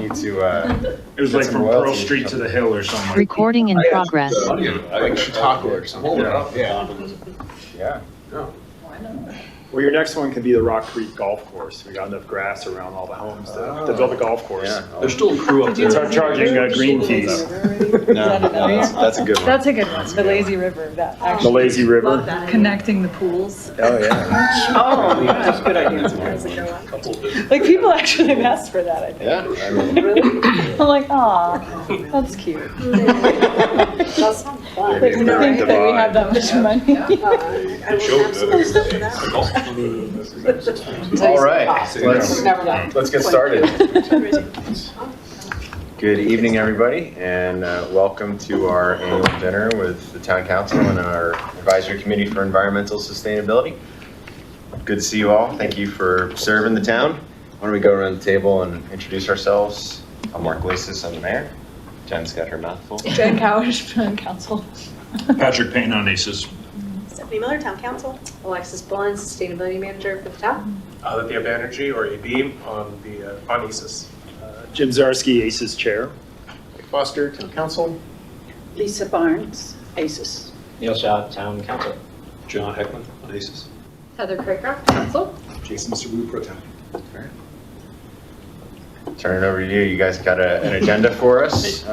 need to. It was like from Pearl Street to the Hill or something. Recording in progress. Like Chautauqua or something. Yeah. Well, your next one can be the Rock Creek Golf Course. We got enough grass around all the homes to build a golf course. Yeah. There's still a crew up there. Start charging green fees. No, that's a good one. That's a good one. The lazy river. That The actually lazy river. connecting the pools. Oh, yeah. Oh, That's a good idea. like people actually have asked for that. I think. Yeah. I mean, I'm like, aw, that's cute. That sounds fun. Like, to think that we have that much money. I will absolutely look for that. all right. Let's get started. Good evening, everybody, and welcome to our annual dinner with the Town Council and our Advisory Committee for Environmental Sustainability. Good to see you all. Thank you for serving the town. Why don't we go around the table and introduce ourselves? I'm Mark Lasis, I'm the mayor. Jen's got her mouth full. Jen Cowish, Town Council. Patrick Payne on ACES. Stephanie Miller, Town Council. Alexis Bullen, Sustainability Manager for the town. Alethea Banerjee, or AB, on ACES. Jim Zarski, ACES Chair. Mike Foster, Town Council. Lisa Barnes, ACES. Neil Shaw, Town Council. John Heckman on ACES. Heather Craycroft, Council. Jason Saru, Pro Town. Turn it over to you. You guys got an agenda for us?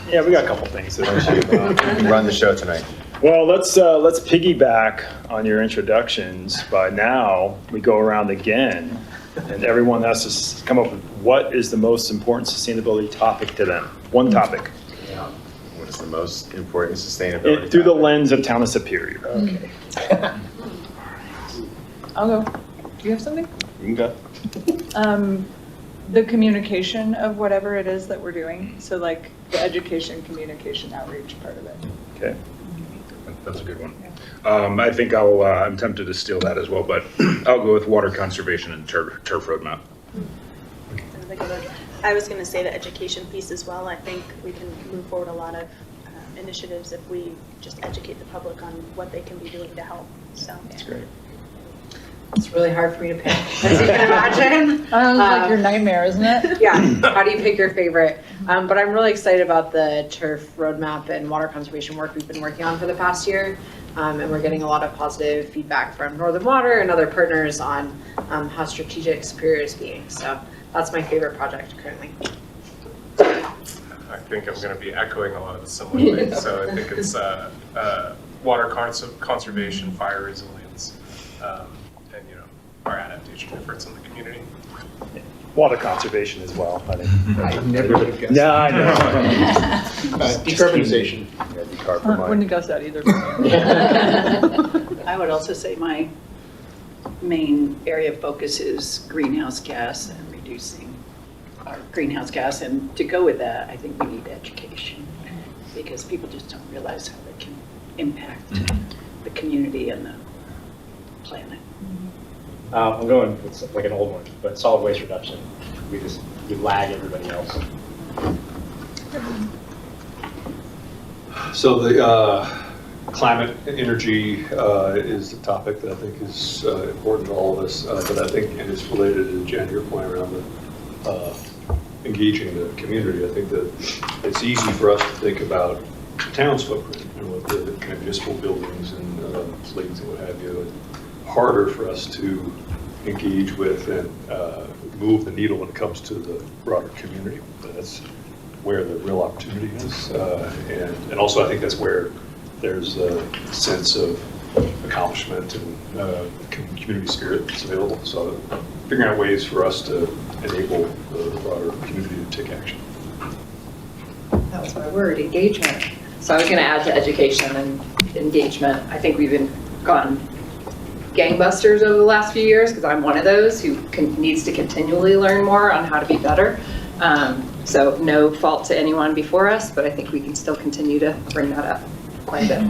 Yeah, we got a couple things. Why don't you run the show tonight? Well, let's piggyback on your introductions. By now, we go around again, and everyone has to come up with what is the most important sustainability topic to them. One topic. What is the most important sustainability Through the topic? lens of Town of Superior. Okay. I'll go. Do you have something? You can go. The communication of whatever it is that we're doing. So like the education, communication, outreach part of it. Okay. That's a good one. I think I'm tempted to steal that as well, but I'll go with water conservation and turf roadmap. I was going to say the education piece as well. I think we can move forward a lot of initiatives if we just educate the public on what they can be doing to help. So That's great. It's really hard for me to pick, as you can imagine. Like your nightmare, isn't it? Yeah, how do you pick your favorite? But I'm really excited about the turf roadmap and water conservation work we've been working on for the past year. And we're getting a lot of positive feedback from Northern Water and other partners on how strategic Superior is being. So that's my favorite project currently. I think I'm going to be echoing a lot of the similar things. So I think it's water conservation, fire resilience, and our adaptation efforts in the community. Water conservation as well, I think. I never would have guessed. No, I know. Decarbonization. Yeah, decarbonization. Wouldn't have guessed that either. I would also say my main area of focus is greenhouse gas and reducing our greenhouse gas. And to go with that, I think we need education because people just don't realize how they can impact the community and the planet. I'm going with like an old one, but solid waste reduction. We lag everybody else. So the climate and energy is the topic that I think is important to all of us, but I think it is related to Jen, your point around the engaging the community. I think that it's easy for us to think about the town's footprint and what the kind of municipal buildings and fleets and what have you. It's harder for us to engage with and move the needle when it comes to the broader community. That's where the real opportunity is. And also I think that's where there's a sense of accomplishment and community spirit that's available. So figuring out ways for us to enable the broader community to take action. That was my word, engagement. So I was going to add to education and engagement. I think we've gone gangbusters over the last few years because I'm one of those who needs to continually learn more on how to be better. So no fault to anyone before us, but I think we can still continue to bring that up quite a bit.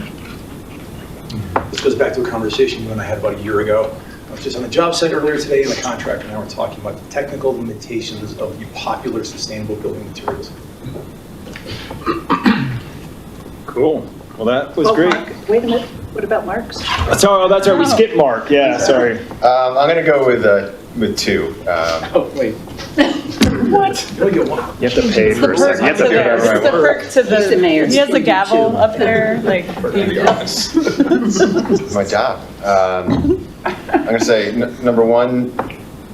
This goes back to a conversation you and I had about a year ago. I was just on the job site earlier today, and the contractor and I were talking about the technical limitations of the popular sustainable building materials. Cool. Well, that was great. Mark, wait a minute. What about Mark's? That's right. We skipped Mark. Yeah, sorry. I'm going to go with two. Oh, wait. What? You only get one. You have to pay It's the for a perk second. You have to to pay the, for it's the perk to He's the mayor. he has the gavel up there, like. My job. I'm gonna say, number one,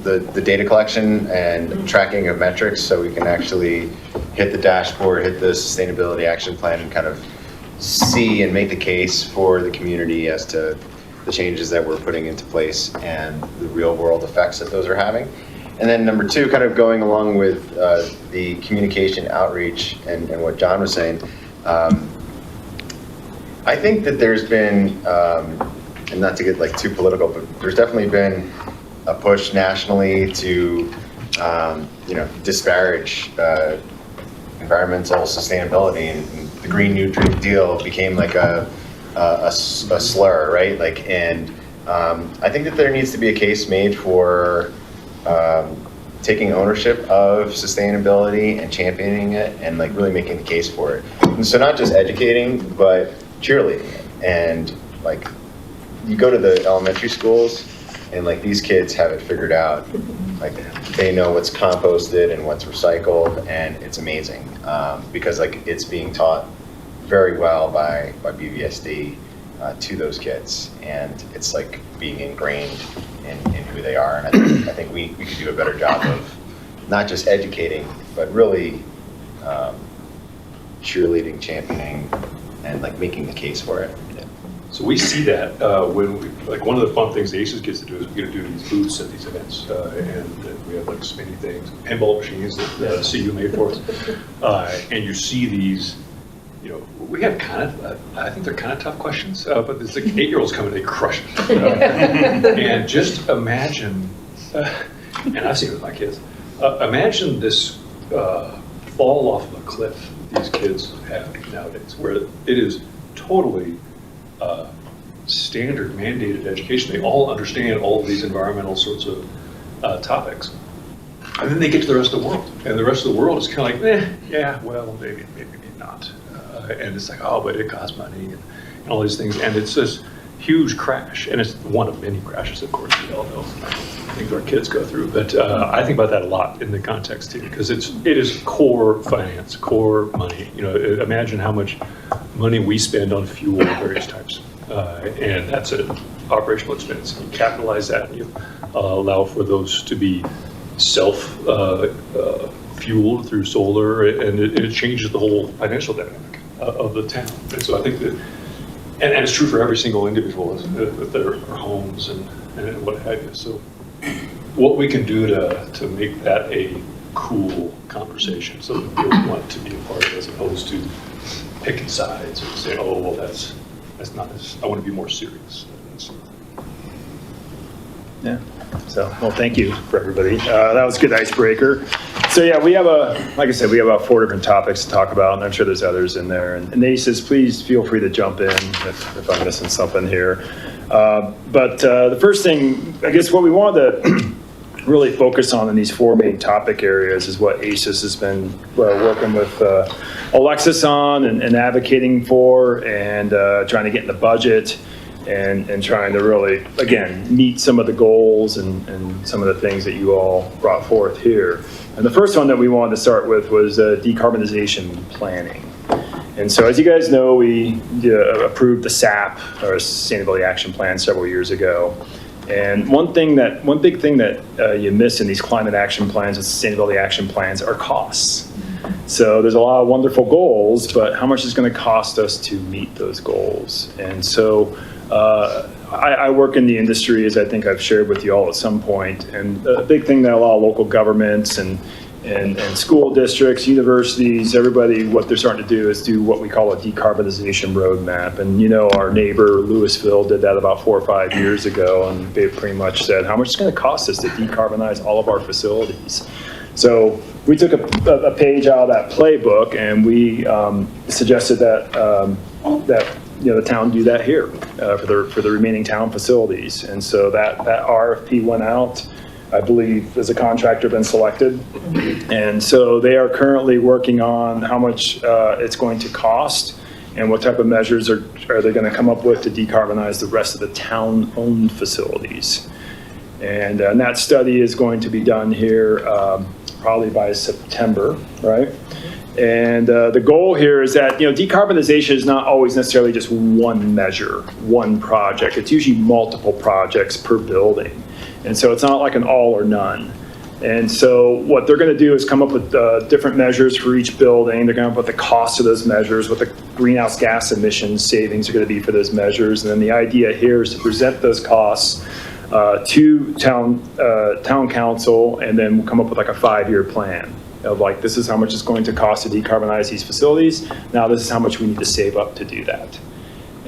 the data collection and tracking of metrics, so we can actually hit the dashboard, hit the sustainability action plan, and kind of see and make the case for the community as to the changes that we're putting into place and the real world effects that those are having. And then number two, kind of going along with the communication outreach and what John was saying, I think that there's been, and not to get like too political, but there's definitely been a push nationally to, disparage environmental sustainability, and the Green New Deal became like a slur, right? Like, and I think that there needs to be a case made for taking ownership of sustainability and championing it, and like really making the case for it. And so not just educating, but cheerleading it. And like, you go to the elementary schools, and like these kids have it figured out. Like, they know what's composted and what's recycled, and it's amazing because like it's being taught very well by BVSD to those kids, and it's like being ingrained in who they are. And I think we could do a better job of not just educating, but really cheerleading, championing, and like making the case for it. So we see that when we, like, one of the fun things the ACES gets to do is we get to do these booths at these events, and we have like spinning things, pinball machines that CU made for us, and you see these. You know, we have kind of, I think they're kind of tough questions, but there's like 8-year-olds coming, they crush it. And just imagine, and I've seen it with my kids, imagine this fall off of a cliff these kids have nowadays, where it is totally standard mandated education. They all understand all of these environmental sorts of topics. And then they get to the rest of the world, and the rest of the world is kind of like, yeah, well, maybe not. And it's like, oh, but it costs money and all these things. And it's this huge crash. And it's one of many crashes, of course, we all know, things our kids go through. But I think about that a lot in the context too, because it is core finance, core money. You know, imagine how much money we spend on fuel of various types. And that's an operational expense. You capitalize that, and you allow for those to be fueled through solar, and it changes the whole financial dynamic of the town. And so I think that, and it's true for every single individual with their homes and what have you. So what we can do to make that a cool conversation, so that people want to be a part of it, as opposed to picking sides and say, oh, well, that's not as, I want to be more serious. Yeah. So, well, thank you for everybody. That was a good icebreaker. So yeah, we have like I said, we have about 4 different topics to talk about, and I'm sure there's others in there. And Nate says, please feel free to jump in if I'm missing something here. But the first thing, I guess what we wanted to really focus on in these 4 main topic areas is what ACES has been working with Alexis on and advocating for, and trying to get in the budget. And trying to really, again, meet some of the goals and some of the things that you all brought forth here. And the first one that we wanted to start with was decarbonization planning. And so, as you guys know, we approved the SAP, or Sustainability Action Plan, several years ago. And one big thing that you miss in these climate action plans and sustainability action plans are costs. So there's a lot of wonderful goals, but how much is going to cost us to meet those goals? And so I work in the industry, as I think I've shared with you all at some point, and a big thing that a lot of local governments and school districts, universities, everybody, what they're starting to do is do what we call a decarbonization roadmap. And you know, our neighbor Louisville did that about 4 or 5 years ago, and they pretty much said how much it's going to cost us to decarbonize all of our facilities. So we took a page out of that playbook, and we suggested that the town do that here for the remaining town facilities. And so that RFP went out. I believe as a contractor been selected. And so they are currently working on how much it's going to cost and what type of measures are they going to come up with to decarbonize the rest of the town-owned facilities. And that study is going to be done here probably by September, right? And the goal here is that, decarbonization is not always necessarily just one measure, one project. It's usually multiple projects per building. And so it's not like an all or none. And so what they're going to do is come up with different measures for each building. They're going to put the cost of those measures, what the greenhouse gas emissions savings are going to be for those measures. And then the idea here is to present those costs to town council, and then we'll come up with like a 5-year plan of like, this is how much it's going to cost to decarbonize these facilities. Now this is how much we need to save up to do that.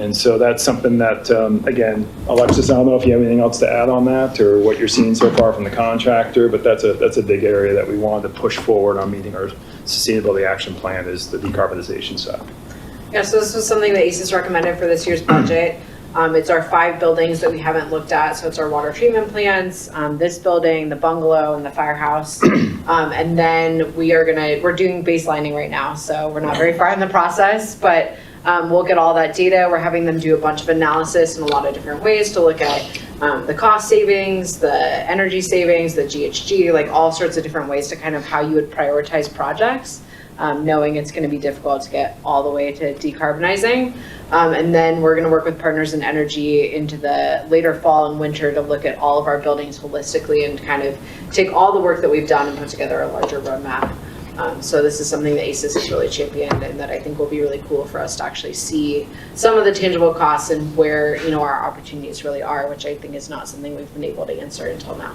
And so that's something that, again, Alexis, I don't know if you have anything else to add on that or what you're seeing so far from the contractor, but that's a big area that we wanted to push forward on meeting our sustainability action plan is the decarbonization side. Yeah, so this was something that ACES recommended for this year's budget. It's our 5 buildings that we haven't looked at. So it's our water treatment plants, this building, the bungalow, and the firehouse. And then we're doing baselining right now. So we're not very far in the process, but we'll get all that data. We're having them do a bunch of analysis in a lot of different ways to look at the cost savings, the energy savings, the GHG, like all sorts of different ways to kind of how you would prioritize projects. Knowing it's going to be difficult to get all the way to decarbonizing. And then we're going to work with Partners in Energy into the later fall and winter to look at all of our buildings holistically and kind of take all the work that we've done and put together a larger roadmap. So this is something that ACES has really championed and that I think will be really cool for us to actually see some of the tangible costs and where our opportunities really are, which I think is not something we've been able to answer until now.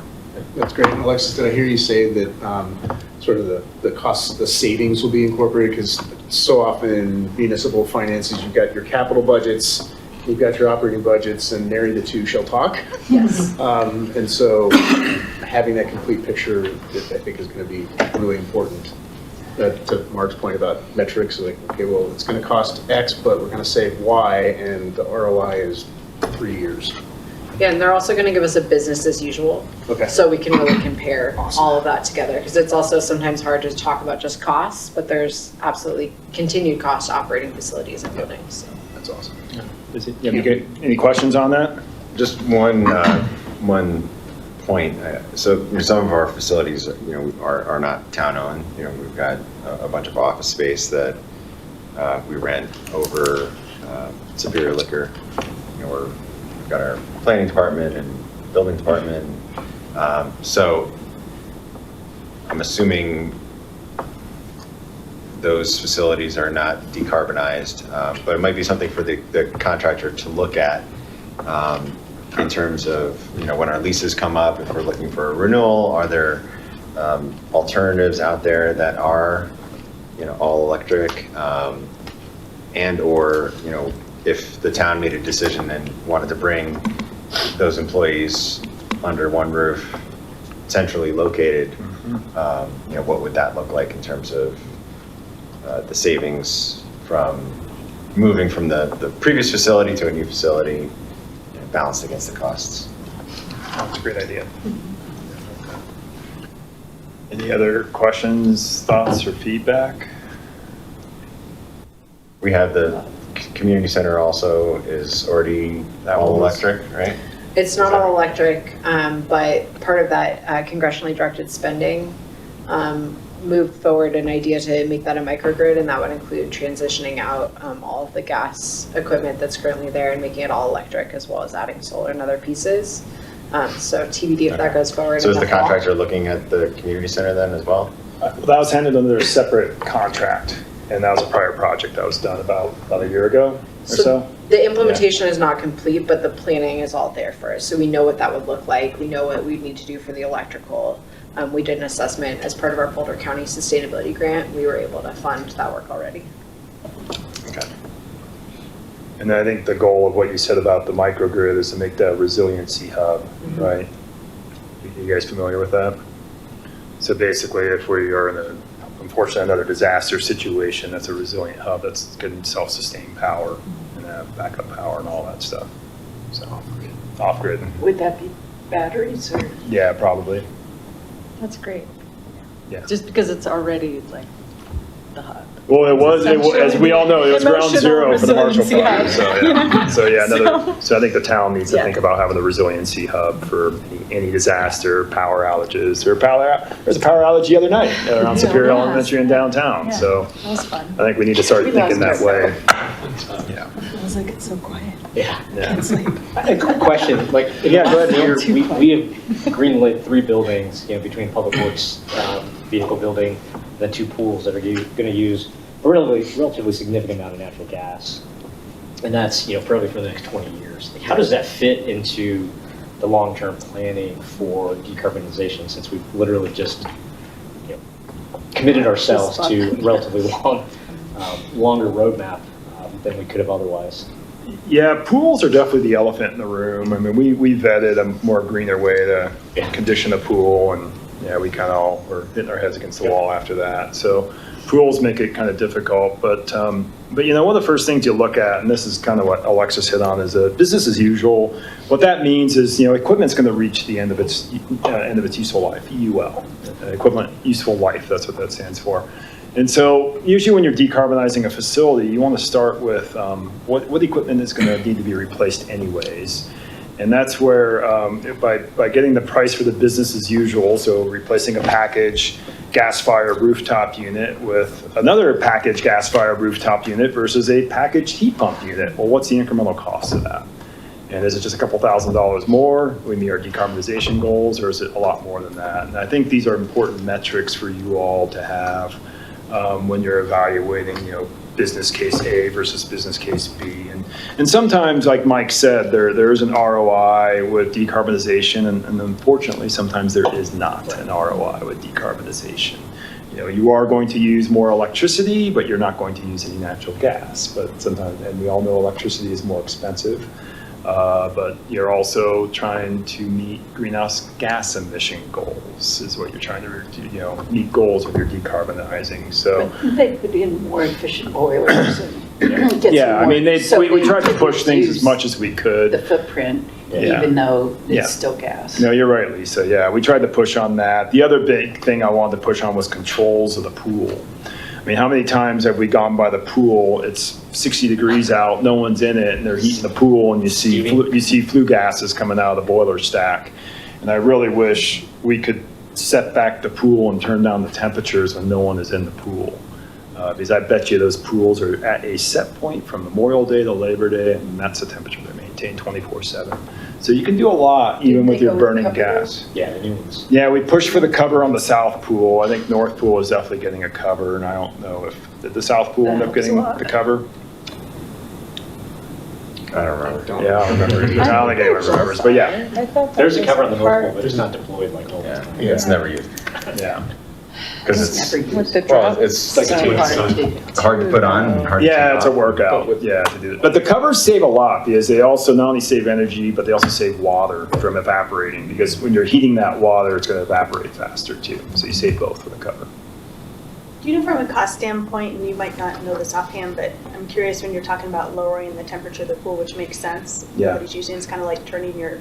That's great. And Alexis, did I hear you say that sort of the costs, the savings will be incorporated? Because so often in municipal finances, you've got your capital budgets, you've got your operating budgets, and nary the two shall talk. Yes. And so having that complete picture, I think, is going to be really important. To Mark's point about metrics, like, okay, well, it's going to cost X, but we're going to save Y, and the ROI is 3 years. Yeah, and they're also going to give us a business as usual. Okay. So we can really compare Awesome. all of that together, because it's also sometimes hard to talk about just costs, but there's absolutely continued cost to operating facilities and buildings. So. That's awesome. Any questions on that? Just one point. So some of our facilities, are not town-owned. We've got a bunch of office space that we rent over Superior Liquor. We've got our planning department and building department. So I'm assuming those facilities are not decarbonized, but it might be something for the contractor to look at in terms of, when our leases come up, if we're looking for a renewal, are there alternatives out there that are, all electric, and or, if the town made a decision and wanted to bring those employees under one roof, centrally located, what would that look like in terms of the savings from moving from the previous facility to a new facility, balanced against the costs? That's a great idea. Any other questions, thoughts, or feedback? We have the community center also is already all electric, right? It's not all electric, but part of that congressionally directed spending moved forward an idea to make that a microgrid, and that would include transitioning out all of the gas equipment that's currently there and making it all electric, as well as adding solar and other pieces. So TBD if that goes forward. So is the contractor looking at the community center then as well? That was handled under a separate contract, and that was a prior project that was done about a year ago or so. The implementation is not complete, but the planning is all there for us. So we know what that would look like. We know what we need to do for the electrical. We did an assessment as part of our Boulder County Sustainability Grant. We were able to fund that work already. Okay. And I think the goal of what you said about the microgrid is to make that a resiliency hub, right? You guys familiar with that? So basically, if we are in unfortunately another disaster situation, that's a resilient hub that's getting self-sustained power and have backup power and all that stuff. So off-grid. Would that be batteries or? Yeah, probably. That's great. Yeah. Just because it's already like the hub. Well, as we all know, it was ground zero for the Marshall Emotional Fund. resiliency So I think the town needs to Yeah. think about having a resiliency hub for any disaster, power outages. There's a power outage the other night around Superior Yeah. Elementary in downtown. Yeah. So That was fun. I think we need to start thinking that way. Yeah. I was like, it's so quiet. Yeah. Can't sleep. A quick question, like, in the Yeah, go last ahead. year, we have greenlit 3 buildings, between Public Works, vehicle building, then 2 pools that are going to use a relatively significant amount of natural gas. And that's, probably for the next 20 years. Like, how does that fit into the long-term planning for decarbonization, since we've literally just, committed ourselves to a relatively longer roadmap than we could have otherwise? Yeah, pools are definitely the elephant in the room. I mean, we vetted a more greener way to condition a pool, and yeah, we kind of all were hitting our heads against the wall after that. So pools make it kind of difficult, but one of the first things you look at, and this is kind of what Alexis hit on, is business as usual. What that means is, equipment's going to reach the end of its useful life, EUL, equivalent useful life. That's what that stands for. And so usually when you're decarbonizing a facility, you want to start with what equipment is going to need to be replaced anyways. And that's where by getting the price for the business as usual, so replacing a package gas-fired rooftop unit with another packaged gas-fired rooftop unit versus a packaged heat pump unit. Well, what's the incremental cost of that? And is it just a couple $1,000s more? We meet our decarbonization goals, or is it a lot more than that? And I think these are important metrics for you all to have when you're evaluating, business case A versus business case B. And sometimes, like Mike said, there is an ROI with decarbonization, and unfortunately, sometimes there is not an ROI with decarbonization. You are going to use more electricity, but you're not going to use any natural gas. But sometimes, and we all know electricity is more expensive. But you're also trying to meet greenhouse gas emission goals, is what you're trying to meet goals when you're decarbonizing. So They put in more efficient boilers and get yeah, I some mean, more- so we tried to they push things as reduce much as we could. the footprint, Yeah. even though Yeah. it's still gas. No, you're right, Lisa. Yeah, we tried to push on that. The other big thing I wanted to push on was controls of the pool. I mean, how many times have we gone by the pool? It's 60 degrees out, no one's in it, and they're heating the pool, and you see flue gases coming out of the boiler stack. And I really wish we could set back the pool and turn down the temperatures when no one is in the pool. Because I bet you those pools are at a set point from Memorial Day to Labor Day, and that's the temperature they maintain 24/7. So you can do a lot even with your burning gas. Yeah, the new ones. Yeah, we pushed for the cover on the south pool. I think north pool is definitely getting a cover, and I don't know if, did the south pool end up getting the cover? I don't remember. Yeah, I don't remember. I don't think anyone remembers, but yeah, I thought that There's a was cover on the north part- pole, but it's not deployed like all the Yeah, time. yeah, it's never used. yeah. Because It's never With the used. well, drop. it's like a So two-inch hard sign. to- hard to put on, and hard to take Yeah, it's a off. workout, yeah, to do that. But the covers save a lot because they also not only save energy, but they also save water from evaporating, because when you're heating that water, it's going to evaporate faster too. So you save both with a cover. Do you know from a cost standpoint, and you might not know this offhand, but I'm curious when you're talking about lowering the temperature of the pool, which makes sense. Yeah. Nobody's using, it's kind of like turning your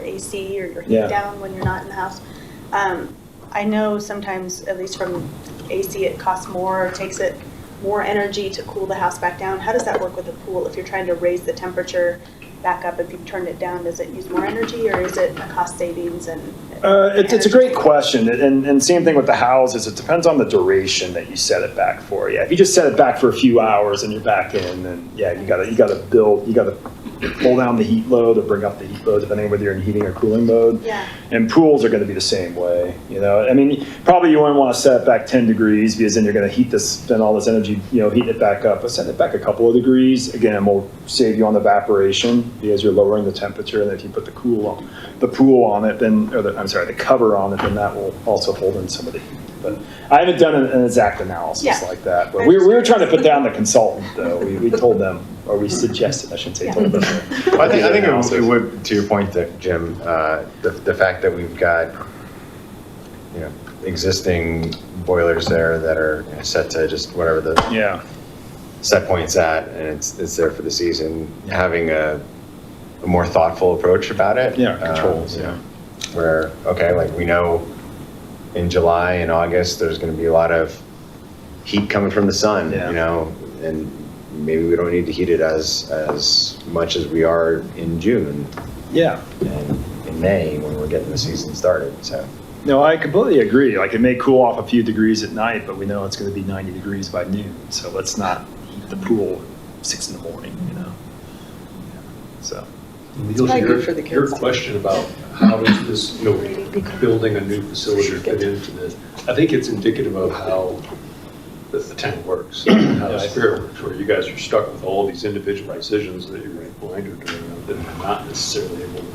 AC or your Yeah. heat down when you're not in the house. I know sometimes, at least from AC, it costs more, it takes it more energy to cool the house back down. How does that work with the pool? If you're trying to raise the temperature back up, if you've turned it down, does it use more energy, or is it a cost savings and? It's a great question, and same thing with the houses. It depends on the duration that you set it back for. Yeah, if you just set it back for a few hours and you're back in, then yeah, you gotta pull down the heat load or bring up the heat load depending on whether you're in heating or cooling mode. Yeah. And pools are going to be the same way. I mean, probably you wouldn't want to set it back 10 degrees because then you're going to spend all this energy, heating it back up. But set it back a couple of degrees. Again, will save you on evaporation because you're lowering the temperature. And if you put the pool on it, then, the cover on it, then that will also hold in some of the heat. But I haven't done an exact analysis like that. But we were trying to put down the consultant, though. We told them, or we suggested, I shouldn't say told them. Well, I think it would, to your point, Jim, the fact that we've got, existing boilers there that are set to just whatever the set point's at, and it's there for the season, having a more thoughtful approach about it. Yeah, controls, Where, okay, like we know in July and August, there's going to be a lot of heat coming from the sun, Yeah. you know, and maybe we don't need to heat it as much as we are in June Yeah. and in May when we're getting the season started, so. No, I completely agree. Like, it may cool off a few degrees at night, but we know it's going to be 90 degrees by noon. So let's not heat the pool 6 in the morning, you know? So, Niels, probably good for the your kids, too. question about how does this, building a new facility fit into this, I think it's indicative of how the town works, how the spirit works, where you guys are stuck with all these individual decisions that you're blinded to, that are not necessarily able to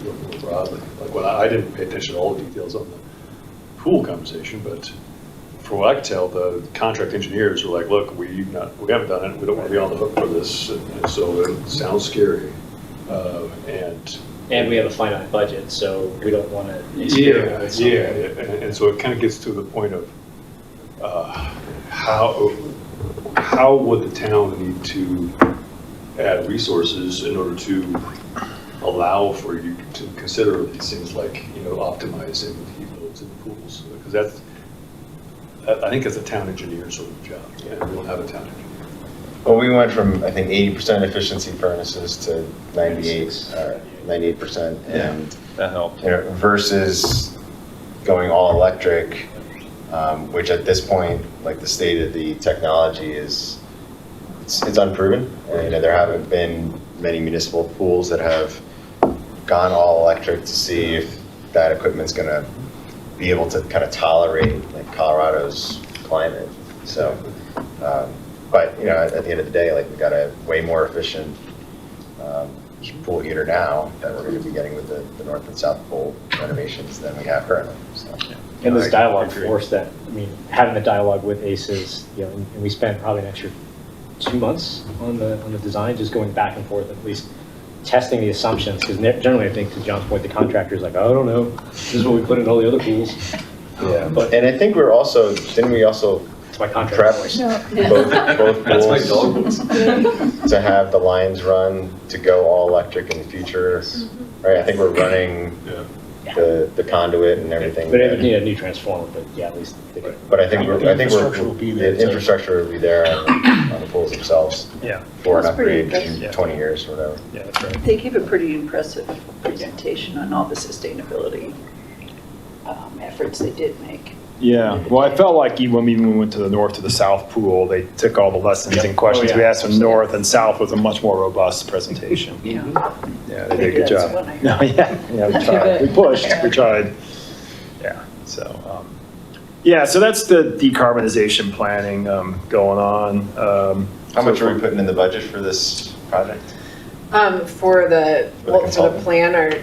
look more broadly. Like, when I didn't pay attention to all the details on the pool conversation, but from what I could tell, the contract engineers were like, look, we haven't done it, we don't want to be on the hook for this, and so it sounds scary. And we have a finite budget, so we don't want to. And so it kind of gets to the point of how would the town need to add resources in order to allow for you to consider these things like, optimizing the heat loads in the pools? Because I think it's a town engineer sort of job, and we don't have a town engineer. Well, we went from, I think, 80% efficiency furnaces to 98%, and that helped. versus going all electric, which at this point, like the state of the technology it's unproven. And, there haven't been many municipal pools that have gone all electric to see if that equipment's going to be able to kind of tolerate like Colorado's climate. So, but at the end of the day, like, we've got a way more efficient pool heater now that we're going to be getting with the north and south pool renovations than we have currently. So. And this dialogue forced that, having the dialogue with ACES, and we spent probably an extra 2 months on the design, just going back and forth, at least testing the assumptions, because generally, I think, to John's point, the contractor's like, I don't know, this is what we put in all the other pools. Yeah, and I think didn't we also It's my contract prep voice. both That's my pools dog. to have the lines run to go all electric in the future, right? I think we're running the conduit and everything. But it would need a new transformer, but yeah, at least. But I think The infrastructure will be there, the too. infrastructure will be there on the pools themselves Yeah. for an That's pretty upgrade in impressive. 20 years or whatever. Yeah, that's right. They gave a pretty impressive presentation on all the sustainability efforts they did make. Yeah, well, I felt like even when we went to the north to the south pool, they took all the lessons and questions we asked from north, and south was a much more robust presentation. Yeah. Yeah, they did a good That's job. what I heard. No, yeah, we tried. We pushed, we tried. Yeah, so, so that's the decarbonization planning going on. How much are we putting in the budget for this project? For the consultant? plan, or,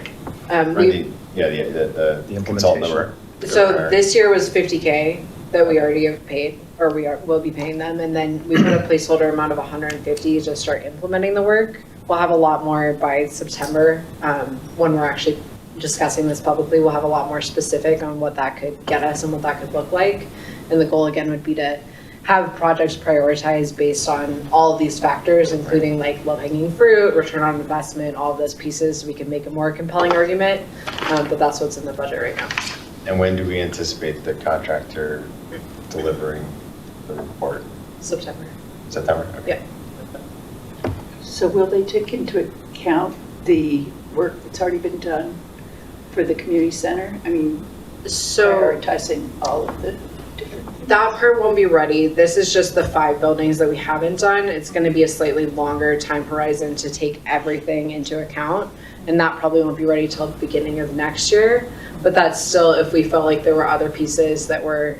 Or we, the The consultant implementation. so this year was 50K that we already have paid, or will be paying them, and then we put a placeholder amount of 150 to start implementing the work. We'll have a lot more by September, when we're actually discussing this publicly. We'll have a lot more specific on what that could get us and what that could look like. And the goal again would be to have projects prioritized based on all of these factors, including like low-hanging fruit, return on investment, all of those pieces, so we can make a more compelling argument. But that's what's in the budget right now. And when do we anticipate the contractor delivering the report? September. September? Okay. Yeah. So will they take into account the work that's already been done for the community center? So Prioritizing all of the different. that part won't be ready. This is just the 5 buildings that we haven't done. It's going to be a slightly longer time horizon to take everything into account. And that probably won't be ready till the beginning of next year. But that's still, if we felt like there were other pieces that were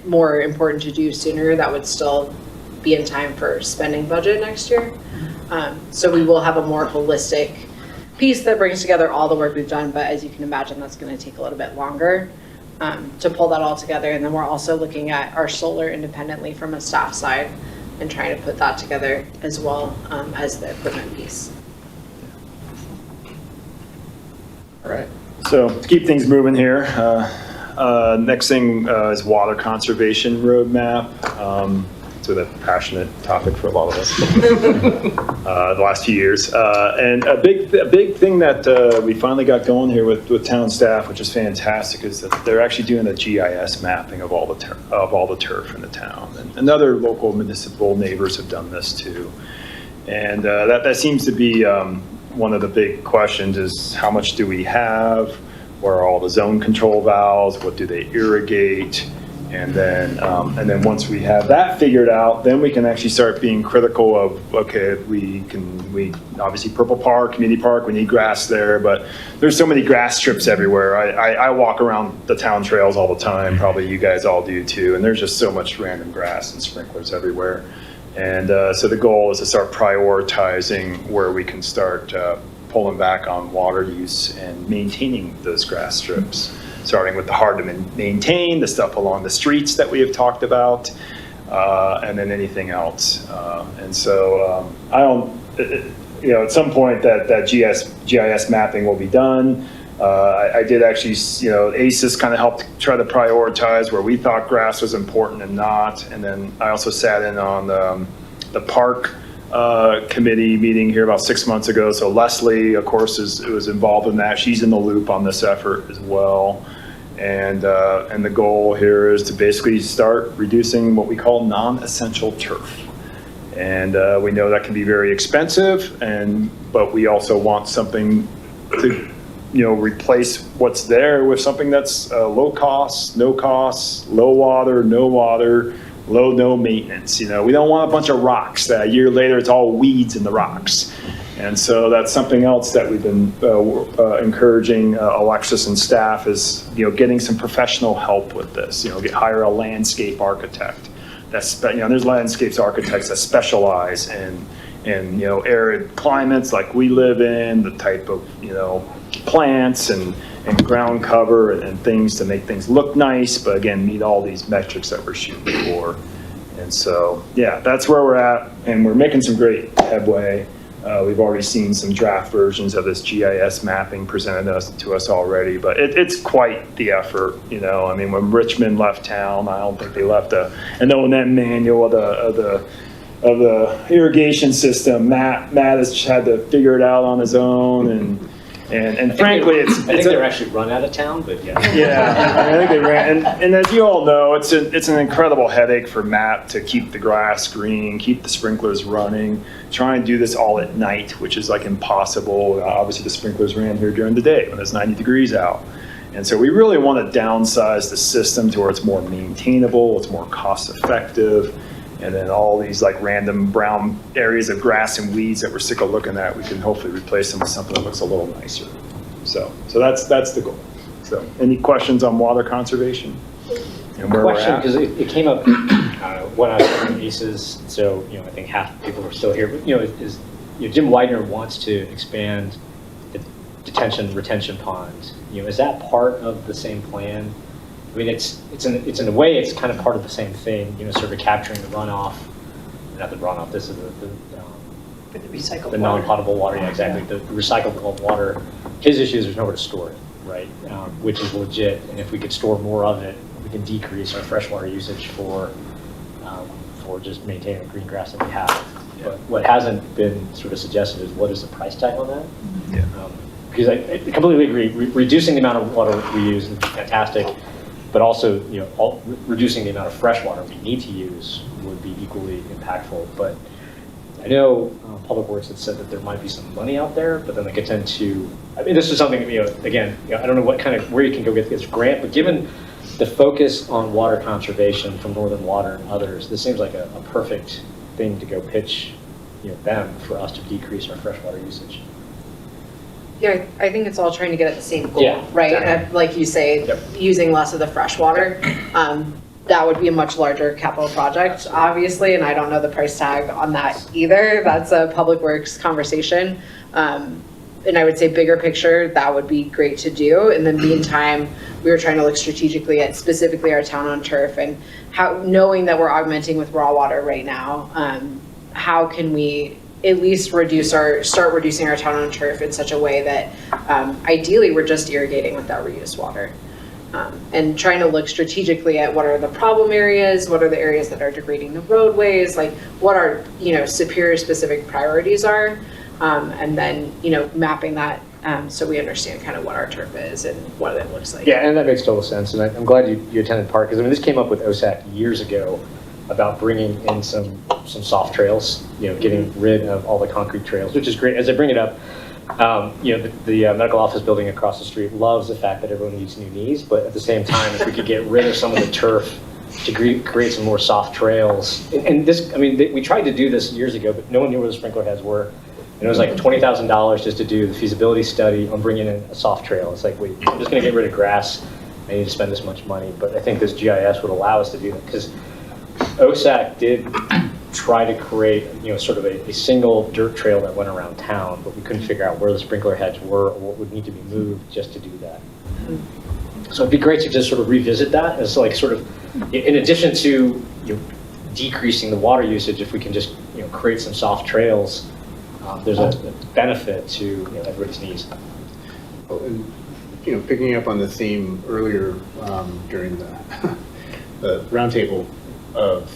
more important to do sooner, that would still be in time for spending budget next year. So we will have a more holistic piece that brings together all the work we've done. But as you can imagine, that's going to take a little bit longer to pull that all together. And then we're also looking at our solar independently from a staff side and trying to put that together as well as the equipment piece. All right. So to keep things moving here, next thing is water conservation roadmap. It's been a passionate topic for a lot of us the last few years. And a big thing that we finally got going here with town staff, which is fantastic, is that they're actually doing a GIS mapping of all the turf in the town. And other local municipal neighbors have done this too. And that seems to be one of the big questions is how much do we have? Where are all the zone control valves? What do they irrigate? And then once we have that figured out, then we can actually start being critical of, okay, we obviously Purple Park, Community Park, we need grass there, but there's so many grass strips everywhere. I walk around the town trails all the time, probably you guys all do too, and there's just so much random grass and sprinklers everywhere. And so the goal is to start prioritizing where we can start pulling back on water use and maintaining those grass strips. Starting with the hard to maintain, the stuff along the streets that we have talked about, and then anything else. And so I don't, at some point that GIS mapping will be done. I did actually, ACES kind of helped try to prioritize where we thought grass was important and not. And then I also sat in on the park committee meeting here about 6 months ago. So Leslie, of course, was involved in that. She's in the loop on this effort as well. And the goal here is to basically start reducing what we call non-essential turf. And we know that can be very expensive, but we also want something to, replace what's there with something that's low cost, no cost, low water, no maintenance. We don't want a bunch of rocks that a year later it's all weeds in the rocks. And so that's something else that we've been encouraging Alexis and staff is, getting some professional help with this. Hire a landscape architect. There's landscapes architects that specialize in arid climates like we live in, the type of plants and ground cover and things to make things look nice, but again meet all these metrics that we're shooting for. And so that's where we're at, and we're making some great headway. We've already seen some draft versions of this GIS mapping presented to us already, but it's quite the effort. When Richmond left town, I don't think they left an O&M manual of the irrigation system. Matt has had to figure it out on his own, and frankly, I think they were actually run out of town, but yeah. Yeah, I think they ran, and as you all know, it's an incredible headache for Matt to keep the grass green, keep the sprinklers running, try and do this all at night, which is like impossible. Obviously, the sprinklers ran here during the day when it's 90 degrees out. And so we really want to downsize the system to where it's more maintainable, it's more cost effective. And then all these like random brown areas of grass and weeds that we're sick of looking at, we can hopefully replace them with something that looks a little nicer. So that's the goal. So any questions on water conservation and where we're at? Because it came up when I was in ACES, so I think half the people are still here. But Jim Widener wants to expand the retention ponds. Is that part of the same plan? It's in a way, it's kind of part of the same thing, sort of capturing the runoff, not the runoff, this is the non-potable water, yeah, exactly, the recyclable water. His issue is there's nowhere to store it, right? Which is legit, and if we could store more of it, we can decrease our freshwater usage for just maintaining the green grass that we have. Yeah. But what hasn't been sort of suggested is what is the price tag on that? Yeah. Because I completely agree, reducing the amount of water we use is fantastic. But also, reducing the amount of fresh water we need to use would be equally impactful. But I know Public Works had said that there might be some money out there, but then they could tend to. This is something again. I don't know where you can go get this grant, but given the focus on water conservation from Northern Water and others, this seems like a perfect thing to go pitch, them for us to decrease our freshwater usage. Yeah, I think it's all trying to get at the same goal, right? Exactly. Like you say, using less of the fresh water, that would be a much larger capital project, obviously, and I don't know the price tag on that either. That's a Public Works conversation. And I would say bigger picture, that would be great to do. In the meantime, we were trying to look strategically at specifically our town on turf and how, knowing that we're augmenting with raw water right now, how can we at least start reducing our town on turf in such a way that ideally we're just irrigating with that reused water. And trying to look strategically at what are the problem areas, what are the areas that are degrading the roadways, like what our, Superior specific priorities are. And then, mapping that so we understand kind of what our turf is and what it looks like. Yeah, and that makes total sense. And I'm glad you attended Park, because this came up with OSAC years ago about bringing in some soft trails, getting rid of all the concrete trails, which is great. As I bring it up, the medical office building across the street loves the fact that everyone needs new knees, but at the same time, if we could get rid of some of the turf to create some more soft trails. And this, we tried to do this years ago, but no one knew where the sprinkler heads were. And it was like $20,000 just to do the feasibility study on bringing in a soft trail. It's like, wait, I'm just going to get rid of grass. I need to spend this much money. But I think this GIS would allow us to do that, because OSAC did try to create, sort of a single dirt trail that went around town, but we couldn't figure out where the sprinkler heads were or what would need to be moved just to do that. So it'd be great to just sort of revisit that as like sort of, in addition to decreasing the water usage, if we can just create some soft trails, there's a benefit to everybody's needs. And, picking up on the theme earlier during the roundtable of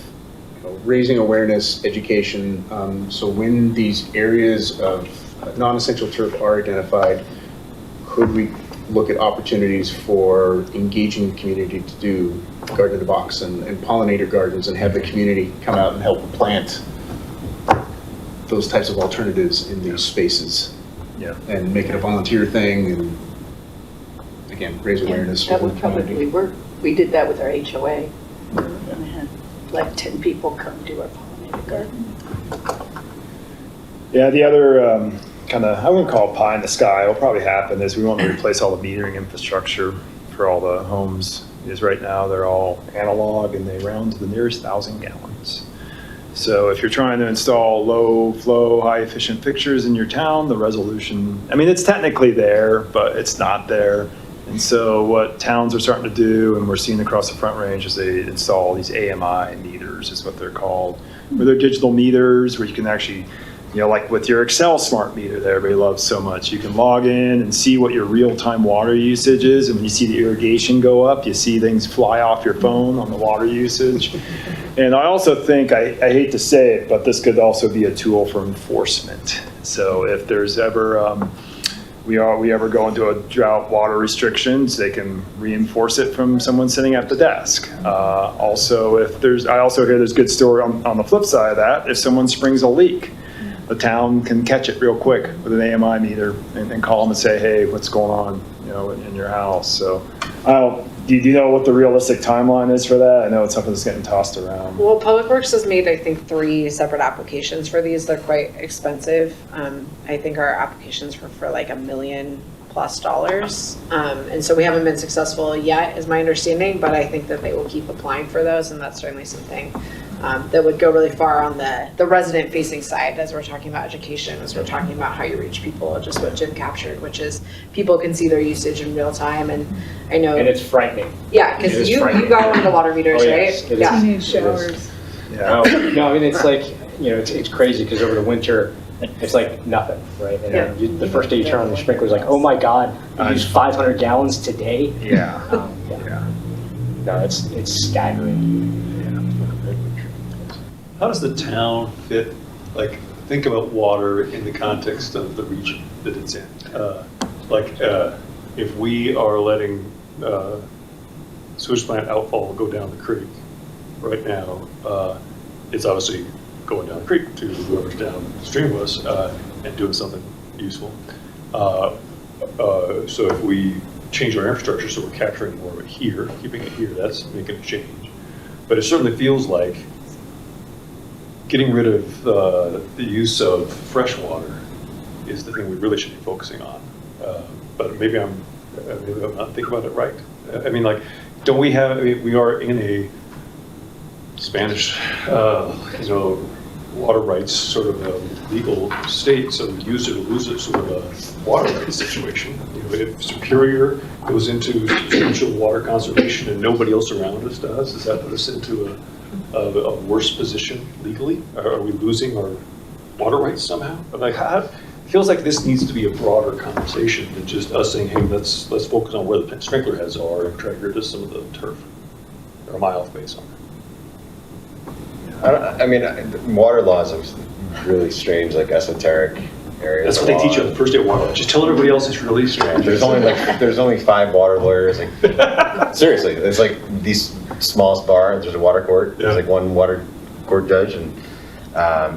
raising awareness, education. So when these areas of non-essential turf are identified, could we look at opportunities for engaging the community to do garden in the box and pollinator gardens, and have the community come out and help plant those types of alternatives in these spaces? Yeah. And make it a volunteer thing, and again, raise awareness. That would within the community. probably work. We did that with our HOA. And had like 10 people come do our pollinator garden. Yeah, the other kind of, I wouldn't call it pie in the sky, will probably happen is we want to replace all the metering infrastructure for all the homes. Because right now they're all analog and they round to the nearest 1,000 gallons. So if you're trying to install low flow, high efficient fixtures in your town, the resolution, it's technically there, but it's not there. And so what towns are starting to do, and we're seeing across the Front Range, is they install these AMI meters, is what they're called, where they're digital meters where you can actually, like with your Excel smart meter that everybody loves so much, you can log in and see what your real-time water usage is. And when you see the irrigation go up, you see things fly off your phone on the water usage. And I also think, I hate to say it, but this could also be a tool for enforcement. So if there's ever, we ever go into a drought water restrictions, they can reinforce it from someone sitting at the desk. Also, I also hear there's good story on the flip side of that. If someone springs a leak, the town can catch it real quick with an AMI meter and call them and say, hey, what's going on, in your house. So do you know what the realistic timeline is for that? I know it's something that's getting tossed around. Well, Public Works has made, I think, 3 separate applications for these. They're quite expensive. I think our applications for like $1 million+ and so we haven't been successful yet, is my understanding, but I think that they will keep applying for those, and that's certainly something that would go really far on the resident facing side, as we're talking about education, as we're talking about how you reach people, just what Jim captured, which is people can see their usage in real time. And I know, And it's frightening. yeah, because you got one of the water meters, yes, right? it is. Yeah. Teenage showers. Yeah. No, it's like, it's crazy, because over the winter, it's like nothing, right? And then the first day you turn on your sprinkler, like, oh my God, you used 500 gallons today? Yeah. No, it's staggering. How does the town fit, think about water in the context of the region that it's in? If we are letting sewage plant outfall go down the creek right now, it's obviously going down the creek to whoever's downstream of us and doing something useful. So if we change our infrastructure so we're capturing more of it here, keeping it here, that's making a change. But it certainly feels like getting rid of the use of fresh water is the thing we really should be focusing on. But maybe I'm not thinking about it right. Don't we have, we are in a Spanish, water rights sort of legal state, so use it or lose it sort of a water rights situation. If Superior goes into substantial water conservation and nobody else around us does, does that put us into a worse position legally? Are we losing our water rights somehow? feels like this needs to be a broader conversation than just us saying, hey, let's focus on where the sprinkler heads are and try to get rid of some of the turf. Or am I off base on that? I mean, water laws are really strange, like esoteric areas. That's what they teach you on the first day of water law. Just tell everybody else it's really strange. There's only 5 water lawyers. Like, seriously, it's like these smallest bar. There's a water court. There's like one water court judge, and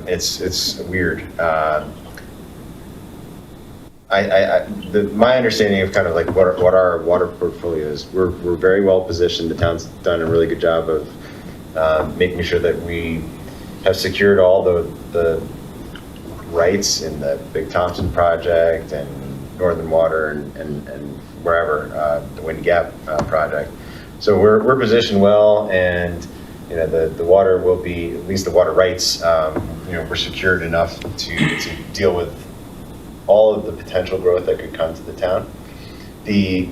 it's weird. My understanding of kind of like what our water portfolio is, we're very well positioned. The town's done a really good job of making sure that we have secured all the rights in the Big Thompson project and Northern Water and wherever, the Wind Gap project. So we're positioned well, and you know the water will be, at least the water rights, we're secured enough to deal with all of the potential growth that could come to the town. The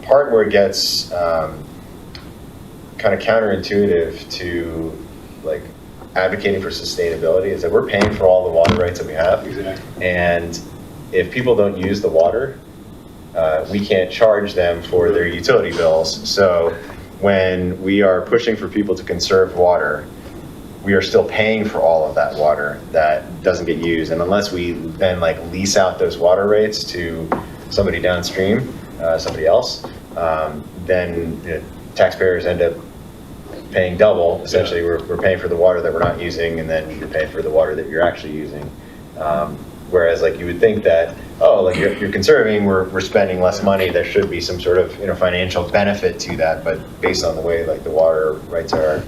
part where it gets kind of counterintuitive to like advocating for sustainability is that we're paying for all the water rights that we have. Exactly. And if people don't use the water, we can't charge them for their utility bills. So when we are pushing for people to conserve water, we are still paying for all of that water that doesn't get used. And unless we then like lease out those water rates to somebody downstream, somebody else, then taxpayers end up paying double. Essentially, we're paying for the water that we're not using, and then you're paying for the water that you're actually using. Whereas like you would think that, oh, like you're conserving, we're spending less money, there should be some sort of financial benefit to that. But based on the way like the water rights are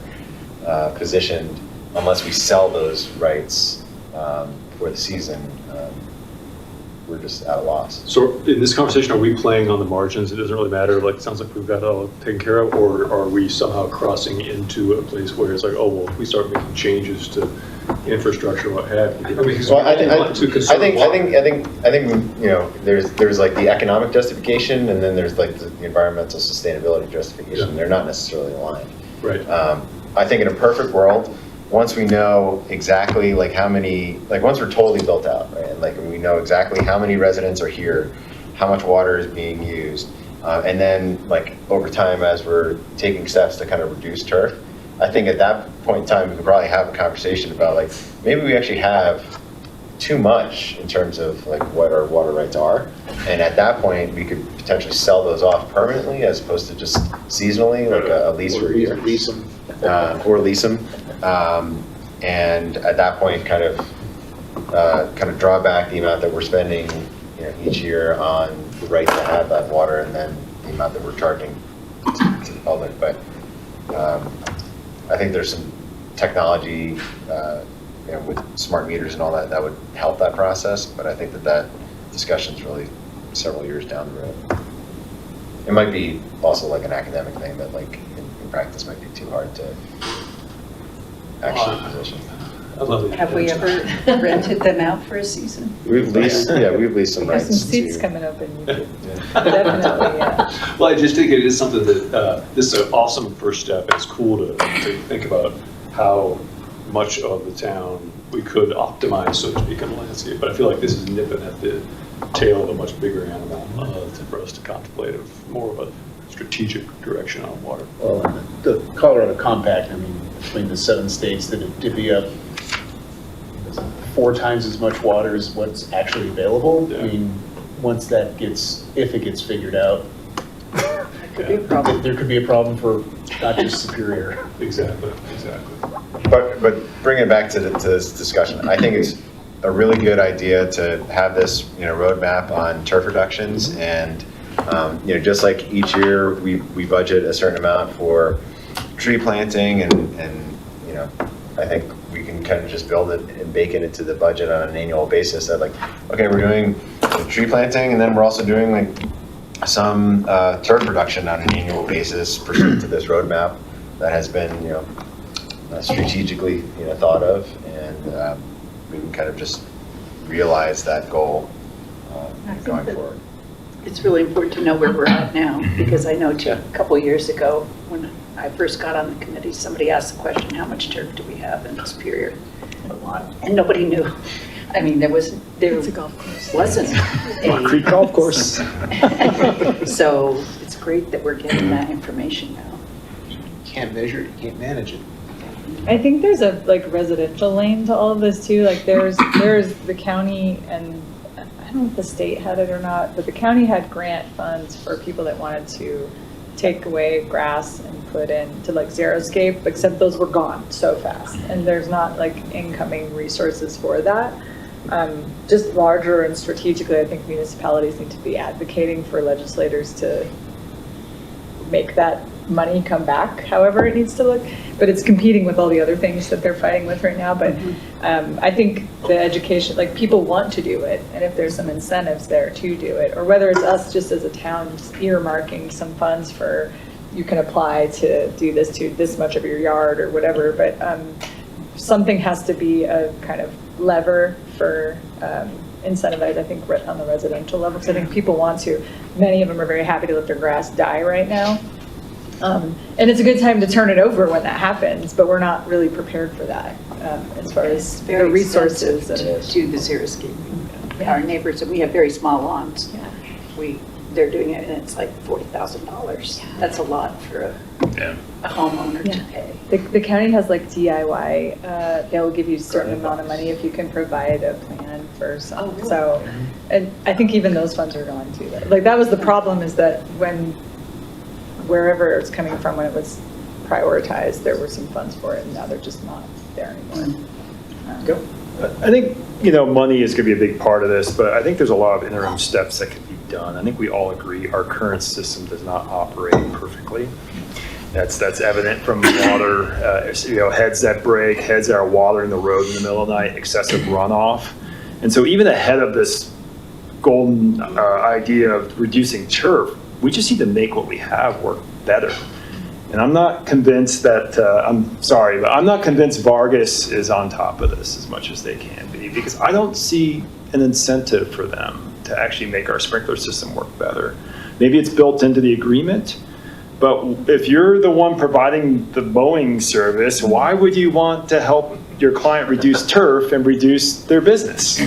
positioned, unless we sell those rights for the season, we're just at a loss. So in this conversation, are we playing on the margins? It doesn't really matter, like it sounds like we've got it all taken care of, or are we somehow crossing into a place where it's like, oh, well, if we start making changes to infrastructure, what have you? Well, I think there's like the economic justification, and then there's like the environmental sustainability justification. Yeah. They're not necessarily aligned. Right. I think in a perfect world, once we know exactly like how many, like once we're totally built out, right, and like we know exactly how many residents are here, how much water is being used, and then like over time as we're taking steps to kind of reduce turf, I think at that point in time we could probably have a conversation about like maybe we actually have too much in terms of like what our water rights are, and at that point we could potentially sell those off permanently as opposed to just seasonally, like a lease for a year. Lease them. Or lease them, and at that point kind of draw back the amount that we're spending each year on the right to have that water, and then the amount that we're charging to the public. But I think there's some technology with smart meters and all that would help that process, but I think that discussion's really several years down the road. It might be also like an academic thing that like in practice might be too hard to actually position. I love it. Have we ever rented them out for a season? We've leased some There's rights. some seats coming open. You could definitely, yeah. Well, I just think it is something that this is an awesome first step. It's cool to think about how much of the town we could optimize, so to speak, on the landscape. But I feel like this is nipping at the tail of a much bigger animal for us to contemplate of more of a strategic direction on water. Well, the Colorado Compact, I mean, between the 7 states that have divvy up 4 times as much water as what's actually available. Yeah. I mean, once that if it gets figured out, Could be a problem. there could be a problem for not just Superior. Exactly. But bring it back to this discussion. I think it's a really good idea to have this roadmap on turf reductions, and just like each year we budget a certain amount for tree planting, and I think we can kind of just build it and bake it into the budget on an annual basis. That like, okay, we're doing tree planting, and then we're also doing like some turf reduction on an annual basis pursuant to this roadmap that has been strategically thought of, and we can kind of just realize that goal going forward. It's really important to know where we're at now, because I know a couple of years ago, when I first got on the committee, somebody asked the question, how much turf do we have in Superior? A lot. And nobody knew. I mean, there It's a golf course. wasn't. Rock Creek Golf Course. So it's great that we're getting that information now. You can't measure it, you can't manage it. I think there's a like residential lane to all of this too. Like there's the county, and I don't know if the state had it or not, but the county had grant funds for people that wanted to take away grass and put into like xeriscape, except those were gone so fast. And there's not like incoming resources for that. Just larger and strategically, I think municipalities need to be advocating for legislators to make that money come back however it needs to look, but it's competing with all the other things that they're fighting with right now. But I think the education, like people want to do it, and if there's some incentives there to do it, or whether it's us just as a town just earmarking some funds for, you can apply to do this to this much of your yard or whatever, but something has to be a kind of lever for incentivize, I think, on the residential level, because I think people want to. Many of them are very happy to let their grass die right now. And it's a good time to turn it over when that happens, but we're not really prepared for that as far as the resources. To do the xeriscaping. Our neighbors, and we have very small lawns. They're doing it, and it's like $40,000. That's a lot for a homeowner to pay. The county has like DIY, they'll give you a certain amount of money if you can provide a plan for some. Really? So, and I think even those funds are gone too. Like that was the problem, is that wherever it's coming from, when it was prioritized, there were some funds for it, and now they're just not there anymore. I think, money is going to be a big part of this, but I think there's a lot of interim steps that can be done. I think we all agree our current system does not operate perfectly. That's evident from water, heads that break, heads that are watering the road in the middle of the night, excessive runoff. And so even ahead of this golden idea of reducing turf, we just need to make what we have work better. And I'm not convinced that, I'm sorry, but I'm not convinced Vargas is on top of this as much as they can be, because I don't see an incentive for them to actually make our sprinkler system work better. Maybe it's built into the agreement, but if you're the one providing the mowing service, why would you want to help your client reduce turf and reduce their business?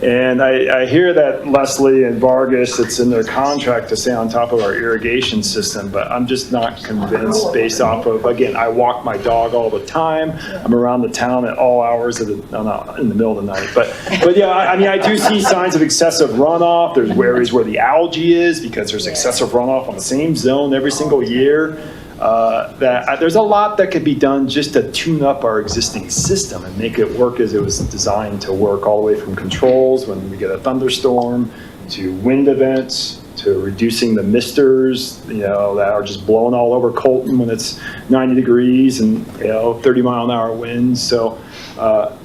And I hear that Leslie and Vargas, it's in their contract to stay on top of our irrigation system, but I'm just not convinced based off of, again, I walk my dog all the time. I'm around the town at all hours of not in the middle of the night. But yeah, I do see signs of excessive runoff. There's areas where the algae is because there's excessive runoff on the same zone every single year. There's a lot that could be done just to tune up our existing system and make it work as it was designed to work, all the way from controls when we get a thunderstorm, to wind events, to reducing the misters, that are just blowing all over Colton when it's 90 degrees and 30-mile-an-hour winds. So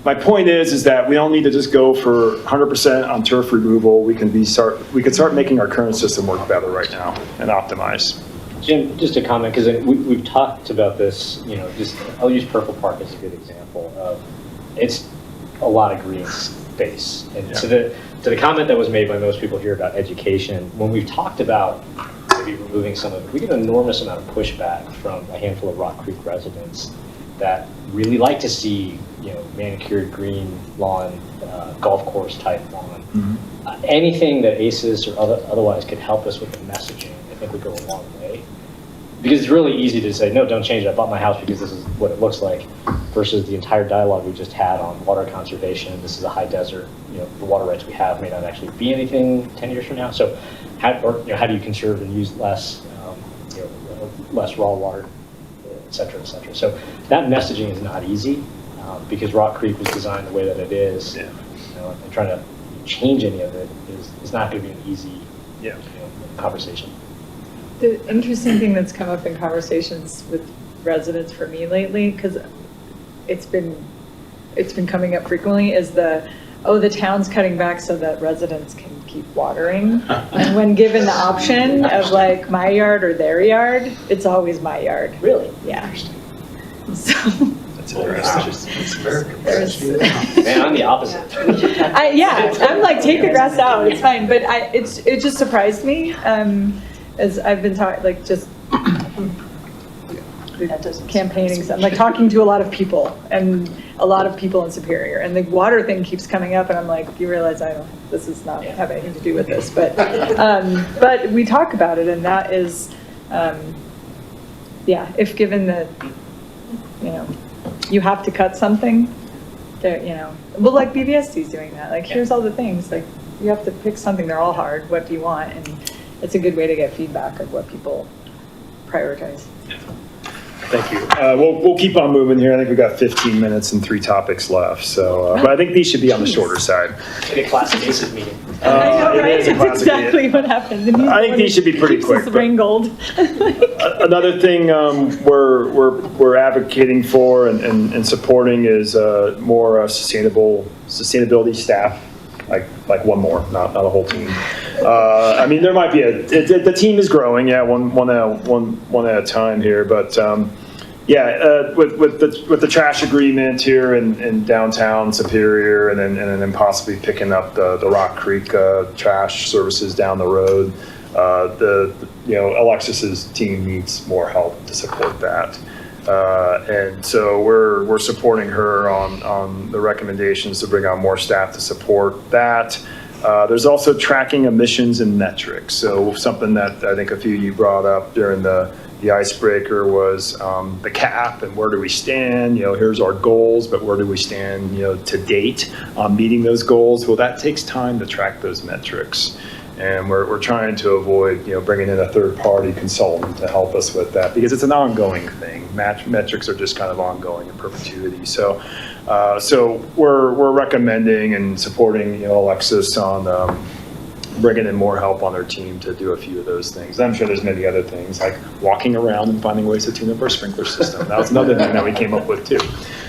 my point is that we don't need to just go for 100% on turf removal. We can start making our current system work better right now and optimize. Jim, just a comment, because we've talked about this, I'll use Purple Park as a good example of, it's a lot of green space. And to the comment that was made by most people here about education, when we've talked about maybe removing some of it, we get an enormous amount of pushback from a handful of Rock Creek residents that really like to see, manicured green lawn, golf course type lawn. Mm-hmm. Anything that ACES or otherwise could help us with the messaging, I think would go a long way. Because it's really easy to say, no, don't change it. I bought my house because this is what it looks like, versus the entire dialogue we just had on water conservation. This is a high desert. The water rights we have may not actually be anything 10 years from now. So how do you conserve and use less raw water, et cetera, et cetera. So that messaging is not easy because Rock Creek was designed the way that it is. Yeah. And trying to change any of it is not going to be an easy conversation. The interesting thing that's come up in conversations with residents for me lately, because it's been coming up frequently, is the town's cutting back so that residents can keep watering. And when given the option of like my yard or their yard, it's always my yard. Really? Yeah. So that's interesting. It's very Man, I'm the opposite. I'm like, take the grass out, it's fine. But it just surprised me. As I've been talking, like just That doesn't campaigning, surprise me. I'm like talking to a lot of people and a lot of people in Superior, and the water thing keeps coming up, and I'm like, you realize this does not have anything to do with this, but we talk about it, and that is, if given that, you have to cut something, well, like BVSD is doing that, like, here's all the things, like, you have to pick something, they're all hard, what do you want? And it's a good way to get feedback of what people prioritize. Thank you. We'll keep on moving here. I think we've got 15 minutes and 3 topics left. So, but I think these should be on the shorter side. In a classic ACES meeting. I know, it right? is a It's classic exactly what happened. I think these should be pretty quick. Keeps us wrangled. Another thing we're advocating for and supporting is more sustainability staff. Like one more, not a whole team. I mean, there might be the team is growing, one at a time here, but with the trash agreement here in downtown Superior, and then possibly picking up the Rock Creek trash services down the road, Alexis's team needs more help to support that. And so we're supporting her on the recommendations to bring on more staff to support that. There's also tracking emissions and metrics. So something that I think a few of you brought up during the icebreaker was the cap and where do we stand? Here's our goals, but where do we stand, to date on meeting those goals? Well, that takes time to track those metrics. And we're trying to avoid, bringing in a third-party consultant to help us with that, because it's an ongoing thing. Metrics are just kind of ongoing in perpetuity. So we're recommending and supporting, Alexis on bringing in more help on their team to do a few of those things. I'm sure there's many other things, like walking around and finding ways to tune up our sprinkler system. That was another thing that we came up with too.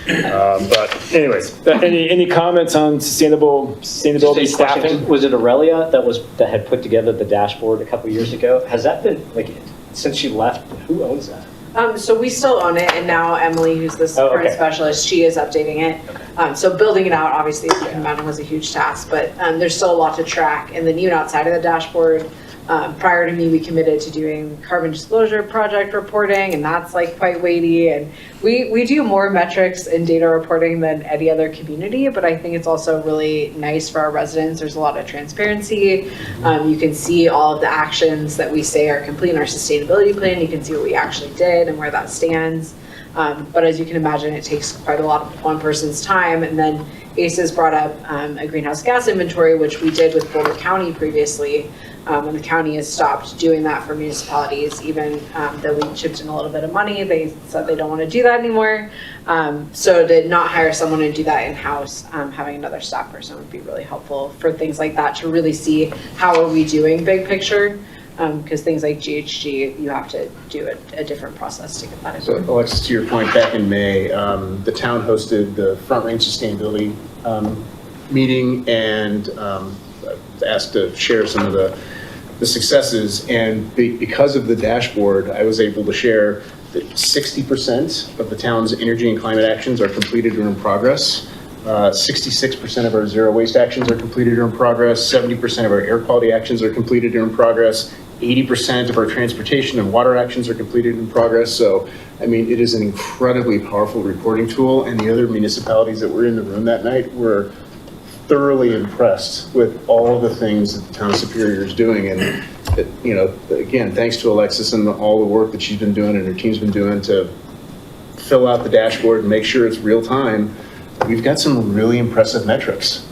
But anyways, any comments on sustainability staffing? Was it Aurelia that had put together the dashboard a couple years ago? Has that been, since she left, who owns that? So we still own it, and now Emily, who's the current specialist, she is updating it. So building it out, obviously, as you can imagine, was a huge task, but there's still a lot to track. And then even outside of the dashboard, prior to me, we committed to doing carbon disclosure project reporting, and that's quite weighty. And we do more metrics and data reporting than any other community, but I think it's also really nice for our residents. There's a lot of transparency. You can see all of the actions that we say are complete in our sustainability plan. You can see what we actually did and where that stands. But as you can imagine, it takes quite a lot of one person's time. And then ACES brought up a greenhouse gas inventory, which we did with Boulder County previously. And the county has stopped doing that for municipalities, even though we chipped in a little bit of money. They said they don't want to do that anymore. So to not hire someone to do that in-house, having another staff person would be really helpful for things like that, to really see how are we doing big picture. Because things like GHG, you have to do a different process to get that in. So Alexis, to your point, back in May, the town hosted the Front Range Sustainability meeting and asked to share some of the successes. And because of the dashboard, I was able to share that 60% of the town's energy and climate actions are completed or in progress. 66% of our zero waste actions are completed or in progress. 70% of our air quality actions are completed or in progress. 80% of our transportation and water actions are completed in progress. So, I mean, it is an incredibly powerful reporting tool. And the other municipalities that were in the room that night were thoroughly impressed with all the things that the town of Superior is doing. And, again, thanks to Alexis and all the work that she's been doing and her team's been doing to fill out the dashboard and make sure it's real time. We've got some really impressive metrics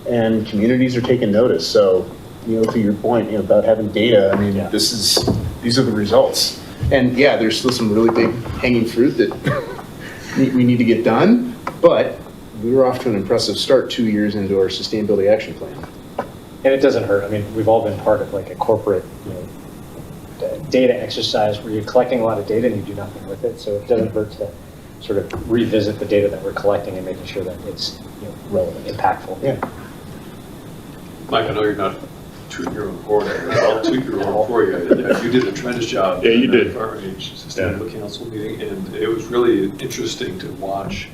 and communities are taking notice. So, to your point, about having data, I mean, these are the results. And yeah, there's still some really big hanging fruit that we need to get done, but we were off to an impressive start 2 years into our sustainability action plan. And it doesn't hurt. I mean, we've all been part of a corporate, data exercise where you're collecting a lot of data and you do nothing with it. So it doesn't hurt to sort of revisit the data that we're collecting and making sure that it's relevant, impactful. Yeah. Mike, I know you're not tooting your own horn, but I'll toot your horn for you. You did a tremendous job. Yeah, you did. At our age Sustainable Council meeting, and it was really interesting to watch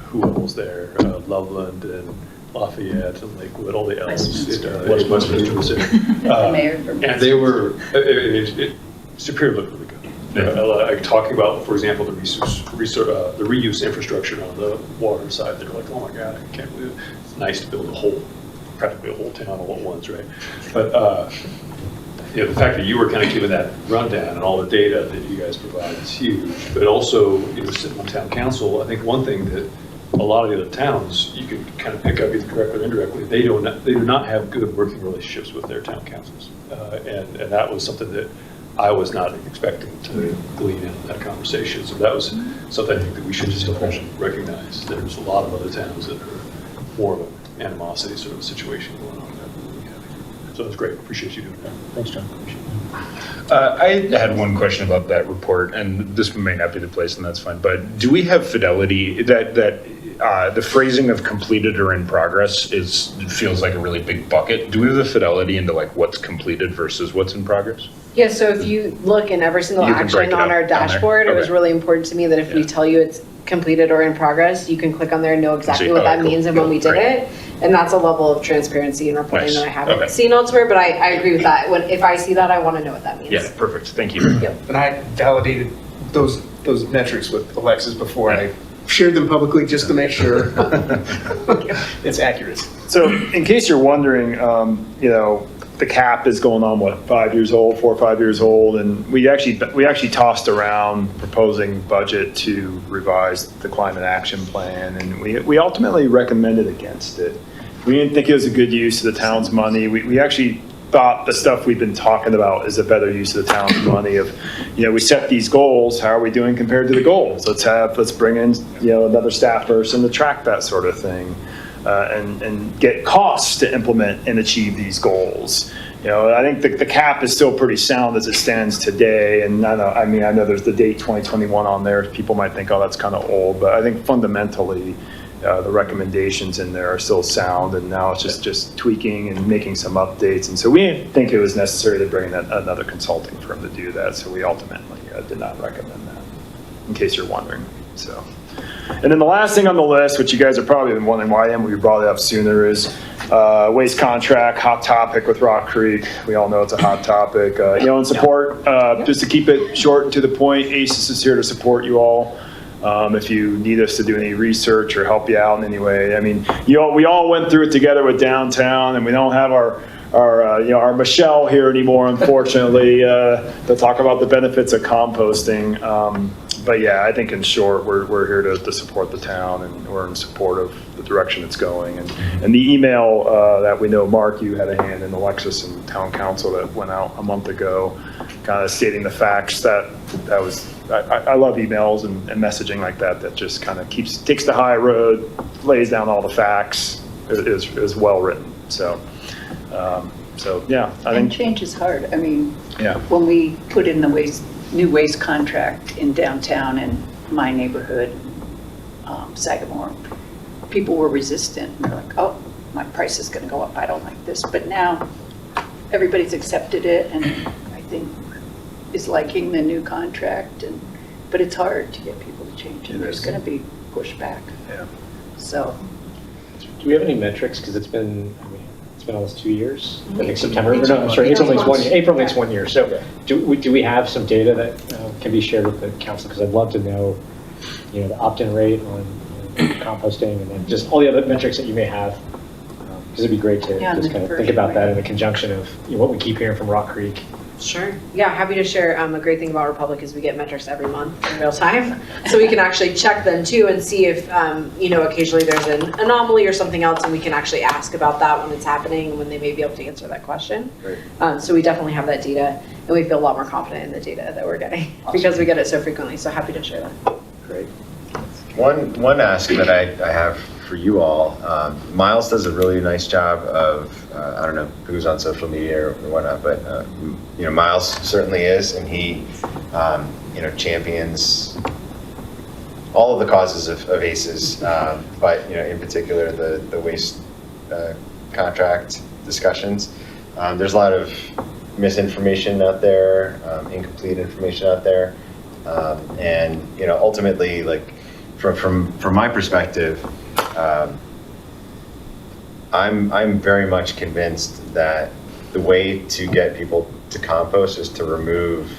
who all was there. Loveland and Lafayette and Lakewood, all the elves. Westminster was there. Mayor. And they were, Superior looked really good. Like talking about, for example, the reuse infrastructure on the water side. They're like, oh my God, I can't believe it. It's nice to build practically a whole town all at once, right? But the fact that you were kind of giving that rundown and all the data that you guys provide is huge. But also, sitting on town council, I think one thing that a lot of the other towns, you can kind of pick up either directly or indirectly, they do not have good working relationships with their town councils. And that was something that I was not expecting to glean in that conversation. So that was something I think that we should just recognize. There's a lot of other towns that are more of an animosity sort of situation going on there. So that's great. Appreciate you doing that. Thanks, John. Appreciate it. I had one question about that report, and this may not be the place, and that's fine. But do we have fidelity that the phrasing of completed or in progress feels like a really big bucket? Do we have the fidelity into like what's completed versus what's in progress? Yeah, so if you look in every single You can break action it on up our on there. dashboard, it was Okay. really important to me that if we tell you it's completed or in progress, you can click on there and know exactly See, what okay, that cool, means and when cool, we did great. it. And that's a level of transparency and reporting Nice, that I haven't okay. seen elsewhere, but I agree with that. If I see that, I want to know what that means. Yeah, perfect. Thank you. And I validated those metrics with Alexis before I shared them publicly just to make sure it's accurate. So in case you're wondering, the cap is going on, 4 or 5 years old, and we actually tossed around proposing budget to revise the climate action plan, and we ultimately recommended against it. We didn't think it was a good use of the town's money. We actually thought the stuff we've been talking about is a better use of the town's money. We set these goals, how are we doing compared to the goals? Let's bring in, another staff person to track that sort of thing. And get costs to implement and achieve these goals. I think the cap is still pretty sound as it stands today. And I know there's the date 2021 on there. People might think, oh, that's kind of old, but I think fundamentally the recommendations in there are still sound. And now it's just tweaking and making some updates. And so we didn't think it was necessary to bring in another consulting firm to do that. So we ultimately did not recommend that, in case you're wondering. So. And then the last thing on the list, which you guys are probably been wondering why we brought it up sooner, is waste contract, hot topic with Rock Creek. We all know it's a hot topic. In support, just to keep it short and to the point, ACES is here to support you all. If you need us to do any research or help you out in any way. We all went through it together with downtown, and we don't have our Michelle here anymore, unfortunately, to talk about the benefits of composting. But yeah, I think in short, we're here to support the town, and we're in support of the direction it's going. And the email that we know, Mark, you had a hand in, Alexis and town council, that went out a month ago, kind of stating the facts. That was, I love emails and messaging like that just kind of takes the high road, lays down all the facts, is well written. So yeah, I think. And change is hard. Yeah. When we put in the new waste contract in downtown and my neighborhood, Sagamore, people were resistant. They're like, oh, my price is going to go up. I don't like this. But now everybody's accepted it and I think is liking the new contract. But it's hard to get people to change, and there's going to be pushback. Yeah. So. Do we have any metrics? Because it's been almost 2 years. I think September. No, I'm sorry. April makes 1 year. April makes 1 year. So do we have some data that can be shared with the council? Because I'd love to know, the opt-in rate on composting, and then just all the other metrics that you may have. Because it'd be great to just kind of think about that in the conjunction of what we keep hearing from Rock Creek. Sure. Yeah, happy to share. A great thing about Republic is we get metrics every month in real time. So we can actually check them too and see if, occasionally there's an anomaly or something else, and we can actually ask about that when it's happening and when they may be able to answer that question. Great. So we definitely have that data, and we feel a lot more confident in the data that we're getting because we get it so frequently. So happy to share that. Great. One ask that I have for you all, Miles does a really nice job of, I don't know who's on social media or whatnot, but Miles certainly is, and he champions all of the causes of ACES, but in particular the waste contract discussions. There's a lot of misinformation out there, incomplete information out there, and ultimately, like from my perspective, I'm very much convinced that the way to get people to compost is to remove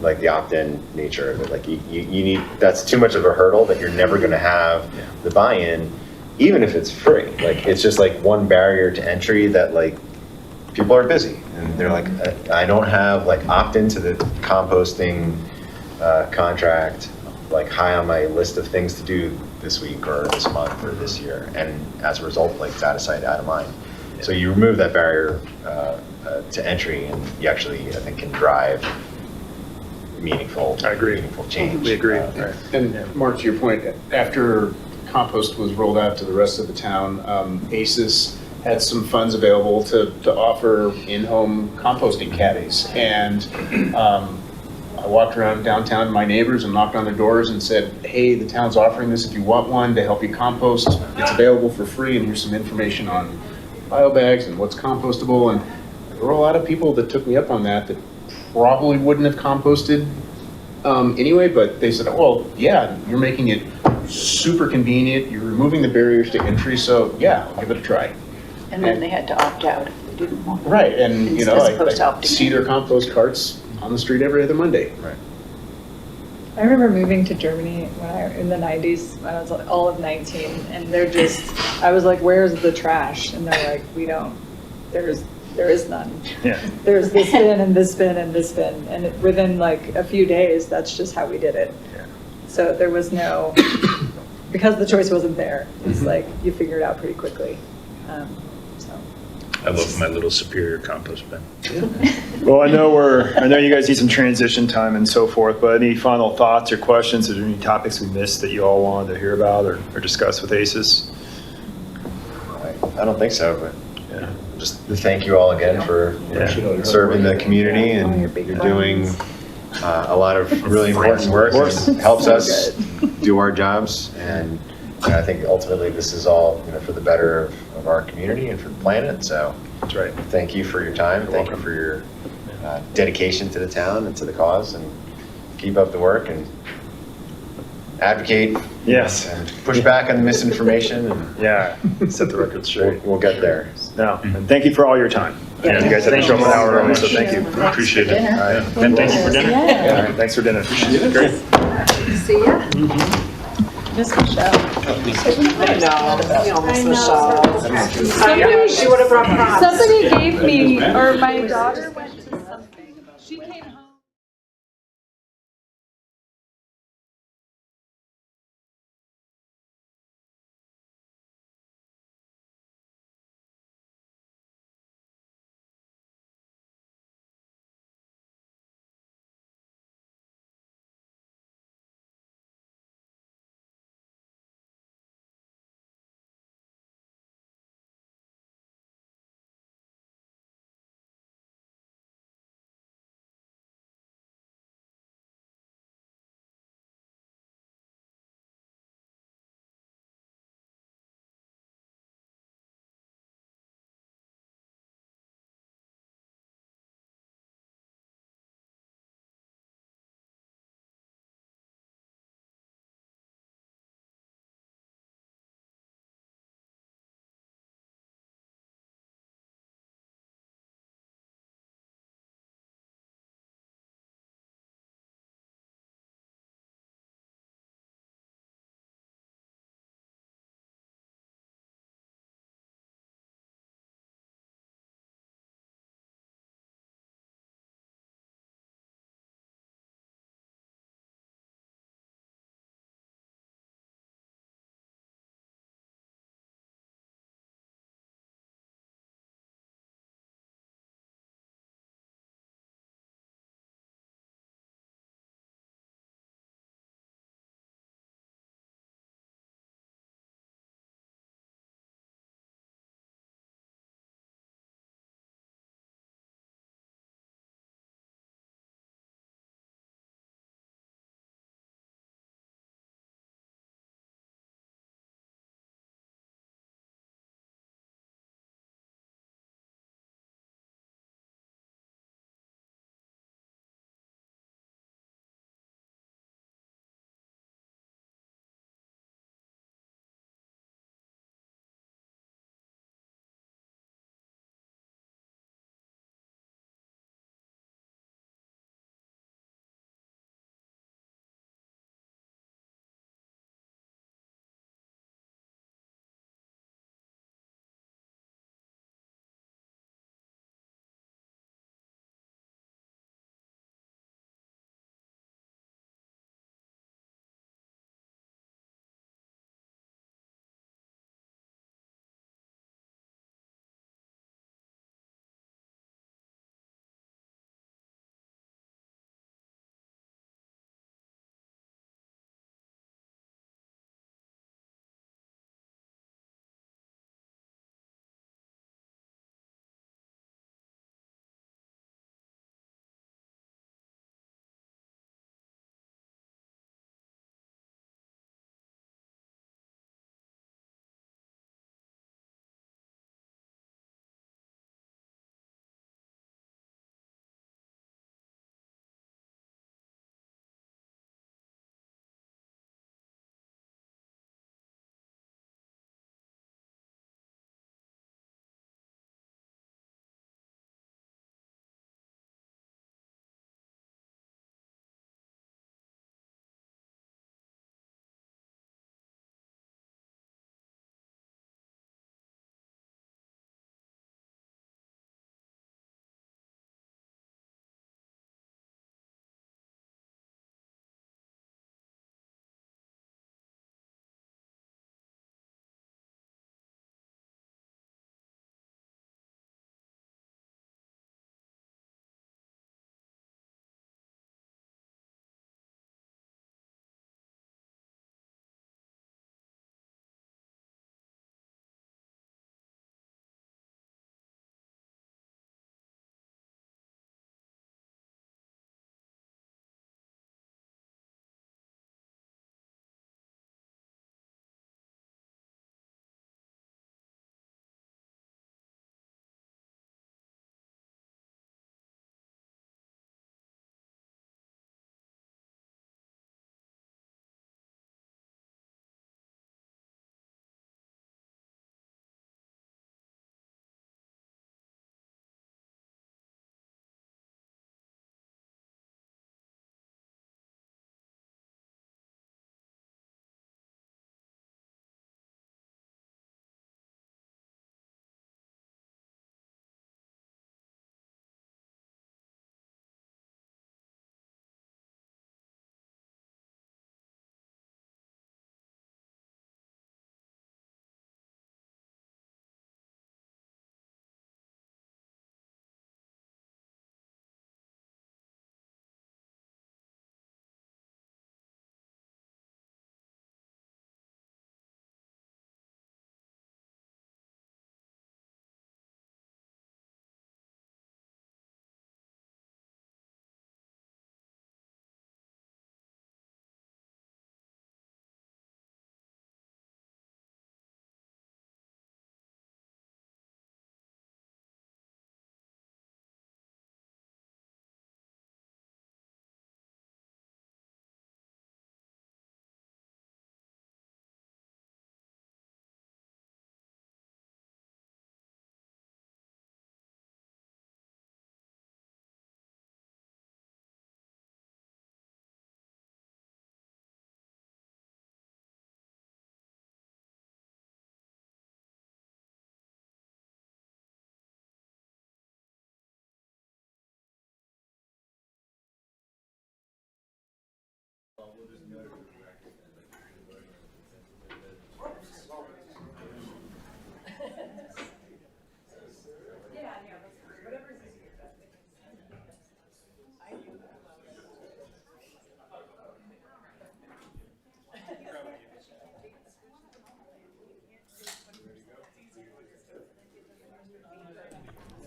like the opt-in nature of it. Like you need, that's too much of a hurdle that you're never going to have the buy-in, even if it's free. Like it's just like one barrier to entry that like people are busy and they're like, I don't have like opt into the composting contract like high on my list of things to do this week or this month or this year. And as a result, like it's out of sight, out of mind. So you remove that barrier to entry, and you actually, I think, can drive meaningful change. We agree. Right. And Mark, to your point, after compost was rolled out to the rest of the town, ACES had some funds available to offer in-home composting caddies. And I walked around downtown to my neighbors and knocked on their doors and said, hey, the town's offering this if you want one to help you compost. It's available for free, and here's some information on biobags and what's compostable. And there were a lot of people that took me up on that probably wouldn't have composted anyway, but they said, well, yeah, you're making it super convenient, you're removing the barriers to entry, so yeah, I'll give it a try. And then they had to opt out if they didn't want it. Right, and you know, As opposed to I opting see in. their compost carts on the street every other Monday. Right. I remember moving to Germany in the 90s, when I was like all of 19, and they're just, I was like, where's the trash? And they're like, there is none. Yeah. There's this bin and this bin and this bin. And within like a few days, that's just how we did it. Yeah. So there was no, because the choice wasn't there, it's like you figure it out pretty quickly. So. I love my little Superior compost bin. Well, I know you guys need some transition time and so forth, but any final thoughts or questions? Are there any topics we missed that you all wanted to hear about or discuss with ACES? I don't think so, but Yeah. just thank you all again for serving the community, and you're doing a lot of really important work. It helps us do our jobs, and I think ultimately this is all for the better of our community and for the planet. So That's right. thank you for your time. Thank you for your dedication to the town and to the cause, and keep up the work and advocate. Yes. And push back on the misinformation, and Yeah, set the record straight. we'll get there. No, and thank you for all your time. Yeah. You guys had to show up an hour early, so thank you. Appreciate it. All right. And thank you for dinner. Yeah. All right, thanks for dinner. Great. See ya. Miss Michelle. I know, we almost I know. Michelle. I know, she would have brought props. Somebody gave me, or my daughter went to something. She came home.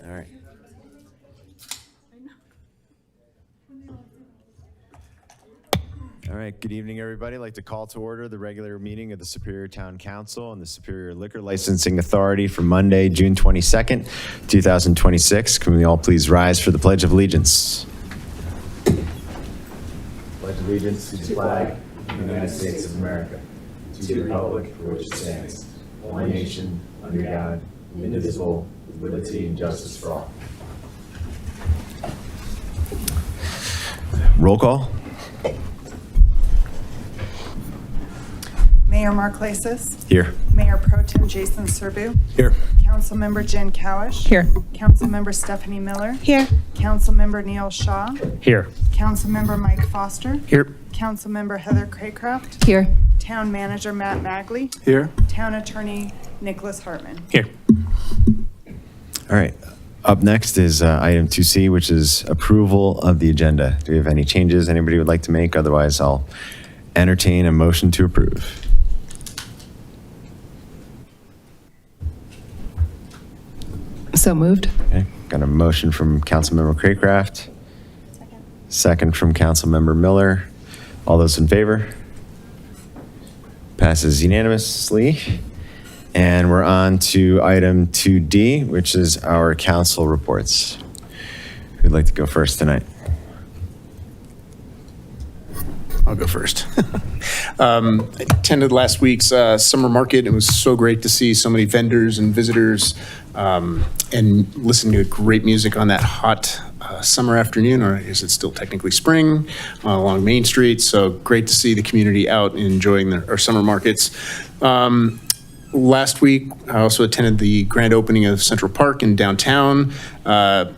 All right. All right, good evening, everybody. I'd like to call to order the regular meeting of the Superior Town Council and the Superior Liquor Licensing Authority for Monday, June 22nd, 2026. Can we all please rise for the Pledge of Allegiance? Pledge allegiance to the flag of the United States of America, to the republic for which it stands, one nation, under God, indivisible, with liberty and justice for all. Roll call. Mayor Mark Lasis. Here. Mayor Pro Tem Jason Serbu. Here. Councilmember Jen Cowish. Here. Councilmember Stephanie Miller. Here. Councilmember Neil Shaw. Here. Councilmember Mike Foster. Here. Councilmember Heather Craycraft. Here. Town Manager Matt Magley. Here. Town Attorney Nicholas Hartman. Here. All right. Up next is item 2C, which is approval of the agenda. Do we have any changes anybody would like to make? Otherwise, I'll entertain a motion to approve. So moved. Okay. Got a motion from Councilmember Craycraft. Second from Councilmember Miller. All those in favor? Passes unanimously. And we're on to item 2D, which is our council reports. Who'd like to go first tonight? I'll go first. I attended last week's summer market. It was so great to see so many vendors and visitors and listen to great music on that hot summer afternoon, or is it still technically spring, along Main Street. So great to see the community out and enjoying our summer markets. Last week, I also attended the grand opening of Central Park in downtown. It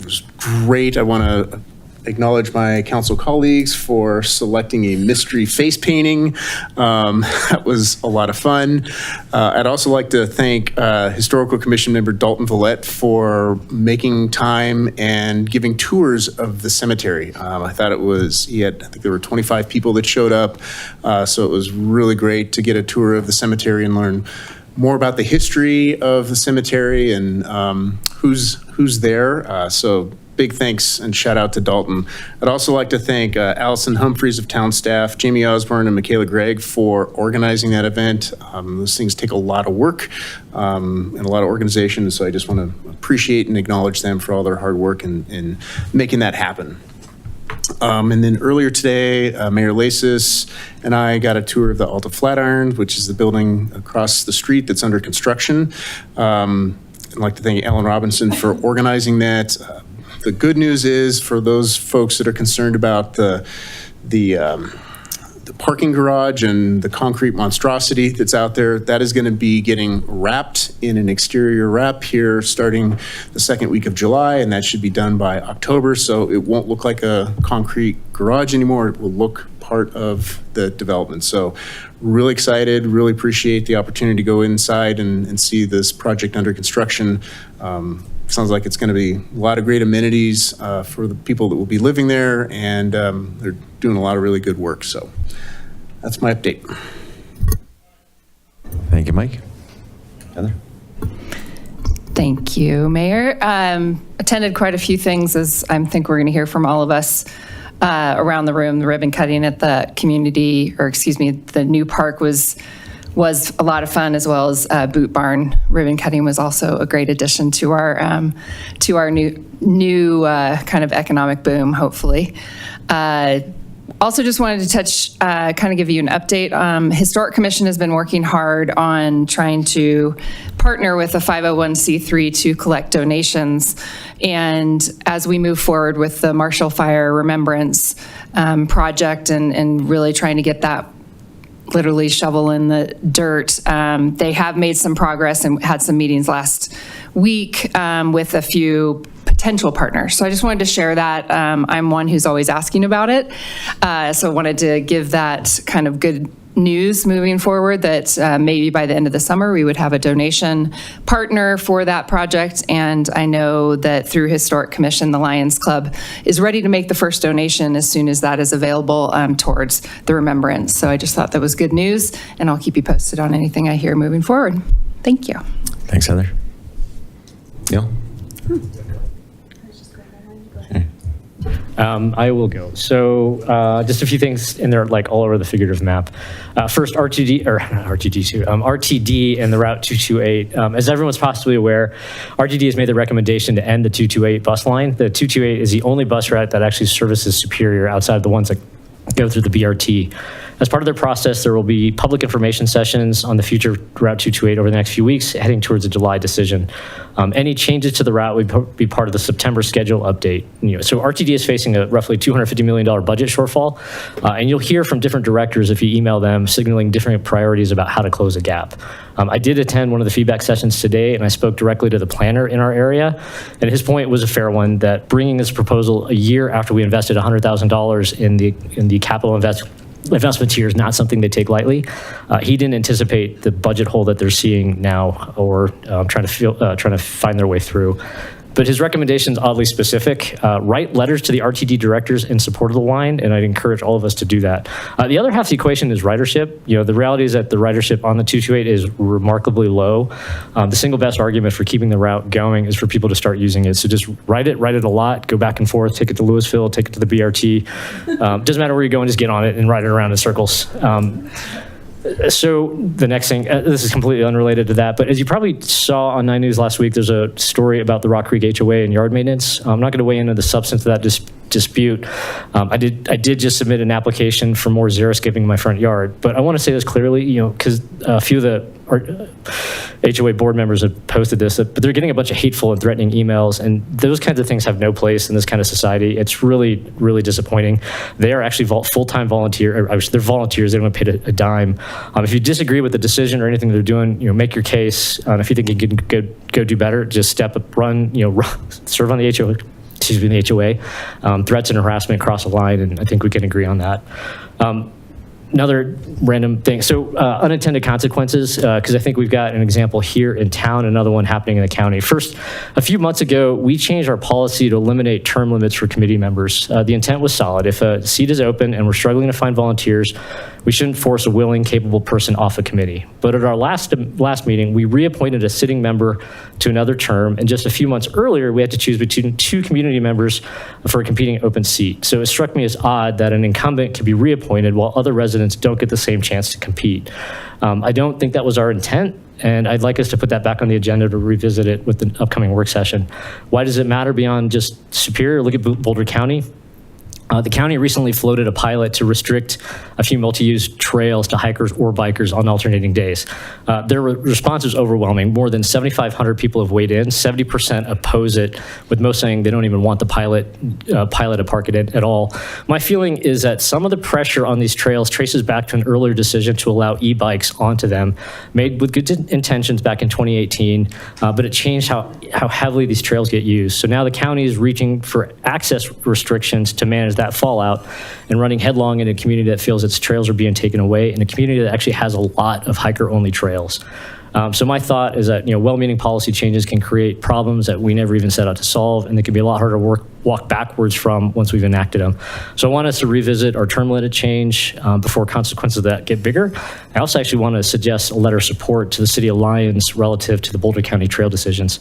was great. I want to acknowledge my council colleagues for selecting a mystery face painting. That was a lot of fun. I'd also like to thank Historical Commission member Dalton Villette for making time and giving tours of the cemetery. I thought I think there were 25 people that showed up. So it was really great to get a tour of the cemetery and learn more about the history of the cemetery and who's there. So big thanks and shout out to Dalton. I'd also like to thank Allison Humphreys of town staff, Jamie Osborne and Michaela Gregg for organizing that event. Those things take a lot of work and a lot of organization, so I just want to appreciate and acknowledge them for all their hard work in making that happen. And then earlier today, Mayor Lasis and I got a tour of the Alta Flatiron, which is the building across the street that's under construction. I'd like to thank Alan Robinson for organizing that. The good news is, for those folks that are concerned about the parking garage and the concrete monstrosity that's out there, that is going to be getting wrapped in an exterior wrap here starting the second week of July, and that should be done by October, so it won't look like a concrete garage anymore. It will look part of the development. So really excited, really appreciate the opportunity to go inside and see this project under construction. Sounds like it's going to be a lot of great amenities for the people that will be living there, and they're doing a lot of really good work. So that's my update. Thank you, Mike. Heather? Thank you, Mayor. Attended quite a few things, as I think we're going to hear from all of us around the room. The ribbon cutting at the the new park was a lot of fun, as well as Boot Barn ribbon cutting was also a great addition to our new kind of economic boom, hopefully. Also just wanted to touch, kind of give you an update. Historic Commission has been working hard on trying to partner with a 501c3 to collect donations. And as we move forward with the Marshall Fire Remembrance project and really trying to get that literally shovel in the dirt, they have made some progress and had some meetings last week with a few potential partner. So I just wanted to share that. I'm one who's always asking about it. So I wanted to give that kind of good news moving forward that maybe by the end of the summer we would have a donation partner for that project. And I know that through Historic Commission, the Lions Club is ready to make the first donation as soon as that is available towards the remembrance. So I just thought that was good news, and I'll keep you posted on anything I hear moving forward. Thank you. Thanks, Heather. Neil? I will go. So just a few things in there, like all over the figurative map. First, RTD and the Route 228. As everyone's possibly aware, RTD has made the recommendation to end the 228 bus line. The 228 is the only bus route that actually services Superior outside of the ones that go through the BRT. As part of their process, there will be public information sessions on the future Route 228 over the next few weeks, heading towards a July decision. Any changes to the route would be part of the September schedule update. So RTD is facing a roughly $250 million budget shortfall, and you'll hear from different directors if you email them, signaling different priorities about how to close a gap. I did attend one of the feedback sessions today, and I spoke directly to the planner in our area, and his point was a fair one, that bringing this proposal a year after we invested $100,000 in the capital investment here is not something they take lightly. He didn't anticipate the budget hole that they're seeing now, or trying to find their way through. But his recommendation is oddly specific. Write letters to the RTD directors in support of the line, and I'd encourage all of us to do that. The other half of the equation is ridership. The reality is that the ridership on the 228 is remarkably low. The single best argument for keeping the route going is for people to start using it. So just write it a lot, go back and forth, take it to Louisville, take it to the BRT. Doesn't matter where you're going, just get on it and ride it around in circles. So the next thing, this is completely unrelated to that, but as you probably saw on 9 News last week, there's a story about the Rock Creek HOA and yard maintenance. I'm not going to weigh into the substance of that dispute. I did just submit an application for more xeriscaping in my front yard, but I want to say this clearly, because a few of the HOA board members have posted this, but they're getting a bunch of hateful and threatening emails, and those kinds of things have no place in this kind of society. It's really, really disappointing. They are actually full-time volunteers. They're volunteers. They don't get paid a dime. If you disagree with the decision or anything they're doing, make your case. If you think you can go do better, just step up, run, serve on the HOA. The HOA. Threats and harassment cross a line, and I think we can agree on that. Another random thing, so unintended consequences, because I think we've got an example here in town, another one happening in the county. First, a few months ago, we changed our policy to eliminate term limits for committee members. The intent was solid. If a seat is open and we're struggling to find volunteers, we shouldn't force a willing, capable person off a committee. But at our last meeting, we reappointed a sitting member to another term, and just a few months earlier, we had to choose between 2 community members for a competing open seat. So it struck me as odd that an incumbent could be reappointed while other residents don't get the same chance to compete. I don't think that was our intent, and I'd like us to put that back on the agenda to revisit it with the upcoming work session. Why does it matter beyond just Superior? Look at Boulder County. The county recently floated a pilot to restrict a few multi-use trails to hikers or bikers on alternating days. Their response is overwhelming. More than 7,500 people have weighed in. 70% oppose it, with most saying they don't even want the pilot to park it at all. My feeling is that some of the pressure on these trails traces back to an earlier decision to allow e-bikes onto them, made with good intentions back in 2018, but it changed how heavily these trails get used. So now the county is reaching for access restrictions to manage that fallout and running headlong in a community that feels its trails are being taken away, in a community that actually has a lot of hiker-only trails. So my thought is that well-meaning policy changes can create problems that we never even set out to solve, and they can be a lot harder to walk backwards from once we've enacted them. So I want us to revisit our term limit change before consequences of that get bigger. I also actually want to suggest a letter of support to the City of Lyons relative to the Boulder County trail decisions.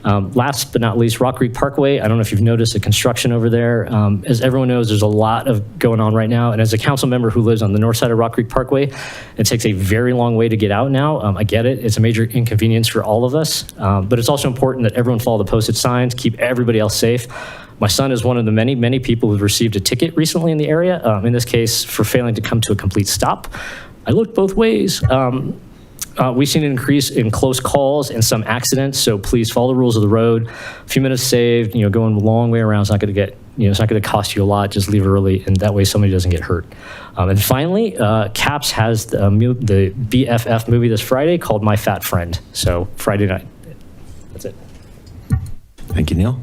Last but not least, Rock Creek Parkway. I don't know if you've noticed the construction over there. As everyone knows, there's a lot of going on right now. And as a council member who lives on the north side of Rock Creek Parkway, it takes a very long way to get out now. I get it. It's a major inconvenience for all of us. But it's also important that everyone follow the posted signs, keep everybody else safe. My son is one of the many, many people who've received a ticket recently in the area, in this case, for failing to come to a complete stop. I looked both ways. We've seen an increase in close calls and some accidents, so please follow the rules of the road. A few minutes saved, going a long way around is not going to get, it's not going to cost you a lot. Just leave early, and that way somebody doesn't get hurt. And finally, CAPS has the BFF movie this Friday called My Fat Friend. So Friday night. That's it. Thank you, Neil.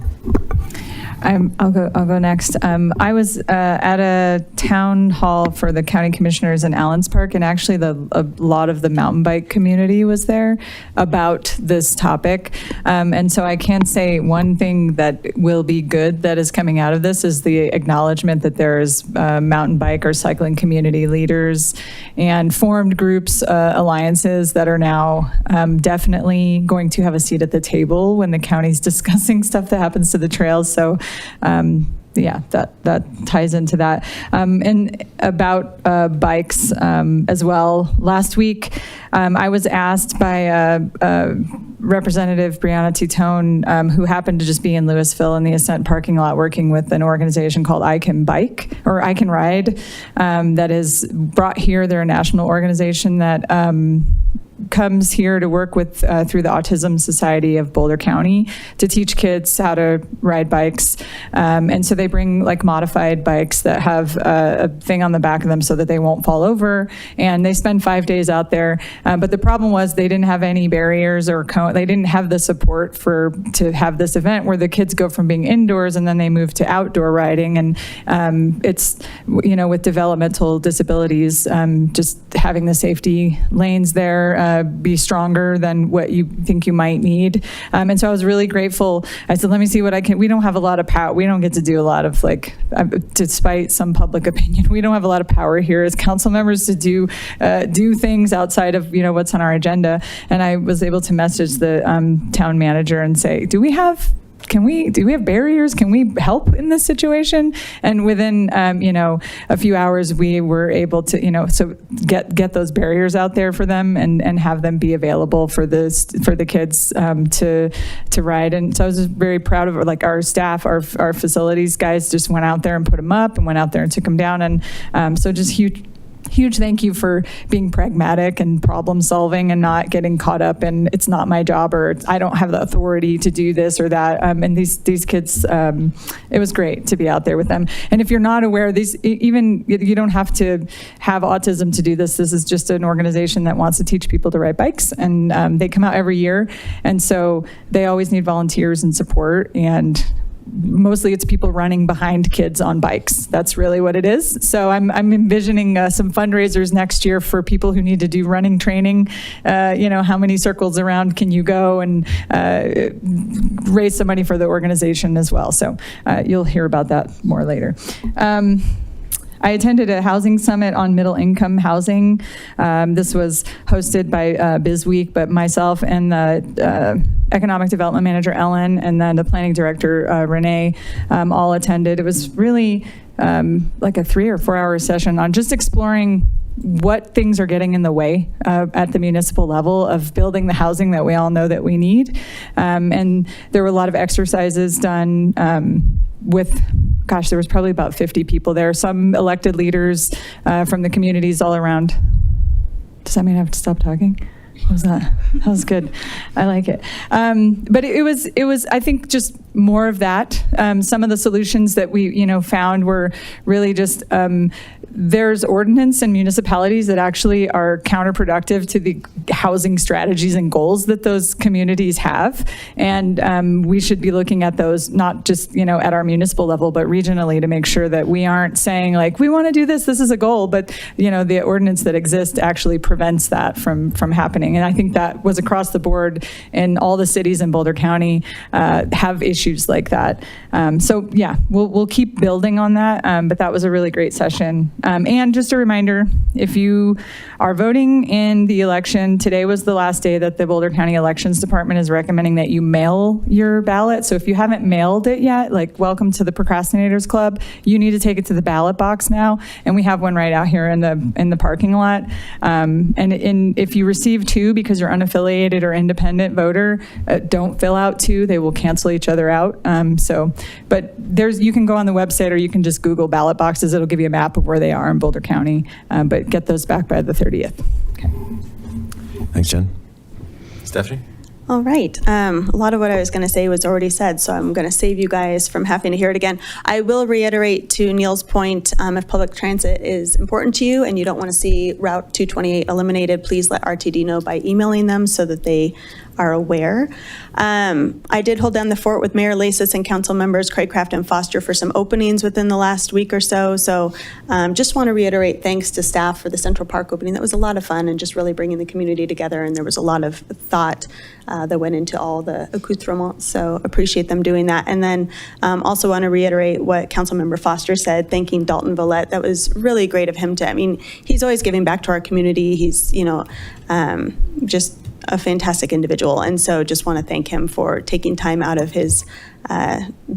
I'll go next. I was at a town hall for the county commissioners in Allens Park, and actually a lot of the mountain bike community was there about this topic. And so I can say one thing that will be good that is coming out of this is the acknowledgement that there's mountain bike or cycling community leaders and formed groups, alliances that are now definitely going to have a seat at the table when the county's discussing stuff that happens to the trails. So yeah, that ties into that. And about bikes as well. Last week, I was asked by Representative Brianna Titone, who happened to just be in Louisville in the Ascent parking lot working with an organization called I Can Bike, or I Can Ride, that is brought here. They're a national organization that comes here to work with through the Autism Society of Boulder County to teach kids how to ride bikes. And so they bring like modified bikes that have a thing on the back of them so that they won't fall over. And they spend 5 days out there. But the problem was they didn't have any barriers or they didn't have the support to have this event where the kids go from being indoors and then they move to outdoor riding. And it's, with developmental disabilities, just having the safety lanes there, be stronger than what you think you might need. And so I was really grateful. I said, let me see what I can. We don't have a lot of power. We don't get to do a lot of despite some public opinion, we don't have a lot of power here as council members to do things outside of, what's on our agenda. And I was able to message the town manager and say, do we have barriers? Can we help in this situation? And within, a few hours, we were able to, so get those barriers out there for them and have them be available for the kids to ride. And so I was just very proud of our staff, our facilities guys just went out there and put them up and went out there and took them down. And so just huge thank you for being pragmatic and problem solving and not getting caught up in it's not my job or I don't have the authority to do this or that. And these kids, it was great to be out there with them. And if you're not aware, you don't have to have autism to do this. This is just an organization that wants to teach people to ride bikes, and they come out every year. And so they always need volunteers and support, and mostly it's people running behind kids on bikes. That's really what it is. So I'm envisioning some fundraisers next year for people who need to do running training. How many circles around can you go, and raise some money for the organization as well. So you'll hear about that more later. I attended a housing summit on middle income housing. This was hosted by BizWeek, but myself and the economic development manager, Ellen, and then the planning director, Renee, all attended. It was really like a 3 or 4 hour session on just exploring what things are getting in the way at the municipal level of building the housing that we all know that we need. And there were a lot of exercises done with, there was probably about 50 people there, some elected leaders from the communities all around. Does that mean I have to stop talking? What was that? That was good. I like it. But it was, I think, just more of that. Some of the solutions that we, found were really just, there's ordinance and municipalities that actually are counterproductive to the housing strategies and goals that those communities have. And we should be looking at those, not just, at our municipal level, but regionally, to make sure that we aren't saying we want to do this is a goal, but, the ordinance that exists actually prevents that from happening. And I think that was across the board, and all the cities in Boulder County have issues like that. So yeah, we'll keep building on that. But that was a really great session. And just a reminder, if you are voting in the election, today was the last day that the Boulder County Elections Department is recommending that you mail your ballot. So if you haven't mailed it yet, welcome to the Procrastinators Club. You need to take it to the ballot box now, and we have one right out here in the parking lot. And if you receive 2 because you're unaffiliated or independent voter, don't fill out 2. They will cancel each other out. But you can go on the website, or you can just Google ballot boxes. It'll give you a map of where they are in Boulder County, but get those back by the 30th. Okay. Thanks, Jen. Stephanie? All right. A lot of what I was going to say was already said, so I'm going to save you guys from having to hear it again. I will reiterate to Neil's point, if public transit is important to you and you don't want to see Route 228 eliminated, please let RTD know by emailing them so that they are aware. I did hold down the fort with Mayor Lasis and council members Craycraft and Foster for some openings within the last week or so. So just want to reiterate thanks to staff for the Central Park opening. That was a lot of fun and just really bringing the community together. And there was a lot of thought that went into all the accoutrements. So appreciate them doing that. And then also want to reiterate what Councilmember Foster said, thanking Dalton Villette. That was really great of him to, I mean, he's always giving back to our community. He's, just a fantastic individual. And so just want to thank him for taking time out of his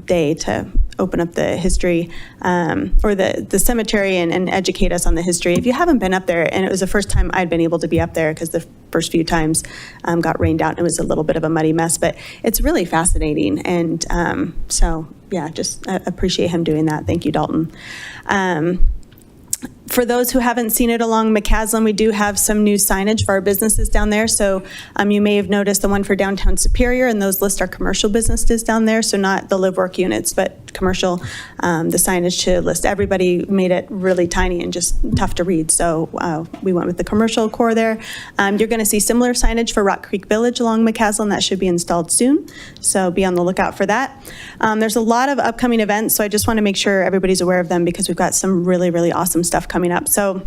day to open up the history or the cemetery and educate us on the history. If you haven't been up there, and it was the first time I'd been able to be up there because the first few times got rained out and it was a little bit of a muddy mess, but it's really fascinating. And so, yeah, just appreciate him doing that. Thank you, Dalton. For those who haven't seen it along McCaslin, we do have some new signage for our businesses down there. So you may have noticed the one for downtown Superior, and those list our commercial businesses down there. So not the live work units, but commercial. The signage to list everybody made it really tiny and just tough to read. So we went with the commercial core there. You're going to see similar signage for Rock Creek Village along McCaslin. That should be installed soon. So be on the lookout for that. There's a lot of upcoming events. So I just want to make sure everybody's aware of them because we've got some really, really awesome stuff coming up. So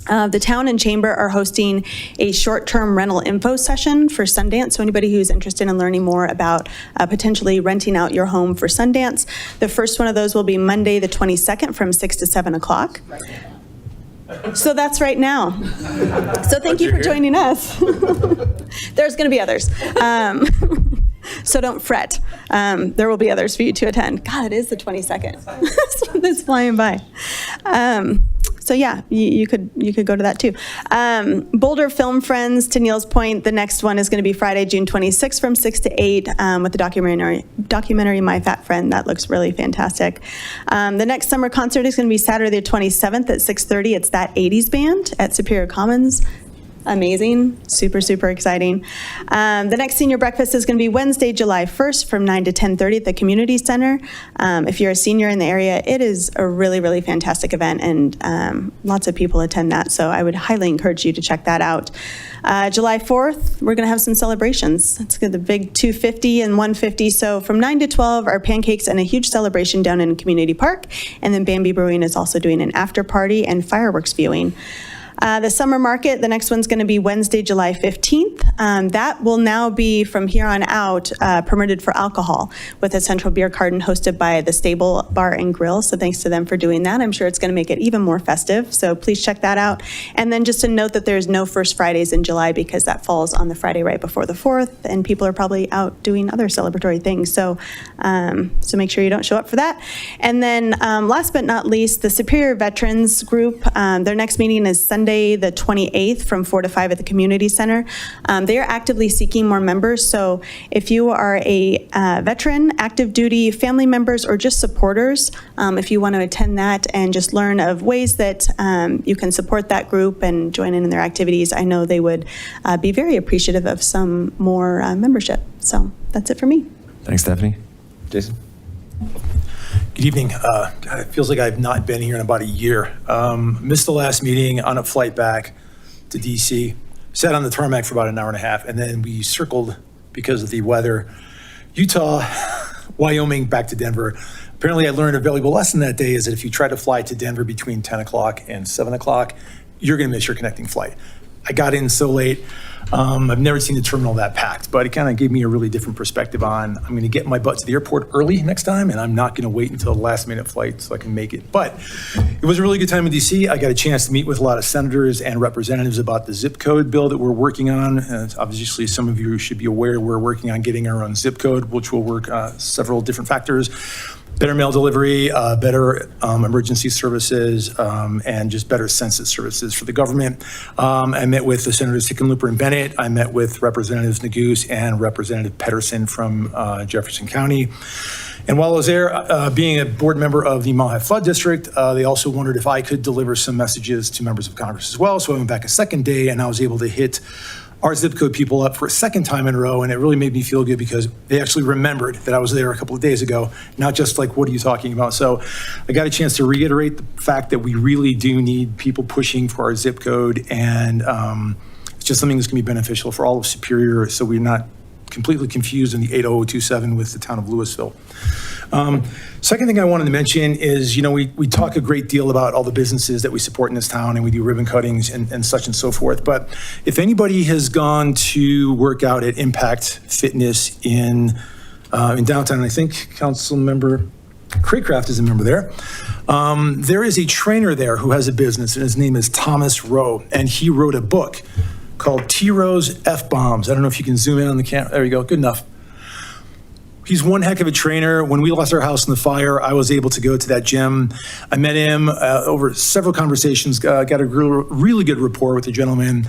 the town and chamber are hosting a short-term rental info session for Sundance. So anybody who's interested in learning more about potentially renting out your home for Sundance, the first one of those will be Monday the 22nd from 6 to 7 o'clock. So that's right now. So thank you for joining us. There's going to be others. So don't fret. There will be others for you to attend. God, it is the 22nd. That's flying by. So yeah, you could go to that too. Boulder Film Friends, to Neil's point, the next one is going to be Friday, June 26th from 6 to 8 with the documentary My Fat Friend. That looks really fantastic. The next summer concert is going to be Saturday the 27th at 6:30. It's That 80s Band at Superior Commons. Amazing, super, super exciting. The next senior breakfast is going to be Wednesday, July 1st from 9 to 10:30 at the community center. If you're a senior in the area, it is a really, really fantastic event and lots of people attend that. So I would highly encourage you to check that out. July 4th, we're going to have some celebrations. It's the big 250 and 150. So from 9 to 12 are pancakes and a huge celebration down in Community Park. And then Bambi Brewing is also doing an after party and fireworks viewing. The summer market, the next one's going to be Wednesday, July 15th. That will now be, from here on out, permitted for alcohol with a central beer garden hosted by the Stable Bar and Grill. So thanks to them for doing that. I'm sure it's going to make it even more festive. So please check that out. And then just to note that there's no First Fridays in July because that falls on the Friday right before the 4th, and people are probably out doing other celebratory things. So, so make sure you don't show up for that. And then last but not least, the Superior Veterans Group, their next meeting is Sunday, the 28th from 4 to 5 at the community center. They are actively seeking more members. So if you are a veteran, active duty, family members, or just supporters, if you want to attend that and just learn of ways that you can support that group and join in their activities, I know they would be very appreciative of some more membership. So that's it for me. Thanks, Stephanie. Jason? Good evening. It feels like I've not been here in about a year. Missed the last meeting on a flight back to DC. Sat on the tarmac for about an hour and a half, and then we circled because of the weather. Utah, Wyoming, back to Denver. Apparently I learned a valuable lesson that day is that if you try to fly to Denver between 10 o'clock and 7 o'clock, you're going to miss your connecting flight. I got in so late. I've never seen the terminal that packed, but it kind of gave me a really different perspective on I'm going to get my butt to the airport early next time, and I'm not going to wait until the last minute flight so I can make it. But it was a really good time in DC. I got a chance to meet with a lot of senators and representatives about the zip code bill that we're working on. Obviously, some of you should be aware we're working on getting our own zip code, which will work several different factors. Better mail delivery, better emergency services, and just better census services for the government. I met with the Senators Hickenlooper and Bennett. I met with Representatives Neguse and Representative Pedersen from Jefferson County. And while I was there, being a board member of the Mile High Flood District, they also wondered if I could deliver some messages to members of Congress as well. So I went back a second day, and I was able to hit our zip code people up for a second time in a row, and it really made me feel good because they actually remembered that I was there a couple of days ago, not just like, what are you talking about? So I got a chance to reiterate the fact that we really do need people pushing for our zip code, and it's just something that's going to be beneficial for all of Superior, so we're not completely confused in the 80027 with the town of Louisville. Second thing I wanted to mention is, we talk a great deal about all the businesses that we support in this town, and we do ribbon cuttings and such and so forth. But if anybody has gone to work out at Impact Fitness in downtown, and I think Councilmember Craycraft is a member there, there is a trainer there who has a business, and his name is Thomas Rowe, and he wrote a book called T-Rose F-Bombs. I don't know if you can zoom in on the camera. There you go. Good enough. He's one heck of a trainer. When we lost our house in the fire, I was able to go to that gym. I met him over several conversations, got a really good rapport with the gentleman.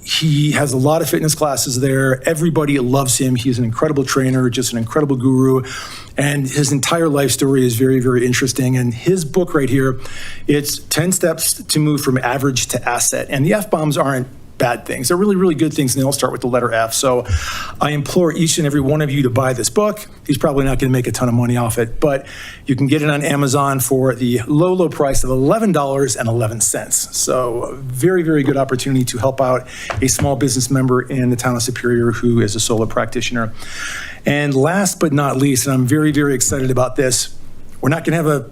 He has a lot of fitness classes there. Everybody loves him. He's an incredible trainer, just an incredible guru. And his entire life story is very, very interesting. And his book right here, it's 10 steps to move from average to asset. And the F-bombs aren't bad things. They're really, really good things, and they all start with the letter F. So I implore each and every one of you to buy this book. He's probably not going to make a ton of money off it, but you can get it on Amazon for the low, low price of $11.11. So very, very good opportunity to help out a small business member in the town of Superior who is a solo practitioner. And last but not least, and I'm very, very excited about this, we're not going to have a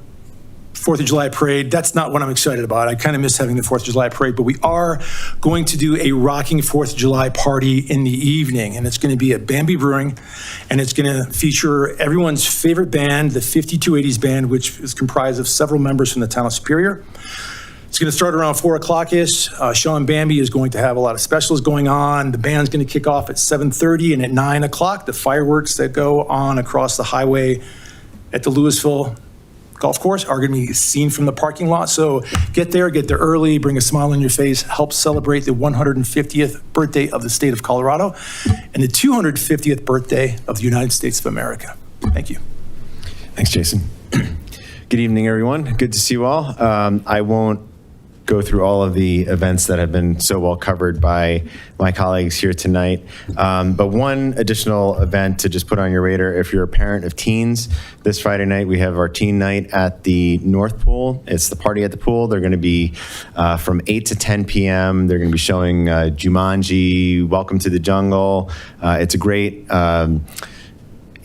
4th of July parade. That's not what I'm excited about. I kind of miss having the 4th of July parade, but we are going to do a rocking 4th of July party in the evening, and it's going to be at Bambi Brewing, and it's going to feature everyone's favorite band, the 5280s band, which is comprised of several members from the town of Superior. It's going to start around 4 o'clock-ish. Sean Bambi is going to have a lot of specials going on. The band's going to kick off at 7:30, and at 9 o'clock, the fireworks that go on across the highway at the Louisville Golf Course are going to be seen from the parking lot. So get there early, bring a smile on your face, help celebrate the 150th birthday of the state of Colorado and the 250th birthday of the United States of America. Thank you. Thanks, Jason. Good evening, everyone. Good to see you all. I won't go through all of the events that have been so well covered by my colleagues here tonight. But one additional event to just put on your radar, if you're a parent of teens, this Friday night we have our teen night at the North Pool. It's the party at the pool. They're going to be from 8 to 10 p.m. They're going to be showing Jumanji, Welcome to the Jungle. It's a great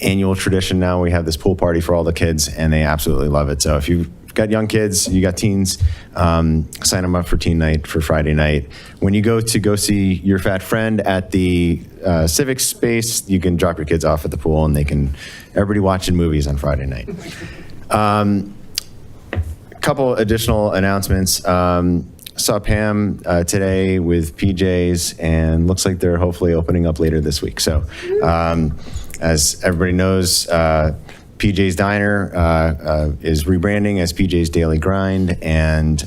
annual tradition now. We have this pool party for all the kids, and they absolutely love it. So if you've got young kids, you got teens, sign them up for teen night for Friday night. When you go see your fat friend at the civic space, you can drop your kids off at the pool, and everybody watching movies on Friday night. A couple additional announcements. Saw Pam today with PJs, and looks like they're hopefully opening up later this week. So as everybody knows, PJ's Diner is rebranding as PJ's Daily Grind, and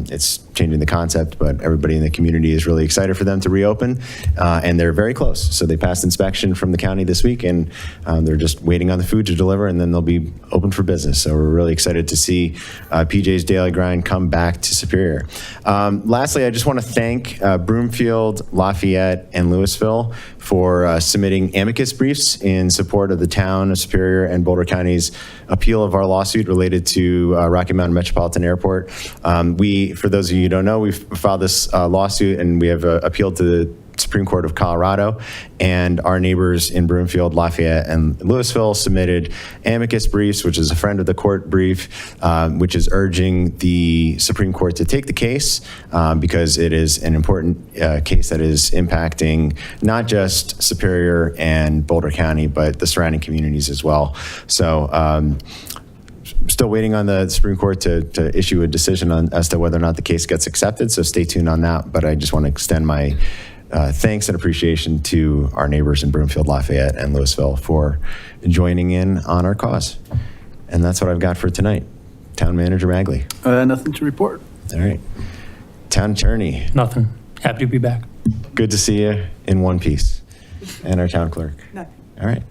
it's changing the concept, but everybody in the community is really excited for them to reopen, and they're very close. So they passed inspection from the county this week, and they're just waiting on the food to deliver, and then they'll be open for business. So we're really excited to see PJ's Daily Grind come back to Superior. Lastly, I just want to thank Broomfield, Lafayette, and Louisville for submitting amicus briefs in support of the town of Superior and Boulder County's appeal of our lawsuit related to Rocky Mountain Metropolitan Airport. For those of you who don't know, we've filed this lawsuit, and we have appealed to the Supreme Court of Colorado, and our neighbors in Broomfield, Lafayette, and Louisville submitted amicus briefs, which is a friend of the court brief, which is urging the Supreme Court to take the case because it is an important case that is impacting not just Superior and Boulder County, but the surrounding communities as well. So still waiting on the Supreme Court to issue a decision as to whether or not the case gets accepted, so stay tuned on that. But I just want to extend my thanks and appreciation to our neighbors in Broomfield, Lafayette, and Louisville for joining in on our cause. And that's what I've got for tonight. Town Manager Magley. Nothing to report. All right. Town Attorney. Nothing. Happy to be back. Good to see you in one piece. And our Town Clerk. Nothing. All right.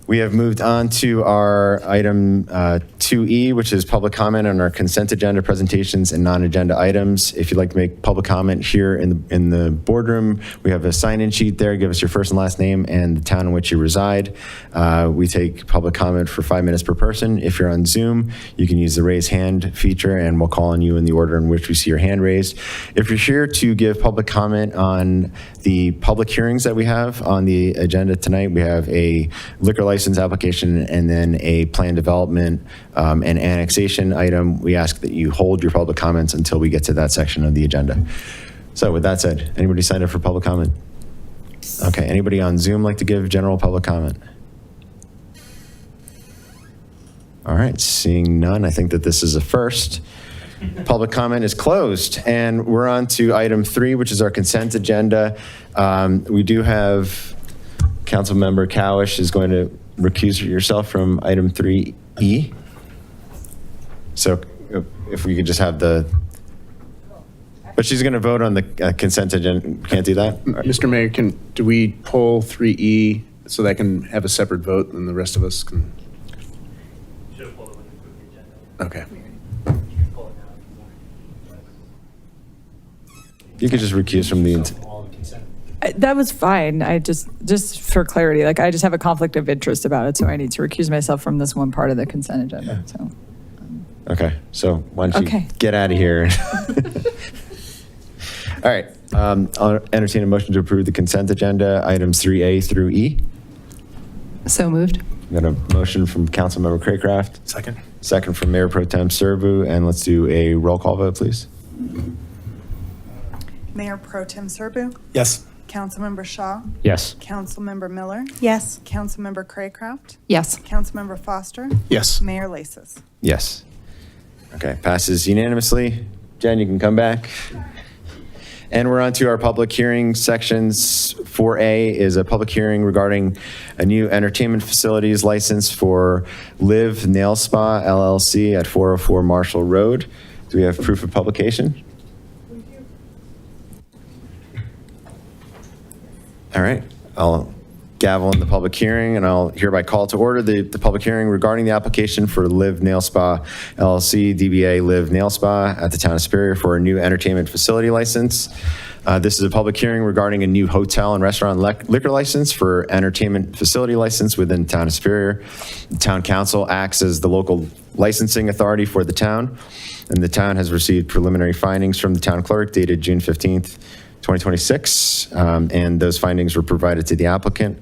We have moved on to our item 2E, which is public comment on our consent agenda presentations and non-agenda items. If you'd like to make public comment here in the boardroom, we have a sign-in sheet there. Give us your first and last name and the town in which you reside. We take public comment for 5 minutes per person. If you're on Zoom, you can use the raise hand feature and we'll call on you in the order in which we see your hand raised. If you're here to give public comment on the public hearings that we have on the agenda tonight, we have a liquor license application and then a plan development and annexation item. We ask that you hold your public comments until we get to that section of the agenda. So with that said, anybody signed up for public comment? Okay, anybody on Zoom like to give general public comment? All right, seeing none, I think that this is a first. Public comment is closed, and we're on to item 3, which is our consent agenda. We do have Councilmember Cowish is going to recuse yourself from item 3E. So if we could just have but she's going to vote on the consent agenda. Can't do that? Mr. Mayor, do we pull 3E so that I can have a separate vote and the rest of us can? Okay. You could just recuse from the. That was fine. I just for clarity, like I just have a conflict of interest about it, so I need to recuse myself from this one part of the consent agenda. So. Okay, so why don't you get out of here? All right, I'll entertain a motion to approve the consent agenda, items 3A through E. So moved. Got a motion from Councilmember Craycraft. Second. Second from Mayor Pro Tem Serbu, and let's do a roll call vote, please. Mayor Pro Tem Serbu, Yes. Councilmember Shaw, Yes. Councilmember Miller, Yes. Councilmember Craycraft, Yes. Councilmember Foster, Yes. Mayor Lasis. Yes. Okay, passes unanimously. Jen, you can come back. And we're on to our public hearing sections. 4A is a public hearing regarding a new entertainment facilities license for Live Nail Spa LLC at 404 Marshall Road. Do we have proof of publication? All right, I'll gavel in the public hearing and I'll hereby call to order the public hearing regarding the application for Live Nail Spa LLC, DBA Live Nail Spa at the Town of Superior for a new entertainment facility license. This is a public hearing regarding a new hotel and restaurant liquor license for entertainment facility license within the Town of Superior. The Town Council acts as the local licensing authority for the town, and the town has received preliminary findings from the town clerk dated June 15th, 2026, and those findings were provided to the applicant.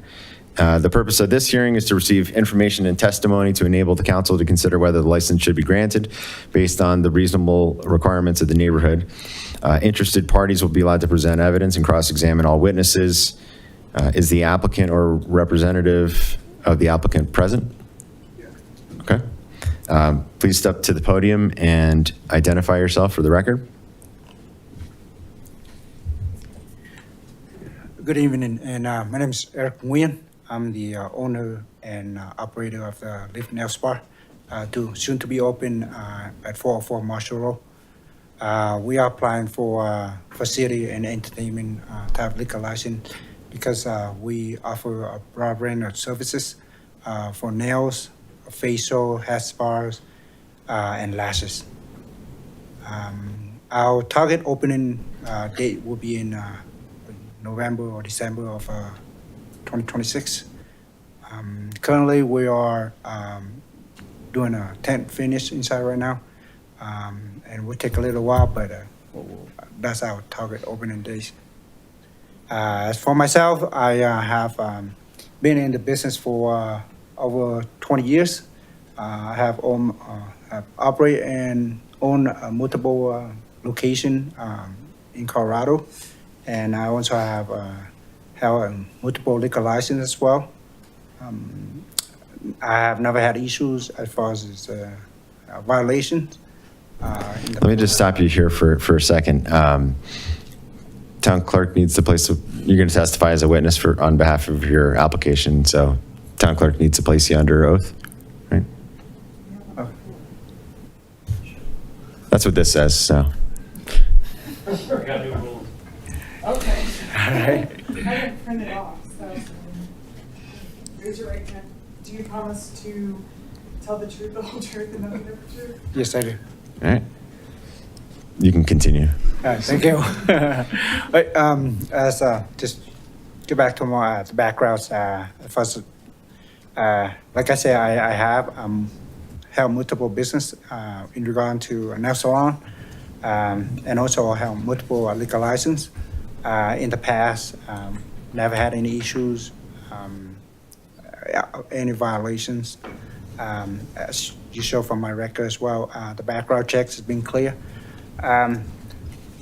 The purpose of this hearing is to receive information and testimony to enable the council to consider whether the license should be granted based on the reasonable requirements of the neighborhood. Interested parties will be allowed to present evidence and cross-examine all witnesses. Is the applicant or representative of the applicant present? Okay. Please step to the podium and identify yourself for the record. Good evening, and my name is Eric Nguyen. I'm the owner and operator of the Live Nail Spa, soon to be open at 404 Marshall Road. We are applying for facility and entertainment type liquor license because we offer a broad range of services for nails, facial, hair spas, and lashes. Our target opening date will be in November or December of 2026. Currently, we are doing a tent finish inside right now, and it will take a little while, but that's our target opening date. As for myself, I have been in the business for over 20 years. I have operate and own multiple location in Colorado. And I also have multiple liquor license as well. I have never had issues as far as violations. Let me just stop you here for a second. Town clerk needs to place, you're going to testify as a witness on behalf of your application, so town clerk needs to place you under oath, right? Okay. That's what this says, so. Okay. All right. I didn't print it off, so raise your right hand. Do you promise to tell the truth, the whole truth, and nothing but the truth? Yes, I do. All right. You can continue. Thank you. Just get back to my the backgrounds. First, like I said, I have held multiple business in regard to a nail salon, and also held multiple liquor license in the past. Never had any issues, any violations. As you show from my record as well, the background checks has been clear.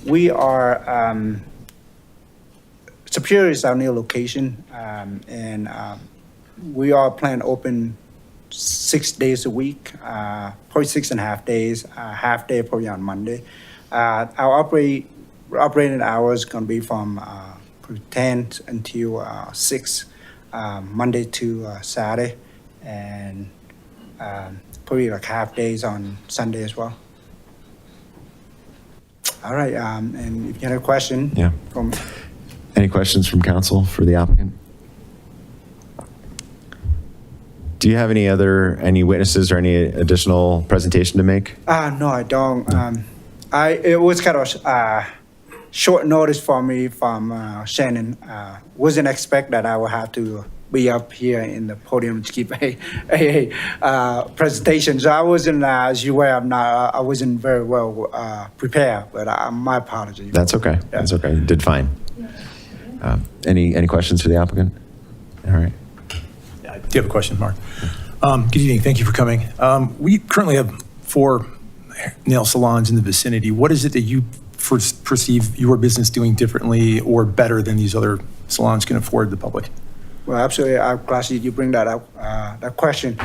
We are, Superior is our new location, and we are planning to open 6 days a week, probably 6.5 days, half day probably on Monday. Our operating hours going to be from 10 until 6, Monday to Saturday, and probably like half days on Sunday as well. All right, and if you have a question. Yeah. Any questions from council for the applicant? Do you have any witnesses or any additional presentation to make? No, I don't. It was kind of short notice for me from Shannon. Wasn't expect that I would have to be up here in the podium to keep a presentation. So I wasn't, as you were, I wasn't very well prepared, but my apologies. That's okay. Yeah. That's okay. You did fine. Any questions for the applicant? All right. I do have a question, Mark. Good evening. Thank you for coming. We currently have 4 nail salons in the vicinity. What is it that you perceive your business doing differently or better than these other salons can afford the public? Well, absolutely. I'm glad you bring that up, that question,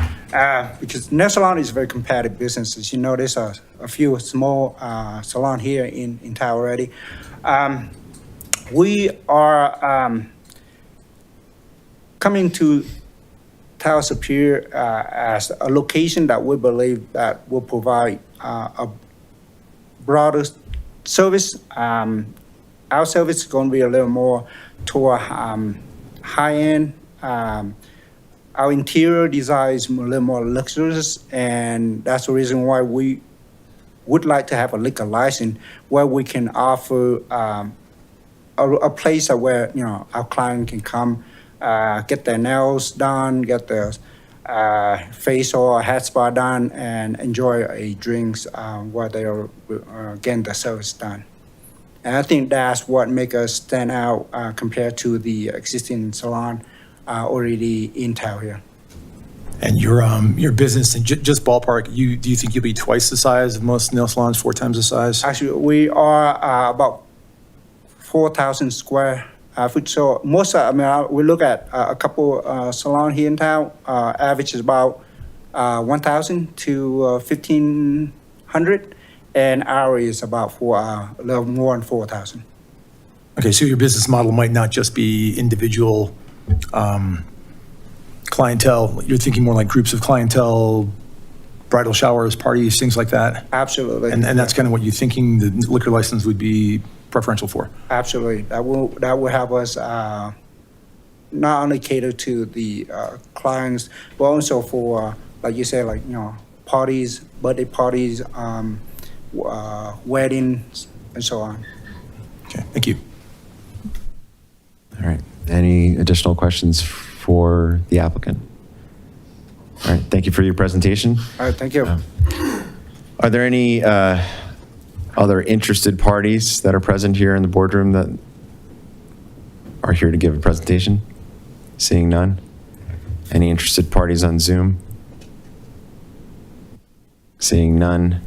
because nail salon is a very competitive business. As you know, there's a few small salon here in town already. We are coming to Tower Superior as a location that we believe that will provide a broader service. Our service is going to be a little more toward high-end. Our interior design is a little more luxurious, and that's the reason why we would like to have a liquor license where we can offer a place where our client can come, get their nails done, get their face or head spa done, and enjoy a drinks while they are getting the service done. And I think that's what makes us stand out compared to the existing salon already in town here. And your business, and just ballpark, do you think you'll be twice the size of most nail salons, 4 times the size? Actually, we are about 4,000 square foot. So most, we look at a couple salons here in town. Average is about 1,000 to 1,500. And ours is about a little more than 4,000. Okay, so your business model might not just be individual clientele. You're thinking more like groups of clientele, bridal showers, parties, things like that? Absolutely. And that's kind of what you're thinking the liquor license would be preferential for? Absolutely. That will help us not only cater to the clients, but also for, like you said, parties, birthday parties, weddings, and so on. Okay, thank you. All right. Any additional questions for the applicant? All right. Thank you for your presentation. All right, thank you. Are there any other interested parties that are present here in the boardroom that are here to give a presentation? Seeing none. Any interested parties on Zoom? Seeing none.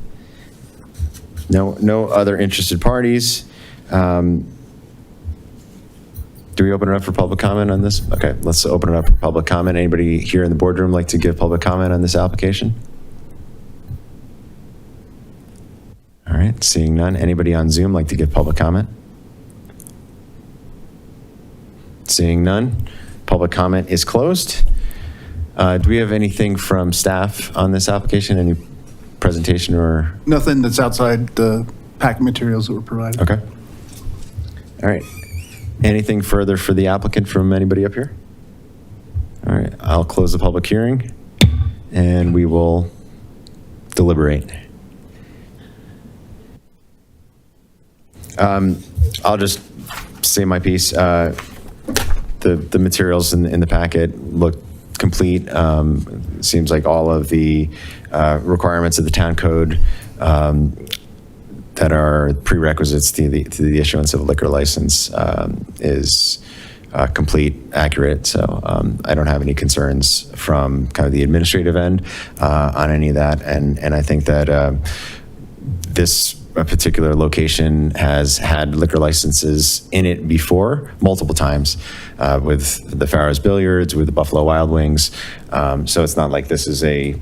No other interested parties. Do we open it up for public comment on this? Okay, let's open it up for public comment. Anybody here in the boardroom like to give public comment on this application? All right, seeing none. Anybody on Zoom like to give public comment? Seeing none. Public comment is closed. Do we have anything from staff on this application? Any presentation or? Nothing that's outside the packet materials that were provided. Okay. All right. Anything further for the applicant from anybody up here? All right. I'll close the public hearing and we will deliberate. I'll just say my piece. The materials in the packet look complete. Seems like all of the requirements of the town code that are prerequisites to the issuance of a liquor license is complete, accurate. So I don't have any concerns from kind of the administrative end on any of that. And I think that this particular location has had liquor licenses in it before, multiple times, with the Farrow's Billiards, with the Buffalo Wild Wings. So it's not like this is an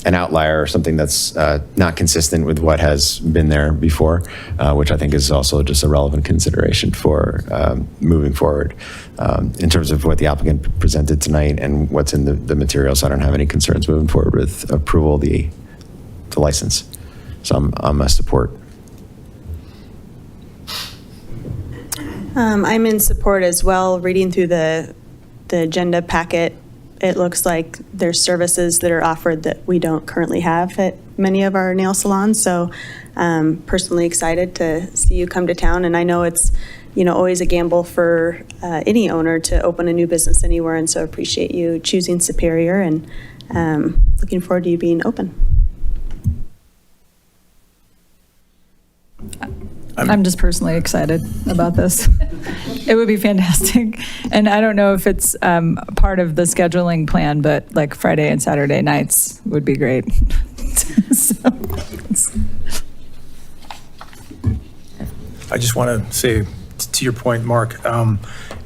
outlier or something that's not consistent with what has been there before, which I think is also just a relevant consideration for moving forward. In terms of what the applicant presented tonight and what's in the materials, I don't have any concerns moving forward with approval of the license. So I'm a support. I'm in support as well. Reading through the agenda packet, it looks like there's services that are offered that we don't currently have at many of our nail salons. So personally excited to see you come to town. And I know it's, always a gamble for any owner to open a new business anywhere. And so appreciate you choosing Superior and looking forward to you being open. I'm just personally excited about this. It would be fantastic. And I don't know if it's part of the scheduling plan, but like Friday and Saturday nights would be great. I just want to say, to your point, Mark, and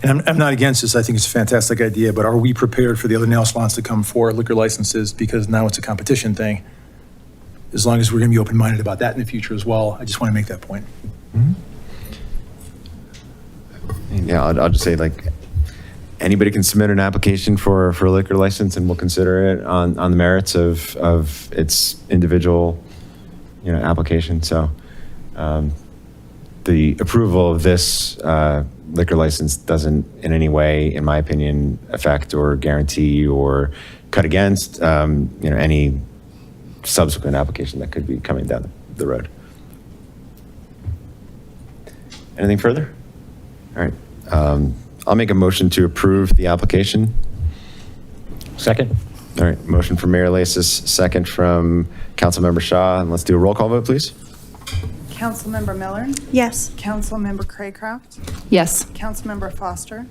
I'm not against this, I think it's a fantastic idea, but are we prepared for the other nail salons to come for liquor licenses? Because now it's a competition thing. As long as we're going to be open-minded about that in the future as well, I just want to make that point. Yeah, I'll just say, like, anybody can submit an application for a liquor license, and we'll consider it on the merits of its individual, application. So the approval of this liquor license doesn't in any way, in my opinion, affect or guarantee or cut against, any subsequent application that could be coming down the road. Anything further? All right. I'll make a motion to approve the application. Second. All right. Motion from Mayor Lasis, second from Councilmember Shaw. And let's do a roll call vote, please. Councilmember Miller? Yes. Councilmember Craycraft? Yes. Councilmember Foster?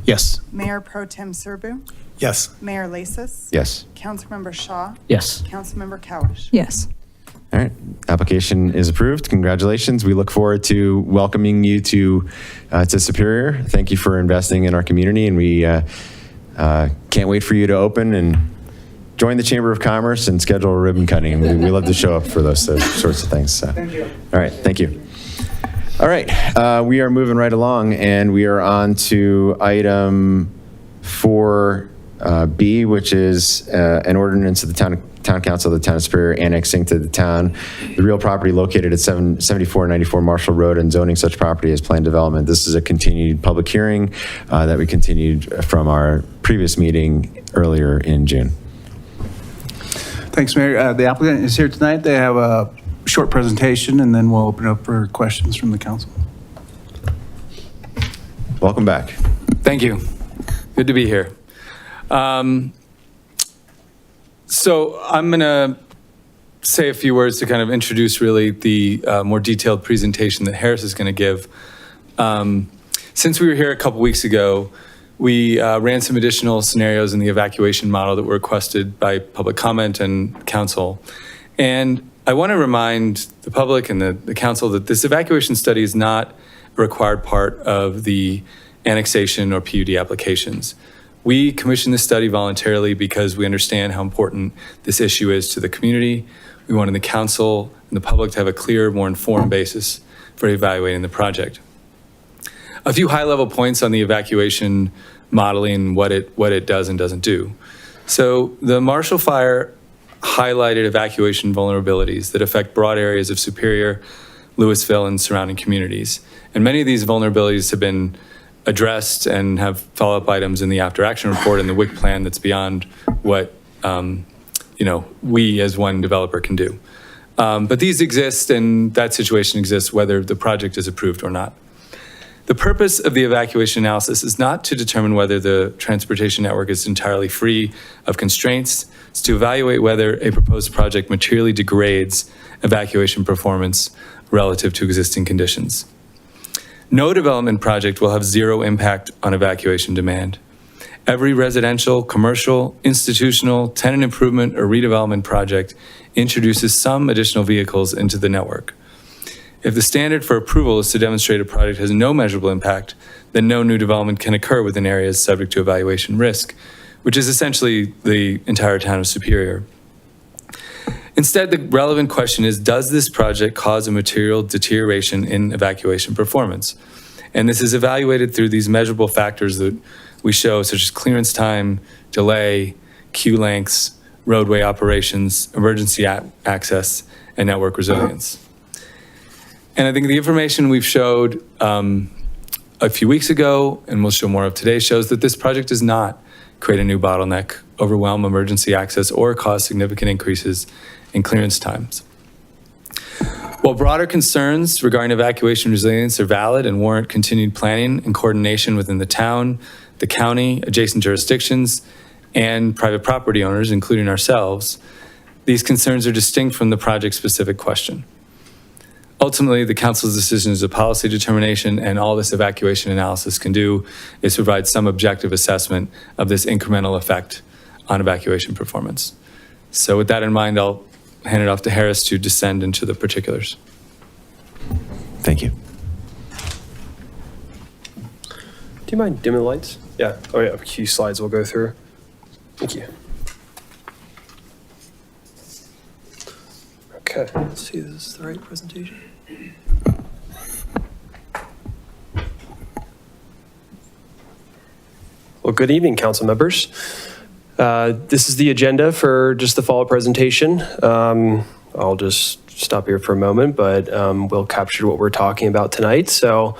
Yes. Mayor Pro Tem Serbu? Yes. Mayor Lasis? Yes. Councilmember Shaw? Yes. Councilmember Cowish? Yes. All right. Application is approved. Congratulations. We look forward to welcoming you to Superior. Thank you for investing in our community, and we can't wait for you to open and join the Chamber of Commerce and schedule a ribbon cutting. We love to show up for those sorts of things. So. Thank you. All right. Thank you. All right. We are moving right along, and we are on to item 4B, which is an ordinance of the Town Council of the Town of Superior annexing to the town the real property located at 7494 Marshall Road and zoning such property as planned development. This is a continued public hearing that we continued from our previous meeting earlier in June. Thanks, Mayor. The applicant is here tonight. They have a short presentation, and then we'll open up for questions from the council. Welcome back. Thank you. Good to be here. So I'm going to say a few words to kind of introduce really the more detailed presentation that Harris is going to give. Since we were here a couple weeks ago, we ran some additional scenarios in the evacuation model that were requested by public comment and council. And I want to remind the public and the council that this evacuation study is not a required part of the annexation or PUD applications. We commissioned this study voluntarily because we understand how important this issue is to the community. We wanted the council and the public to have a clear, more informed basis for evaluating the project. A few high-level points on the evacuation modeling, what it does and doesn't do. So the Marshall Fire highlighted evacuation vulnerabilities that affect broad areas of Superior, Louisville, and surrounding communities. And many of these vulnerabilities have been addressed and have follow-up items in the after action report and the WIC plan that's beyond what we as one developer can do. But these exist, and that situation exists whether the project is approved or not. The purpose of the evacuation analysis is not to determine whether the transportation network is entirely free of constraints. It's to evaluate whether a proposed project materially degrades evacuation performance relative to existing conditions. No development project will have zero impact on evacuation demand. Every residential, commercial, institutional, tenant improvement, or redevelopment project introduces some additional vehicles into the network. If the standard for approval is to demonstrate a project has no measurable impact, then no new development can occur within areas subject to evaluation risk, which is essentially the entire town of Superior. Instead, the relevant question is, does this project cause a material deterioration in evacuation performance? And this is evaluated through these measurable factors that we show, such as clearance time, delay, queue lengths, roadway operations, emergency access, and network resilience. And I think the information we've showed a few weeks ago, and we'll show more of today, shows that this project does not create a new bottleneck, overwhelm emergency access, or cause significant increases in clearance times. While broader concerns regarding evacuation resilience are valid and warrant continued planning and coordination within the town, the county, adjacent jurisdictions, and private property owners, including ourselves, these concerns are distinct from the project-specific question. Ultimately, the council's decision is a policy determination, and all this evacuation analysis can do is provide some objective assessment of this incremental effect on evacuation performance. So with that in mind, I'll hand it off to Harris to descend into the particulars. Thank you. Do you mind dimming the lights? Yeah. Oh yeah, a few slides we'll go through. Thank you. Okay, let's see, this is the right presentation. Well, good evening, council members. This is the agenda for just the follow-up presentation. I'll just stop here for a moment, but we'll capture what we're talking about tonight. So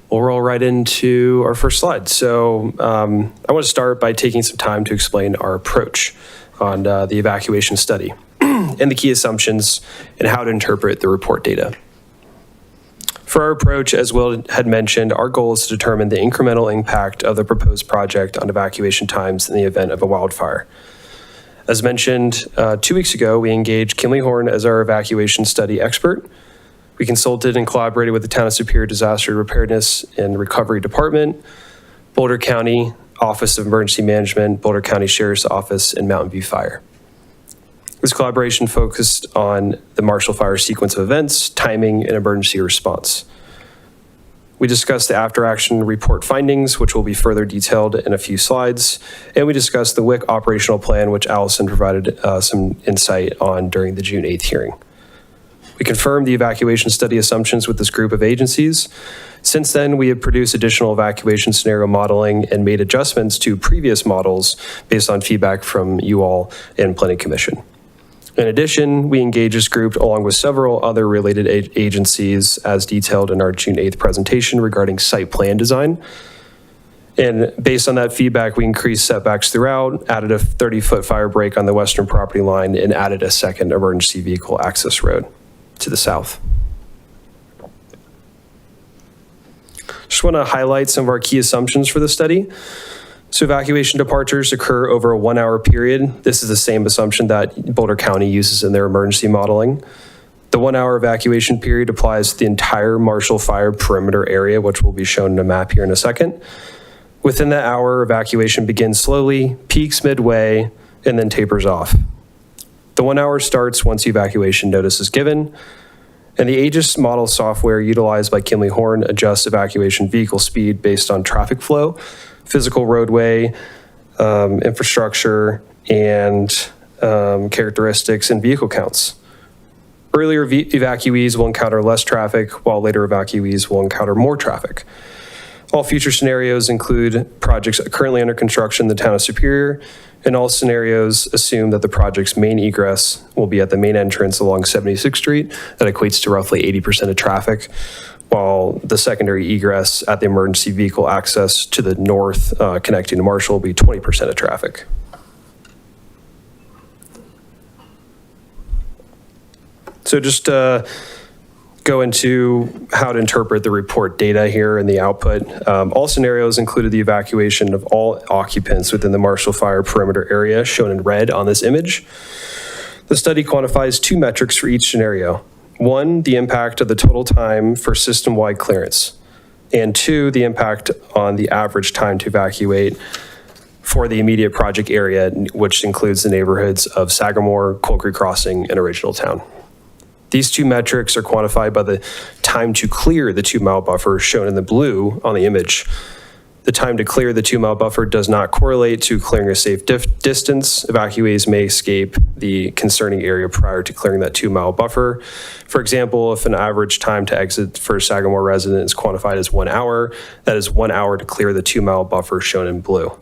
we'll roll right into our first slide. So I want to start by taking some time to explain our approach on the evacuation study and the key assumptions and how to interpret the report data. For our approach, as Will had mentioned, our goal is to determine the incremental impact of the proposed project on evacuation times in the event of a wildfire. As mentioned 2 weeks ago, we engaged Kinley Horn as our evacuation study expert. We consulted and collaborated with the Town of Superior Disaster Preparedness and Recovery Department, Boulder County Office of Emergency Management, Boulder County Sheriff's Office, and Mountain View Fire. This collaboration focused on the Marshall Fire sequence of events, timing, and emergency response. We discussed the after-action report findings, which will be further detailed in a few slides, and we discussed the WIC operational plan, which Allison provided some insight on during the June 8th hearing. We confirmed the evacuation study assumptions with this group of agencies. Since then, we have produced additional evacuation scenario modeling and made adjustments to previous models based on feedback from you all and Planning Commission. In addition, we engaged this group along with several other related agencies as detailed in our June 8th presentation regarding site plan design. And based on that feedback, we increased setbacks throughout, added a 30-foot fire break on the western property line, and added a second emergency vehicle access road to the south. Just want to highlight some of our key assumptions for the study. So evacuation departures occur over a 1 hour period. This is the same assumption that Boulder County uses in their emergency modeling. The 1 hour evacuation period applies to the entire Marshall Fire perimeter area, which will be shown in a map here in a second. Within that hour, evacuation begins slowly, peaks midway, and then tapers off. The 1 hour starts once the evacuation notice is given, and the Aegis model software utilized by Kinley Horn adjusts evacuation vehicle speed based on traffic flow, physical roadway, infrastructure, and characteristics and vehicle counts. Earlier evacuees will encounter less traffic, while later evacuees will encounter more traffic. All future scenarios include projects currently under construction in the Town of Superior, and all scenarios assume that the project's main egress will be at the main entrance along 76th Street. That equates to roughly 80% of traffic, while the secondary egress at the emergency vehicle access to the north connecting to Marshall will be 20% of traffic. So just go into how to interpret the report data here and the output. All scenarios included the evacuation of all occupants within the Marshall Fire perimeter area, shown in red on this image. The study quantifies 2 metrics for each scenario. 1, the impact of the total time for system-wide clearance, and 2, the impact on the average time to evacuate for the immediate project area, which includes the neighborhoods of Sagamore, Coal Creek Crossing, and Original Town. These 2 metrics are quantified by the time to clear the 2-mile buffer shown in the blue on the image. The time to clear the 2-mile buffer does not correlate to clearing a safe distance. Evacuees may escape the concerning area prior to clearing that 2-mile buffer. For example, if an average time to exit for a Sagamore resident is quantified as 1 hour, that is 1 hour to clear the 2-mile buffer shown in blue.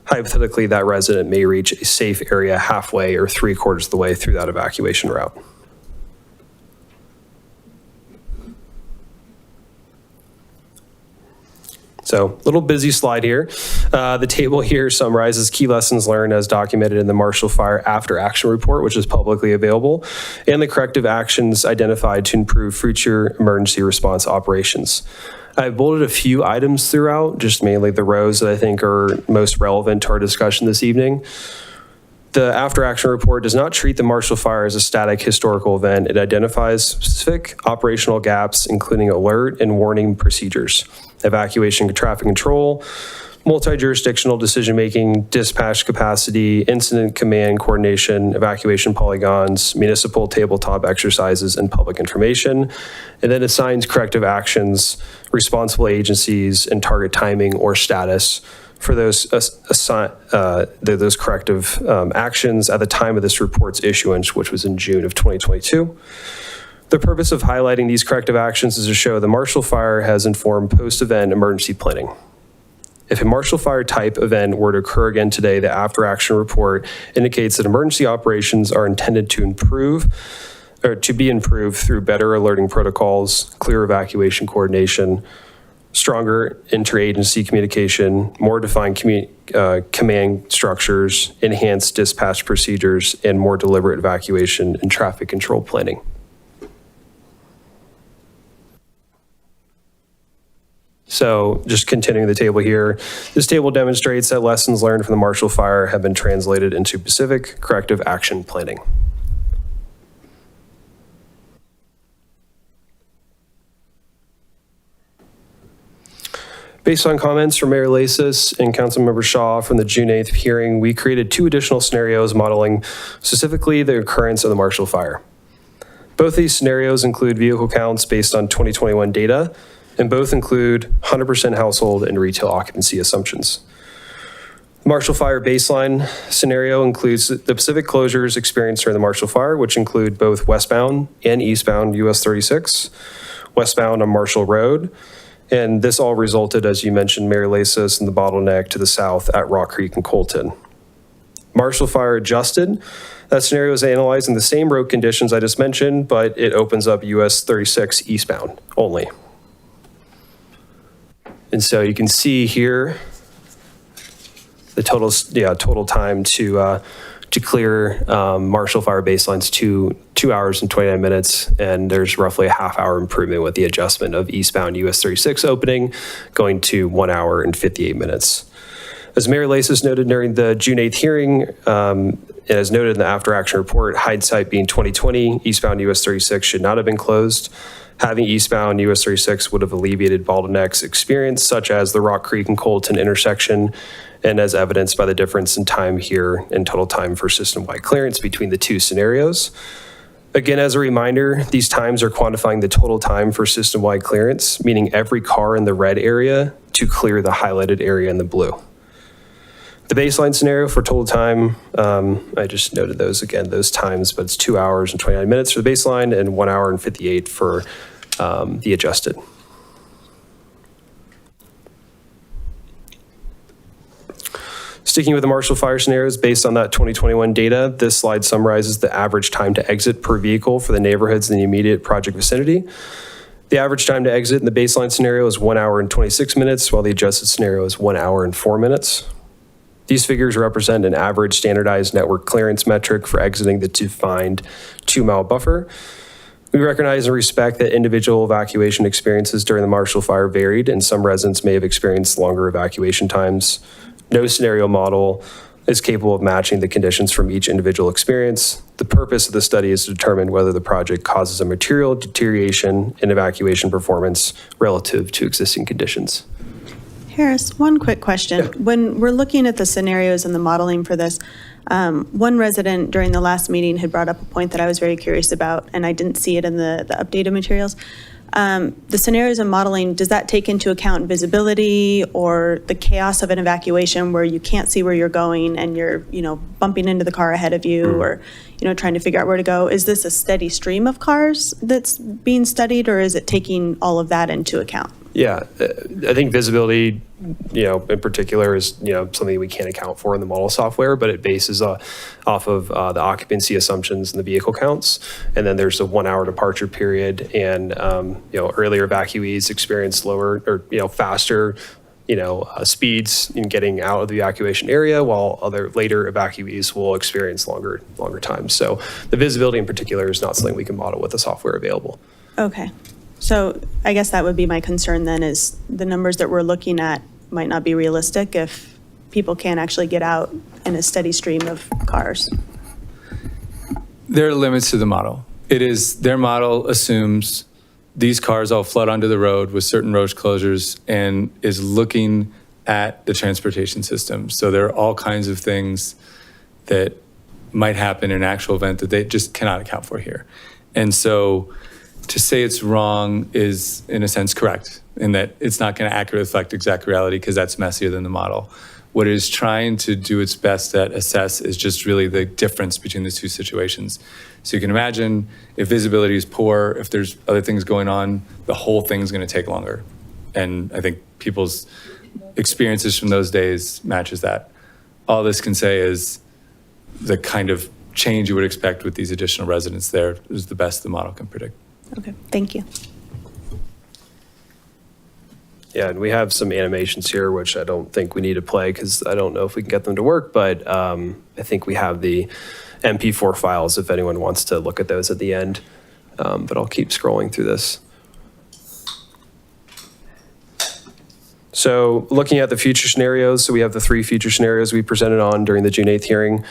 Hypothetically, that resident may reach a safe area halfway or 3/4 of the way through that evacuation route. So, little busy slide here. The table here summarizes key lessons learned as documented in the Marshall Fire After Action Report, which is publicly available, and the corrective actions identified to improve future emergency response operations. I've bolded a few items throughout, just mainly the rows that I think are most relevant to our discussion this evening. The After Action Report does not treat the Marshall Fire as a static historical event. It identifies specific operational gaps, including alert and warning procedures, evacuation traffic control, multi-jurisdictional decision-making, dispatch capacity, incident command coordination, evacuation polygons, municipal tabletop exercises, and public information, and then assigns corrective actions, responsible agencies, and target timing or status for those corrective actions at the time of this report's issuance, which was in June of 2022. The purpose of highlighting these corrective actions is to show the Marshall Fire has informed post-event emergency planning. If a Marshall Fire type event were to occur again today, the After Action Report indicates that emergency operations are intended to be improved through better alerting protocols, clear evacuation coordination, stronger interagency communication, more defined command structures, enhanced dispatch procedures, and more deliberate evacuation and traffic control planning. So just continuing the table here, this table demonstrates that lessons learned from the Marshall Fire have been translated into specific corrective action planning. Based on comments from Mayor Lasis and Councilmember Shaw from the June 8th hearing, we created 2 additional scenarios modeling specifically the occurrence of the Marshall Fire. Both these scenarios include vehicle counts based on 2021 data, and both include 100% household and retail occupancy assumptions. The Marshall Fire baseline scenario includes the Pacific closures experienced during the Marshall Fire, which include both westbound and eastbound US 36, westbound on Marshall Road, and this all resulted, as you mentioned, Mayor Lasis, in the bottleneck to the south at Rock Creek and Colton. Marshall Fire adjusted. That scenario is analyzing the same road conditions I just mentioned, but it opens up US 36 eastbound only. And so you can see here the total time to clear Marshall Fire baseline's 2 hours and 29 minutes, and there's roughly a half-hour improvement with the adjustment of eastbound US 36 opening, going to 1 hour and 58 minutes. As Mayor Lasis noted during the June 8th hearing, and as noted in the After Action Report, hindsight being 2020, eastbound US 36 should not have been closed. Having eastbound US 36 would have alleviated bottlenecks experienced, such as the Rock Creek and Colton intersection, and as evidenced by the difference in time here and total time for system-wide clearance between the 2 scenarios. Again, as a reminder, these times are quantifying the total time for system-wide clearance, meaning every car in the red area to clear the highlighted area in the blue. The baseline scenario for total time, I just noted those again, those times, but it's 2 hours and 29 minutes for the baseline and 1 hour and 58 for the adjusted. Sticking with the Marshall Fire scenarios based on that 2021 data, this slide summarizes the average time to exit per vehicle for the neighborhoods in the immediate project vicinity. The average time to exit in the baseline scenario is 1 hour and 26 minutes, while the adjusted scenario is 1 hour and 4 minutes. These figures represent an average standardized network clearance metric for exiting the defined 2-mile buffer. We recognize and respect that individual evacuation experiences during the Marshall Fire varied, and some residents may have experienced longer evacuation times. No scenario model is capable of matching the conditions from each individual experience. The purpose of the study is to determine whether the project causes a material deterioration in evacuation performance relative to existing conditions. Harris, one quick question. When we're looking at the scenarios and the modeling for this, one resident during the last meeting had brought up a point that I was very curious about, and I didn't see it in the updated materials. The scenarios and modeling, does that take into account visibility or the chaos of an evacuation where you can't see where you're going and you're, bumping into the car ahead of you or, trying to figure out where to go? Is this a steady stream of cars that's being studied, or is it taking all of that into account? Yeah, I think visibility, in particular is, something we can't account for in the model software, but it bases off of the occupancy assumptions and the vehicle counts. And then there's a 1 hour departure period, and, earlier evacuees experience lower or, faster, speeds in getting out of the evacuation area, while other later evacuees will experience longer times. So the visibility in particular is not something we can model with the software available. Okay. So I guess that would be my concern then, is the numbers that we're looking at might not be realistic if people can't actually get out in a steady stream of cars. There are limits to the model. Their model assumes these cars all flood onto the road with certain road closures and is looking at the transportation system. So there are all kinds of things that might happen in an actual event that they just cannot account for here. And so to say it's wrong is, in a sense, correct, in that it's not going to accurately reflect exact reality because that's messier than the model. What it is trying to do its best at assess is just really the difference between the two situations. So you can imagine if visibility is poor, if there's other things going on, the whole thing's going to take longer. And I think people's experiences from those days matches that. All this can say is the kind of change you would expect with these additional residents there is the best the model can predict. Okay, thank you. Yeah, and we have some animations here, which I don't think we need to play because I don't know if we can get them to work, but I think we have the MP4 files if anyone wants to look at those at the end. But I'll keep scrolling through this. So looking at the future scenarios, so we have the 3 future scenarios we presented on during the June 8th hearing.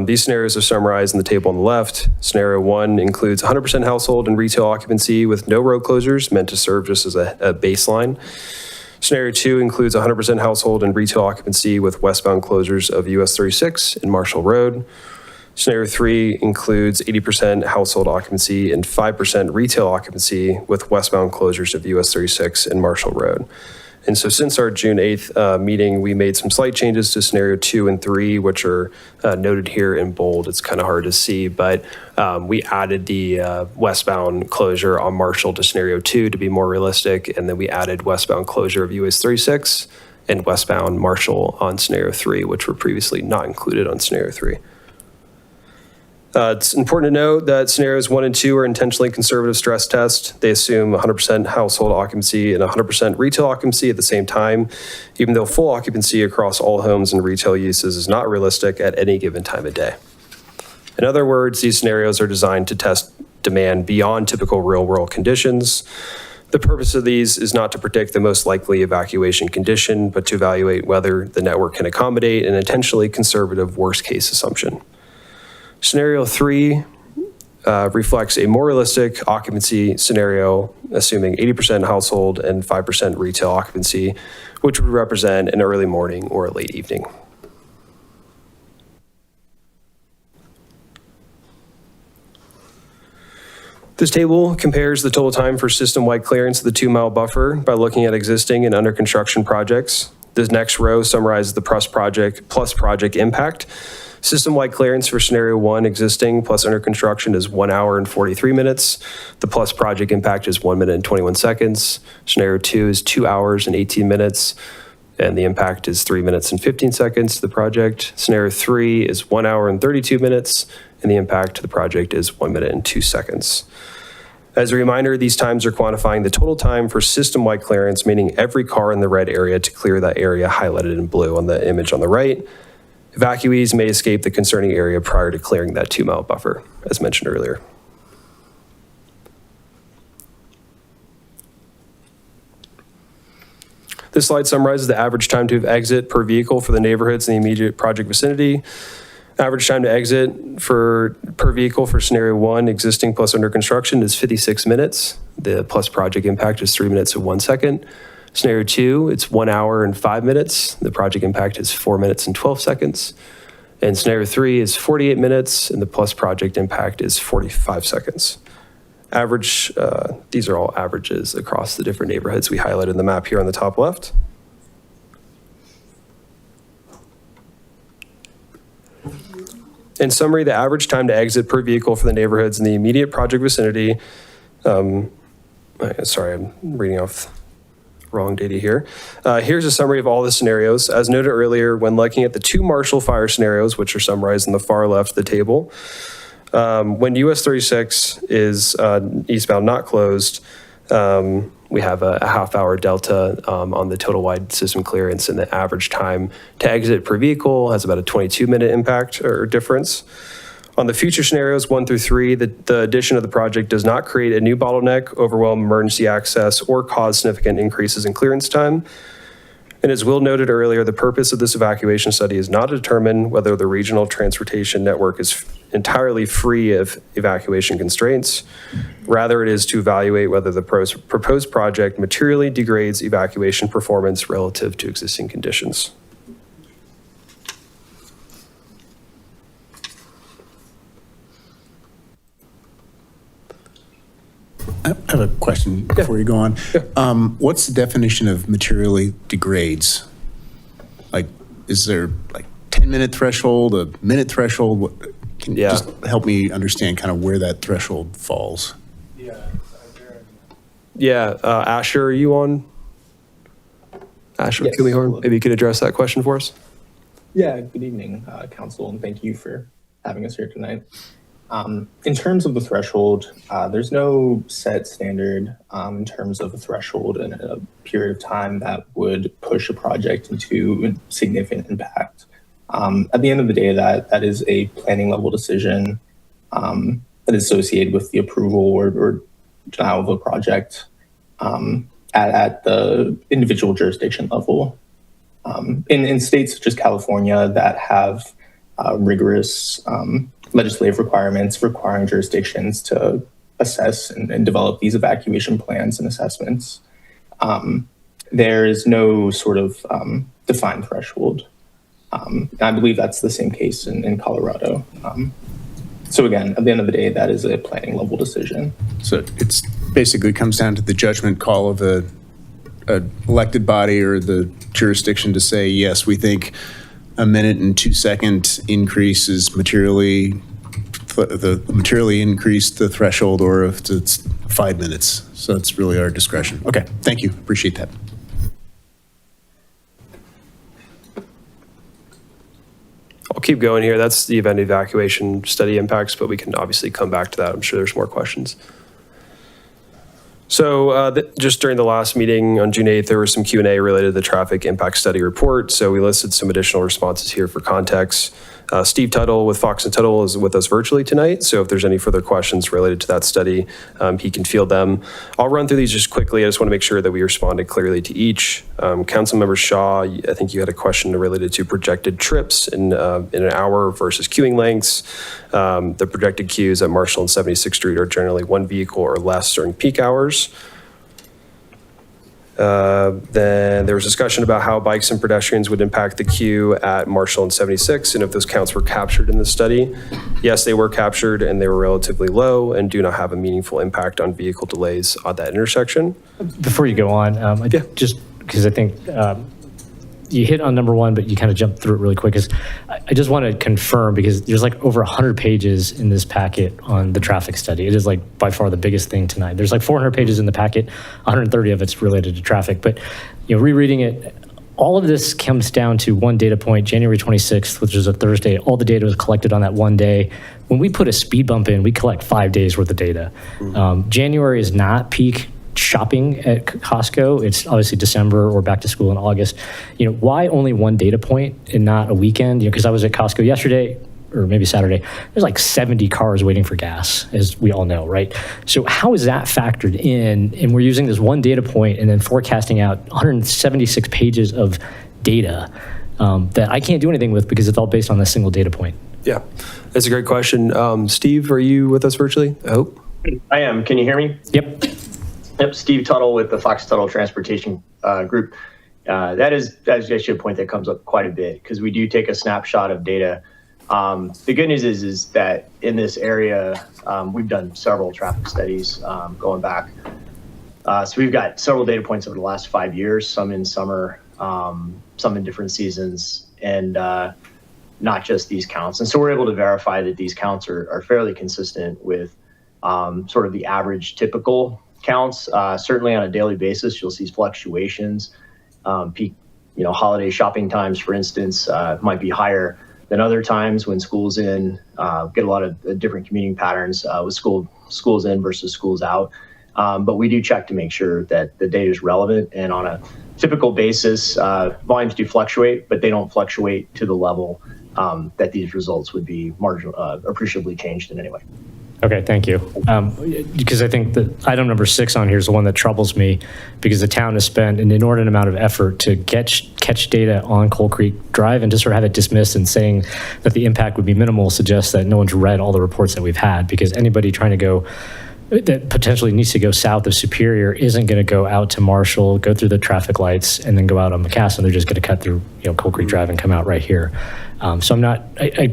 These scenarios are summarized in the table on the left. Scenario 1 includes 100% household and retail occupancy with no road closures, meant to serve just as a baseline. Scenario 2 includes 100% household and retail occupancy with westbound closures of US 36 and Marshall Road. Scenario 3 includes 80% household occupancy and 5% retail occupancy with westbound closures of US 36 and Marshall Road. And so since our June 8th meeting, we made some slight changes to scenario 2 and 3, which are noted here in bold. It's kind of hard to see, but we added the westbound closure on Marshall to scenario 2 to be more realistic. And then we added westbound closure of US 36 and westbound Marshall on scenario 3, which were previously not included on scenario 3. It's important to note that scenarios 1 and 2 are intentionally conservative stress tests. They assume 100% household occupancy and 100% retail occupancy at the same time, even though full occupancy across all homes and retail uses is not realistic at any given time of day. In other words, these scenarios are designed to test demand beyond typical real-world conditions. The purpose of these is not to predict the most likely evacuation condition, but to evaluate whether the network can accommodate an intentionally conservative worst-case assumption. Scenario 3 reflects a more realistic occupancy scenario, assuming 80% household and 5% retail occupancy, which would represent an early morning or a late evening. This table compares the total time for system-wide clearance of the 2-mile buffer by looking at existing and under construction projects. The next row summarizes the plus project impact. System-wide clearance for scenario 1 existing plus under construction is 1 hour and 43 minutes. The plus project impact is 1 minute and 21 seconds. Scenario 2 is 2 hours and 18 minutes. And the impact is 3 minutes and 15 seconds to the project. Scenario 3 is 1 hour and 32 minutes. And the impact to the project is 1 minute and 2 seconds. As a reminder, these times are quantifying the total time for system-wide clearance, meaning every car in the red area to clear that area highlighted in blue on the image on the right. Evacuees may escape the concerning area prior to clearing that 2-mile buffer, as mentioned earlier. This slide summarizes the average time to exit per vehicle for the neighborhoods in the immediate project vicinity. Average time to exit per vehicle for scenario 1, existing plus under construction, is 56 minutes. The plus project impact is 3 minutes and 1 second. Scenario 2, it's 1 hour and 5 minutes. The project impact is 4 minutes and 12 seconds. And scenario 3 is 48 minutes, and the plus project impact is 45 seconds. Average, these are all averages across the different neighborhoods we highlighted in the map here on the top left. In summary, the average time to exit per vehicle for the neighborhoods in the immediate project vicinity, sorry, I'm reading off wrong data here. Here's a summary of all the scenarios. As noted earlier, when looking at the 2 Marshall fire scenarios, which are summarized on the far left of the table, when US 36 is eastbound not closed, we have a half-hour delta on the total wide system clearance, and the average time to exit per vehicle has about a 22-minute impact or difference. On the future scenarios 1 through 3, the addition of the project does not create a new bottleneck, overwhelm emergency access, or cause significant increases in clearance time. And as Will noted earlier, the purpose of this evacuation study is not to determine whether the regional transportation network is entirely free of evacuation constraints. Rather, it is to evaluate whether the proposed project materially degrades evacuation performance relative to existing conditions. I have a question before you go on. What's the definition of materially degrades? Like, is there like 10-minute threshold, a minute threshold? Can you just help me understand kind of where that threshold falls? Yeah, Asher, are you on? Asher Kumihorn, maybe you could address that question for us? Yeah, good evening, Council, and thank you for having us here tonight. In terms of the threshold, there's no set standard in terms of a threshold and a period of time that would push a project into significant impact. At the end of the day, that is a planning level decision that is associated with the approval or denial of a project at the individual jurisdiction level. In states such as California that have rigorous legislative requirements requiring jurisdictions to assess and develop these evacuation plans and assessments, there is no sort of defined threshold. I believe that's the same case in Colorado. So again, at the end of the day, that is a planning level decision. So it's basically comes down to the judgment call of a elected body or the jurisdiction to say, yes, we think a minute and 2 second increase is materially increased the threshold, or if it's 5 minutes. So it's really our discretion. Okay, thank you. Appreciate that. I'll keep going here. That's the event evacuation study impacts, but we can obviously come back to that. I'm sure there's more questions. So just during the last meeting on June 8th, there was some Q&A related to the traffic impact study report. So we listed some additional responses here for context. Steve Tuttle with Fox and Tuttle is with us virtually tonight. So if there's any further questions related to that study, he can field them. I'll run through these just quickly. I just want to make sure that we responded clearly to each. Councilmember Shaw, I think you had a question related to projected trips in an hour versus queuing lengths. The projected queues at Marshall and 76th Street are generally 1 vehicle or less during peak hours. Then there was discussion about how bikes and pedestrians would impact the queue at Marshall and 76, and if those counts were captured in the study. Yes, they were captured, and they were relatively low and do not have a meaningful impact on vehicle delays at that intersection. Before you go on, just because I think you hit on number one, but you kind of jumped through it really quick, is I just want to confirm, because there's like over 100 pages in this packet on the traffic study. It is like by far the biggest thing tonight. There's like 400 pages in the packet, 130 of it's related to traffic, but rereading it, all of this comes down to one data point, January 26th, which is a Thursday. All the data was collected on that one day. When we put a speed bump in, we collect 5 days worth of data. January is not peak shopping at Costco. It's obviously December or back to school in August. Why only one data point and not a weekend? Because I was at Costco yesterday, or maybe Saturday, there's like 70 cars waiting for gas, as we all know, right? So how is that factored in? And we're using this one data point and then forecasting out 176 pages of data that I can't do anything with because it's all based on a single data point. Yeah, that's a great question. Steve, are you with us virtually? I hope. I am. Can you hear me? Yep. Yep. Steve Tuttle with the Fox Tuttle Transportation Group. That is actually a point that comes up quite a bit because we do take a snapshot of data. The good news is that in this area, we've done several traffic studies going back. So we've got several data points over the last 5 years, some in summer, some in different seasons, and not just these counts. And so we're able to verify that these counts are fairly consistent with sort of the average typical counts. Certainly on a daily basis, you'll see fluctuations. Peak, holiday shopping times, for instance, might be higher than other times when school's in, get a lot of different commuting patterns with schools in versus schools out. But we do check to make sure that the data is relevant, and on a typical basis, volumes do fluctuate, but they don't fluctuate to the level that these results would be appreciably changed in any way. Okay, thank you. Because I think that item number 6 on here is the one that troubles me, because the town has spent an inordinate amount of effort to catch data on Coal Creek Drive, and just sort of have it dismissed and saying that the impact would be minimal suggests that no one's read all the reports that we've had, because anybody trying to go that potentially needs to go south of Superior isn't going to go out to Marshall, go through the traffic lights, and then go out on McCaslin. They're just going to cut through Coal Creek Drive and come out right here. So I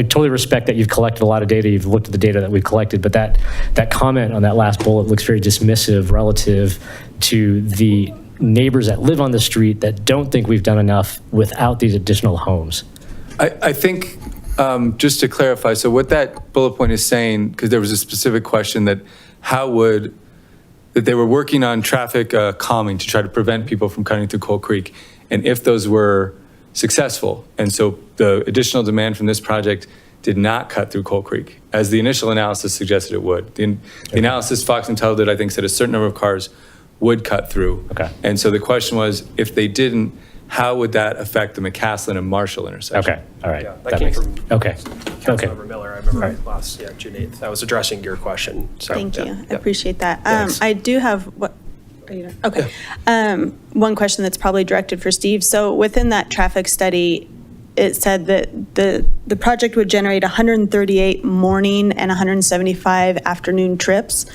totally respect that you've collected a lot of data, you've looked at the data that we've collected, but that comment on that last bullet looks very dismissive relative to the neighbors that live on the street that don't think we've done enough without these additional homes. I think, just to clarify, so what that bullet point is saying, because there was a specific question that that they were working on traffic calming to try to prevent people from cutting through Coal Creek, and if those were successful, and so the additional demand from this project did not cut through Coal Creek, as the initial analysis suggested it would. The analysis Fox and Tuttle did, I think, said a certain number of cars would cut through. Okay. And so the question was, if they didn't, how would that affect the McCaslin and Marshall intersection? Okay, all right. Yeah, that came from okay. Councilmember Miller. I remember last June 8th. That was addressing your question. So, Thank you. yeah. I appreciate that. Thanks. I do have what. Are you done? Okay. One question that's probably directed for Steve. So within that traffic study, it said that the project would generate 138 morning and 175 afternoon trips.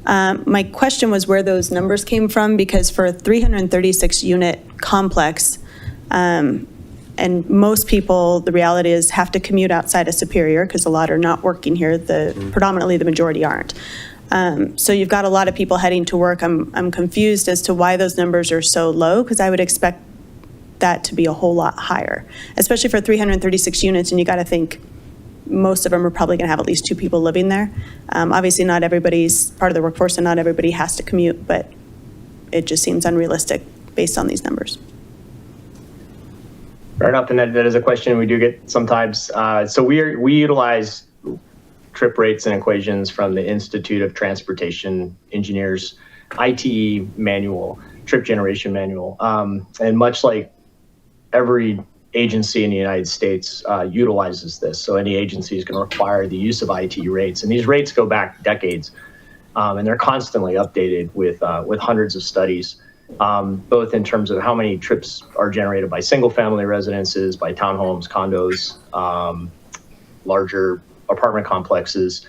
My question was where those numbers came from, because for a 336 unit complex, and most people, the reality is, have to commute outside of Superior because a lot are not working here. Predominantly the majority aren't. So you've got a lot of people heading to work. I'm confused as to why those numbers are so low, because I would expect that to be a whole lot higher, especially for 336 units. And you got to think most of them are probably going to have at least 2 people living there. Obviously not everybody's part of the workforce and not everybody has to commute, but it just seems unrealistic based on these numbers. Fair enough, and that is a question we do get sometimes. So we utilize trip rates and equations from the Institute of Transportation Engineers, ITE manual, trip generation manual. And much like every agency in the United States utilizes this, so any agency is going to require the use of ITE rates. And these rates go back decades, and they're constantly updated with hundreds of studies, both in terms of how many trips are generated by single-family residences, by townhomes, condos, larger apartment complexes,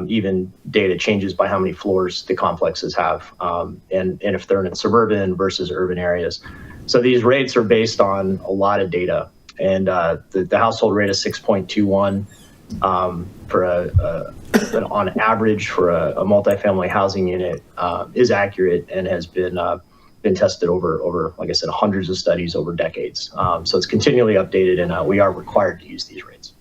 even data changes by how many floors the complexes have, and if they're in suburban versus urban areas. So these rates are based on a lot of data, and the household rate of 6.21 on average for a multifamily housing unit is accurate and has been tested over, like I said, hundreds of studies over decades. So it's continually updated, and we are required to use these rates.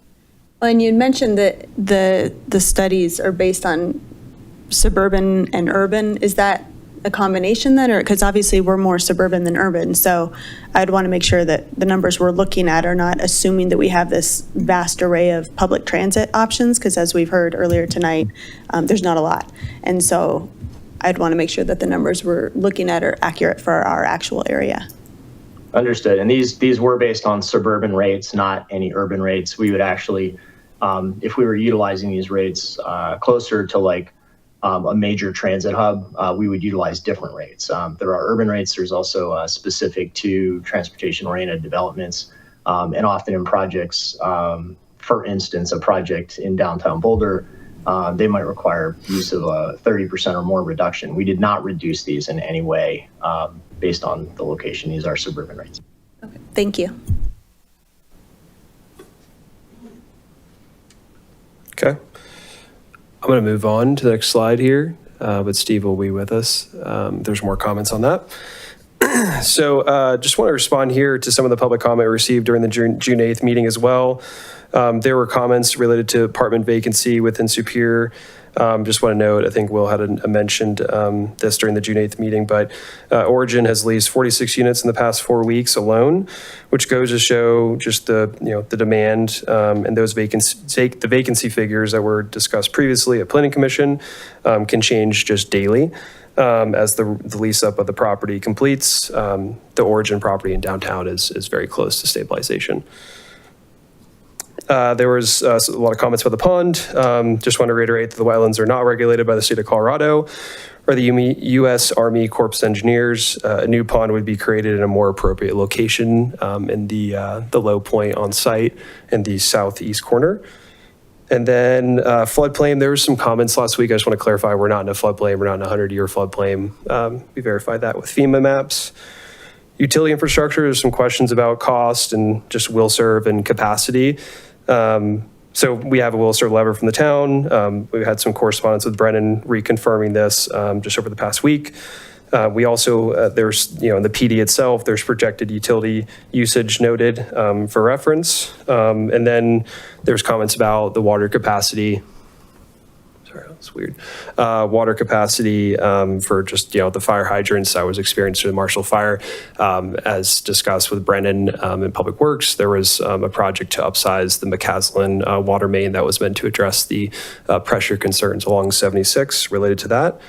And you mentioned that the studies are based on suburban and urban. Is that a combination then, or, because obviously we're more suburban than urban, so I'd want to make sure that the numbers we're looking at are not assuming that we have this vast array of public transit options, because as we've heard earlier tonight, there's not a lot. And so I'd want to make sure that the numbers we're looking at are accurate for our actual area. Understood. And these were based on suburban rates, not any urban rates. We would actually, if we were utilizing these rates closer to like a major transit hub, we would utilize different rates. There are urban rates. There's also specific to transportation-oriented developments, and often in projects, for instance, a project in downtown Boulder, they might require use of a 30% or more reduction. We did not reduce these in any way based on the location. These are suburban rates. Okay. Thank you. Okay. I'm going to move on to the next slide here, but Steve will be with us. There's more comments on that. So just want to respond here to some of the public comment received during the June 8th meeting as well. There were comments related to apartment vacancy within Superior. Just want to note, I think Will had mentioned this during the June 8th meeting, but Origin has leased 46 units in the past 4 weeks alone, which goes to show just the demand and those the vacancy figures that were discussed previously at Planning Commission can change just daily as the lease up of the property completes. The Origin property in downtown is very close to stabilization. There was a lot of comments about the pond. Just want to reiterate that the wetlands are not regulated by the state of Colorado or the U.S. Army Corps of Engineers. A new pond would be created in a more appropriate location in the low point on site in the southeast corner. And then floodplain, there were some comments last week. I just want to clarify, we're not in a floodplain. We're not in a 100-year floodplain. We verified that with FEMA maps. Utility infrastructure, there's some questions about cost and just will serve and capacity. So we have a will serve lever from the town. We've had some correspondence with Brennan reconfirming this just over the past week. We also, there's, in the PD itself, there's projected utility usage noted for reference. And then there's comments about the water capacity. Sorry, that's weird. Water capacity for just, the fire hydrants that was experienced through the Marshall Fire. As discussed with Brennan in Public Works, there was a project to upsize the McCaslin water main that was meant to address the pressure concerns along 76 related to that.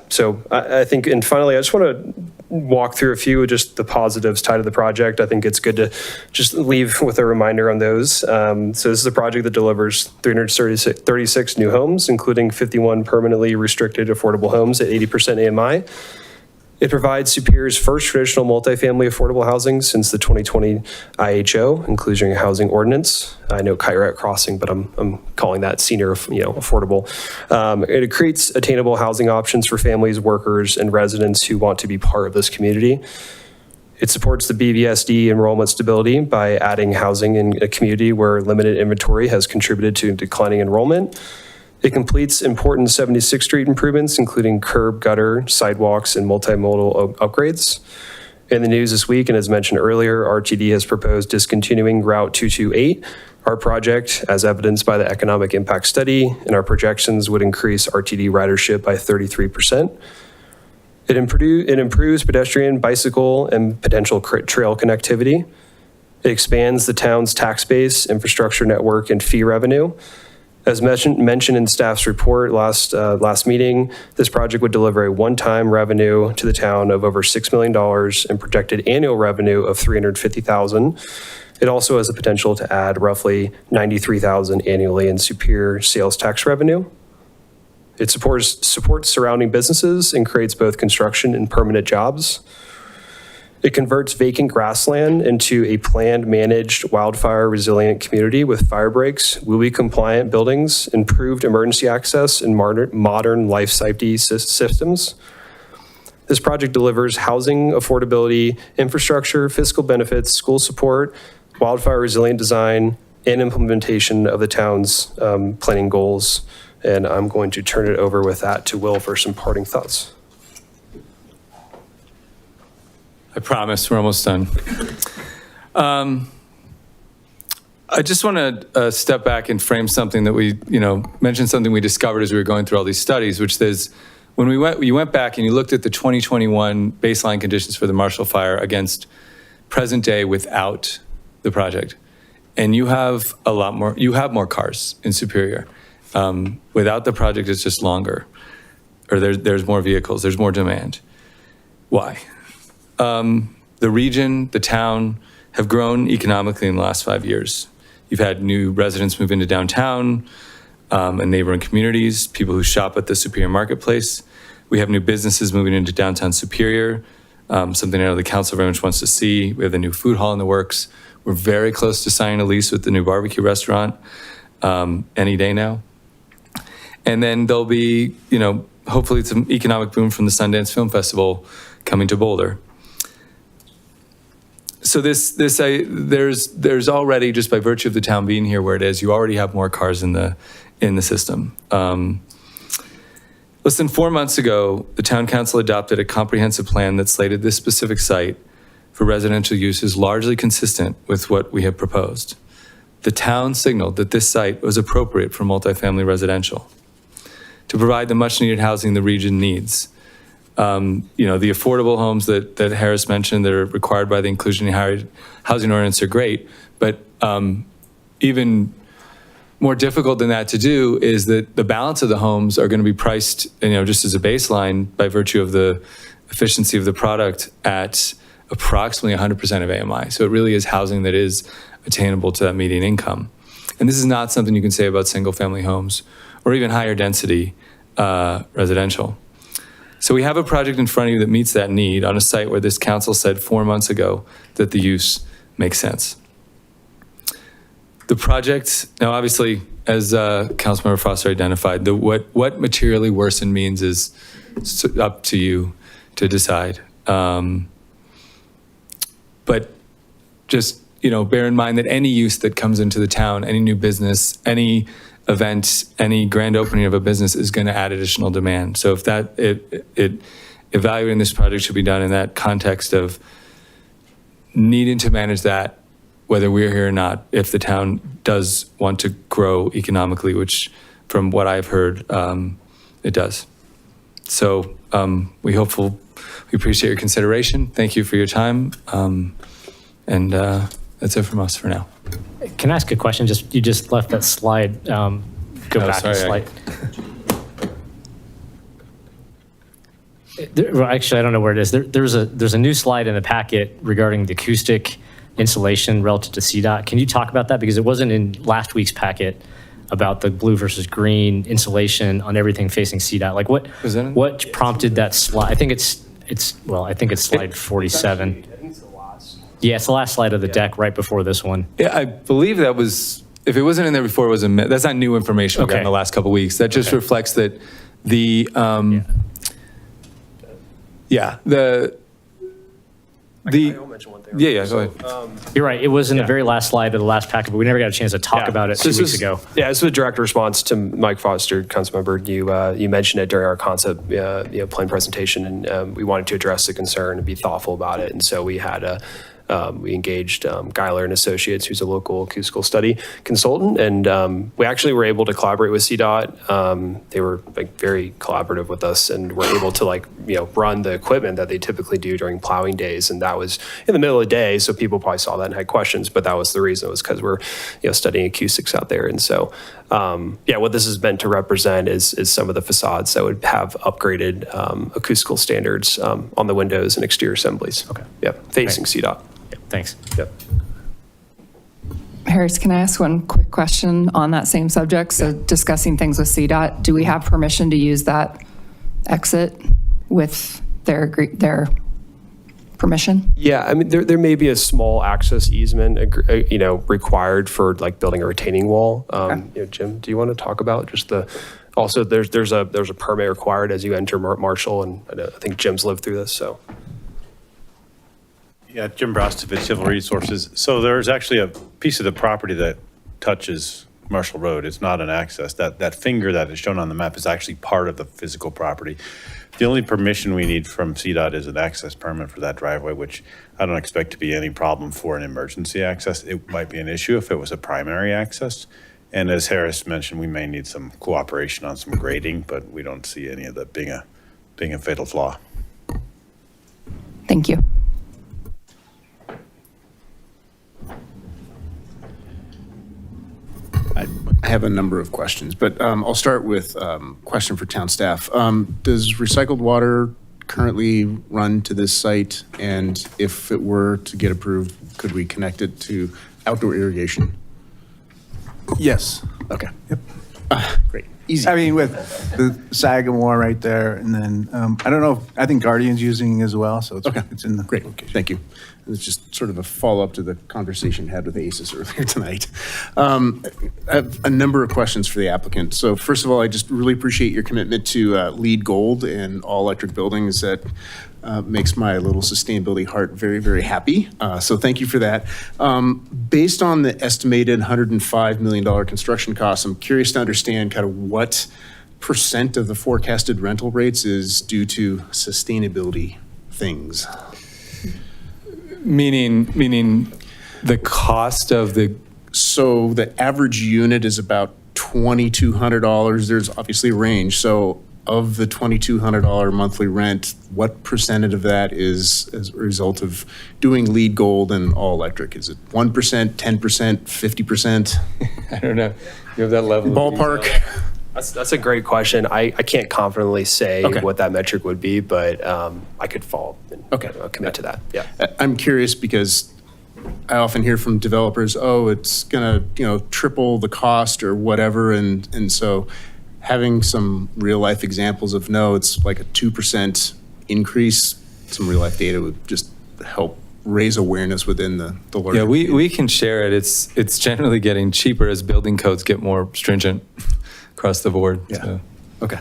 So I think, and finally, I just want to walk through a few of just the positives tied to the project. I think it's good to just leave with a reminder on those. So this is a project that delivers 336 new homes, including 51 permanently restricted affordable homes at 80% AMI. It provides Superior's first traditional multifamily affordable housing since the 2020 IHO, Inclusionary Housing Ordinance. I know Kyrat Crossing, but I'm calling that senior, affordable. It creates attainable housing options for families, workers, and residents who want to be part of this community. It supports the BVSD enrollment stability by adding housing in a community where limited inventory has contributed to declining enrollment. It completes important 76th Street improvements, including curb, gutter, sidewalks, and multimodal upgrades. In the news this week, and as mentioned earlier, RTD has proposed discontinuing Route 228, our project, as evidenced by the economic impact study, and our projections would increase RTD ridership by 33%. It improves pedestrian, bicycle, and potential trail connectivity. It expands the town's tax base, infrastructure network, and fee revenue. As mentioned in staff's report last meeting, this project would deliver a one-time revenue to the town of over $6 million and projected annual revenue of $350,000. It also has the potential to add roughly $93,000 annually in Superior sales tax revenue. It supports surrounding businesses and creates both construction and permanent jobs. It converts vacant grassland into a planned, managed, wildfire-resilient community with fire breaks, WUI compliant buildings, improved emergency access, and modern life safety systems. This project delivers housing, affordability, infrastructure, fiscal benefits, school support, wildfire-resilient design, and implementation of the town's planning goals. And I'm going to turn it over with that to Will for some parting thoughts. I promise we're almost done. I just want to step back and frame something that we, mentioned something we discovered as we were going through all these studies, which is when you went back and you looked at the 2021 baseline conditions for the Marshall Fire against present day without the project, and you have more cars in Superior. Without the project, it's just longer, or there's more vehicles, there's more demand. Why? The region, the town have grown economically in the last 5 years. You've had new residents move into downtown and neighboring communities, people who shop at the Superior Marketplace. We have new businesses moving into downtown Superior, something I know the council very much wants to see. We have the new food hall in the works. We're very close to signing a lease with the new barbecue restaurant any day now. And then there'll be, hopefully some economic boom from the Sundance Film Festival coming to Boulder. So there's already, just by virtue of the town being here where it is, you already have more cars in the system. Less than 4 months ago, the town council adopted a comprehensive plan that slated this specific site for residential use is largely consistent with what we have proposed. The town signaled that this site was appropriate for multifamily residential to provide the much needed housing the region needs. The affordable homes that Harris mentioned that are required by the inclusionary housing ordinance are great, but even more difficult than that to do is that the balance of the homes are going to be priced, just as a baseline by virtue of the efficiency of the product at approximately 100% of AMI. So it really is housing that is attainable to that median income. And this is not something you can say about single family homes or even higher density residential. So we have a project in front of you that meets that need on a site where this council said 4 months ago that the use makes sense. The project, now obviously, as Councilmember Foster identified, what materially worsen means is up to you to decide. But just, bear in mind that any use that comes into the town, any new business, any event, any grand opening of a business is going to add additional demand. So if evaluating this project should be done in that context of needing to manage that, whether we're here or not, if the town does want to grow economically, which from what I've heard, it does. So we appreciate your consideration. Thank you for your time. And that's it from us for now. Can I ask a question? You just left that slide. Go back a slide. Actually, I don't know where it is. There's a new slide in the packet regarding the acoustic insulation relative to CDOT. Can you talk about that? Because it wasn't in last week's packet about the blue versus green insulation on everything facing CDOT. Like what prompted that slide? I think it's slide 47. Yeah, it's the last slide of the deck right before this one. Yeah, I believe that was, if it wasn't in there before, that's not new information we've got in the last couple of weeks. That just reflects that the, I'll mention one thing. Yeah, go ahead. You're right. It was in the very last slide of the last packet, but we never got a chance to talk about it 2 weeks ago. Yeah, this was a direct response to Mike Foster, Councilmember. You mentioned it during our concept plan presentation, and we wanted to address the concern and be thoughtful about it. And so we had we engaged Geiler and Associates, who's a local acoustical study consultant, and we actually were able to collaborate with CDOT. They were very collaborative with us, and were able to run the equipment that they typically do during plowing days, and that was in the middle of the day, so people probably saw that and had questions, but that was the reason. It was because we're studying acoustics out there, and so what this is meant to represent is some of the facades that would have upgraded acoustical standards on the windows and exterior assemblies. Okay. Yeah, facing CDOT. Thanks. Yep. Harris, can I ask one quick question on that same subject? So discussing things with CDOT, do we have permission to use that exit with their permission? Yeah, I mean, there may be a small access easement, required for building a retaining wall. Jim, do you want to talk about just also there's a permit required as you enter Marshall, and I think Jim's lived through this, so. Yeah, Jim Brostovich, Civil Resources. So there's actually a piece of the property that touches Marshall Road. It's not an access. That finger that is shown on the map is actually part of the physical property. The only permission we need from CDOT is an access permit for that driveway, which I don't expect to be any problem for an emergency access. It might be an issue if it was a primary access. And as Harris mentioned, we may need some cooperation on some grading, but we don't see any of that being being a fatal flaw. Thank you. I have a number of questions, but I'll start with question for town staff. Does recycled water currently run to this site? And if it were to get approved, could we connect it to outdoor irrigation? Yes. Okay. Yep. Great. Easy. I mean, with the Sagamore right there, and then, I don't know, I think Guardian's using it as well, so it's in the Great. location. Thank you. It's just sort of a follow-up to the conversation had with ACES earlier tonight. I have a number of questions for the applicant. So first of all, I just really appreciate your commitment to LEED Gold in all electric buildings. That makes my little sustainability heart very, very happy. So thank you for that. Based on the estimated $105 million construction costs, I'm curious to understand kind of what % of the forecasted rental rates is due to sustainability things. Meaning the cost of the. So the average unit is about $2,200. There's obviously a range. So of the $2,200 monthly rent, what percentage of that is as a result of doing LEED Gold and all electric? Is it 1%, 10%, 50%? I don't know. You have that level of Ballpark? detail? That's a great question. I can't confidently say Okay. what that metric would be, but I could follow and Okay. commit to that. Yeah. I'm curious because I often hear from developers, oh, it's gonna, triple the cost or whatever. And so having some real life examples of no, it's like a 2% increase, some real life data would just help raise awareness within the larger. Yeah, we can share it. It's generally getting cheaper as building codes get more stringent across the board. Yeah. So. Okay.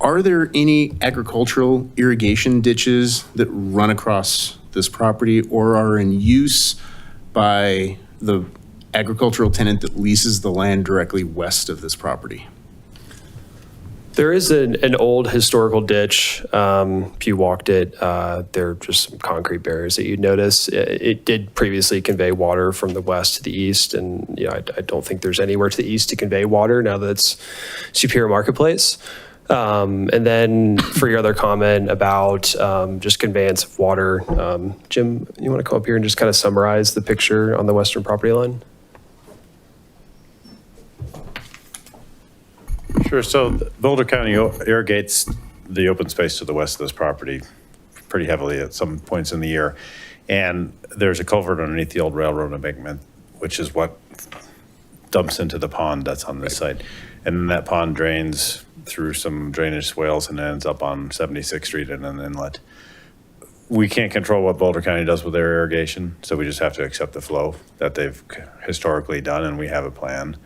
Are there any agricultural irrigation ditches that run across this property or are in use by the agricultural tenant that leases the land directly west of this property? There is an old historical ditch. If you walked it, there are just some concrete barriers that you'd notice. It did previously convey water from the west to the east, and I don't think there's anywhere to the east to convey water now that it's Superior Marketplace. And then for your other comment about just conveyance of water, Jim, you want to come up here and just kind of summarize the picture on the western property line? Sure. So Boulder County irrigates the open space to the west of this property pretty heavily at some points in the year. And there's a culvert underneath the old railroad embankment, which is what dumps into the pond that's on this site. And then that pond drains through some drainage swales and ends up on 76th Street in an inlet. We can't control what Boulder County does with their irrigation, so we just have to accept the flow that they've historically done, and we have a plan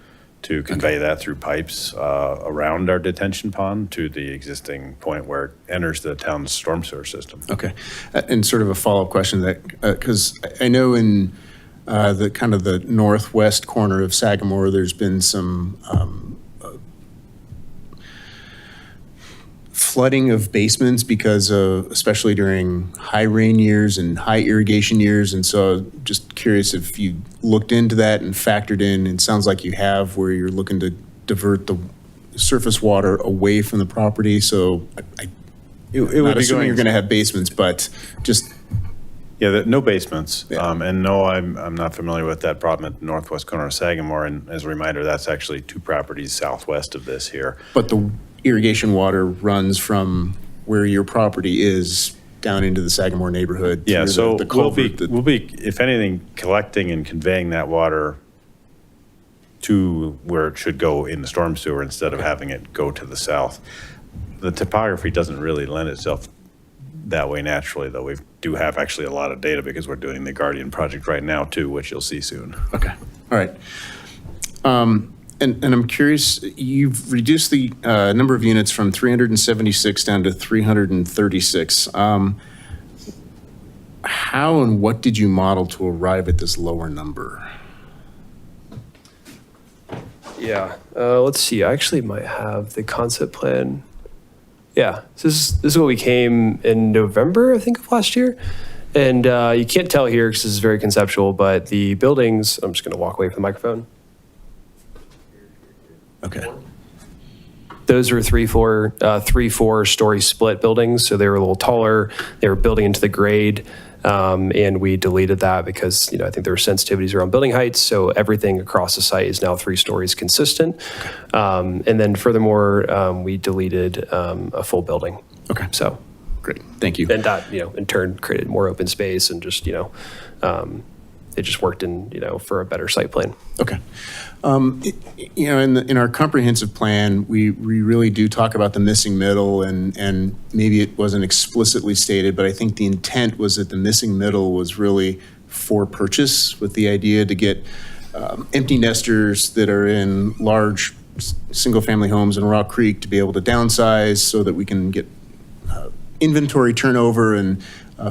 to convey that through pipes around our detention pond to the existing point where it enters the town's storm sewer system. Okay. And sort of a follow-up question that, because I know in the kind of the northwest corner of Sagamore, there's been some flooding of basements because of, especially during high rain years and high irrigation years. And so just curious if you looked into that and factored in, it sounds like you have, where you're looking to divert the surface water away from the property. So It would not be assuming going you're going to have basements, but just. Yeah, no basements. Yeah. And no, I'm not familiar with that problem at the northwest corner of Sagamore. And as a reminder, that's actually 2 properties southwest of this here. But the irrigation water runs from where your property is down into the Sagamore neighborhood. Yeah, through so the we'll culvert be, if anything, collecting and conveying that water to where it should go in the storm sewer instead of having it go to the south. The topography doesn't really lend itself that way naturally, though. We do have actually a lot of data because we're doing the Guardian project right now too, which you'll see soon. Okay, all right. And I'm curious, you've reduced the number of units from 376 down to 336. How and what did you model to arrive at this lower number? Yeah, let's see. I actually might have the concept plan. Yeah, this is what we came in November, I think, of last year. And you can't tell here because this is very conceptual, but the buildings, I'm just going to walk away from the microphone. Okay. Those were 3-4-story split buildings, so they were a little taller. They were building into the grade, and we deleted that because I think there were sensitivities around building heights. So everything across the site is now 3 stories consistent. And then furthermore, we deleted a full building. Okay. So great. Thank you. and that in turn created more open space and just it just worked in for a better site plan. Okay. In our comprehensive plan, we really do talk about the missing middle, and maybe it wasn't explicitly stated, but I think the intent was that the missing middle was really for purchase, with the idea to get empty nesters that are in large single-family homes in Rock Creek to be able to downsize so that we can get inventory turnover and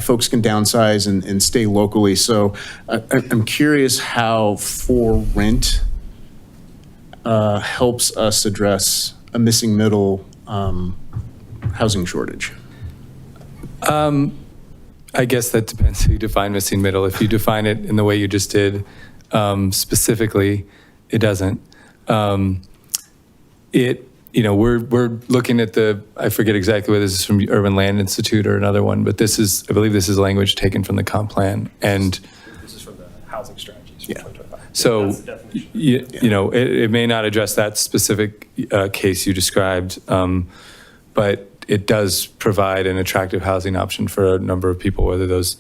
folks can downsize and stay locally. So I'm curious how for rent helps us address a missing middle housing shortage. I guess that depends who you define missing middle. If you define it in the way you just did, specifically, it doesn't. We're looking at I forget exactly whether this is from Urban Land Institute or another one, but I believe this is language taken from the comp plan. And This is from the housing strategies. Yeah. 2025. so, That's the definition. it may not address that specific case you described, but it does provide an attractive housing option for a number of people, whether those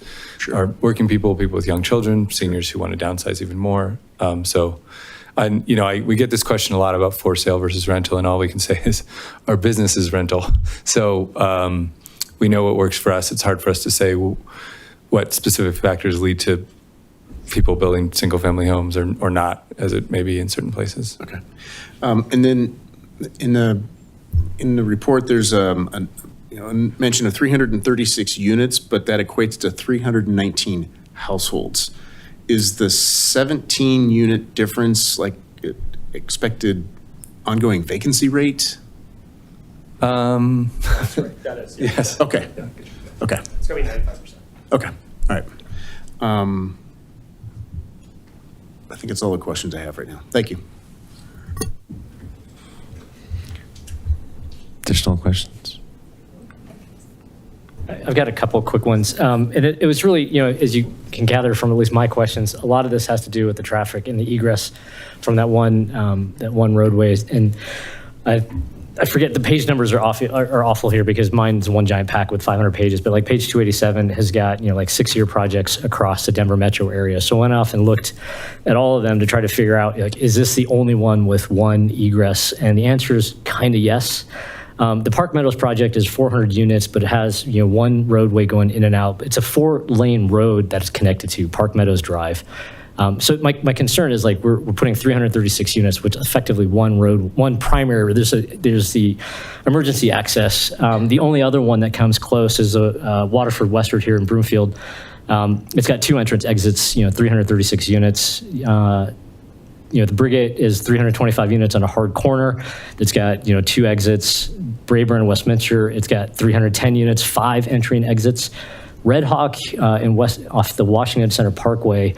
are working people, people with young children, seniors who want to downsize even more. We get this question a lot about for sale versus rental, and all we can say is our business is rental. So we know what works for us. It's hard for us to say what specific factors lead to people building single-family homes or not, as it may be in certain places. Okay. And then in the report, there's a mention of 336 units, but that equates to 319 households. Is the 17-unit difference like expected ongoing vacancy rate? That's right. That is. Yeah. Yes. Okay. Okay. It's going to be 95%. Okay. All right. I think it's all the questions I have right now. Thank you. Additional questions? I've got a couple of quick ones. And it was really, as you can gather from at least my questions, a lot of this has to do with the traffic and the egress from that one roadway. And I forget, the page numbers are awful here because mine's one giant pack with 500 pages, but like page 287 has got, like 6-year projects across the Denver metro area. So I went off and looked at all of them to try to figure out, is this the only one with one egress? And the answer is kind of yes. The Park Meadows project is 400 units, but it has one roadway going in and out. It's a 4-lane road that's connected to Park Meadows Drive. So my concern is we're putting 336 units, which effectively one primary. There's the emergency access. The only other one that comes close is Waterford Westward here in Broomfield. It's got 2 entrance exits. 336 units. The Brigade is 325 units on a hard corner. It's got 2 exits. Braeburn and Westminster, it's got 310 units, 5 entering exits. Red Hawk off the Washington Center Parkway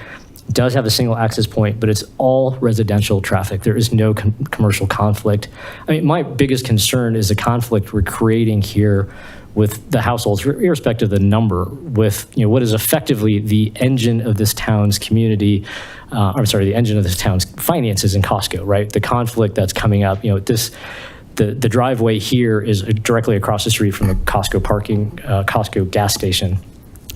does have a single access point, but it's all residential traffic. There is no commercial conflict. I mean, my biggest concern is the conflict we're creating here with the households, irrespective of the number, with what is effectively the engine of this town's community. The engine of this town's finances in Costco, right? The conflict that's coming up, the driveway here is directly across the street from the Costco gas station.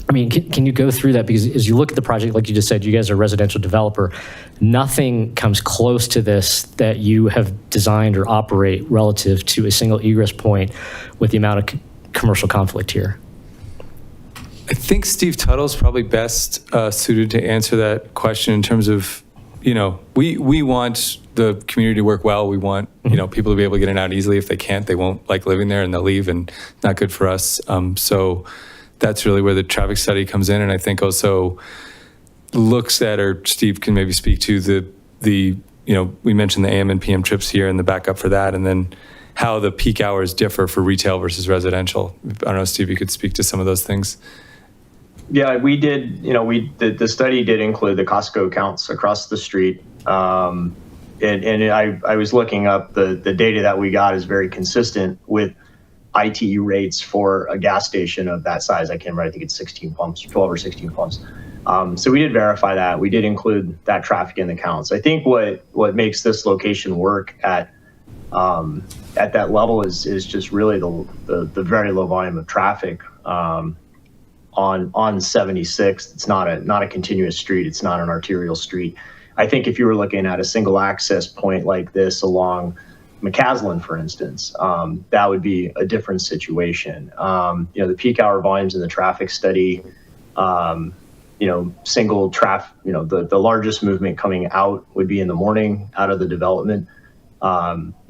I mean, can you go through that? Because as you look at the project, like you just said, you guys are a residential developer. Nothing comes close to this that you have designed or operate relative to a single egress point with the amount of commercial conflict here. I think Steve Tuttle's probably best suited to answer that question in terms of, we want the community to work well. We want, people to be able to get in and out easily. If they can't, they won't like living there and they'll leave, and not good for us. So that's really where the traffic study comes in. And I think also looks at, or Steve can maybe speak to the we mentioned the AM and PM trips here and the backup for that. And then how the peak hours differ for retail versus residential. I don't know, Steve, you could speak to some of those things. Yeah, we did, the study did include the Costco counts across the street. I was looking up the data that we got is very consistent with ITE rates for a gas station of that size. I can't remember, I think it's 16 pumps, 12 or 16 pumps. So we did verify that. We did include that traffic in the counts. I think what makes this location work at that level is just really the very low volume of traffic on 76. It's not a continuous street. It's not an arterial street. I think if you were looking at a single access point like this along McCaslin, for instance, that would be a different situation. The peak hour volumes in the traffic study, single traffic, the largest movement coming out would be in the morning out of the development.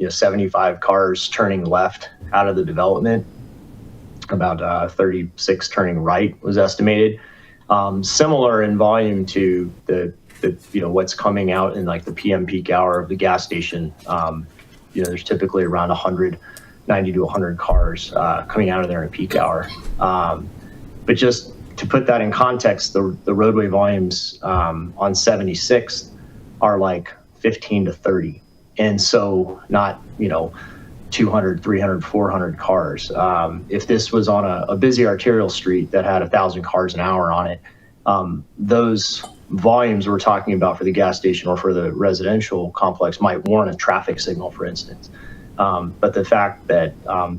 75 cars turning left out of the development, about 36 turning right was estimated. Similar in volume to the what's coming out in like the PM peak hour of the gas station. There's typically around 90 to 100 cars coming out of there in peak hour. But just to put that in context, the roadway volumes on 76 are like 15 to 30. And so not, 200, 300, 400 cars. If this was on a busy arterial street that had 1,000 cars an hour on it, those volumes we're talking about for the gas station or for the residential complex might warrant a traffic signal, for instance. But the fact that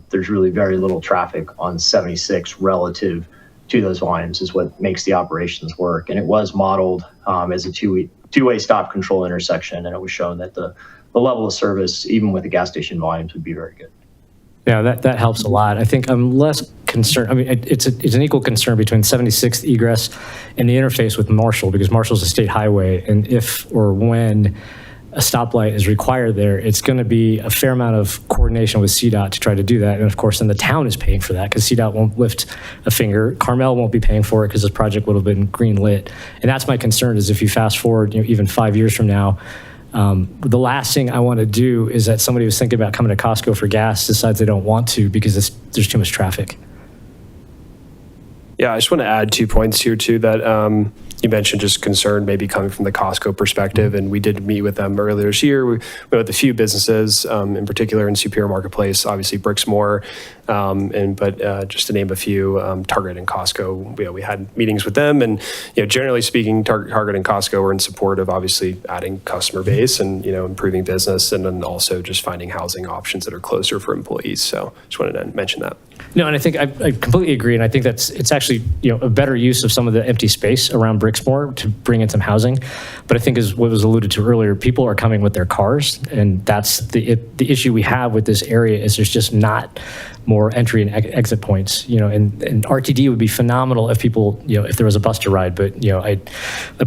there's really very little traffic on 76 relative to those volumes is what makes the operations work. And it was modeled as a two-way stop control intersection, and it was shown that the level of service, even with the gas station volumes, would be very good. Yeah, that helps a lot. I think I'm less concerned. I mean, it's an equal concern between 76th egress and the interface with Marshall, because Marshall's a state highway, and if or when a stoplight is required there, it's going to be a fair amount of coordination with CDOT to try to do that. And of course, then the town is paying for that because CDOT won't lift a finger. Carmel won't be paying for it because this project would have been green lit. And that's my concern, is if you fast forward, even 5 years from now, the last thing I want to do is that somebody who's thinking about coming to Costco for gas decides they don't want to because there's too much traffic. Yeah, I just want to add 2 points here too that you mentioned, just concern maybe coming from the Costco perspective, and we did meet with them earlier this year. We met with a few businesses, in particular in Superior Marketplace, obviously Brixmor, but just to name a few, Target and Costco. We had meetings with them, and generally speaking, Target and Costco were in support of obviously adding customer base and improving business, and then also just finding housing options that are closer for employees. So just wanted to mention that. No, and I think I completely agree, and I think it's actually a better use of some of the empty space around Brixmor to bring in some housing. But I think, as what was alluded to earlier, people are coming with their cars, and that's the issue we have with this area is there's just not more entry and exit points, and RTD would be phenomenal if people, if there was a bus to ride. But, I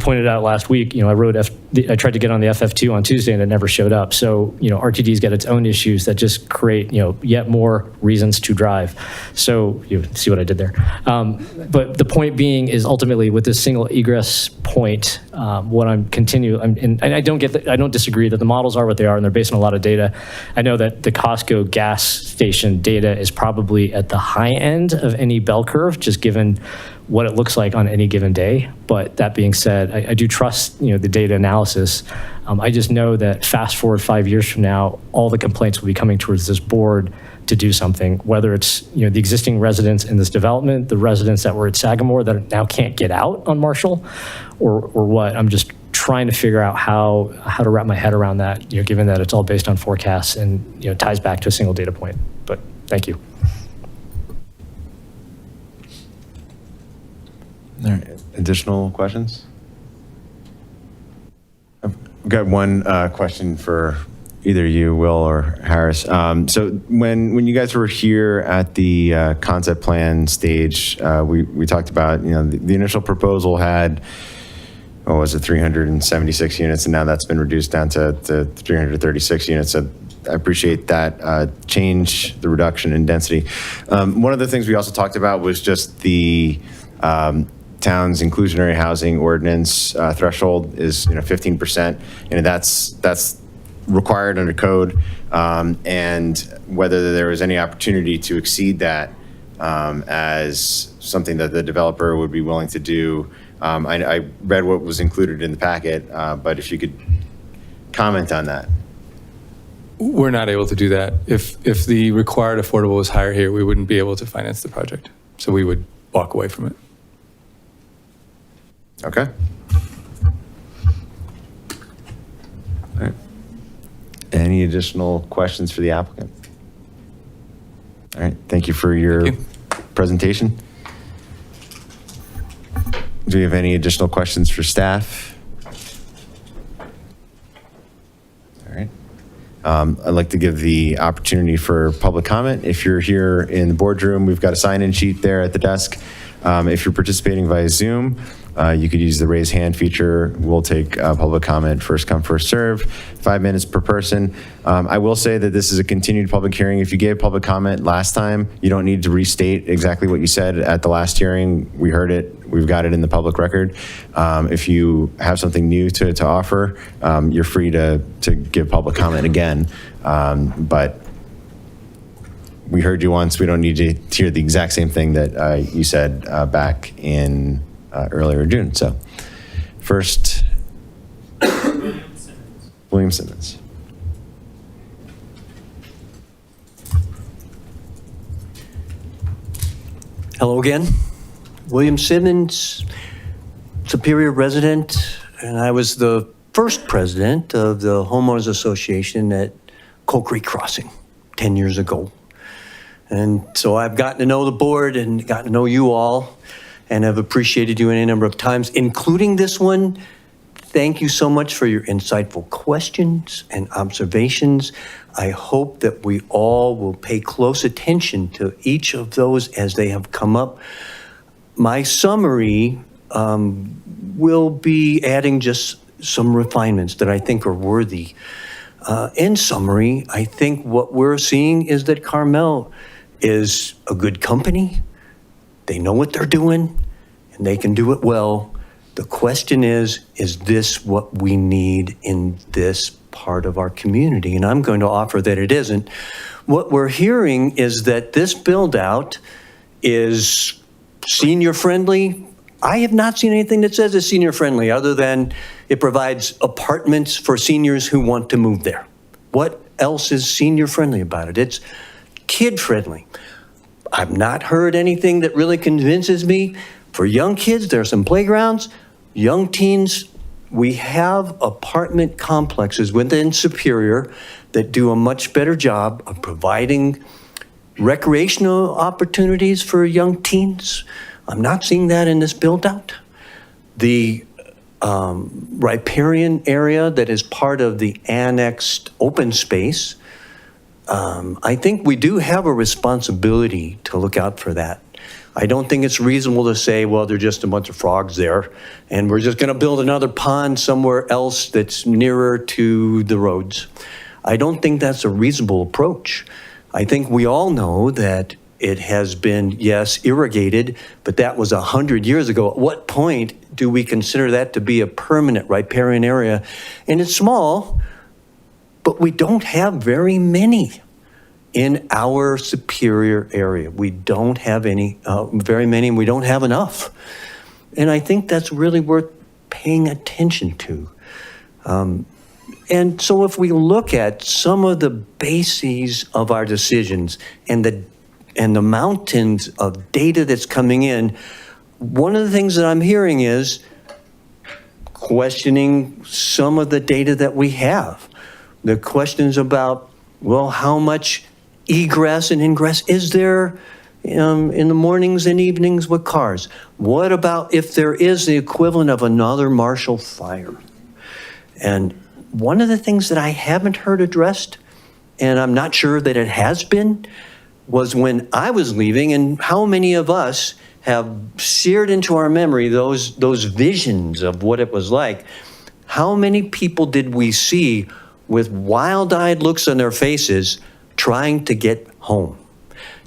pointed out last week, I tried to get on the FF2 on Tuesday and it never showed up. So, RTD's got its own issues that just create, yet more reasons to drive. So you see what I did there. But the point being is ultimately with this single egress point, what and I don't disagree that the models are what they are and they're based on a lot of data. I know that the Costco gas station data is probably at the high end of any bell curve, just given what it looks like on any given day. But that being said, I do trust the data analysis. I just know that fast forward 5 years from now, all the complaints will be coming towards this board to do something, whether it's the existing residents in this development, the residents that were at Sagamore that now can't get out on Marshall, or what. I'm just trying to figure out how to wrap my head around that, given that it's all based on forecasts and ties back to a single data point. But thank you. All right. Additional questions? I've got one question for either you, Will or Harris. So when you guys were here at the concept plan stage, we talked about, the initial proposal had, 376 units, and now that's been reduced down to 336 units. So I appreciate that change, the reduction in density. One of the things we also talked about was just the town's inclusionary housing ordinance threshold is 15%, and that's required under code, and whether there was any opportunity to exceed that as something that the developer would be willing to do. I read what was included in the packet, but if you could comment on that? We're not able to do that. If the required affordable was higher here, we wouldn't be able to finance the project. So we would walk away from it. Okay. All right. Any additional questions for the applicant? All right, thank you for your presentation. Do we have any additional questions for staff? All right. I'd like to give the opportunity for public comment. If you're here in the boardroom, we've got a sign-in sheet there at the desk. If you're participating via Zoom, you could use the raise hand feature. We'll take public comment, first come, first serve, 5 minutes per person. I will say that this is a continued public hearing. If you gave public comment last time, you don't need to restate exactly what you said at the last hearing. We heard it. We've got it in the public record. If you have something new to offer, you're free to give public comment again. But we heard you once. We don't need to hear the exact same thing that you said back in earlier June. So first, William Simmons. Hello again. William Simmons, Superior resident, and I was the first president of the Homeowners Association at Coal Creek Crossing 10 years ago. And so I've gotten to know the board and gotten to know you all, and have appreciated you any number of times, including this one. Thank you so much for your insightful questions and observations. I hope that we all will pay close attention to each of those as they have come up. My summary will be adding just some refinements that I think are worthy. In summary, I think what we're seeing is that Carmel is a good company. They know what they're doing, and they can do it well. The question is this what we need in this part of our community? And I'm going to offer that it isn't. What we're hearing is that this build-out is senior-friendly. I have not seen anything that says it's senior-friendly other than it provides apartments for seniors who want to move there. What else is senior-friendly about it? It's kid-friendly. I've not heard anything that really convinces me. For young kids, there are some playgrounds. Young teens, we have apartment complexes within Superior that do a much better job of providing recreational opportunities for young teens. I'm not seeing that in this build-out. The riparian area that is part of the annexed open space, I think we do have a responsibility to look out for that. I don't think it's reasonable to say, well, there are just a bunch of frogs there, and we're just going to build another pond somewhere else that's nearer to the roads. I don't think that's a reasonable approach. I think we all know that it has been, yes, irrigated, but that was 100 years ago. At what point do we consider that to be a permanent riparian area? And it's small, but we don't have very many in our Superior area. We don't have any, very many, and we don't have enough. And I think that's really worth paying attention to. And so if we look at some of the bases of our decisions and the mountains of data that's coming in, one of the things that I'm hearing is questioning some of the data that we have. The questions about, well, how much egress and ingress is there in the mornings and evenings with cars? What about if there is the equivalent of another Marshall Fire? And one of the things that I haven't heard addressed, and I'm not sure that it has been, was when I was leaving, and how many of us have seared into our memory those visions of what it was like. How many people did we see with wild-eyed looks on their faces trying to get home,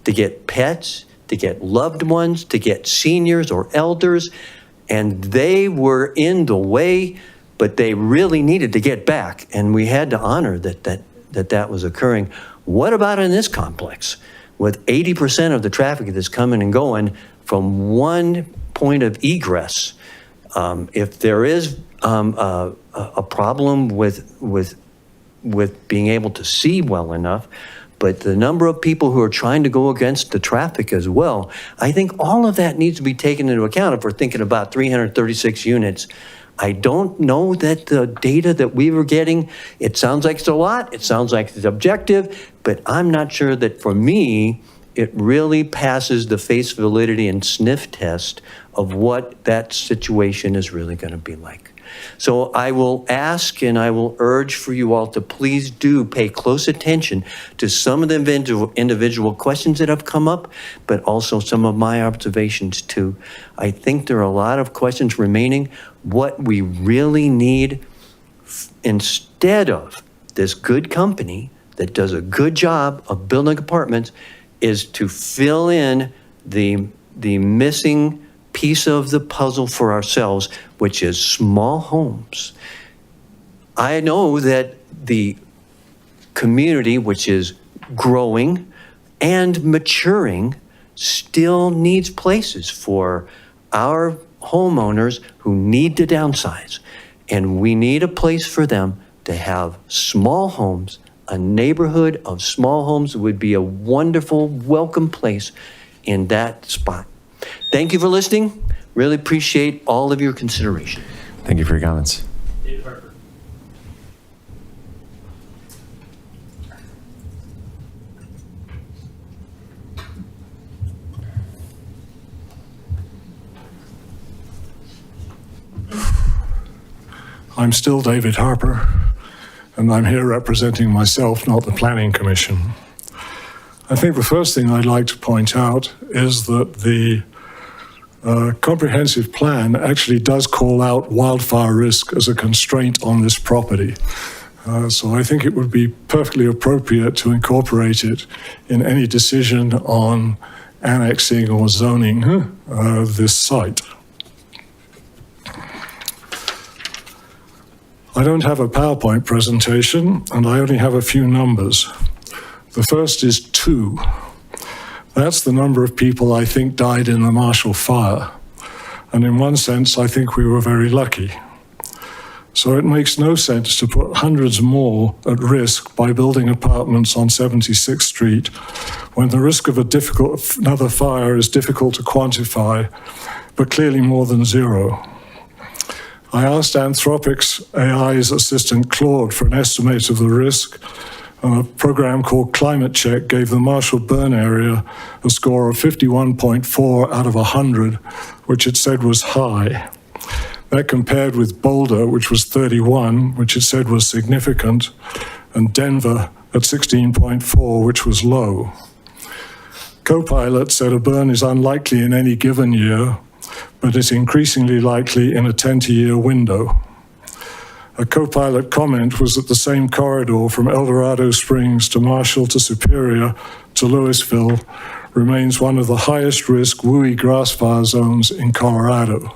to get pets, to get loved ones, to get seniors or elders, and they were in the way, but they really needed to get back, and we had to honor that was occurring. What about in this complex, with 80% of the traffic that's coming and going from one point of egress? If there is a problem with being able to see well enough, but the number of people who are trying to go against the traffic as well, I think all of that needs to be taken into account if we're thinking about 336 units. I don't know that the data that we were getting, it sounds like it's a lot, it sounds like it's objective, but I'm not sure that for me, it really passes the face validity and sniff test of what that situation is really going to be like. So I will ask and I will urge for you all to please do pay close attention to some of the individual questions that have come up, but also some of my observations too. I think there are a lot of questions remaining. What we really need instead of this good company that does a good job of building apartments is to fill in the missing piece of the puzzle for ourselves, which is small homes. I know that the community, which is growing and maturing, still needs places for our homeowners who need to downsize. And we need a place for them to have small homes. A neighborhood of small homes would be a wonderful, welcome place in that spot. Thank you for listening. Really appreciate all of your consideration. Thank you for your comments. I'm still David Harper, and I'm here representing myself, not the Planning Commission. I think the first thing I'd like to point out is that the comprehensive plan actually does call out wildfire risk as a constraint on this property. So I think it would be perfectly appropriate to incorporate it in any decision on annexing or zoning this site. I don't have a PowerPoint presentation, and I only have a few numbers. The first is 2. That's the number of people I think died in the Marshall Fire. And in one sense, I think we were very lucky. So it makes no sense to put hundreds more at risk by building apartments on 76th Street when the risk of another fire is difficult to quantify, but clearly more than 0. I asked Anthropic's AI's assistant Claude for an estimate of the risk. A program called Climate Check gave the Marshall Burn area a score of 51.4 out of 100, which it said was high. That compared with Boulder, which was 31, which it said was significant, and Denver at 16.4, which was low. Copilot said a burn is unlikely in any given year, but it's increasingly likely in a 10-year window. A Copilot comment was that the same corridor from El Dorado Springs to Marshall to Superior to Louisville remains one of the highest risk WUI grass fire zones in Colorado.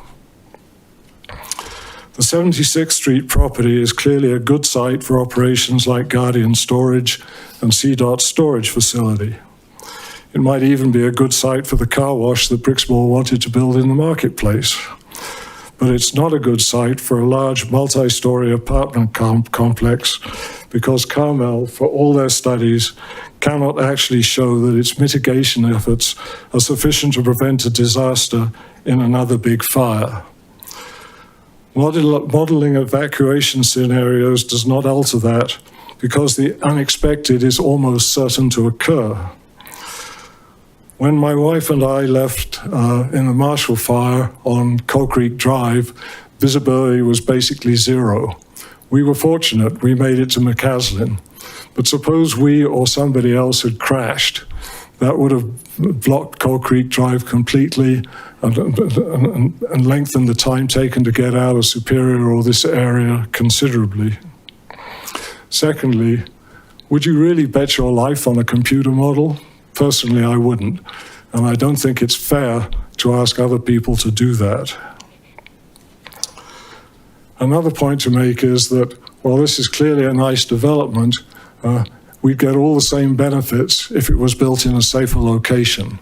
The 76th Street property is clearly a good site for operations like Guardian Storage and CDOT storage facility. It might even be a good site for the car wash that Brixmore wanted to build in the marketplace. But it's not a good site for a large multi-story apartment complex because Carmel, for all their studies, cannot actually show that its mitigation efforts are sufficient to prevent a disaster in another big fire. Modeling evacuation scenarios does not alter that because the unexpected is almost certain to occur. When my wife and I left in the Marshall Fire on Coal Creek Drive, visibility was basically 0. We were fortunate, we made it to McCaslin. But suppose we or somebody else had crashed. That would have blocked Coal Creek Drive completely and lengthened the time taken to get out of Superior or this area considerably. Secondly, would you really bet your life on a computer model? Personally, I wouldn't, and I don't think it's fair to ask other people to do that. Another point to make is that while this is clearly a nice development, we'd get all the same benefits if it was built in a safer location.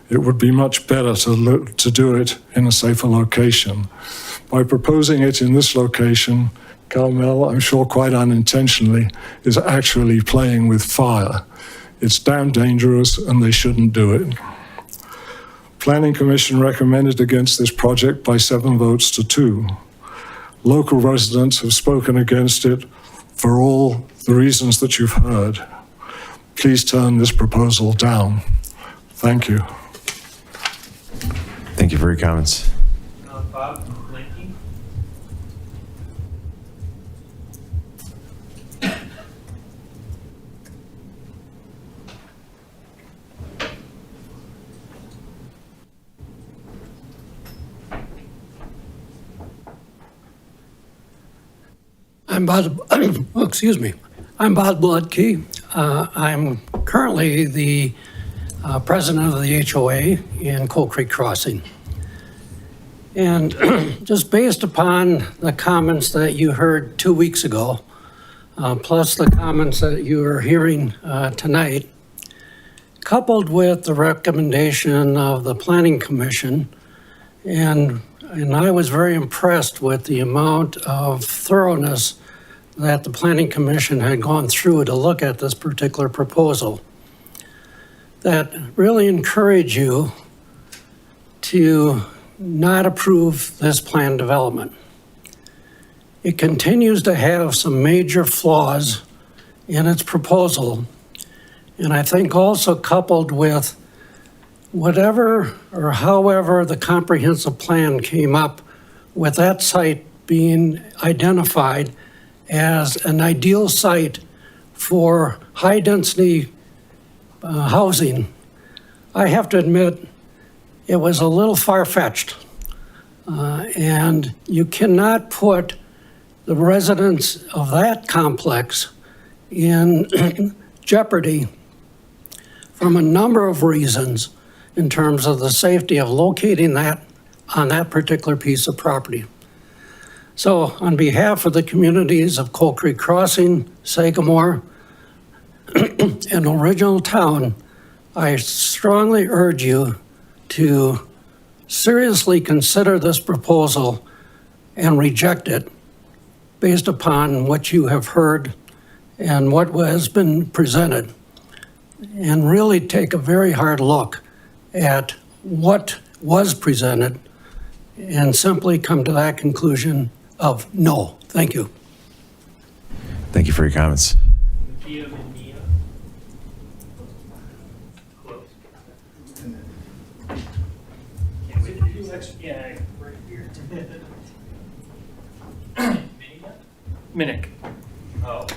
It would be much better to do it in a safer location. By proposing it in this location, Carmel, I'm sure quite unintentionally, is actually playing with fire. It's damn dangerous and they shouldn't do it. Planning Commission recommended against this project by 7 votes to 2. Local residents have spoken against it for all the reasons that you've heard. Please turn this proposal down. Thank you. Thank you for your comments. Bob Blanky. I'm Bob, oh, excuse me. I'm Bob Bloodkey. I'm currently the president of the HOA in Coal Creek Crossing. And just based upon the comments that you heard 2 weeks ago, plus the comments that you are hearing tonight, coupled with the recommendation of the Planning Commission, and I was very impressed with the amount of thoroughness that the Planning Commission had gone through to look at this particular proposal, that really encourage you to not approve this plan development. It continues to have some major flaws in its proposal, and I think also coupled with whatever or however the comprehensive plan came up with that site being identified as an ideal site for high-density housing, I have to admit it was a little far-fetched. And you cannot put the residents of that complex in jeopardy from a number of reasons in terms of the safety of locating that on that particular piece of property. So on behalf of the communities of Coal Creek Crossing, Sagamore, and Original Town, I strongly urge you to seriously consider this proposal and reject it based upon what you have heard and what has been presented, and really take a very hard look at what was presented and simply come to that conclusion of no. Thank you. Thank you for your comments. Yeah, right here. Minnick. Oh.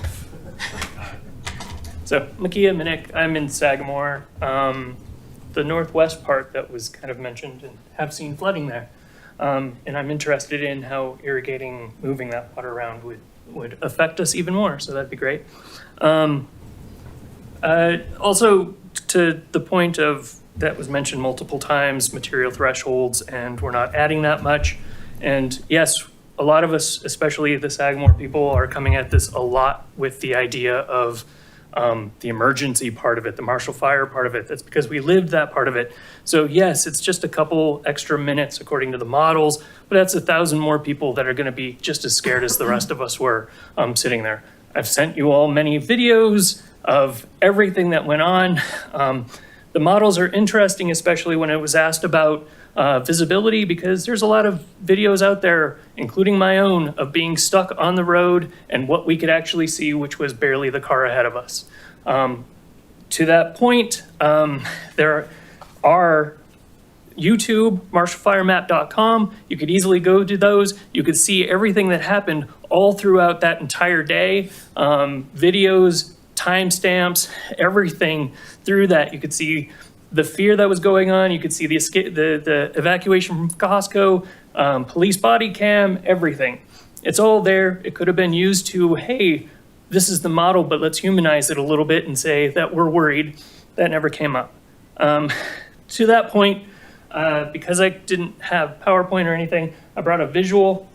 So, Makia Minnick, I'm in Sagamore. The northwest part that was kind of mentioned, and have seen flooding there. And I'm interested in how irrigating, moving that water around would affect us even more, so that'd be great. Also, to the point of that was mentioned multiple times, material thresholds, and we're not adding that much. And yes, a lot of us, especially the Sagamore people, are coming at this a lot with the idea of the emergency part of it, the Marshall Fire part of it. That's because we lived that part of it. So yes, it's just a couple extra minutes according to the models, but that's 1,000 more people that are going to be just as scared as the rest of us were sitting there. I've sent you all many videos of everything that went on. The models are interesting, especially when it was asked about visibility, because there's a lot of videos out there, including my own, of being stuck on the road and what we could actually see, which was barely the car ahead of us. To that point, there are YouTube, marshallfiremap.com. You could easily go to those. You could see everything that happened all throughout that entire day. Videos, timestamps, everything through that. You could see the fear that was going on. You could see the escape, the evacuation from Costco, police body cam, everything. It's all there. It could have been used to, hey, this is the model, but let's humanize it a little bit and say that we're worried. That never came up. To that point, because I didn't have PowerPoint or anything, I brought a visual.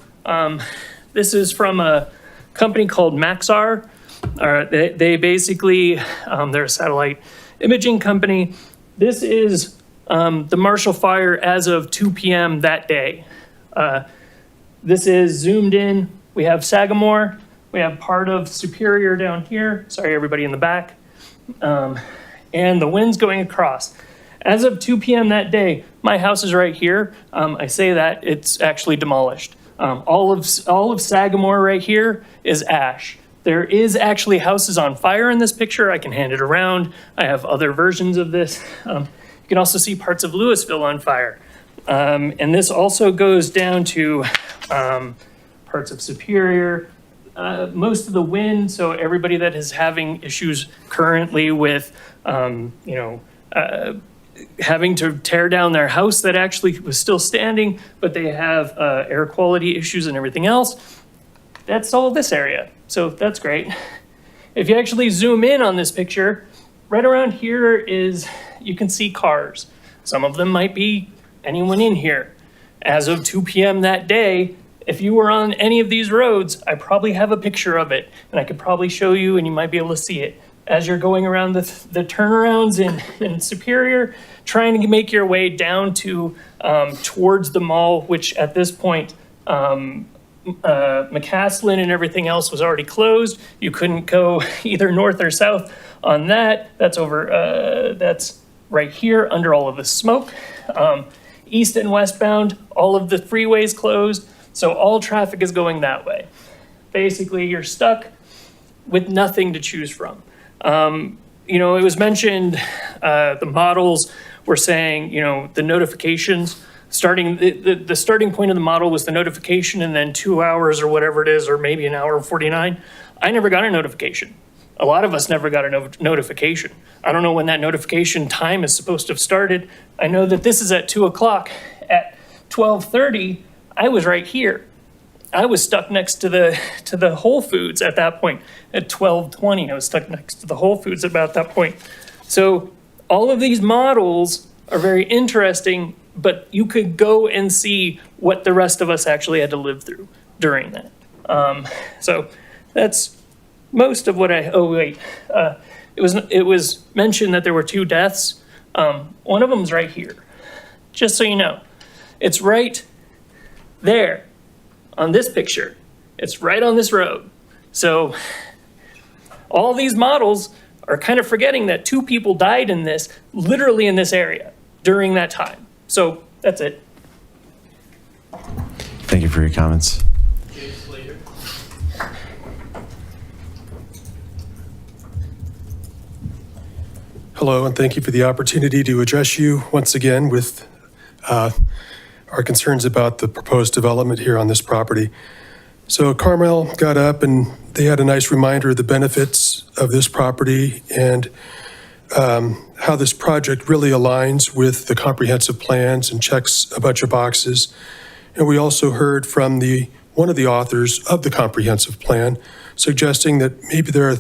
This is from a company called Maxar. They basically, they're a satellite imaging company. This is the Marshall Fire as of 2 p.m. that day. This is zoomed in we have Sagamore, we have part of Superior down here. Sorry, everybody in the back. And the wind's going across. As of 2 p.m. that day, my house is right here. I say that, it's actually demolished. All of Sagamore right here is ash. There is actually houses on fire in this picture. I can hand it around. I have other versions of this. You can also see parts of Louisville on fire. And this also goes down to parts of Superior. Most of the wind, so everybody that is having issues currently with, having to tear down their house that actually was still standing, but they have air quality issues and everything else, that's all this area. So that's great. If you actually zoom in on this picture, right around here is, you can see cars. Some of them might be anyone in here. As of 2 p.m. that day, if you were on any of these roads, I probably have a picture of it, and I could probably show you, and you might be able to see it. As you're going around the turnarounds in Superior, trying to make your way down to towards the mall, which at this point, McCaslin and everything else was already closed. You couldn't go either north or south on that. That's over, that's right here under all of the smoke. East and westbound, all of the freeways closed. So all traffic is going that way. Basically, you're stuck with nothing to choose from. It was mentioned, the models were saying, the notifications, the starting point of the model was the notification, and then 2 hours or whatever it is, or maybe an hour and 49. I never got a notification. A lot of us never got a notification. I don't know when that notification time is supposed to have started. I know that this is at 2 o'clock. At 12:30, I was right here. I was stuck next to the Whole Foods at that point. At 12:20, I was stuck next to the Whole Foods about that point. So all of these models are very interesting, but you could go and see what the rest of us actually had to live through during that. So that's most of what it was mentioned that there were 2 deaths. One of them's right here, just so you know. It's right there on this picture. It's right on this road. So all these models are kind of forgetting that 2 people died in this, literally in this area during that time. So that's it. Thank you for your comments. Hello, and thank you for the opportunity to address you once again with our concerns about the proposed development here on this property. So Carmel got up and they had a nice reminder of the benefits of this property and how this project really aligns with the comprehensive plans and checks a bunch of boxes. And we also heard from one of the authors of the comprehensive plan suggesting that maybe there are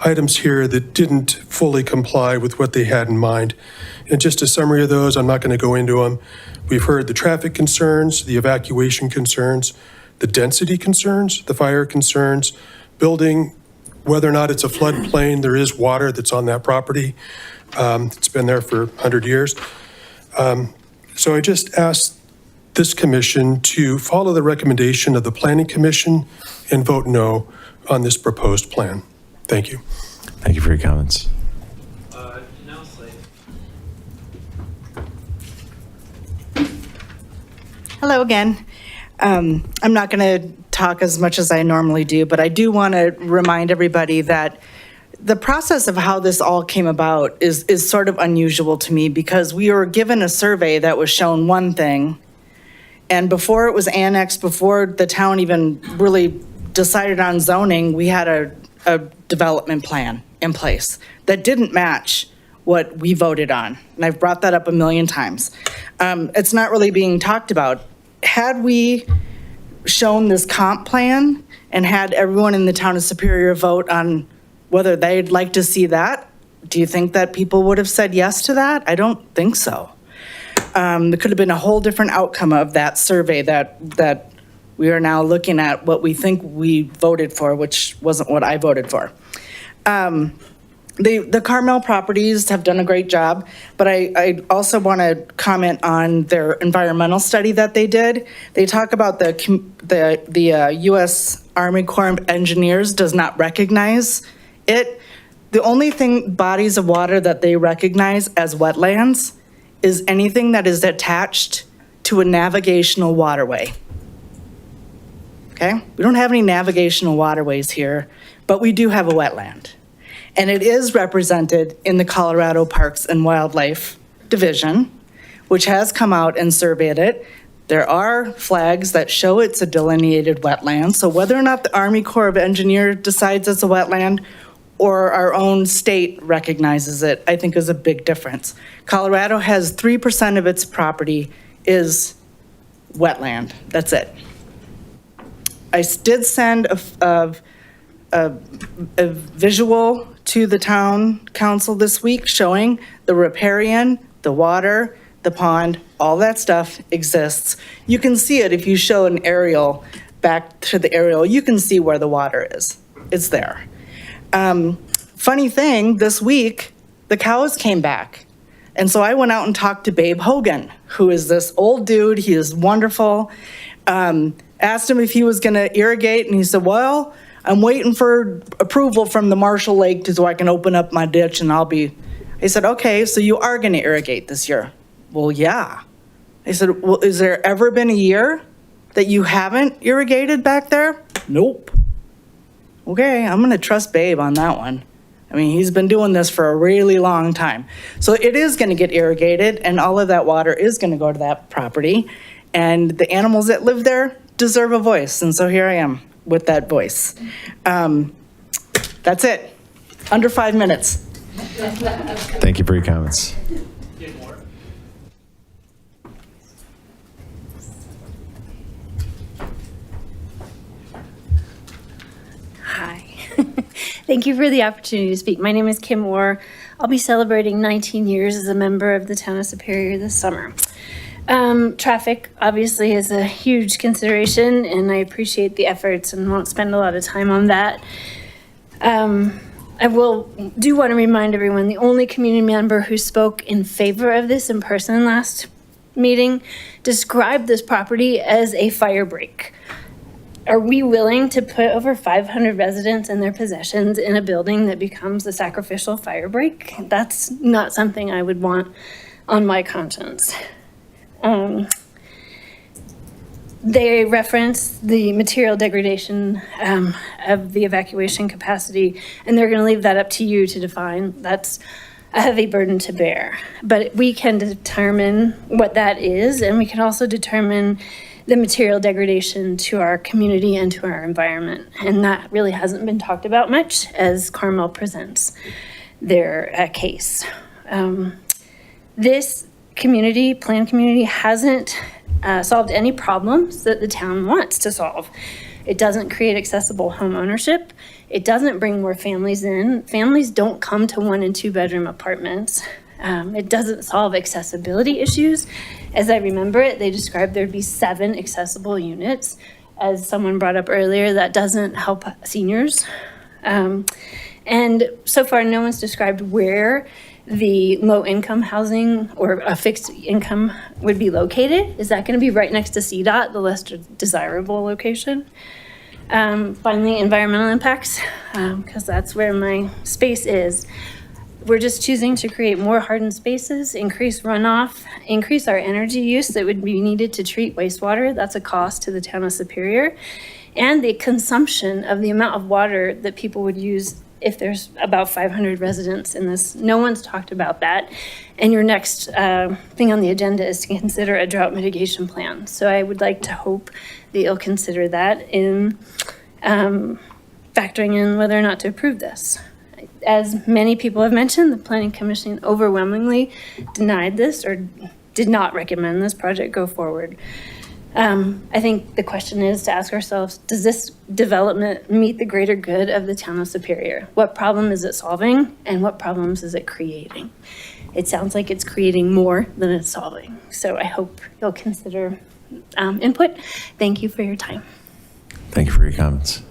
items here that didn't fully comply with what they had in mind. And just a summary of those, I'm not going to go into them. We've heard the traffic concerns, the evacuation concerns, the density concerns, the fire concerns, building, whether or not it's a floodplain, there is water that's on that property. It's been there for 100 years. So I just asked this commission to follow the recommendation of the Planning Commission and vote no on this proposed plan. Thank you. Thank you for your comments. Hello again. I'm not going to talk as much as I normally do, but I do want to remind everybody that the process of how this all came about is sort of unusual to me because we were given a survey that was shown one thing, and before it was annexed, before the town even really decided on zoning, we had a development plan in place that didn't match what we voted on. And I've brought that up a million times. It's not really being talked about. Had we shown this comp plan and had everyone in the town of Superior vote on whether they'd like to see that, do you think that people would have said yes to that? I don't think so. There could have been a whole different outcome of that survey that we are now looking at what we think we voted for, which wasn't what I voted for. the Carmel properties have done a great job, but I also want to comment on their environmental study that they did. They talk about the U.S. Army Corps of Engineers does not recognize it. The only bodies of water that they recognize as wetlands is anything that is attached to a navigational waterway. Okay? We don't have any navigational waterways here, but we do have a wetland. And it is represented in the Colorado Parks and Wildlife Division, which has come out and surveyed it. There are flags that show it's a delineated wetland. So whether or not the Army Corps of Engineers decides it's a wetland or our own state recognizes it, I think is a big difference. Colorado has 3% of its property is wetland. That's it. I did send a visual to the town council this week showing the riparian, the water, the pond, all that stuff exists. You can see it if you show an aerial, back to the aerial, you can see where the water is. It's there. Funny thing, this week, the cows came back. And so I went out and talked to Babe Hogan, who is this old dude. He is wonderful. Asked him if he was gonna irrigate, and he said, well, I'm waiting for approval from the Marshall Lake so I can open up my ditch and I said, okay, so you are gonna irrigate this year? Well, yeah. I said, well, is there ever been a year that you haven't irrigated back there? Nope. Okay, I'm gonna trust Babe on that one. I mean, he's been doing this for a really long time. So it is gonna get irrigated and all of that water is gonna go to that property. And the animals that live there deserve a voice. And so here I am with that voice. That's it. Under 5 minutes. Thank you for your comments. Hi. Thank you for the opportunity to speak. My name is Kim Moore. I'll be celebrating 19 years as a member of the Town of Superior this summer. Traffic obviously is a huge consideration, and I appreciate the efforts and won't spend a lot of time on that. I do want to remind everyone, the only community member who spoke in favor of this in person last meeting described this property as a fire break. Are we willing to put over 500 residents and their possessions in a building that becomes a sacrificial fire break? That's not something I would want on my conscience. They reference the material degradation of the evacuation capacity, and they're going to leave that up to you to define. That's a heavy burden to bear. But we can determine what that is, and we can also determine the material degradation to our community and to our environment. And that really hasn't been talked about much as Carmel presents their case. This planned community hasn't solved any problems that the town wants to solve. It doesn't create accessible home ownership. It doesn't bring more families in. Families don't come to 1 and 2 bedroom apartments. It doesn't solve accessibility issues. As I remember it, they described there'd be 7 accessible units. As someone brought up earlier, that doesn't help seniors. And so far, no one's described where the low-income housing or a fixed income would be located. Is that going to be right next to CDOT, the less desirable location? Finally, environmental impacts, because that's where my space is. We're just choosing to create more hardened spaces, increase runoff, increase our energy use that would be needed to treat wastewater. That's a cost to the town of Superior. And the consumption of the amount of water that people would use if there's about 500 residents in this. No one's talked about that. And your next thing on the agenda is to consider a drought mitigation plan. So I would like to hope that you'll consider that in factoring in whether or not to approve this. As many people have mentioned, the Planning Commission overwhelmingly denied this or did not recommend this project go forward. I think the question is to ask ourselves, does this development meet the greater good of the town of Superior? What problem is it solving and what problems is it creating? It sounds like it's creating more than it's solving. So I hope you'll consider input. Thank you for your time. Thank you for your comments.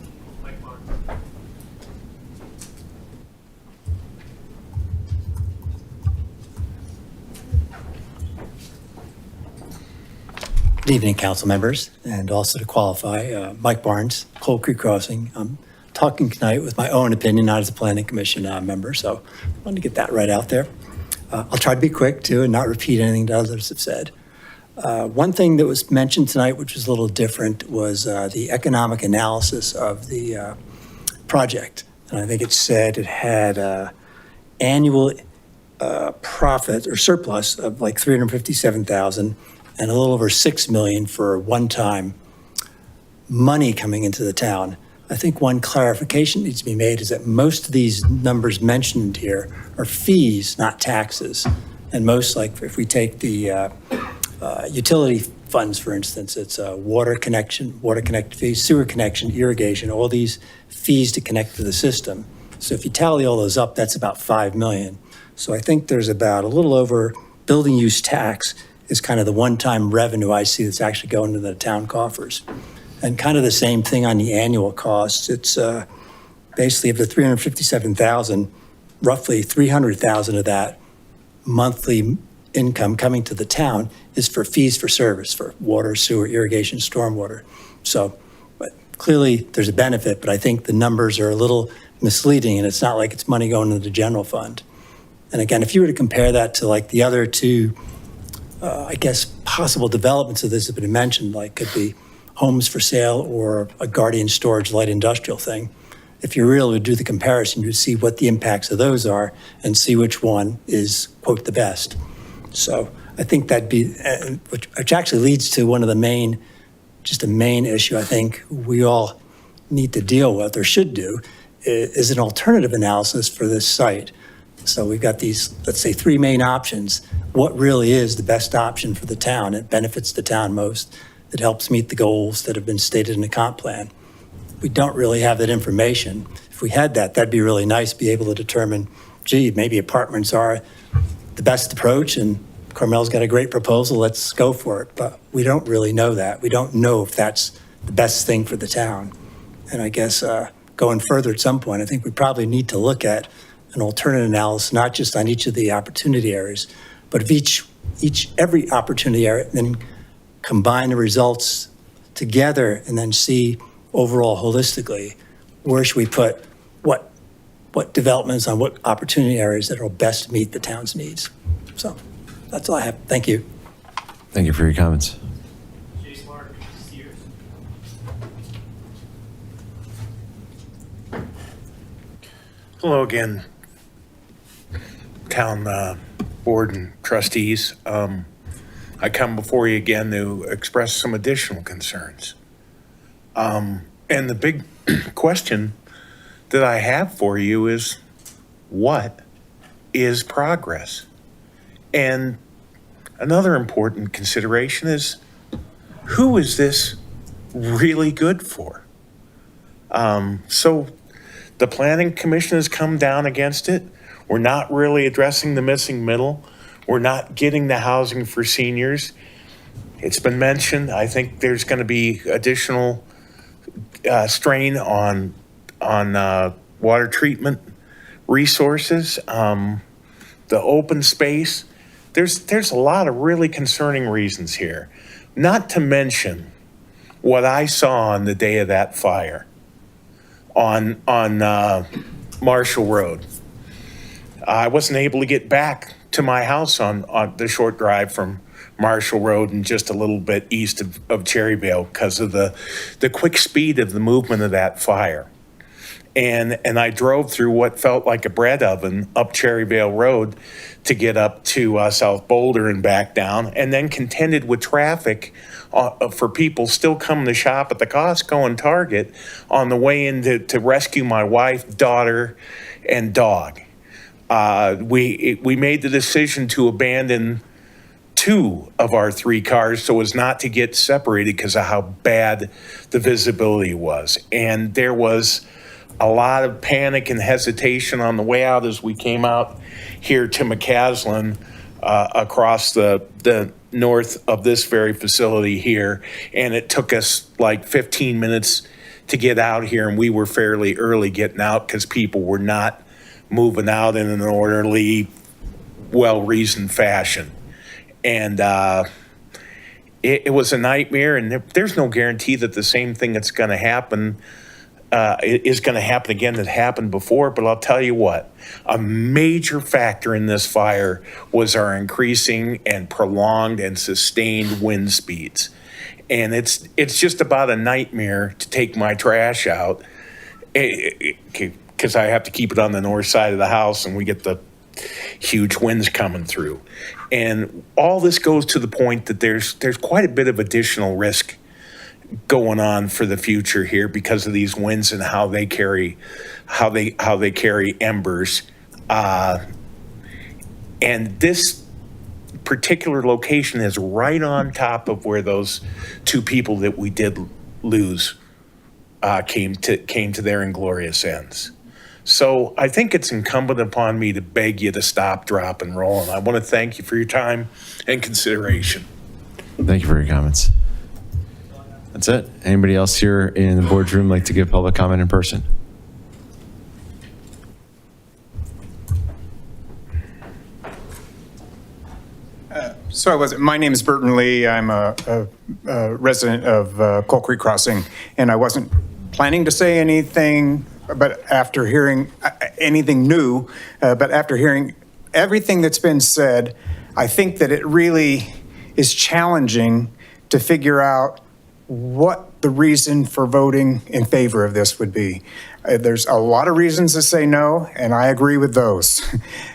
Good evening, council members, and also to qualify, Mike Barnes, Cold Creek Crossing. I'm talking tonight with my own opinion, not as a planning commission member, so I wanted to get that right out there. I'll try to be quick too and not repeat anything that others have said. One thing that was mentioned tonight, which was a little different, was the economic analysis of the project. And I think it said it had annual profit or surplus of like 357,000 and a little over 6 million for one-time money coming into the town. I think one clarification needs to be made is that most of these numbers mentioned here are fees, not taxes. And most, like if we take the utility funds, for instance, it's water connection fees, sewer connection, irrigation, all these fees to connect to the system. So if you tally all those up, that's about 5 million. So I think there's about a little over building use tax is kind of the one-time revenue I see that's actually going to the town coffers. And kind of the same thing on the annual costs. It's basically of the 357,000, roughly 300,000 of that monthly income coming to the town is for fees for service, for water, sewer, irrigation, stormwater. So but clearly there's a benefit, but I think the numbers are a little misleading and it's not like it's money going into the general fund. And again, if you were to compare that to like the other two, I guess, possible developments of this have been mentioned, like could be homes for sale or a Guardian storage light industrial thing. If you really would do the comparison, you'd see what the impacts of those are and see which one is, quote, the best. So I think that'd be, which actually leads to one of the main, just a main issue I think we all need to deal with or should do is an alternative analysis for this site. So we've got these, let's say, 3 main options. What really is the best option for the town? It benefits the town most. It helps meet the goals that have been stated in the comp plan. We don't really have that information. If we had that, that'd be really nice to be able to determine, gee, maybe apartments are the best approach and Carmel's got a great proposal, let's go for it. But we don't really know that. We don't know if that's the best thing for the town. And I guess going further at some point, I think we probably need to look at an alternative analysis, not just on each of the opportunity areas, but of every opportunity area, and then combine the results together and then see overall holistically, where should we put what developments on what opportunity areas that will best meet the town's needs. So that's all I have. Thank you. Thank you for your comments. Hello again, town board and trustees. I come before you again to express some additional concerns. And the big question that I have for you is, what is progress? And another important consideration is, who is this really good for? So the Planning Commission has come down against it. We're not really addressing the missing middle. We're not getting the housing for seniors. It's been mentioned, I think there's going to be additional strain on water treatment resources, the open space. There's a lot of really concerning reasons here. Not to mention what I saw on the day of that fire on Marshall Road. I wasn't able to get back to my house on the short drive from Marshall Road and just a little bit east of Cherryvale because of the quick speed of the movement of that fire. And I drove through what felt like a bread oven up Cherryvale Road to get up to South Boulder and back down, and then contended with traffic for people still coming to shop at the Costco and Target on the way in to rescue my wife, daughter, and dog. We made the decision to abandon 2 of our 3 cars so as not to get separated because of how bad the visibility was. And there was a lot of panic and hesitation on the way out as we came out here to McCaslin across the north of this very facility here. And it took us like 15 minutes to get out here, and we were fairly early getting out because people were not moving out in an orderly, well-reasoned fashion. And it was a nightmare, and there's no guarantee that the same thing that's going to happen is going to happen again that happened before. But I'll tell you what, a major factor in this fire was our increasing and prolonged and sustained wind speeds. And it's just about a nightmare to take my trash out because I have to keep it on the north side of the house, and we get the huge winds coming through. And all this goes to the point that there's quite a bit of additional risk going on for the future here because of these winds and how they carry embers. And this particular location is right on top of where those two people that we did lose came to their inglorious ends. So I think it's incumbent upon me to beg you to stop, drop, and roll. And I want to thank you for your time and consideration. Thank you for your comments. That's it. Anybody else here in the boardroom like to give public comment in person? My name is Burton Lee. I'm a resident of Coal Creek Crossing, and I wasn't planning to say anything, but after hearing anything new, but after hearing everything that's been said, I think that it really is challenging to figure out what the reason for voting in favor of this would be. There's a lot of reasons to say no, and I agree with those.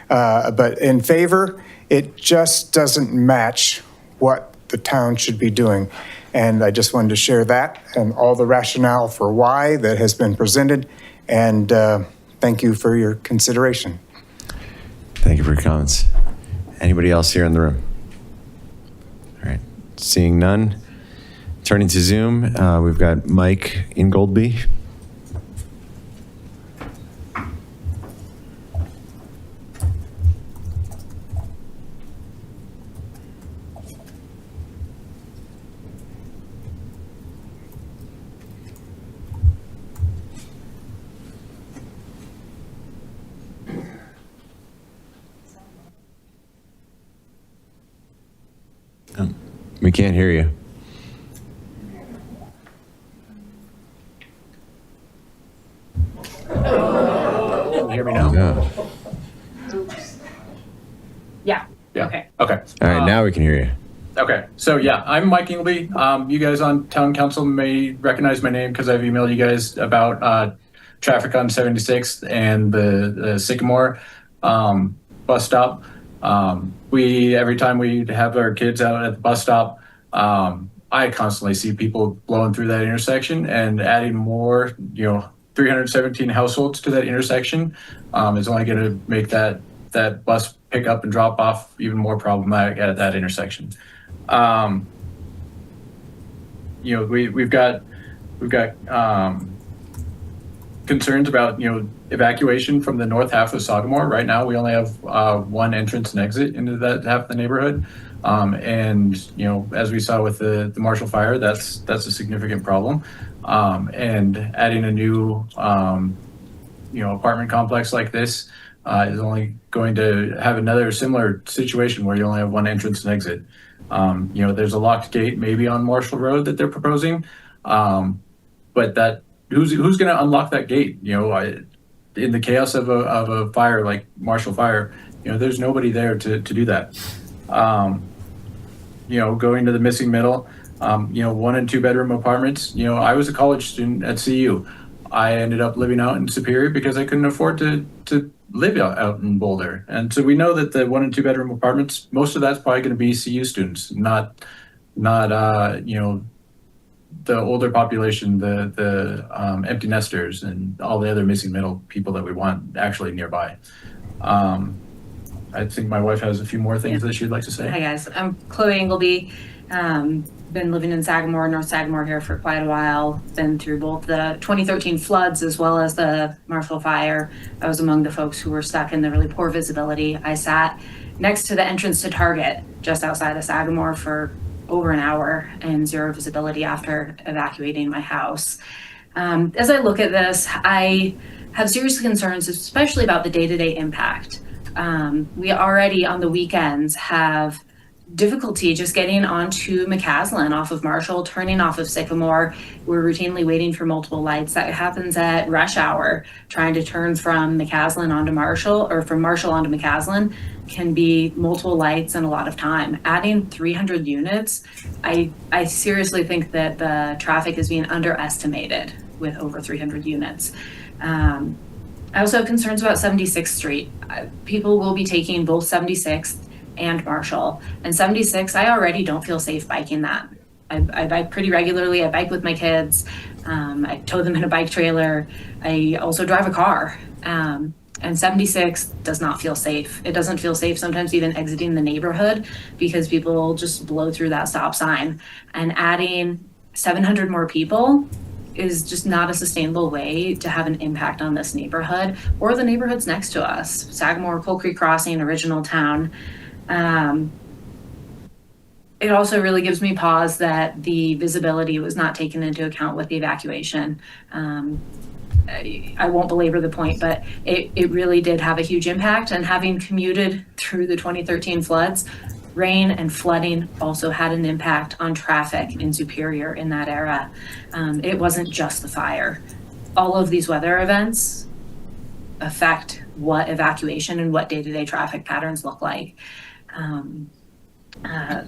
But in favor, it just doesn't match what the town should be doing. And I just wanted to share that and all the rationale for why that has been presented. And thank you for your consideration. Thank you for your comments. Anybody else here in the room? All right, seeing none. Turning to Zoom, we've got Mike Ingoldsby. We can't hear you. Can you hear me now? No. Yeah. Okay. Okay. All right, now we can hear you. Okay. So yeah, I'm Mike Ingleby. You guys on town council may recognize my name because I've emailed you guys about traffic on 76th and the Sycamore bus stop. Every time we have our kids out at the bus stop, I constantly see people blowing through that intersection, and adding more, 317 households to that intersection is only going to make that bus pick up and drop off even more problematic at that intersection. We've got concerns about evacuation from the north half of Sagamore. Right now, we only have one entrance and exit into that half of the neighborhood. And as we saw with the Marshall Fire, that's a significant problem. And adding a new apartment complex like this is only going to have another similar situation where you only have one entrance and exit. There's a locked gate maybe on Marshall Road that they're proposing, but who's going to unlock that gate? In the chaos of a fire like Marshall Fire, there's nobody there to do that. Going to the missing middle, 1 and 2 bedroom apartments. I was a college student at CU. I ended up living out in Superior because I couldn't afford to live out in Boulder. And so we know that the 1 and 2 bedroom apartments, most of that's probably going to be CU students, not the older population, the empty nesters, and all the other missing middle people that we want actually nearby. I think my wife has a few more things that she'd like to say. Hi guys, I'm Chloe Ingleby. Been living in Sagamore, North Sagamore here for quite a while. Been through both the 2013 floods as well as the Marshall Fire. I was among the folks who were stuck in the really poor visibility. I sat next to the entrance to Target just outside of Sagamore for over an hour and zero visibility after evacuating my house. As I look at this, I have serious concerns, especially about the day-to-day impact. We already on the weekends have difficulty just getting onto McCaslin off of Marshall, turning off of Sycamore. We're routinely waiting for multiple lights. That happens at rush hour. Trying to turn from McCaslin onto Marshall, or from Marshall onto McCaslin, can be multiple lights and a lot of time. Adding 300 units, I seriously think that the traffic is being underestimated with over 300 units. I also have concerns about 76th Street. People will be taking both 76th and Marshall. And 76, I already don't feel safe biking that. I bike pretty regularly. I bike with my kids. I tow them in a bike trailer. I also drive a car. And 76 does not feel safe. It doesn't feel safe sometimes even exiting the neighborhood because people just blow through that stop sign. And adding 700 more people is just not a sustainable way to have an impact on this neighborhood or the neighborhoods next to us. Sagamore, Coal Creek Crossing, Original Town. It also really gives me pause that the visibility was not taken into account with the evacuation. I won't belabor the point, but it really did have a huge impact. And having commuted through the 2013 floods, rain and flooding also had an impact on traffic in Superior in that era. It wasn't just the fire. All of these weather events affect what evacuation and what day-to-day traffic patterns look like. And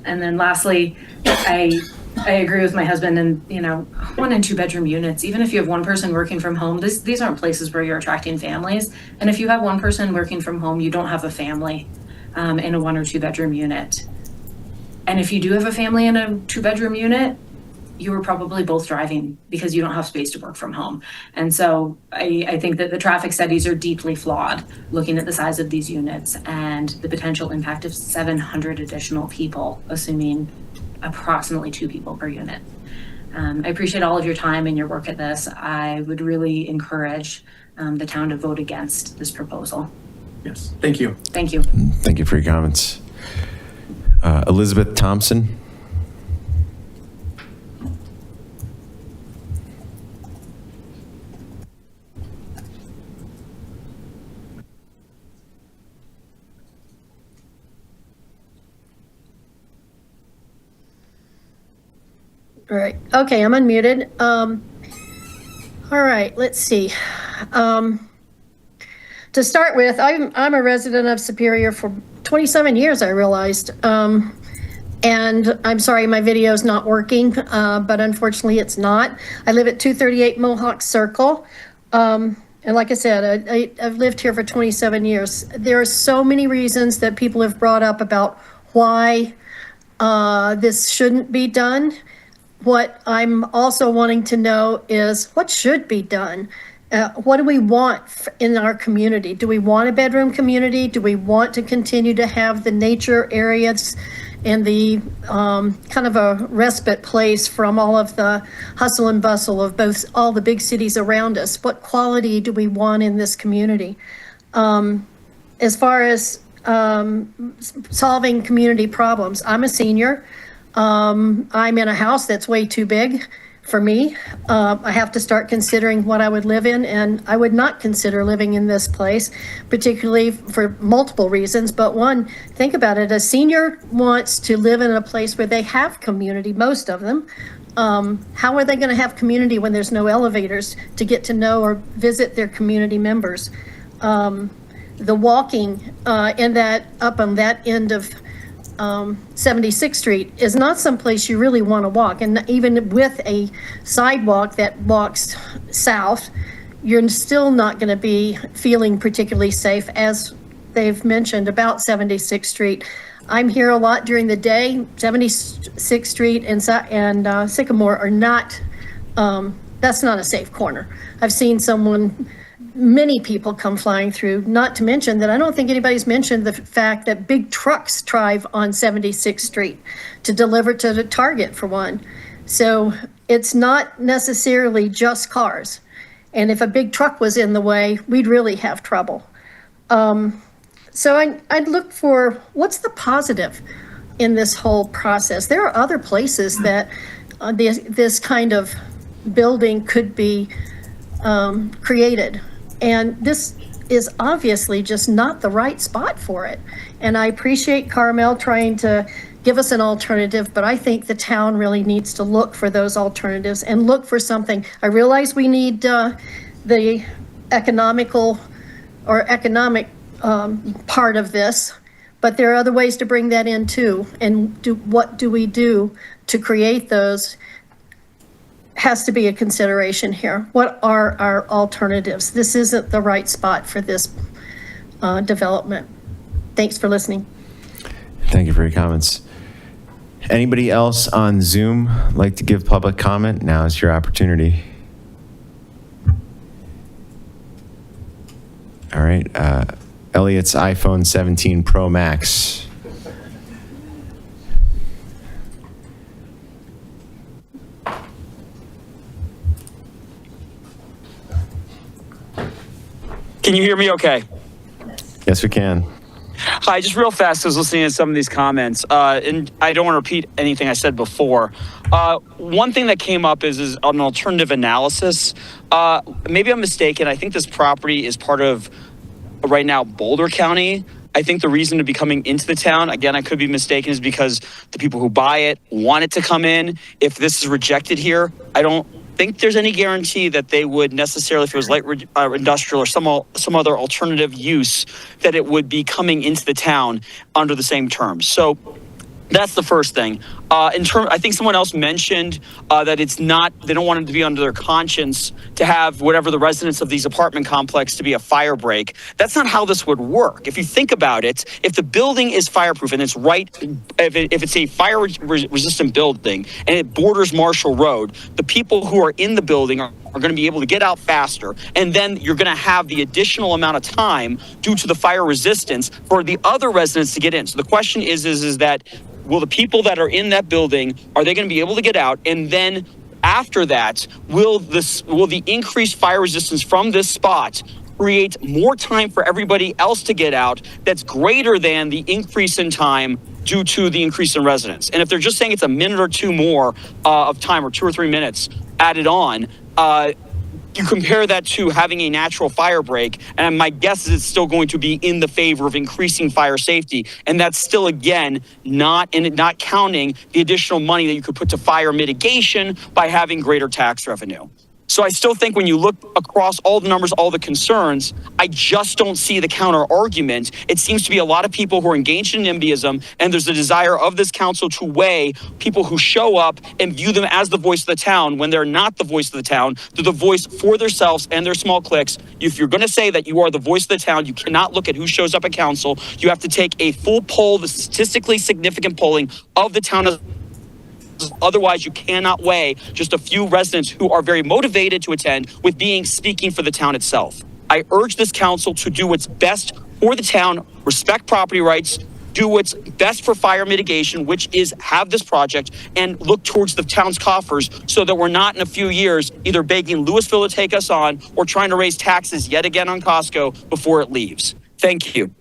then lastly, I agree with my husband, and 1 and 2 bedroom units, even if you have one person working from home, these aren't places where you're attracting families. And if you have one person working from home, you don't have a family in a 1 or 2 bedroom unit. And if you do have a family in a 2 bedroom unit, you were probably both driving because you don't have space to work from home. And so I think that the traffic studies are deeply flawed, looking at the size of these units and the potential impact of 700 additional people, assuming approximately 2 people per unit. I appreciate all of your time and your work at this. I would really encourage the town to vote against this proposal. Yes, thank you. Thank you. Thank you for your comments. Elizabeth Thompson. All right. Okay, I'm unmuted. All right, let's see. To start with, I'm a resident of Superior for 27 years, I realized. And I'm sorry, my video's not working, but unfortunately it's not. I live at 238 Mohawk Circle. And like I said, I've lived here for 27 years. There are so many reasons that people have brought up about why this shouldn't be done. What I'm also wanting to know is what should be done. What do we want in our community? Do we want a bedroom community? Do we want to continue to have the nature areas and the kind of a respite place from all of the hustle and bustle of all the big cities around us? What quality do we want in this community? As far as solving community problems, I'm a senior. I'm in a house that's way too big for me. I have to start considering what I would live in, and I would not consider living in this place, particularly for multiple reasons. But one, think about it, a senior wants to live in a place where they have community, most of them. How are they going to have community when there's no elevators to get to know or visit their community members? The walking up on that end of 76th Street is not someplace you really want to walk. And even with a sidewalk that walks south, you're still not going to be feeling particularly safe, as they've mentioned about 76th Street. I'm here a lot during the day. 76th Street and Sycamore are not, that's not a safe corner. I've seen many people come flying through, not to mention that I don't think anybody's mentioned the fact that big trucks drive on 76th Street to deliver to the Target, for one. So it's not necessarily just cars. And if a big truck was in the way, we'd really have trouble. So I'd look for what's the positive in this whole process. There are other places that this kind of building could be created. And this is obviously just not the right spot for it. And I appreciate Carmel trying to give us an alternative, but I think the town really needs to look for those alternatives and look for something. I realize we need the economic part of this, but there are other ways to bring that in too. And what do we do to create those has to be a consideration here. What are our alternatives? This isn't the right spot for this development. Thanks for listening. Thank you for your comments. Anybody else on Zoom like to give public comment? Now is your opportunity. All right, Elliot's iPhone 17 Pro Max. Can you hear me okay? Yes, we can. Hi, just real fast, I was listening to some of these comments, and I don't want to repeat anything I said before. One thing that came up is an alternative analysis. Maybe I'm mistaken. I think this property is part of, right now, Boulder County. I think the reason to be coming into the town, again, I could be mistaken, is because the people who buy it want it to come in. If this is rejected here, I don't think there's any guarantee that they would necessarily, if it was light industrial or some other alternative use, that it would be coming into the town under the same terms. So that's the first thing. I think someone else mentioned that it's not, they don't want it to be under their conscience to have whatever the residents of these apartment complex to be a fire break. That's not how this would work. If you think about it, if the building is fireproof and it's right, if it's a fire resistant building and it borders Marshall Road, the people who are in the building are going to be able to get out faster. And then you're going to have the additional amount of time due to the fire resistance for the other residents to get in. So the question is that, will the people that are in that building, are they going to be able to get out? And then after that, will the increased fire resistance from this spot create more time for everybody else to get out that's greater than the increase in time due to the increase in residents? And if they're just saying it's a minute or two more of time, or 2 or 3 minutes added on, you compare that to having a natural fire break, and my guess is it's still going to be in the favor of increasing fire safety. And that's still, again, not counting the additional money that you could put to fire mitigation by having greater tax revenue. So I still think when you look across all the numbers, all the concerns, I just don't see the counter argument. It seems to be a lot of people who are engaged in NIMBYism, and there's a desire of this council to weigh people who show up and view them as the voice of the town when they're not the voice of the town. They're the voice for themselves and their small cliques. If you're going to say that you are the voice of the town, you cannot look at who shows up at council. You have to take a full poll, the statistically significant polling of the town. Otherwise, you cannot weigh just a few residents who are very motivated to attend with speaking for the town itself. I urge this council to do what's best for the town, respect property rights, do what's best for fire mitigation, which is have this project, and look towards the town's coffers so that we're not in a few years either begging Louisville to take us on or trying to raise taxes yet again on Costco before it leaves. Thank you.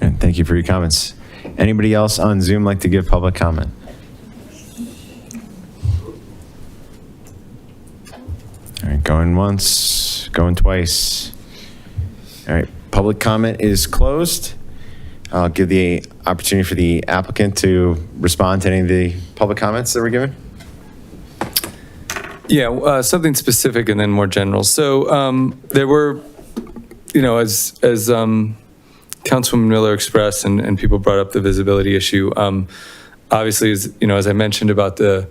And thank you for your comments. Anybody else on Zoom like to give public comment? All right, going once, going twice. All right, public comment is closed. I'll give the opportunity for the applicant to respond to any of the public comments that were given. Yeah, something specific and then more general. So there were, as Councilwoman Miller expressed and people brought up the visibility issue, obviously, as I mentioned about the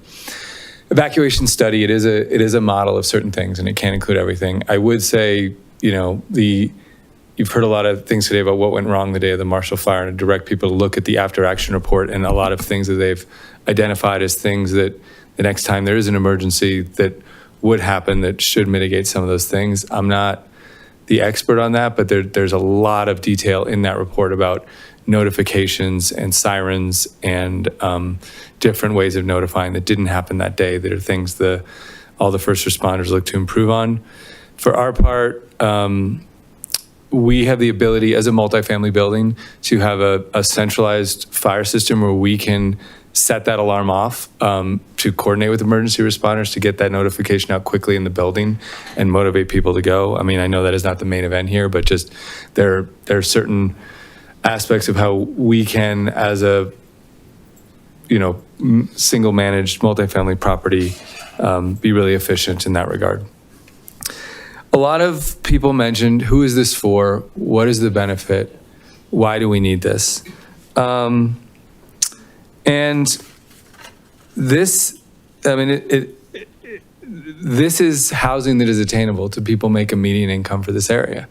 evacuation study, it is a model of certain things, and it can't include everything. I would say, you've heard a lot of things today about what went wrong the day of the Marshall Fire, and to direct people to look at the after action report and a lot of things that they've identified as things that the next time there is an emergency that would happen that should mitigate some of those things. I'm not the expert on that, but there's a lot of detail in that report about notifications and sirens and different ways of notifying that didn't happen that day. That are things all the first responders look to improve on. For our part, we have the ability as a multifamily building to have a centralized fire system where we can set that alarm off to coordinate with emergency responders to get that notification out quickly in the building and motivate people to go. I mean, I know that is not the main event here, but just there are certain aspects of how we can, as a single managed multifamily property be really efficient in that regard. A lot of people mentioned, who is this for? What is the benefit? Why do we need this? And this, I mean, this is housing that is attainable to people make a median income for this area.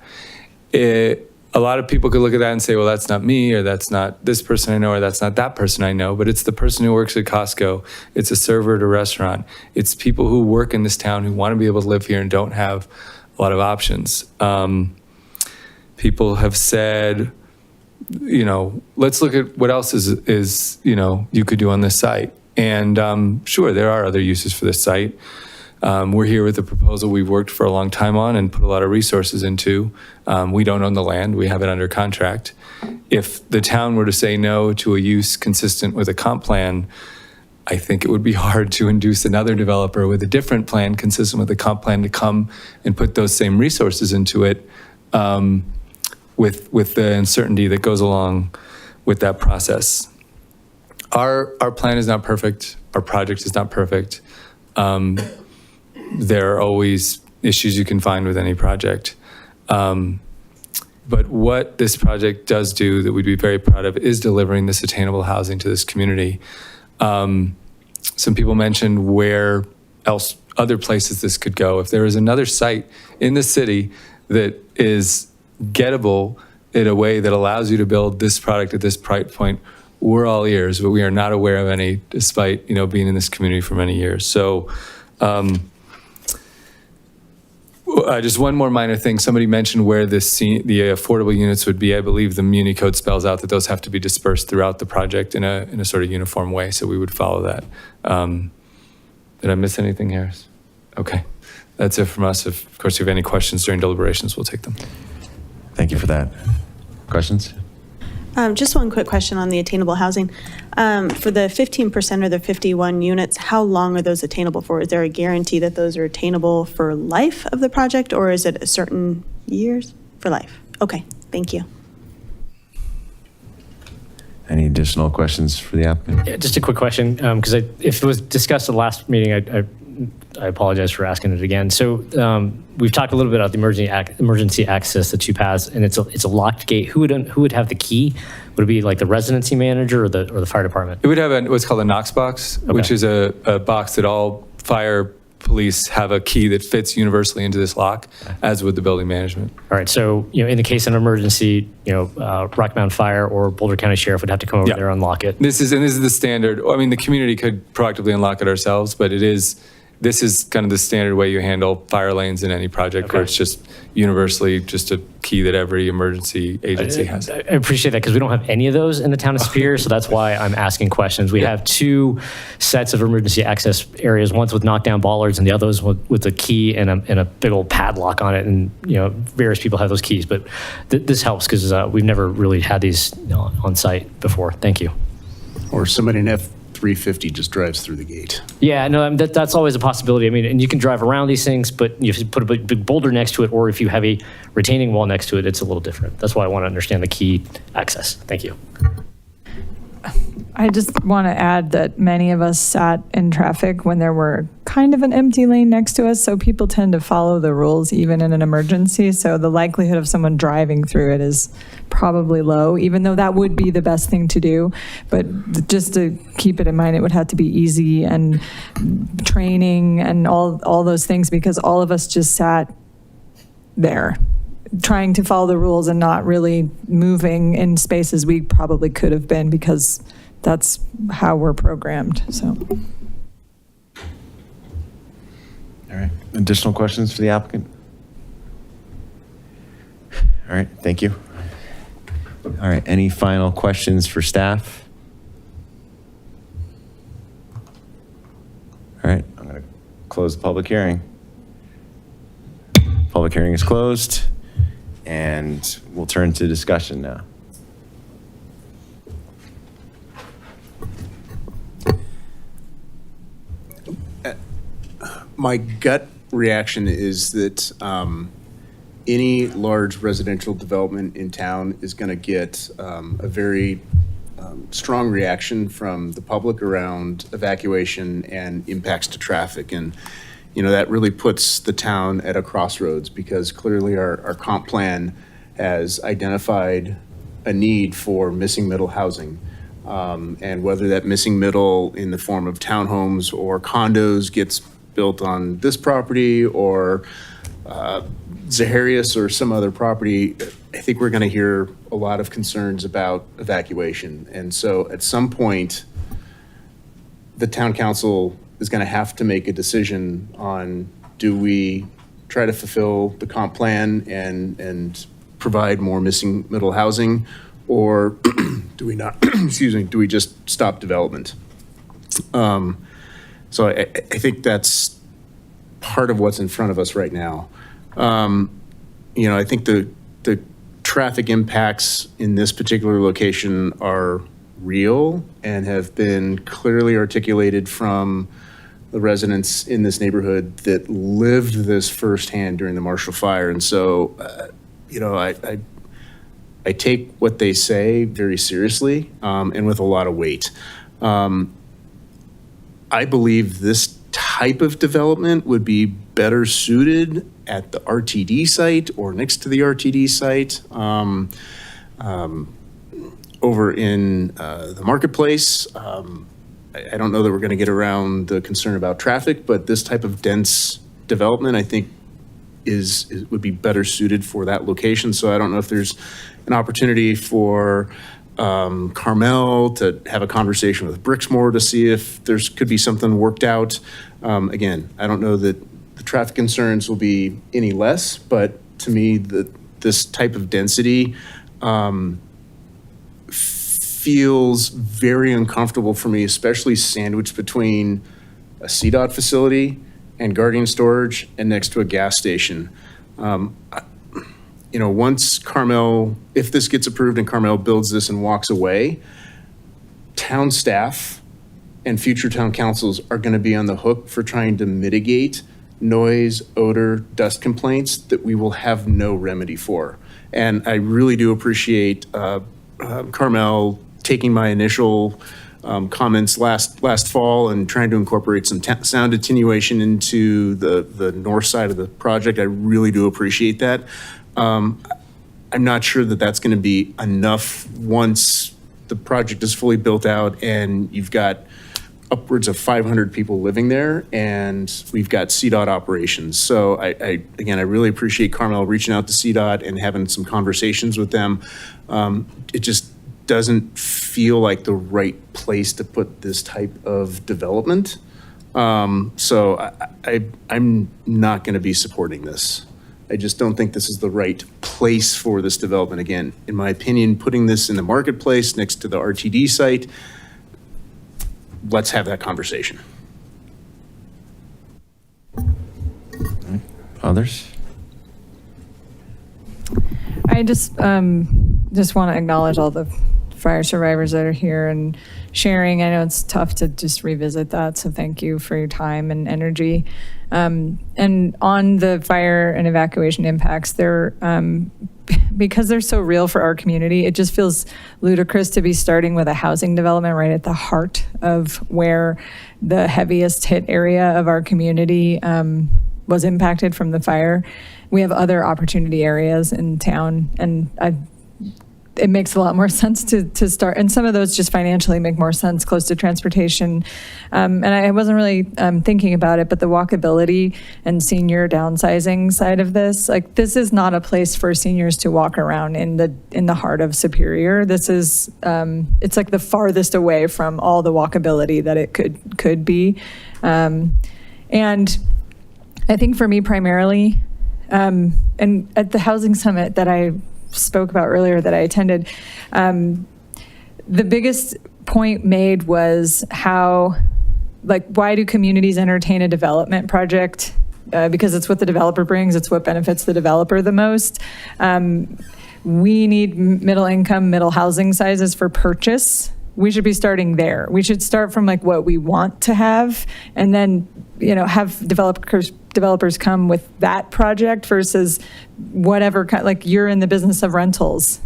A lot of people could look at that and say, well, that's not me, or that's not this person I know, or that's not that person I know, but it's the person who works at Costco. It's a server at a restaurant. It's people who work in this town who want to be able to live here and don't have a lot of options. People have said, let's look at what else is you could do on this site. And sure, there are other uses for this site. We're here with a proposal we've worked for a long time on and put a lot of resources into. We don't own the land. We have it under contract. If the town were to say no to a use consistent with a comp plan, I think it would be hard to induce another developer with a different plan consistent with the comp plan to come and put those same resources into it with the uncertainty that goes along with that process. Our plan is not perfect. Our project is not perfect. There are always issues you can find with any project. But what this project does do that we'd be very proud of is delivering this attainable housing to this community. Some people mentioned where else, other places this could go. If there is another site in the city that is gettable in a way that allows you to build this product at this price point, we're all ears, but we are not aware of any, despite being in this community for many years. So just one more minor thing. Somebody mentioned where the affordable units would be. I believe the Muni Code spells out that those have to be dispersed throughout the project in a sort of uniform way. So we would follow that. Did I miss anything, Harris? Okay, that's it from us. If, of course, you have any questions during deliberations, we'll take them. Thank you for that. Questions? Just one quick question on the attainable housing. For the 15% or the 51 units, how long are those attainable for? Is there a guarantee that those are attainable for life of the project, or is it a certain years for life? Okay, thank you. Any additional questions for the applicant? Yeah, just a quick question, because if it was discussed at the last meeting, I apologize for asking it again. So we've talked a little bit about the emergency access that CHUP has, and it's a locked gate. Who would have the key? Would it be like the residency manager or the fire department? It would have what's called a Knox box, okay, which is a box that all fire police have a key that fits universally into this lock, as would the building management. All right. So in the case of an emergency, Rocky Mountain Fire or Boulder County Sheriff would have to come over there and unlock it. This is the standard. I mean, the community could proactively unlock it ourselves, but this is kind of the standard way you handle fire lanes in any project, where it's just universally just a key that every emergency agency has. I appreciate that, because we don't have any of those in the town of Superior, so that's why I'm asking questions. We have two sets of emergency access areas, one's with knockdown bollards and the other is with a key and a big old padlock on it, and various people have those keys, but this helps because we've never really had these on site before. Thank you. Or somebody in F-350 just drives through the gate. Yeah, no, that's always a possibility. I mean, and you can drive around these things, but you put a big boulder next to it, or if you have a retaining wall next to it, it's a little different. That's why I want to understand the key access. Thank you. I just want to add that many of us sat in traffic when there were kind of an empty lane next to us, so people tend to follow the rules even in an emergency, so the likelihood of someone driving through it is probably low, even though that would be the best thing to do. But just to keep it in mind, it would have to be easy and training and all those things, because all of us just sat there trying to follow the rules and not really moving in spaces we probably could have been, because that's how we're programmed. So. All right. Additional questions for the applicant? All right. Thank you. All right. Any final questions for staff? All right. I'm going to close the public hearing. Public hearing is closed, and we'll turn to discussion now. My gut reaction is that any large residential development in town is going to get a very strong reaction from the public around evacuation and impacts to traffic. And, that really puts the town at a crossroads because clearly our comp plan has identified a need for missing middle housing. And whether that missing middle in the form of townhomes or condos gets built on this property or Zaharias or some other property, I think we're going to hear a lot of concerns about evacuation. And so at some point, the town council is going to have to make a decision on, do we try to fulfill the comp plan and provide more missing middle housing, or do we not, excuse me, do we just stop development? So I think that's part of what's in front of us right now. I think the traffic impacts in this particular location are real and have been clearly articulated from the residents in this neighborhood that lived this firsthand during the Marshall Fire. And so, I take what they say very seriously and with a lot of weight. I believe this type of development would be better suited at the RTD site or next to the RTD site. Over in the marketplace, I don't know that we're going to get around the concern about traffic, but this type of dense development, I think, would be better suited for that location. So I don't know if there's an opportunity for Carmel to have a conversation with Brixmore to see if could be something worked out. Again, I don't know that the traffic concerns will be any less, but to me, this type of density feels very uncomfortable for me, especially sandwiched between a CDOT facility and Guardian Storage and next to a gas station. Once Carmel, if this gets approved and Carmel builds this and walks away, town staff and future town councils are going to be on the hook for trying to mitigate noise, odor, dust complaints that we will have no remedy for. And I really do appreciate Carmel taking my initial comments last fall and trying to incorporate some sound attenuation into the north side of the project. I really do appreciate that. I'm not sure that that's going to be enough once the project is fully built out and you've got upwards of 500 people living there and we've got CDOT operations. So I really appreciate Carmel reaching out to CDOT and having some conversations with them. It just doesn't feel like the right place to put this type of development. So I'm not going to be supporting this. I just don't think this is the right place for this development. Again, in my opinion, putting this in the marketplace next to the RTD site, let's have that conversation. Others? I just want to acknowledge all the fire survivors that are here and sharing. I know it's tough to just revisit that, so thank you for your time and energy. And on the fire and evacuation impacts, because they're so real for our community, it just feels ludicrous to be starting with a housing development right at the heart of where the heaviest hit area of our community was impacted from the fire. We have other opportunity areas in town, and it makes a lot more sense to start, and some of those just financially make more sense close to transportation. And I wasn't really thinking about it, but the walkability and senior downsizing side of this, like, this is not a place for seniors to walk around in the heart of Superior. This is it's like the farthest away from all the walkability that it could be. And I think for me primarily, and at the housing summit that I spoke about earlier that I attended, the biggest point made was why do communities entertain a development project? Because it's what the developer brings, it's what benefits the developer the most. We need middle income, middle housing sizes for purchase. We should be starting there. We should start from what we want to have, and then have developers come with that project versus whatever you're in the business of rentals.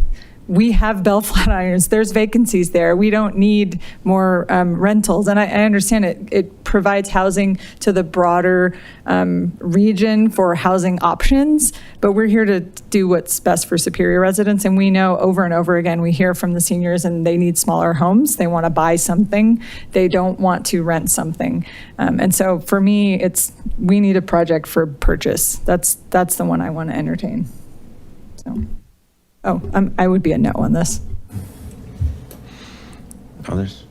we have Bell Flatirons, there's vacancies there. We don't need more rentals. And I understand it provides housing to the broader region for housing options, but we're here to do what's best for Superior residents. And we know over and over again, we hear from the seniors and they need smaller homes. They want to buy something. They don't want to rent something. And so for me, we need a project for purchase. That's the one I want to entertain. So. I would be a no on this. Others?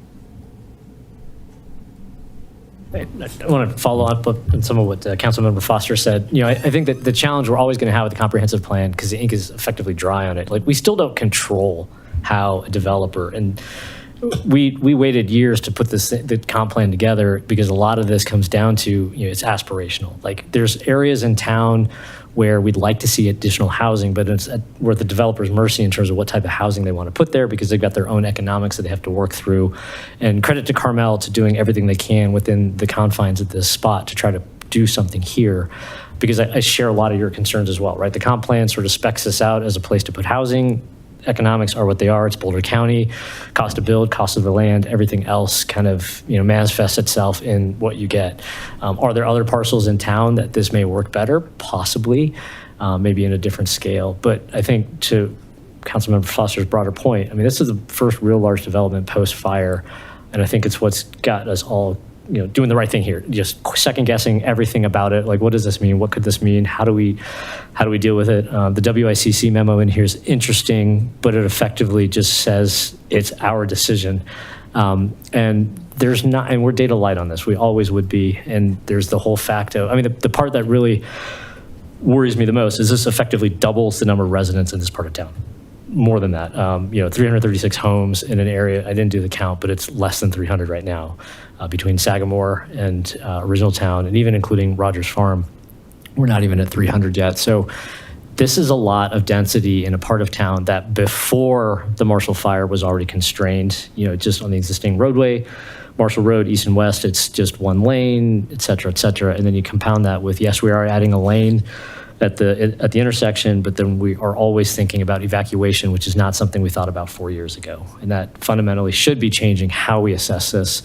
I want to follow up on some of what Councilmember Foster said. I think that the challenge we're always going to have with the comprehensive plan, because the ink is effectively dry on it, like we still don't control how a developer, and we waited years to put the comp plan together because a lot of this comes down to, it's aspirational. Like there's areas in town where we'd like to see additional housing, but we're at the developer's mercy in terms of what type of housing they want to put there because they've got their own economics that they have to work through. And credit to Carmel to doing everything they can within the confines of this spot to try to do something here, because I share a lot of your concerns as well, right? The comp plan sort of specs this out as a place to put housing. Economics are what they are. It's Boulder County, cost to build, cost of the land, everything else kind of manifests itself in what you get. Are there other parcels in town that this may work better? Possibly, maybe in a different scale. But I think to Councilmember Foster's broader point, this is the first real large development post-fire, and I think it's what's got us all doing the right thing here, just second guessing everything about it. Like, what does this mean? What could this mean? How do we deal with it? The WICC memo in here is interesting, but it effectively just says it's our decision. And there's not, and we're data light on this. We always would be. And there's the whole fact of, the part that really worries me the most is this effectively doubles the number of residents in this part of town. More than that, 336 homes in an area, I didn't do the count, but it's less than 300 right now between Sagamore and Original Town, and even including Rogers Farm. We're not even at 300 yet. So this is a lot of density in a part of town that before the Marshall Fire was already constrained, just on the existing roadway, Marshall Road, east and west, it's just one lane, et cetera, et cetera. And then you compound that with, yes, we are adding a lane at the intersection, but then we are always thinking about evacuation, which is not something we thought about 4 years ago. And that fundamentally should be changing how we assess this.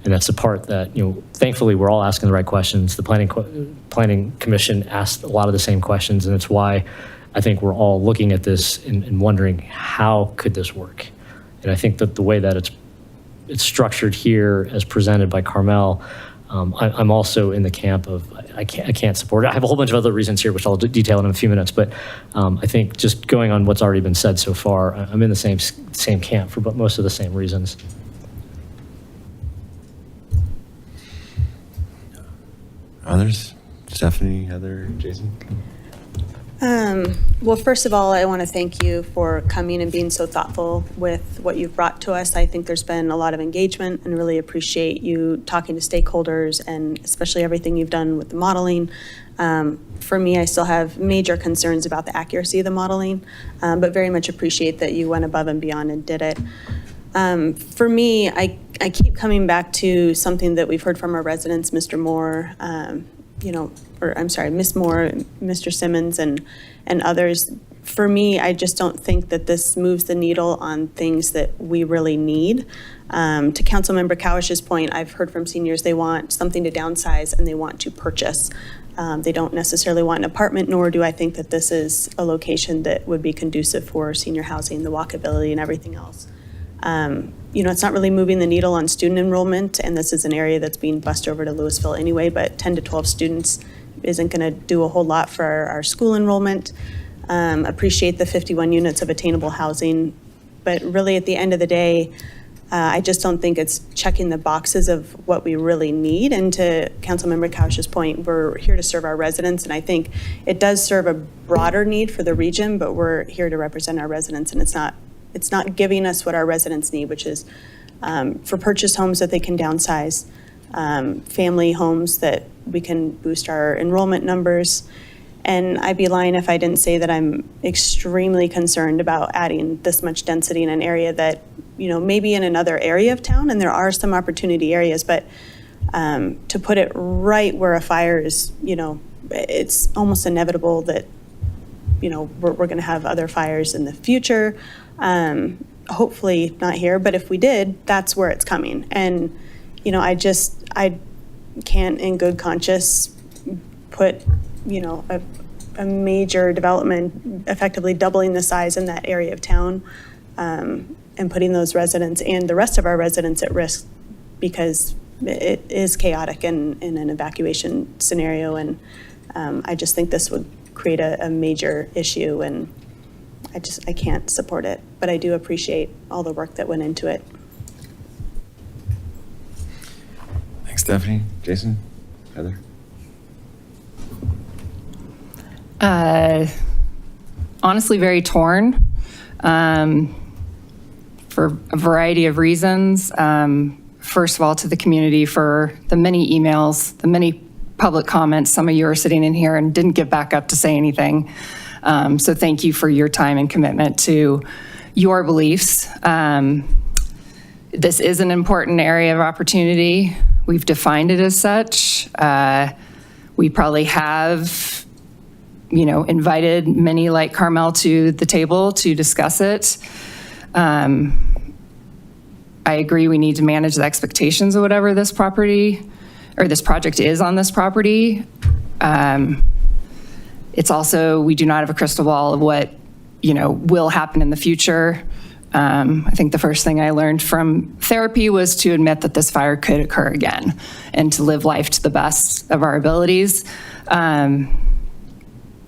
And that's the part that, thankfully we're all asking the right questions. The Planning Commission asked a lot of the same questions, and it's why I think we're all looking at this and wondering how could this work? And I think that the way that it's structured here as presented by Carmel, I'm also in the camp of I can't support it. I have a whole bunch of other reasons here, which I'll detail in a few minutes. But I think just going on what's already been said so far, I'm in the same camp for most of the same reasons. Others? Stephanie, Heather, Jason? Well, first of all, I want to thank you for coming and being so thoughtful with what you've brought to us. I think there's been a lot of engagement and really appreciate you talking to stakeholders and especially everything you've done with the modeling. For me, I still have major concerns about the accuracy of the modeling, but very much appreciate that you went above and beyond and did it. For me, I keep coming back to something that we've heard from our residents, Mr. Moore, Ms. Moore, Mr. Simmons, and others. For me, I just don't think that this moves the needle on things that we really need. To Councilmember Cowish's point, I've heard from seniors they want something to downsize and they want to purchase. They don't necessarily want an apartment, nor do I think that this is a location that would be conducive for senior housing, the walkability and everything else. It's not really moving the needle on student enrollment, and this is an area that's being bussed over to Louisville anyway, but 10 to 12 students isn't going to do a whole lot for our school enrollment. Appreciate the 51 units of attainable housing, but really at the end of the day, I just don't think it's checking the boxes of what we really need. And to Councilmember Couch's point, we're here to serve our residents, and I think it does serve a broader need for the region, but we're here to represent our residents, and it's not giving us what our residents need, which is for purchase homes that they can downsize, family homes that we can boost our enrollment numbers. And I'd be lying if I didn't say that I'm extremely concerned about adding this much density in an area that, maybe in another area of town, and there are some opportunity areas, but to put it right where a fire is, it's almost inevitable that we're going to have other fires in the future. Hopefully not here, but if we did, that's where it's coming. And, I can't in good conscience put, a major development, effectively doubling the size in that area of town, and putting those residents and the rest of our residents at risk, because it is chaotic in an evacuation scenario. And I just think this would create a major issue, and I can't support it, but I do appreciate all the work that went into it. Thanks, Stephanie. Jason? Heather? Honestly, very torn for a variety of reasons. First of all, to the community for the many emails, the many public comments. Some of you are sitting in here and didn't get back up to say anything. So thank you for your time and commitment to your beliefs. This is an important area of opportunity. We've defined it as such. We probably have, invited many like Carmel to the table to discuss it. I agree we need to manage the expectations of whatever this property or this project is on this property. It's also, we do not have a crystal ball of what, will happen in the future. I think the first thing I learned from therapy was to admit that this fire could occur again and to live life to the best of our abilities.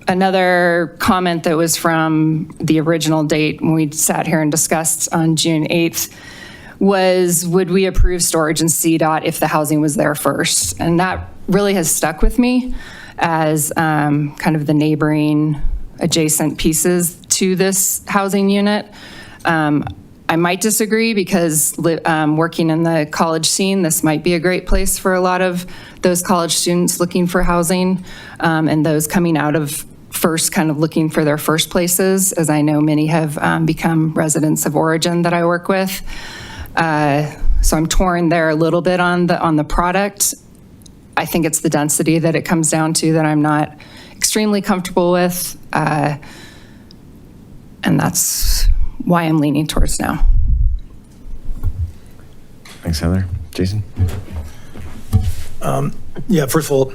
Another comment that was from the original date when we sat here and discussed on June 8th was, would we approve storage in CDOT if the housing was there first? And that really has stuck with me as kind of the neighboring adjacent pieces to this housing unit. I might disagree because working in the college scene, this might be a great place for a lot of those college students looking for housing, and those coming out of first kind of looking for their first places, as I know many have become residents of origin that I work with. So I'm torn there a little bit on the product. I think it's the density that it comes down to that I'm not extremely comfortable with. And that's why I'm leaning towards now. Thanks, Heather. Jason? Yeah, first of all,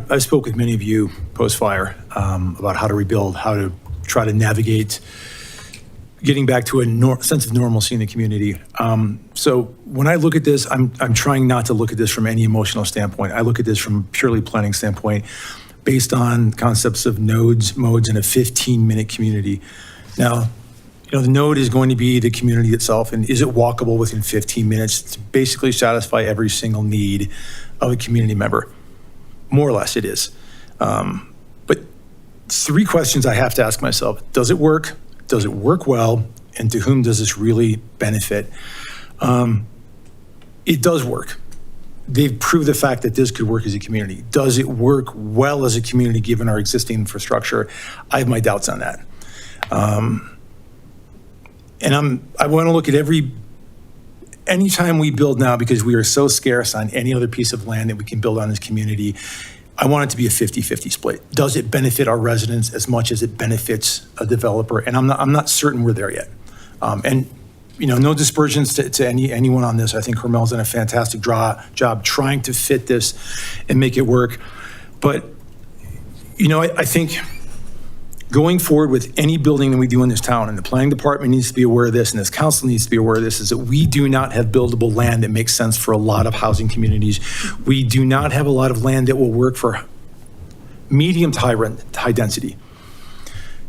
I spoke with many of you post-fire about how to rebuild, how to try to navigate getting back to a sense of normalcy in the community. So when I look at this, I'm trying not to look at this from any emotional standpoint. I look at this from a purely planning standpoint based on concepts of nodes, modes, and a 15-minute community. Now, the node is going to be the community itself, and is it walkable within 15 minutes to basically satisfy every single need of a community member? More or less it is. But three questions I have to ask myself. Does it work? Does it work well? And to whom does this really benefit? It does work. They've proved the fact that this could work as a community. Does it work well as a community given our existing infrastructure? I have my doubts on that. And I want to look at anytime we build now, because we are so scarce on any other piece of land that we can build on this community, I want it to be a 50-50 split. Does it benefit our residents as much as it benefits a developer? And I'm not certain we're there yet. No dispersions to anyone on this. I think Carmel's done a fantastic job trying to fit this and make it work. But, I think going forward with any building that we do in this town, and the planning department needs to be aware of this, and this council needs to be aware of this, is that we do not have buildable land that makes sense for a lot of housing communities. We do not have a lot of land that will work for medium to high density.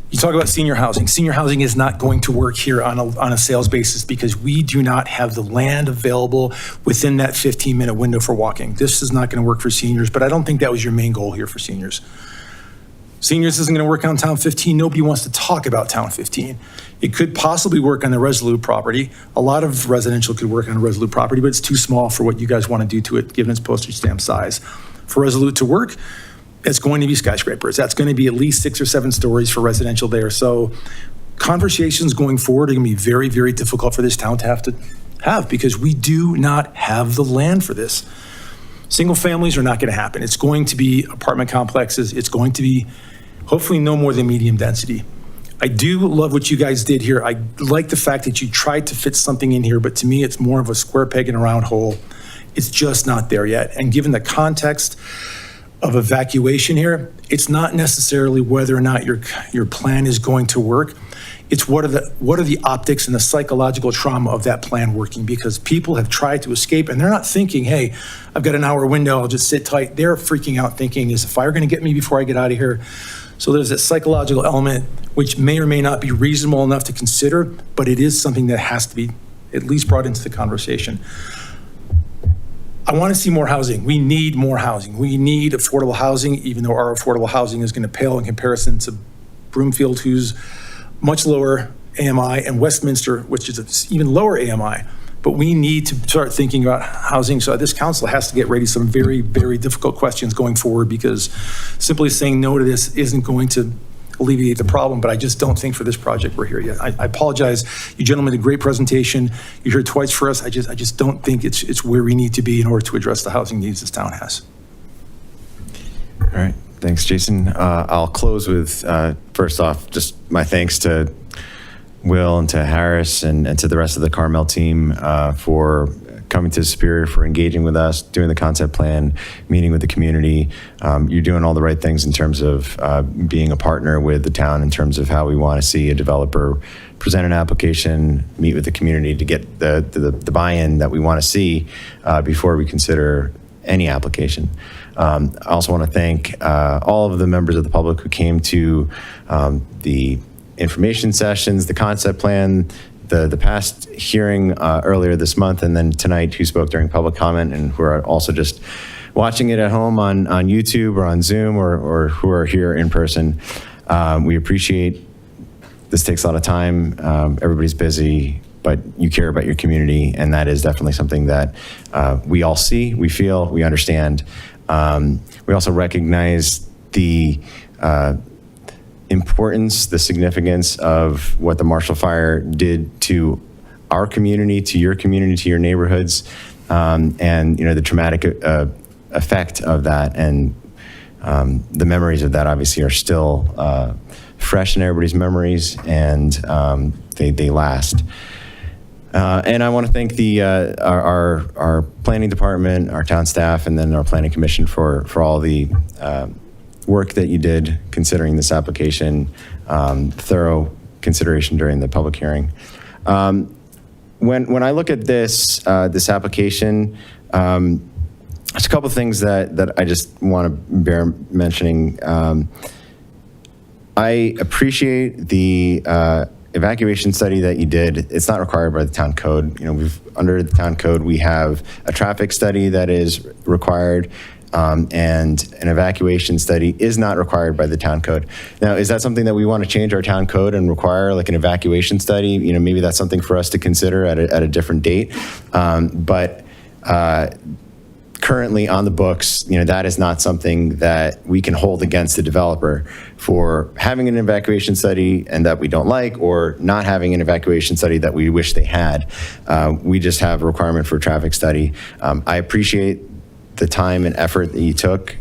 You talk about senior housing. Senior housing is not going to work here on a sales basis because we do not have the land available within that 15-minute window for walking. This is not going to work for seniors, but I don't think that was your main goal here for seniors. Seniors isn't going to work on Town 15. Nobody wants to talk about Town 15. It could possibly work on the Resolute property. A lot of residential could work on a Resolute property, but it's too small for what you guys want to do to it, given its postage stamp size. For Resolute to work, it's going to be skyscrapers. That's going to be at least 6 or 7 stories for residential there. So conversations going forward are going to be very, very difficult for this town to have because we do not have the land for this. Single families are not going to happen. It's going to be apartment complexes. It's going to be hopefully no more than medium density. I do love what you guys did here. I like the fact that you tried to fit something in here, but to me, it's more of a square peg in a round hole. It's just not there yet. And given the context of evacuation here, it's not necessarily whether or not your plan is going to work. It's what are the optics and the psychological trauma of that plan working, because people have tried to escape and they're not thinking, hey, I've got an hour window, I'll just sit tight. They're freaking out thinking, is the fire going to get me before I get out of here? So there's that psychological element, which may or may not be reasonable enough to consider, but it is something that has to be at least brought into the conversation. I want to see more housing. We need more housing. We need affordable housing, even though our affordable housing is going to pale in comparison to Broomfield, who's much lower AMI, and Westminster, which is an even lower AMI. But we need to start thinking about housing. So this council has to get ready some very, very difficult questions going forward, because simply saying no to this isn't going to alleviate the problem. But I just don't think for this project we're here yet. I apologize. You gentlemen did a great presentation. You're here twice for us. I just don't think it's where we need to be in order to address the housing needs this town has. All right. Thanks, Jason. I'll close with, first off, just my thanks to Will and to Harris and to the rest of the Carmel team for coming to Superior, for engaging with us, doing the concept plan, meeting with the community. You're doing all the right things in terms of being a partner with the town in terms of how we want to see a developer present an application, meet with the community to get the buy-in that we want to see before we consider any application. I also want to thank all of the members of the public who came to the information sessions, the concept plan, the past hearing earlier this month, and then tonight who spoke during public comment and who are also just watching it at home on YouTube or on Zoom or who are here in person. We appreciate this. Takes a lot of time. Everybody's busy, but you care about your community, and that is definitely something that we all see, we feel, we understand. We also recognize the importance, the significance of what the Marshall Fire did to our community, to your community, to your neighborhoods, and the traumatic effect of that, and the memories of that obviously are still fresh in everybody's memories, and they last. And I want to thank our planning department, our town staff, and then our planning commission for all the work that you did considering this application, thorough consideration during the public hearing. When I look at this application, there's a couple of things that I just want to bear mentioning. I appreciate the evacuation study that you did. It's not required by the town code. Under the town code, we have a traffic study that is required, and an evacuation study is not required by the town code. Now, is that something that we want to change our town code and require, like an evacuation study? Maybe that's something for us to consider at a different date. But currently on the books, that is not something that we can hold against the developer for having an evacuation study and that we don't like, or not having an evacuation study that we wish they had. We just have a requirement for a traffic study. I appreciate the time and effort that you took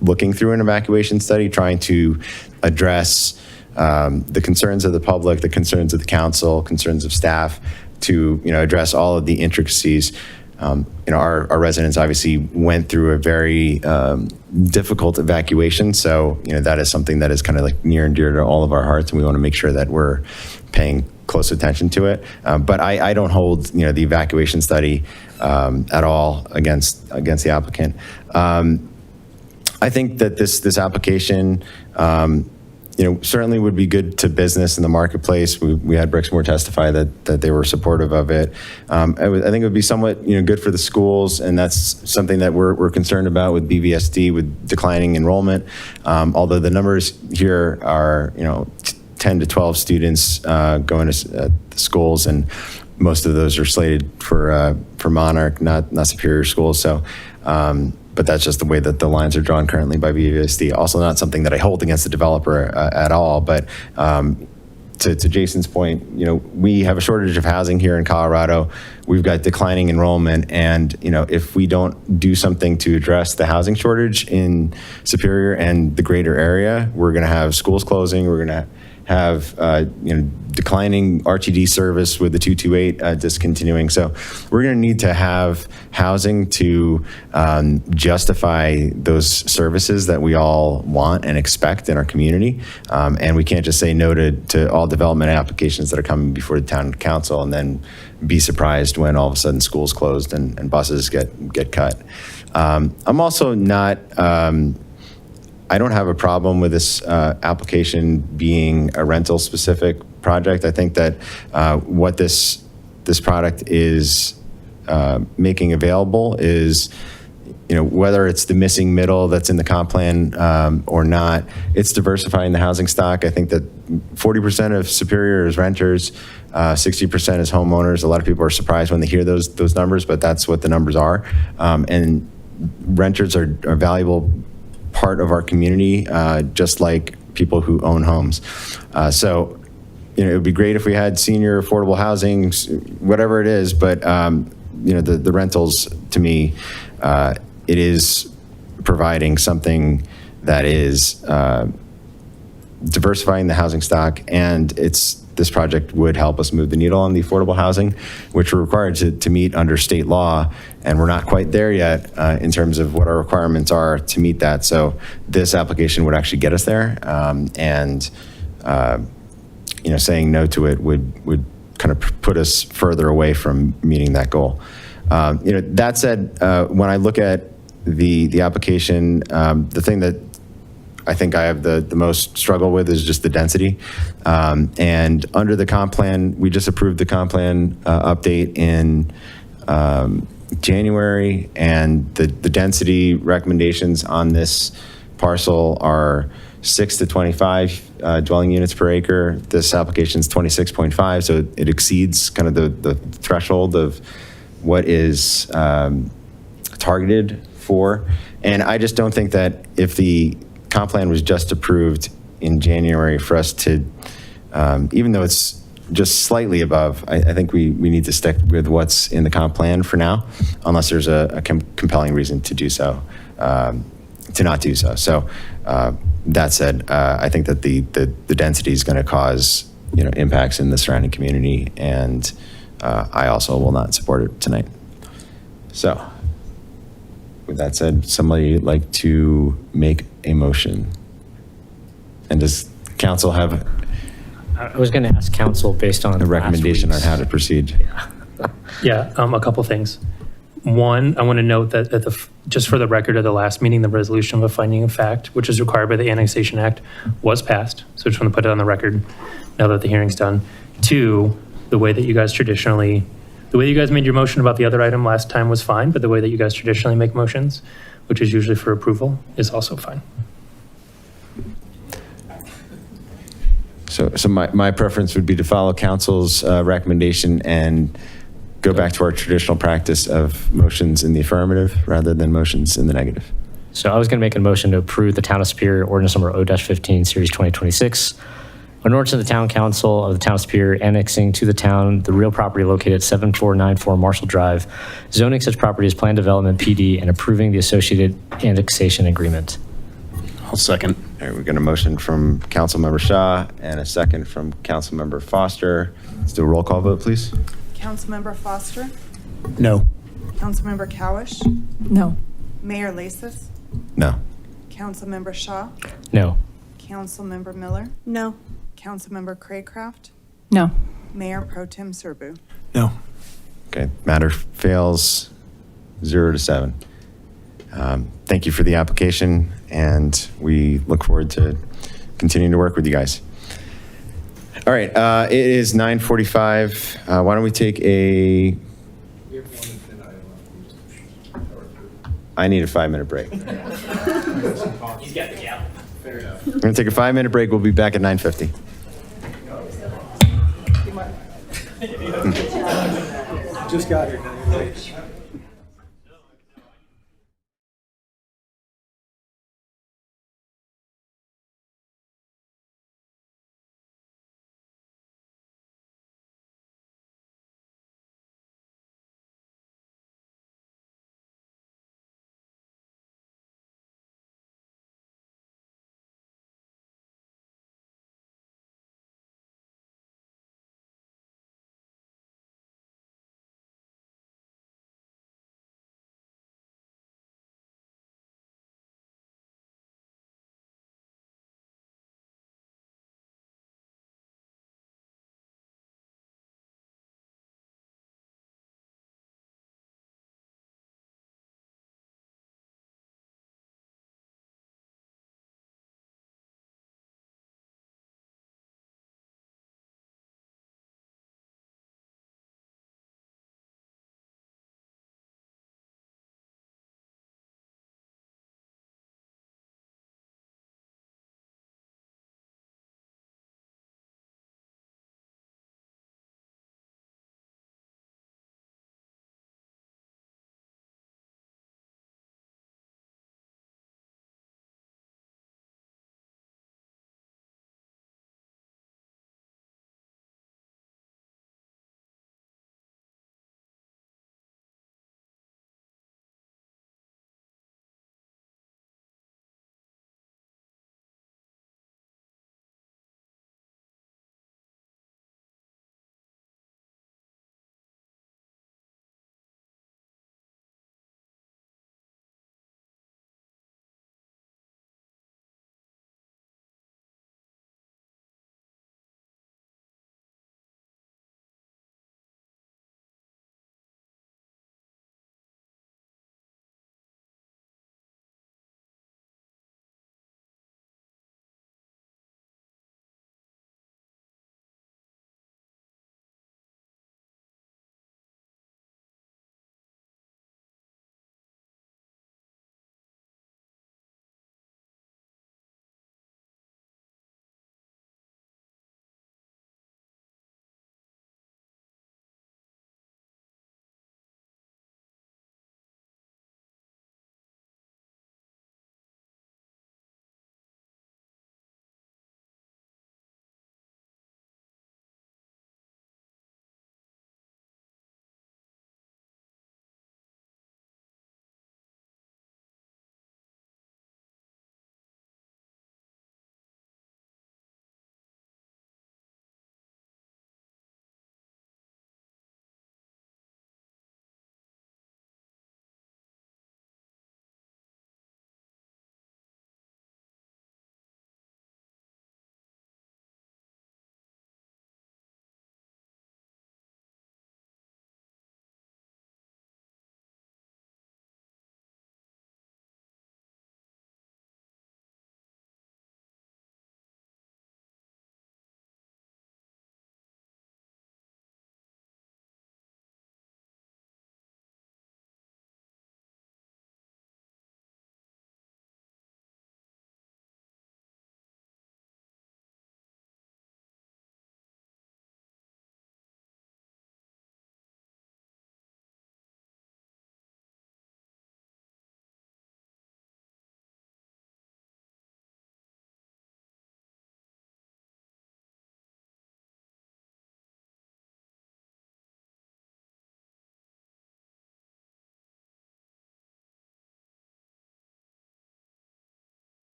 looking through an evacuation study, trying to address the concerns of the public, the concerns of the council, concerns of staff, to address all of the intricacies. Our residents obviously went through a very difficult evacuation, so that is something that is kind of like near and dear to all of our hearts, and we want to make sure that we're paying close attention to it. But I don't hold the evacuation study at all against the applicant. I think that this application certainly would be good to business in the marketplace. We had Brixmore testify that they were supportive of it. I think it would be somewhat good for the schools, and that's something that we're concerned about with BVSD, with declining enrollment. Although the numbers here are 10 to 12 students going to schools, and most of those are slated for Monarch, not Superior schools. So. But that's just the way that the lines are drawn currently by BVSD. Also not something that I hold against the developer at all, but to Jason's point, we have a shortage of housing here in Colorado. We've got declining enrollment, and if we don't do something to address the housing shortage in Superior and the greater area, we're going to have schools closing. We're going to have declining RTD service with the 228 discontinuing. So we're going to need to have housing to justify those services that we all want and expect in our community. And we can't just say no to all development applications that are coming before the town council and then be surprised when all of a sudden schools closed and buses get cut. I'm also not, I don't have a problem with this application being a rental specific project. I think that what this product is making available is, whether it's the missing middle that's in the comp plan or not, it's diversifying the housing stock. I think that 40% of Superior is renters, 60% is homeowners. A lot of people are surprised when they hear those numbers, but that's what the numbers are. And renters are valuable part of our community, just like people who own homes. So, it would be great if we had senior affordable housing, whatever it is, but the rentals, to me, it is providing something that is diversifying the housing stock, and this project would help us move the needle on the affordable housing, which we're required to meet under state law, and we're not quite there yet in terms of what our requirements are to meet that. So this application would actually get us there, and saying no to it would kind of put us further away from meeting that goal. That said, when I look at the application, the thing that I think I have the most struggle with is just the density. And under the comp plan, we just approved the comp plan update in January, and the density recommendations on this parcel are 6 to 25 dwelling units per acre. This application is 26.5, so it exceeds kind of the threshold of what is targeted for. And I just don't think that if the comp plan was just approved in January for us to, even though it's just slightly above, I think we need to stick with what's in the comp plan for now, unless there's a compelling reason to do so, to not do so. So that said, I think that the density is going to cause impacts in the surrounding community, and I also will not support it tonight. So with that said, somebody like to make a motion? And does council have I was going to ask council based on a recommendation on how to proceed? Yeah, a couple things. One, I want to note that just for the record of the last meeting, the resolution of a finding of fact, which is required by the Annexation Act, was passed. So I just want to put it on the record now that the hearing's done. Two, the way that you guys made your motion about the other item last time was fine, but the way that you guys traditionally make motions, which is usually for approval, is also fine. So my preference would be to follow council's recommendation and go back to our traditional practice of motions in the affirmative rather than motions in the negative. So I was going to make a motion to approve the Town of Superior Ordinance Number O-15, Series 2026, an ordinance of the Town Council of the Town of Superior annexing to the town the real property located at 7494 Marshall Drive, zoning such property as planned development PD, and approving the associated annexation agreement. I'll second. All right, we got a motion from Councilmember Shaw and a second from Councilmember Foster. Let's do a roll call vote, please. Councilmember Foster? No. Councilmember Cowish? No. Mayor Lasis? No. Councilmember Shaw? No. Councilmember Miller? No. Councilmember Craycraft? No. Mayor Pro Tem Serbu? No. Okay, matter fails 0-7. Thank you for the application, and we look forward to continuing to work with you guys. All right, it is 9:45. Why don't we take a... I need a 5-minute break. He's got the gavel. Fair enough. We're going to take a 5-minute break. We'll be back at 9:50. Just got here.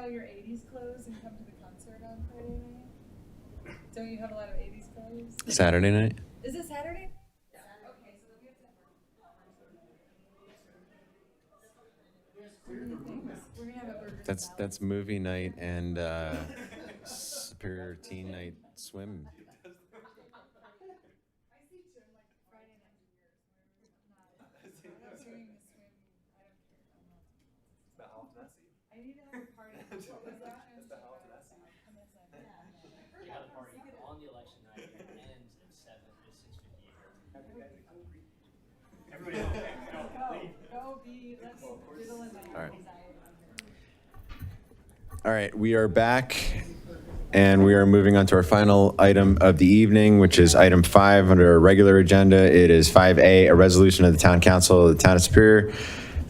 your 80s clothes and come to the concert on Friday night? Don't you have a lot of 80s clothes? Saturday night? Is it Saturday? Okay, so we have to have That's movie night and Superior Teen Night swim. On the election night, it ends at 7, it's 6:58. All right. All right, we are back, and we are moving on to our final item of the evening, which is item 5 under our regular agenda. It is 5A, a resolution of the Town Council of the Town of Superior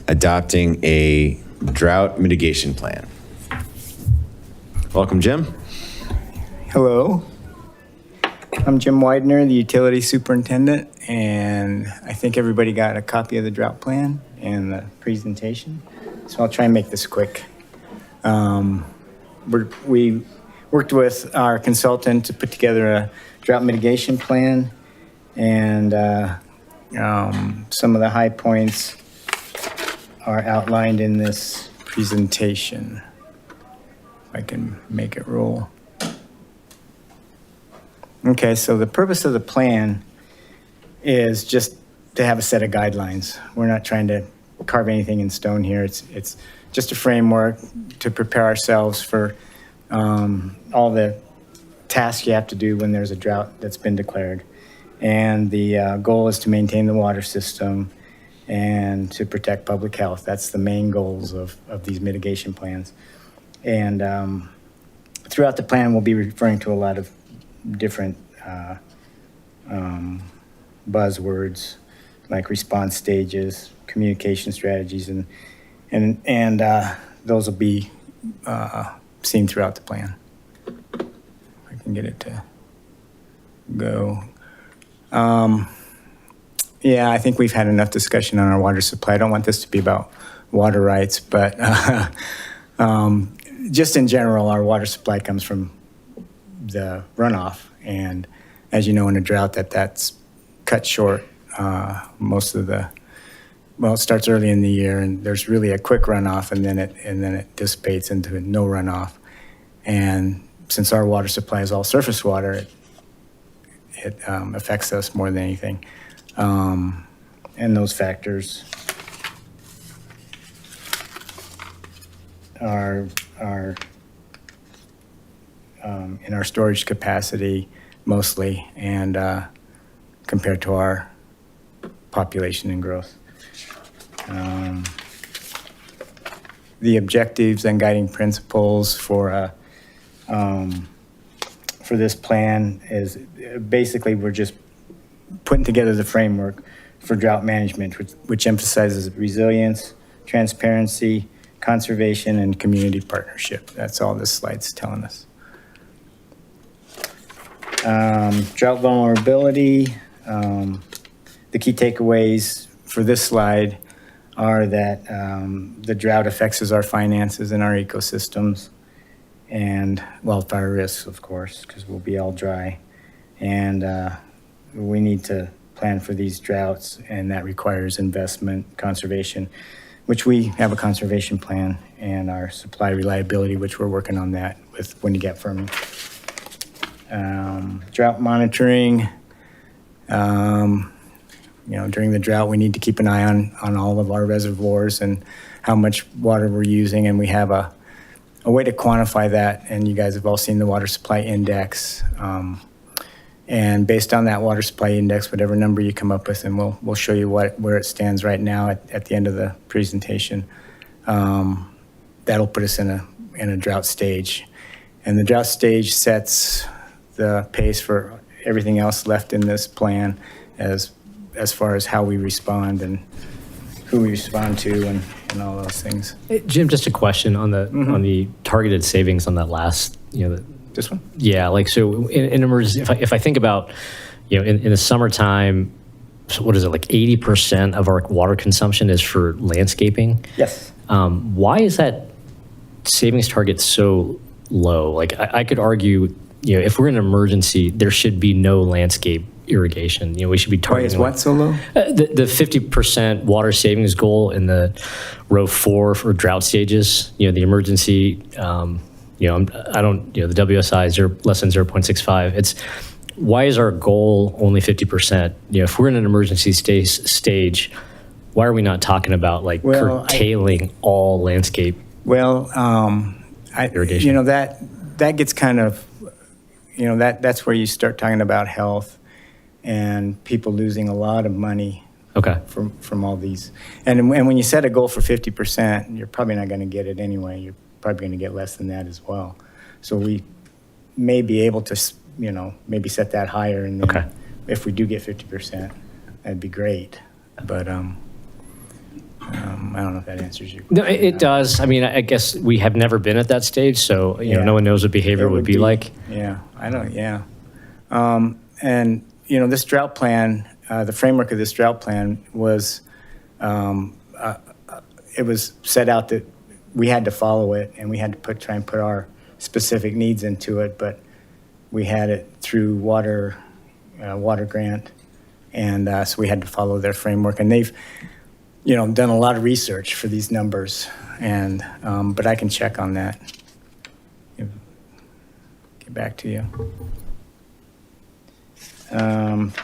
adopting a drought mitigation plan. Welcome, Jim. Hello. I'm Jim Widener, the utility superintendent, and I think everybody got a copy of the drought plan and the presentation, so I'll try and make this quick. We worked with our consultant to put together a drought mitigation plan, and some of the high points are outlined in this presentation. If I can make it roll. Okay, so the purpose of the plan is just to have a set of guidelines. We're not trying to carve anything in stone here. It's just a framework to prepare ourselves for all the tasks you have to do when there's a drought that's been declared. And the goal is to maintain the water system and to protect public health. That's the main goals of these mitigation plans. And throughout the plan, we'll be referring to a lot of different buzzwords like response stages, communication strategies, and those will be seen throughout the plan. If I can get it to go. Yeah, I think we've had enough discussion on our water supply. I don't want this to be about water rights, but just in general, our water supply comes from the runoff. And as you know, in a drought, that's cut short. Most of it starts early in the year, and there's really a quick runoff, and then it dissipates into no runoff. And since our water supply is all surface water, it affects us more than anything. And those factors are in our storage capacity mostly, and compared to our population and growth. The objectives and guiding principles for this plan is basically we're just putting together the framework for drought management, which emphasizes resilience, transparency, conservation, and community partnership. That's all this slide's telling us. Drought vulnerability. The key takeaways for this slide are that the drought affects our finances and our ecosystems, and wildfire risks, of course, because we'll be all dry. And we need to plan for these droughts, and that requires investment, conservation, which we have a conservation plan, and our supply reliability, which we're working on that with when you get firming. Drought monitoring. During the drought, we need to keep an eye on all of our reservoirs and how much water we're using, and we have a way to quantify that, and you guys have all seen the water supply index. And based on that water supply index, whatever number you come up with, and we'll show you where it stands right now at the end of the presentation, that'll put us in a drought stage. And the drought stage sets the pace for everything else left in this plan as far as how we respond and who we respond to and all those things. Hey, Jim, just a question on the targeted savings on that last, this one? Yeah, so in emergency, if I think about, in the summertime, so what is it, like 80% of our water consumption is for landscaping? Yes. Why is that savings target's so low. Like I could argue, if we're in an emergency, there should be no landscape irrigation. We should be Why targeting. is what so low? The 50% water savings goal in the row 4 for drought stages. The emergency. The WSI is less than 0.65. It's why is our goal only 50%? If we're in an emergency stage, why are we not talking about curtailing all landscape? Well, irrigation. That gets kind of, that's where you start talking about health and people losing a lot of money. Okay. From all these, and when you set a goal for 50%, you're probably not going to get it anyway. You're probably going to get less than that as well. So we may be able to, maybe set that higher, and then if we do get 50%, that'd be great. But I don't know if that answers you. No, it does. I mean, I guess we have never been at that stage, so no one knows what behavior would be like. Yeah, I don't. Yeah, and this drought plan, the framework of this drought plan was, it was set out that we had to follow it, and we had to try and put our specific needs into it. But we had it through water grant, and so we had to follow their framework. And they've done a lot of research for these numbers, and but I can check on that. Get back to you.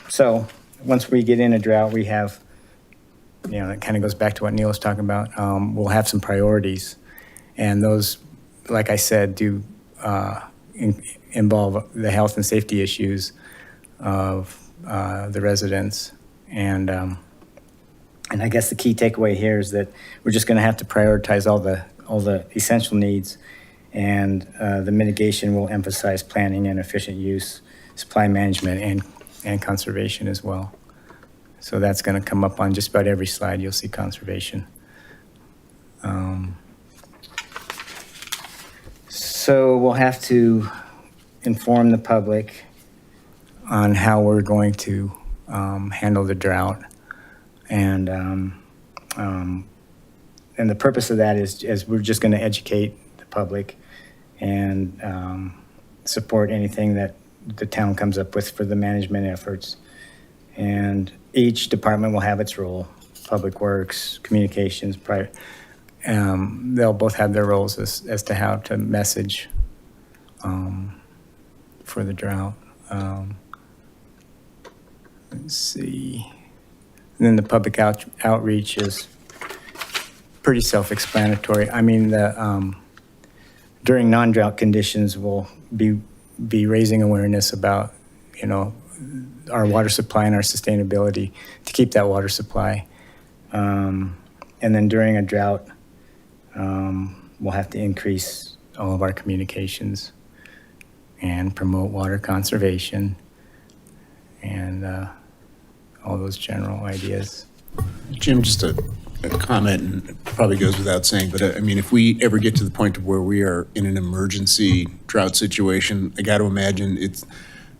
So once we get in a drought, we have, that kind of goes back to what Neil was talking about. We'll have some priorities, and those, like I said, do involve the health and safety issues of the residents. And I guess the key takeaway here is that we're just going to have to prioritize all the essential needs, and the mitigation will emphasize planning and efficient use, supply management, and conservation as well. So that's going to come up on just about every slide. You'll see conservation. So we'll have to inform the public on how we're going to handle the drought. And the purpose of that is we're just going to educate the public and support anything that the town comes up with for the management efforts. And each department will have its role: Public Works, Communications, they'll both have their roles as to how to message for the drought. Let's see. And then the public outreach is pretty self-explanatory. I mean, during non-drought conditions, we'll be raising awareness about, our water supply and our sustainability to keep that water supply. And then during a drought, we'll have to increase all of our communications and promote water conservation and all those general ideas. Jim, just a comment, and it probably goes without saying, but I mean, if we ever get to the point of where we are in an emergency drought situation, I got to imagine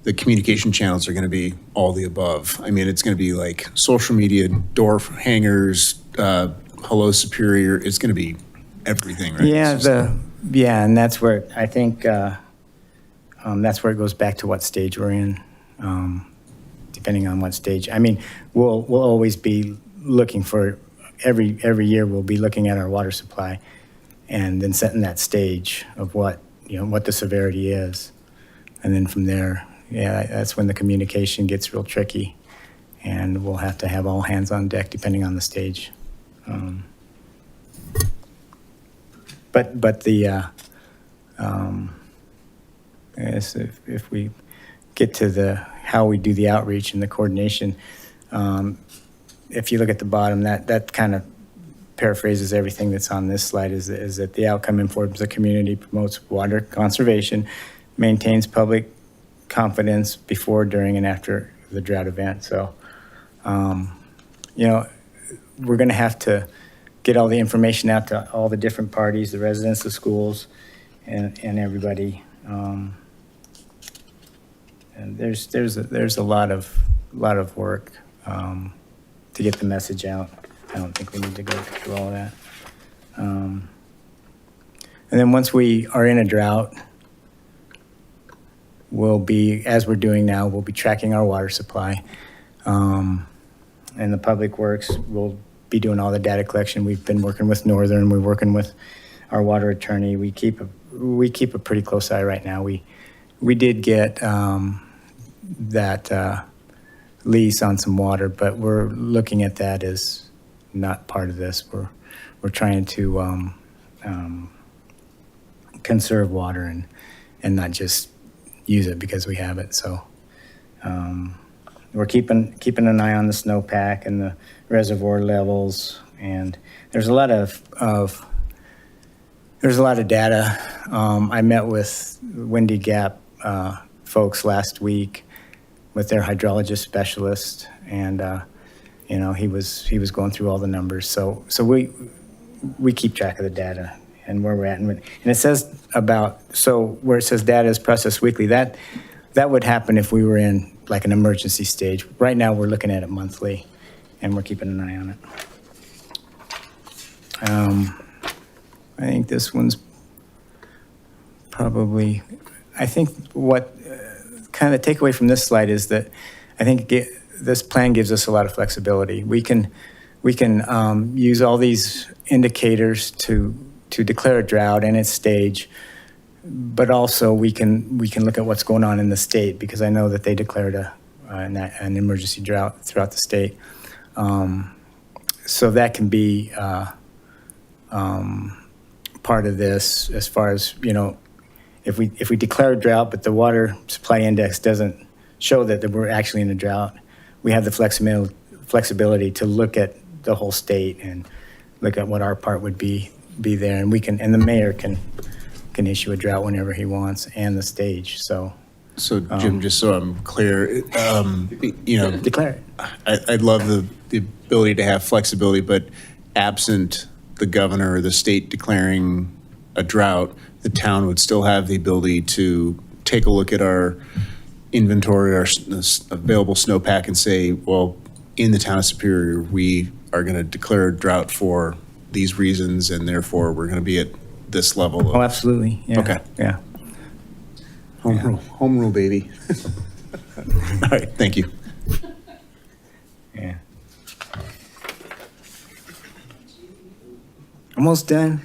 the communication channels are going to be all the above. I mean, it's going to be like social media, door hangers, hello Superior. It's going to be everything, right? Yeah, and that's where I think that's where it goes back to what stage we're in, depending on what stage. I mean, we'll always be looking for every year. We'll be looking at our water supply, and then setting that stage of what the severity is, and then from there, that's when the communication gets real tricky, and we'll have to have all hands on deck depending on the stage. But the if we get to how we do the outreach and the coordination, if you look at the bottom, that kind of paraphrases everything that's on this slide. Is that the outcome informs the community, promotes water conservation, maintains public confidence before, during, and after the drought event. So, we're going to have to get all the information out to all the different parties, the residents, the schools, and everybody. And there's a lot of work to get the message out. I don't think we need to go through all of that. And then once we are in a drought, we'll be, as we're doing now, we'll be tracking our water supply. And the Public Works will be doing all the data collection. We've been working with Northern, we're working with our water attorney. We keep a pretty close eye right now. We did get that lease on some water, but we're looking at that as not part of this. We're trying to conserve water and not just use it because we have it. So we're keeping an eye on the snowpack and the reservoir levels, and there's a lot of data. I met with Windy Gap folks last week with their hydrologist specialist, and he was going through all the numbers. So we keep track of the data and where we're at, and it says where it says data is processed weekly. That would happen if we were in like an emergency stage. Right now, we're looking at it monthly, and we're keeping an eye on it. I think this one's probably, I think what kind of the takeaway from this slide is that I think this plan gives us a lot of flexibility. We can use all these indicators to declare a drought in its stage, but also we can look at what's going on in the state, because I know that they declared an emergency drought throughout the state. So that can be part of this, as far as, if we declare a drought, but the water supply index doesn't show that we're actually in a drought, we have the flexibility to look at the whole state and look at what our part would be there, and the mayor can issue a drought whenever he wants, and the stage. So Jim, just so I'm clear, declare it. I'd love the ability to have flexibility, but absent the governor or the state declaring a drought, the town would still have the ability to take a look at our inventory, our available snowpack, and say, well, in the town of Superior, we are going to declare a drought for these reasons, and therefore we're going to be at this level. Oh, absolutely. Yeah. Okay. Yeah. Home rule, baby. All right, thank you. Yeah. Almost done.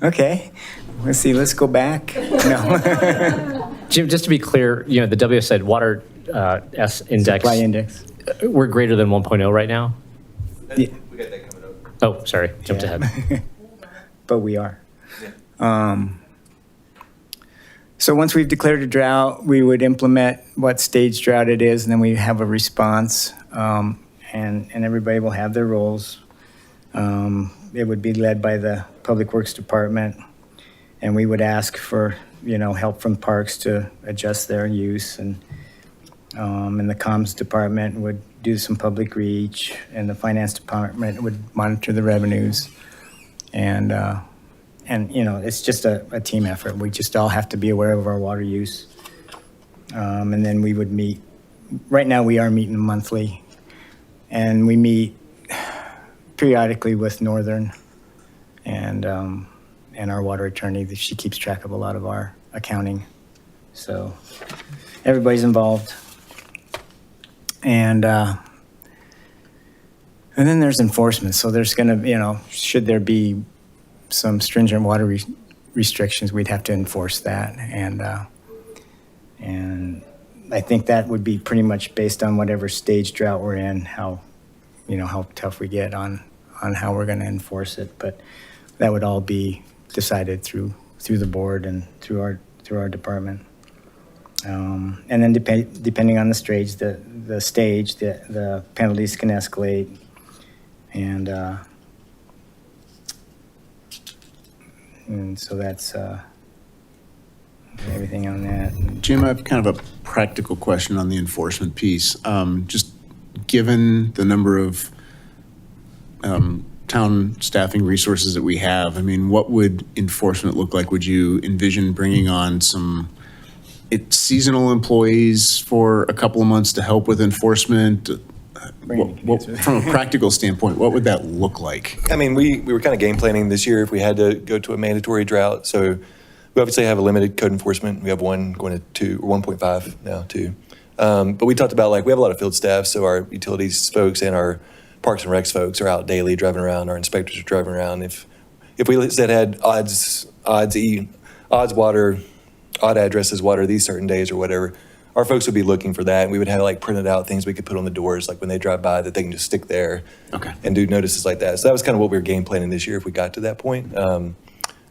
Okay. Let's see. Let's go back. No. Jim, just to be clear, the WS said water S index. Supply index. We're greater than 1.0 right now? Yeah. We got that coming up. Oh, sorry, jumped ahead. But we are. So once we've declared a drought, we would implement what stage drought it is, and then we have a response, and everybody will have their roles. It would be led by the Public Works Department, and we would ask for, help from parks to adjust their use, and the comms department would do some public reach, and the finance department would monitor the revenues. And it's just a team effort. We just all have to be aware of our water use. And then we would meet, right now we are meeting monthly, and we meet periodically with Northern and our water attorney. She keeps track of a lot of our accounting. So everybody's involved. And then there's enforcement. So there's going to, should there be some stringent water restrictions, we'd have to enforce that. And I think that would be pretty much based on whatever stage drought we're in, how tough we get on how we're going to enforce it. But that would all be decided through the board and through our department. And then depending on the stage, the penalties can escalate. And so that's everything on that. Jim, I have kind of a practical question on the enforcement piece. Just given the number of town staffing resources that we have, what would enforcement look like? Would you envision bringing on some seasonal employees for a couple of months to help with enforcement? From a practical standpoint, what would that look like? I mean, we were kind of game planning this year if we had to go to a mandatory drought. So we obviously have a limited code enforcement. We have one going to 2 or 1.5 now, 2. But we talked about, like, we have a lot of field staff, so our utilities folks and our Parks and Recs folks are out daily driving around. Our inspectors are driving around. If we said had odds water, odd addresses water these certain days or whatever, our folks would be looking for that. And we would have like printed out things we could put on the doors, like when they drive by, that they can just stick there and do notices like that. So that was kind of what we were game planning this year if we got to that point. I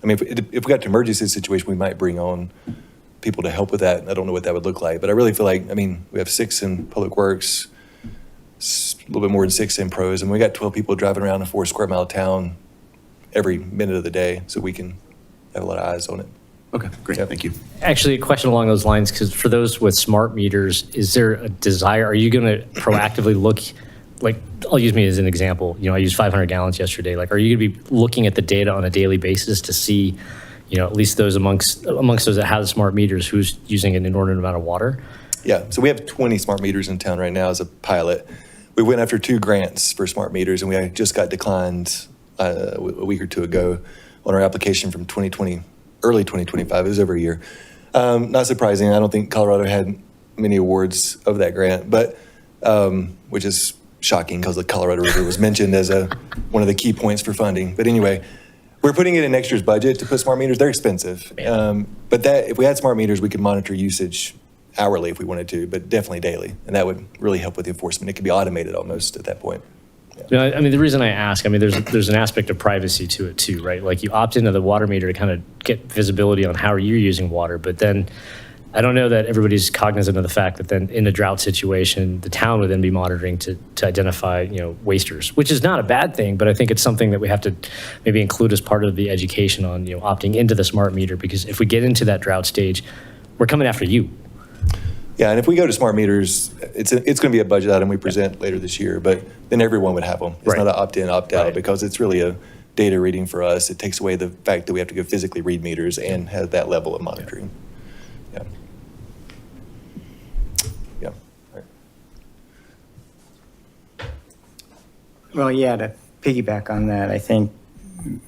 mean, if we got to emergency situation, we might bring on people to help with that. I don't know what that would look like, but I really feel like, I mean, we have 6 in Public Works, a little bit more than 6 in pros, and we got 12 people driving around a 4 square mile town every minute of the day, so we can have a lot of eyes on it. Okay, great, thank you. Actually, a question along those lines, because for those with smart meters, is there a desire, are you going to proactively look, like, I'll use me as an example, I used 500 gallons yesterday, like, are you going to be looking at the data on a daily basis to see, at least those amongst those that have smart meters, who's using an inordinate amount of water? Yeah, so we have 20 smart meters in town right now as a pilot. We went after 2 grants for smart meters, and we just got declined a week or 2 ago on our application from 2020, early 2025. It was over a year. Not surprising. I don't think Colorado had many awards of that grant, but which is shocking because the Colorado River was mentioned as one of the key points for funding. But anyway, we're putting it in next year's budget to put smart meters. They're expensive. But if we had smart meters, we could monitor usage hourly if we wanted to, but definitely daily. And that would really help with the enforcement. It could be automated almost at that point. I mean, the reason I ask, there's an aspect of privacy to it too, right? Like you opt into the water meter to kind of get visibility on how you're using water, but then I don't know that everybody's cognizant of the fact that then in a drought situation, the town would then be monitoring to identify, wasters, which is not a bad thing, but I think it's something that we have to maybe include as part of the education on, opting into the smart meter, because if we get into that drought stage, we're coming after you. Yeah, and if we go to smart meters, it's going to be a budget item we present later this year, but then everyone would have them. It's not an opt-in, opt-out, because it's really a data reading for us. It takes away the fact that we have to go physically read meters and have that level of monitoring. Yeah. All right. Well, yeah, to piggyback on that, I think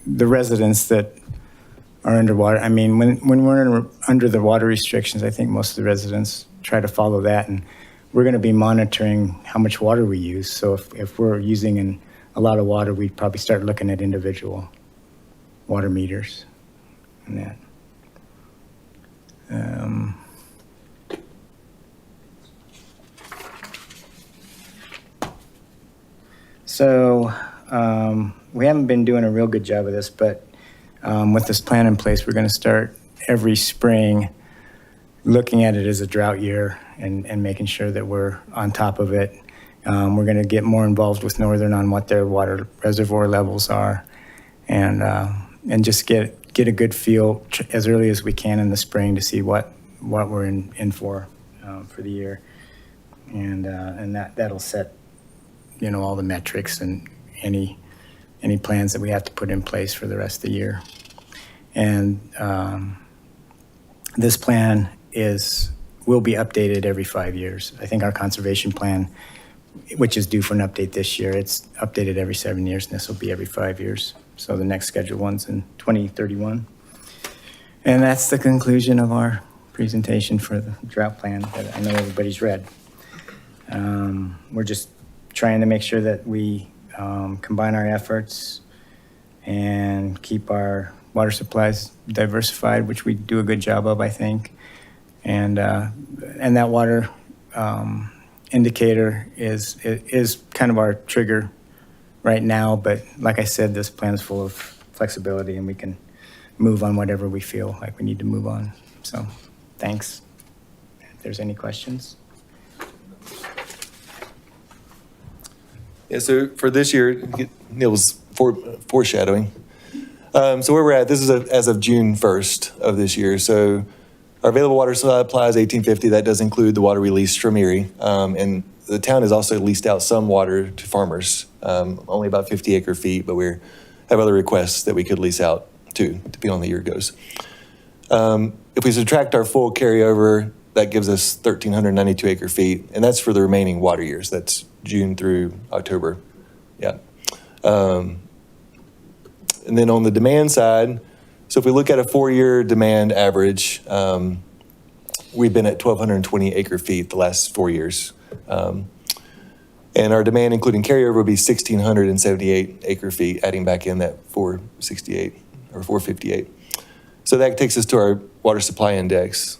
the residents that are underwater, I mean, when we're under the water restrictions, I think most of the residents try to follow that, and we're going to be monitoring how much water we use. So if we're using a lot of water, we'd probably start looking at individual water meters and that. So we haven't been doing a real good job of this, but with this plan in place, we're going to start every spring looking at it as a drought year and making sure that we're on top of it. We're going to get more involved with Northern on what their water reservoir levels are, and just get a good feel as early as we can in the spring to see what we're in for the year, and that'll set all the metrics and any plans that we have to put in place for the rest of the year. And this plan will be updated every 5 years. I think our conservation plan, which is due for an update this year, it's updated every 7 years, and this will be every 5 years. So the next scheduled one's in 2031. And that's the conclusion of our presentation for the drought plan that I know everybody's read. We're just trying to make sure that we combine our efforts and keep our water supplies diversified, which we do a good job of, I think. And that water indicator is kind of our trigger right now. But like I said, this plan's full of flexibility, and we can move on whatever we feel like we need to move on. So thanks. If there's any questions. Yeah, so for this year, Neil was foreshadowing. So where we're at, this is as of June 1st of this year. So our available water supply is 1850. That does include the water released from Erie. And the town has also leased out some water to farmers, only about 50 acre feet, but we have other requests that we could lease out to, depending on the year goes. If we subtract our full carryover, that gives us 1,392 acre feet, and that's for the remaining water years. That's June through October. Yeah. And then on the demand side, so if we look at a 4-year demand average, we've been at 1,220 acre feet the last 4 years. And our demand, including carryover, would be 1,678 acre feet, adding back in that 468 or 458. So that takes us to our water supply index.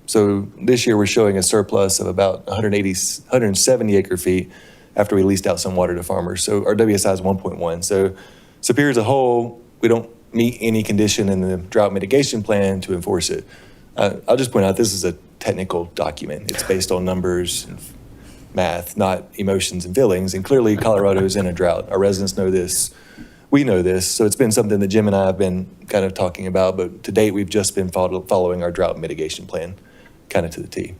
So this year we're showing a surplus of about 170 acre feet after we leased out some water to farmers. So our WSI is 1.1. So Superior as a whole, we don't meet any condition in the drought mitigation plan to enforce it. I'll just point out this is a technical document. It's based on numbers and math, not emotions and feelings. And clearly Colorado's in a drought. Our residents know this. We know this. So it's been something that Jim and I have been kind of talking about, but to date we've just been following our drought mitigation plan kind of to the T.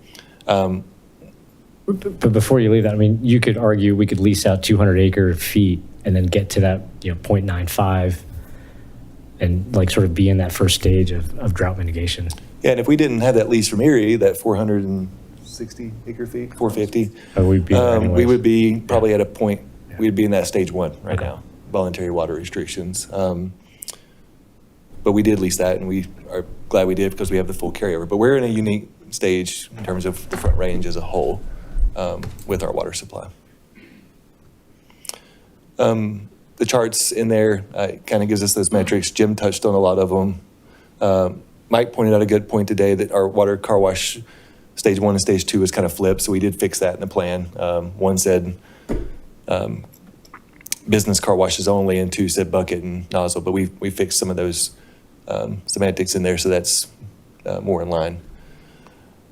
But before you leave that, I mean, you could argue we could lease out 200 acre feet and then get to that, 0.95 and like sort of be in that first stage of drought mitigation. Yeah, and if we didn't have that lease from Erie, that 460 acre feet, 450, we'd be there we anyways. would be probably at a point, we'd be in that stage 1 right now, voluntary water restrictions. But we did lease that, and we are glad we did because we have the full carryover. But we're in a unique stage in terms of the Front Range as a whole with our water supply. The charts in there kind of gives us those metrics. Jim touched on a lot of them. Mike pointed out a good point today that our water car wash stage 1 and stage 2 is kind of flipped, so we did fix that in the plan. 1 said business car washes only, and 2 said bucket and nozzle, but we fixed some of those semantics in there, so that's more in line.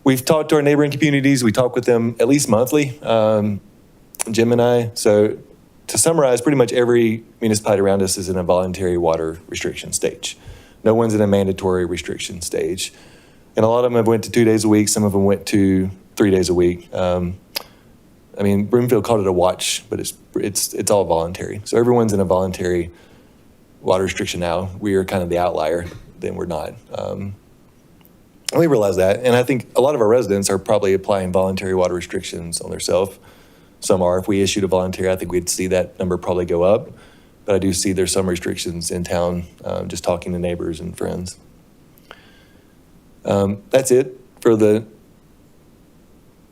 We've talked to our neighboring communities. We talk with them at least monthly, Jim and I. So to summarize, pretty much every municipality around us is in a voluntary water restriction stage. No one's in a mandatory restriction stage. And a lot of them have went to 2 days a week. Some of them went to 3 days a week. I mean, Broomfield called it a watch, but it's all voluntary. So everyone's in a voluntary water restriction now. We are kind of the outlier. Then we're not. And we realize that. And I think a lot of our residents are probably applying voluntary water restrictions on themselves. Some are. If we issued a voluntary, I think we'd see that number probably go up. But I do see there's some restrictions in town, just talking to neighbors and friends. That's it for the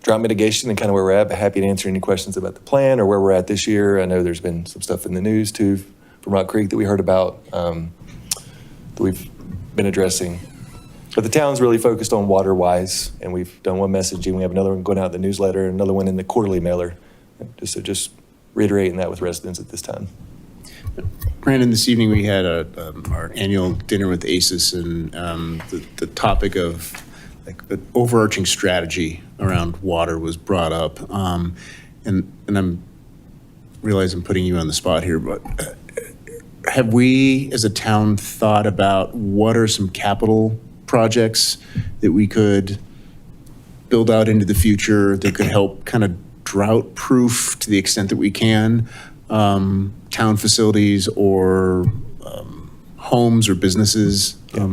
drought mitigation and kind of where we're at. But happy to answer any questions about the plan or where we're at this year. I know there's been some stuff in the news too from Rock Creek that we heard about that we've been addressing. But the town's really focused on water-wise, and we've done one messaging. We have another one going out in the newsletter, and another one in the quarterly mailer. Just reiterating that with residents at this time. Brandon, this evening we had our annual dinner with ACES, and the topic of like the overarching strategy around water was brought up. And I'm realize I'm putting you on the spot here, but have we as a town thought about what are some capital projects that we could build out into the future that could help kind of drought proof to the extent that we can town facilities or homes or businesses? Yeah,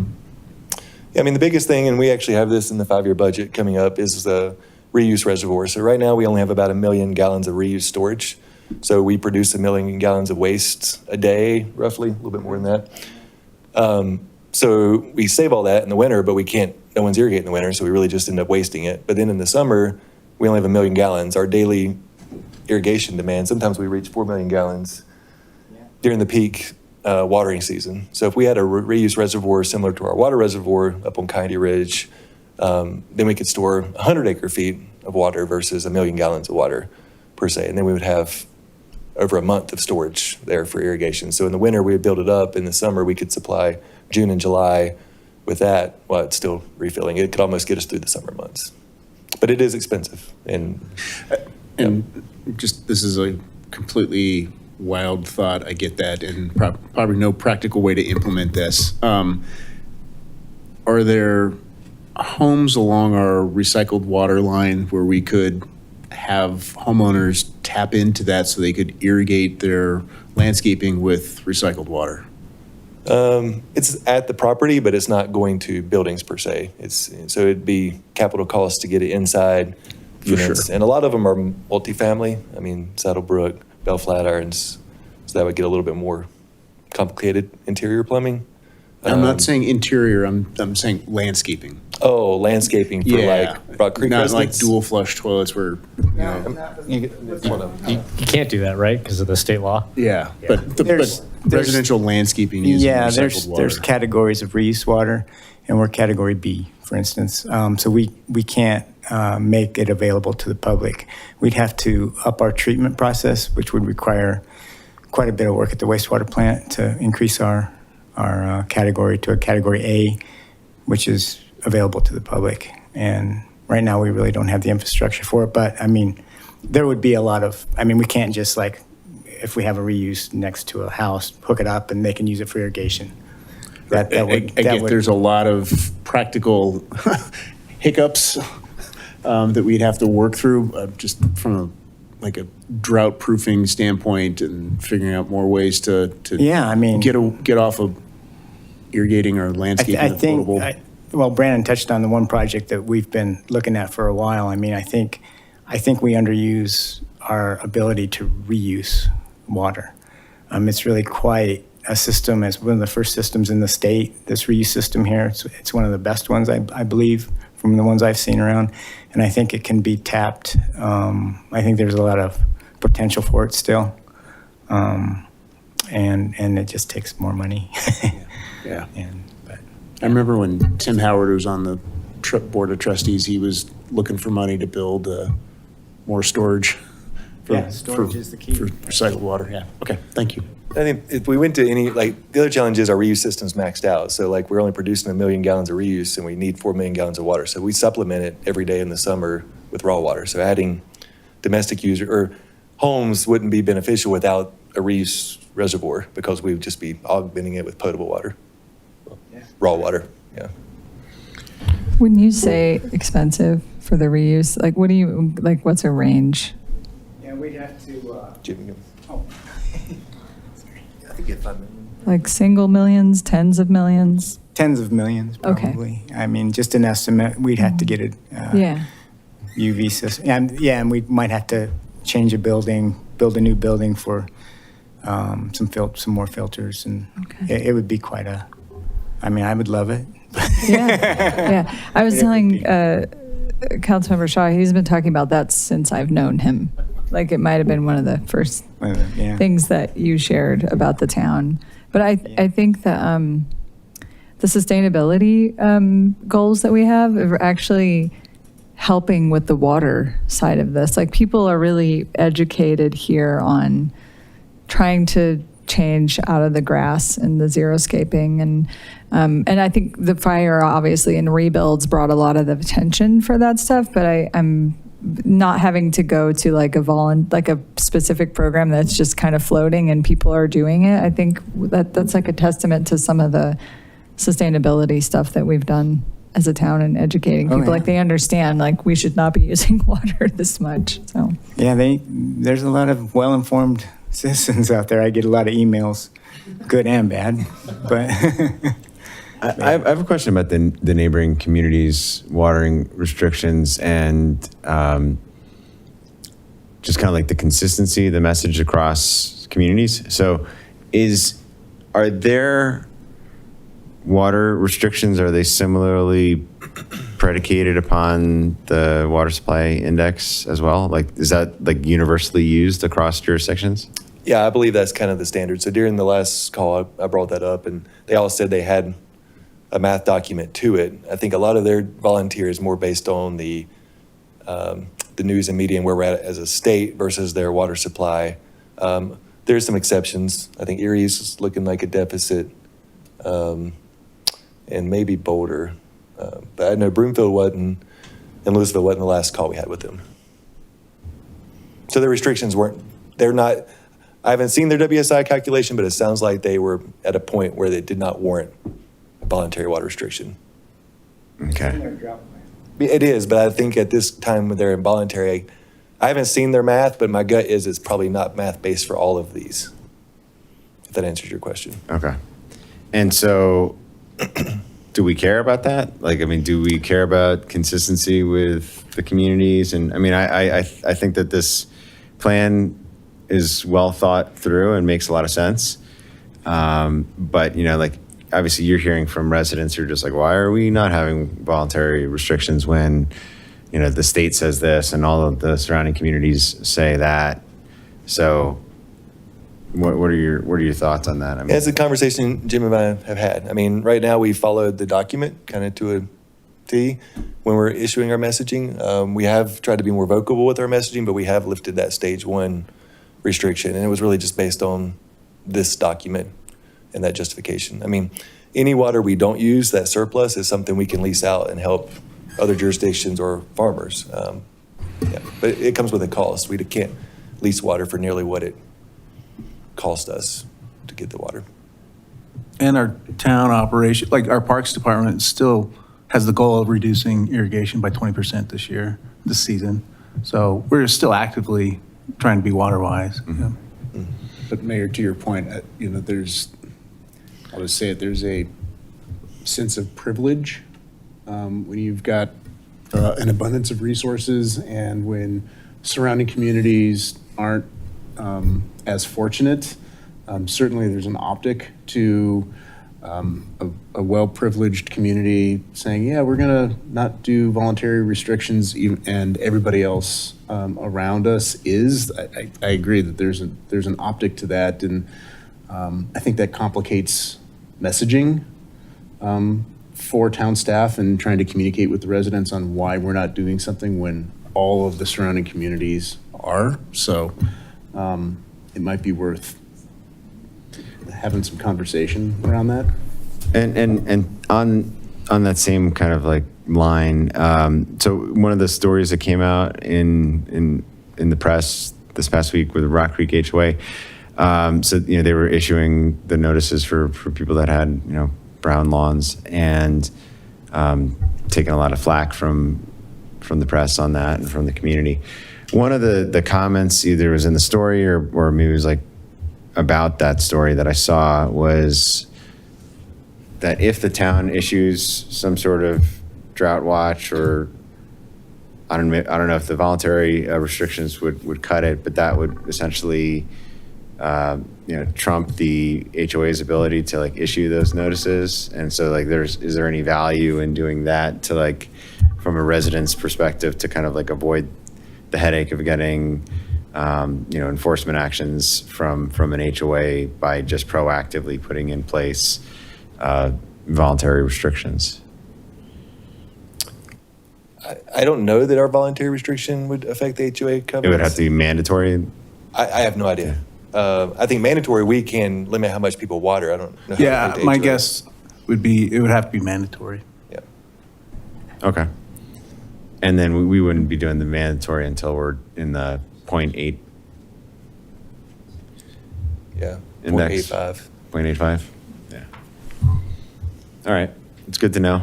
I mean, the biggest thing, and we actually have this in the 5-year budget coming up, is the reuse reservoir. So right now we only have about 1 million gallons of reuse storage. So we produce 1 million gallons of waste a day, roughly, a little bit more than that. So we save all that in the winter, but no one's irrigating in the winter, so we really just end up wasting it. But then in the summer, we only have 1 million gallons. Our daily irrigation demand, sometimes we reach 4 million gallons during the peak watering season. So if we had a reuse reservoir similar to our water reservoir up on Coyote Ridge, then we could store 100 acre feet of water versus 1 million gallons of water per se. And then we would have over a month of storage there for irrigation. So in the winter, we would build it up. In the summer, we could supply June and July with that while it's still refilling. It could almost get us through the summer months. But it is expensive. And just, this is a completely wild thought. I get that, and probably no practical way to implement this. Are there homes along our recycled water line where we could have homeowners tap into that so they could irrigate their landscaping with recycled water? It's at the property, but it's not going to buildings per se. So it'd be capital costs to get it inside units. sure. And a lot of them are multifamily. I mean, Saddlebrook, Bell Flatirons. So that would get a little bit more complicated interior plumbing. I'm not saying interior, I'm saying landscaping. Oh, landscaping for like Rock Creek Not like residents? dual flush toilets where, You can't do that, right? Because of the state law? yeah, but There's- residential landscaping using Yeah, recycled water. there's categories of reuse water, and we're category B, for instance. So we can't make it available to the public. We'd have to up our treatment process, which would require quite a bit of work at the wastewater plant to increase our category to a category A, which is available to the public. And right now, we really don't have the infrastructure for it. But I mean, there would be a lot of, I mean, we can't just like, if we have a reuse next to a house, hook it up and they can use it for irrigation. I get there's a lot of practical hiccups that we'd have to work through, just from a drought proofing standpoint and figuring out more ways to Yeah, I mean, get off of irrigating or landscaping. I with think, potable. well, Brandon touched on the one project that we've been looking at for a while. I mean, I think we underuse our ability to reuse water. It's really quite a system. It's one of the first systems in the state, this reuse system here. It's one of the best ones, I believe, from the ones I've seen around. And I think it can be tapped. I think there's a lot of potential for it still. And it just takes more money. Yeah. But I remember when Tim Howard was on the board of trustees, he was looking for money to build more storage. storage is the key. For recycled water, yeah. Okay, thank you. I think if we went to any, like, the other challenge is our reuse system's maxed out. So like, we're only producing 1 million gallons of reuse and we need 4 million gallons of water. So we supplement it every day in the summer with raw water. So adding domestic user or homes wouldn't be beneficial without a reuse reservoir because we would just be augmenting it with potable water, raw water, yeah. When you say expensive for the reuse, like what do you, like what's a range? Yeah, we'd have to. Jimmy. Oh. I think it's 5 million. Like single millions, tens of millions? Tens of millions, Okay. probably. I mean, just an estimate. We'd have to get a Yeah. UV system. And we might have to change a building, build a new building for some more filters, and it would be quite a. I mean, I would love it. Yeah. I was telling Councilmember Shaw, he's been talking about that since I've known him. Like it might have been one of the first things that you shared about the town. But I think that the sustainability goals that we have are actually helping with the water side of this. Like people are really educated here on trying to change out of the grass and the xeriscaping. And I think the fire obviously and rebuilds brought a lot of the attention for that stuff, but I'm not having to go to like a specific program that's just kind of floating and people are doing it. I think that's like a testament to some of the sustainability stuff that we've done as a town and educating people. yeah. Like they understand like we should not be using water this much. So Yeah, there's a lot of well-informed citizens out there. I get a lot of emails, good and bad, but. I have a question about the neighboring communities' watering restrictions and just kind of like the consistency, the message across communities. So are there water restrictions, are they similarly predicated upon the water supply index as well? Like, is that like universally used across jurisdictions? Yeah, I believe that's kind of the standard. So during the last call, I brought that up and they all said they had a math document to it. I think a lot of their volunteer is more based on the news and media and where we're at as a state versus their water supply. There's some exceptions. I think Erie's is looking like a deficit, and maybe Boulder. But I know Broomfield wasn't, and Louisville wasn't the last call we had with them. So the restrictions they're not, I haven't seen their WSI calculation, but it sounds like they were at a point where they did not warrant a voluntary water restriction. Okay. It is, but I think at this time when they're involuntary, I haven't seen their math, but my gut is it's probably not math based for all of these, if that answers your question. Okay. And so, do we care about that? Like, I mean, do we care about consistency with the communities? And I mean, I think that this plan is well thought through and makes a lot of sense. But, you know, like, obviously you're hearing from residents who are just like, why are we not having voluntary restrictions when, you know, the state says this and all of the surrounding communities say that? So what are your thoughts on that? I mean, It's a conversation Jim and I have had. I mean, right now we followed the document kind of to a T when we're issuing our messaging. We have tried to be more vocal with our messaging, but we have lifted that stage 1 restriction. And it was really just based on this document and that justification. I mean, any water we don't use, that surplus, is something we can lease out and help other jurisdictions or farmers. Yeah, but it comes with a cost. We can't lease water for nearly what it cost us to get the water. And our town operation, like our Parks Department still has the goal of reducing irrigation by 20% this season. So we're still actively trying to be water wise. Yeah. But Mayor, to your point, you know, I'll just say it, there's a sense of privilege when you've got an abundance of resources and when surrounding communities aren't as fortunate. Certainly there's an optic to a well-privileged community saying, yeah, we're going to not do voluntary restrictions, and everybody else around us is. I agree that there's an optic to that, and I think that complicates messaging for town staff and trying to communicate with the residents on why we're not doing something when all of the surrounding communities are. So it might be worth having some conversation around that. And on that same kind of like line, so one of the stories that came out in the press this past week with Rock Creek HOA, so you know they were issuing the notices for people that had, you know, brown lawns, and taking a lot of flack from the press on that and from the community. One of the comments either was in the story or maybe it was like about that story that I saw was that if the town issues some sort of drought watch, or I don't know if the voluntary restrictions would cut it, but that would essentially trump the HOA's ability to like issue those notices. And so like is there any value in doing that to like from a resident's perspective to kind of like avoid the headache of getting enforcement actions from an HOA by just proactively putting in place voluntary restrictions? I don't know that our voluntary restriction would affect the HOA covenants. It would have to be mandatory? I have no idea. I think mandatory, we can limit how much people water. I don't know. Yeah, my guess would be it would have to be mandatory. Yeah. Okay. And then we wouldn't be doing the mandatory until we're in the 0.8. Yeah. Index. 0.85. 0.85? Yeah. All right. It's good to know.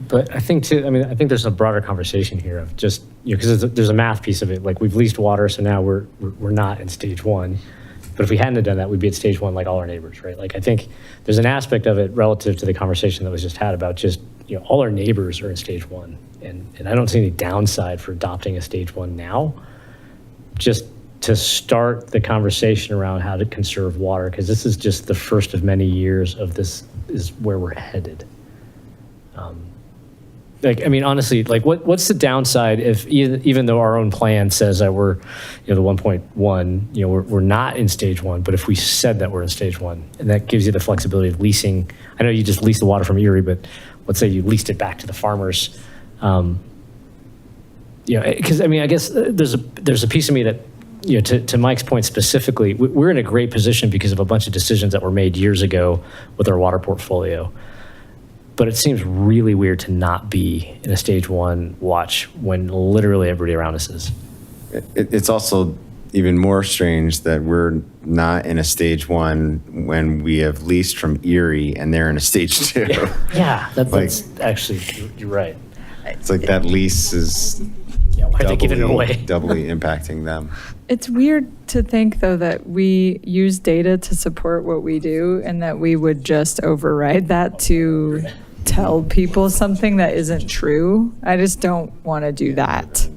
But I think too, I think there's a broader conversation here of just, because there's a math piece of it. Like we've leased water, so now we're not in stage 1. But if we hadn't done that, we'd be at stage 1 like all our neighbors, right? Like I think there's an aspect of it relative to the conversation that was just had about just, all our neighbors are in stage 1. And I don't see any downside for adopting a stage 1 now, just to start the conversation around how to conserve water, because this is just the first of many years of this is where we're headed. Honestly, like what's the downside if even though our own plan says that we're, the 1.1, we're not in stage 1, but if we said that we're in stage 1, and that gives you the flexibility of leasing, I know you just leased the water from Erie, but let's say you leased it back to the farmers, because I guess there's a piece of me that, to Mike's point specifically, we're in a great position because of a bunch of decisions that were made years ago with our water portfolio. But it seems really weird to not be in a stage 1 watch when literally everybody around us is. It's also even more strange that we're not in a stage 1 when we have leased from Erie and they're in a stage 2. Yeah, that's actually, you're right. It's like that lease is why are they giving it away? doubly impacting them. It's weird to think, though, that we use data to support what we do and that we would just override that to tell people something that isn't true. I just don't want to do that.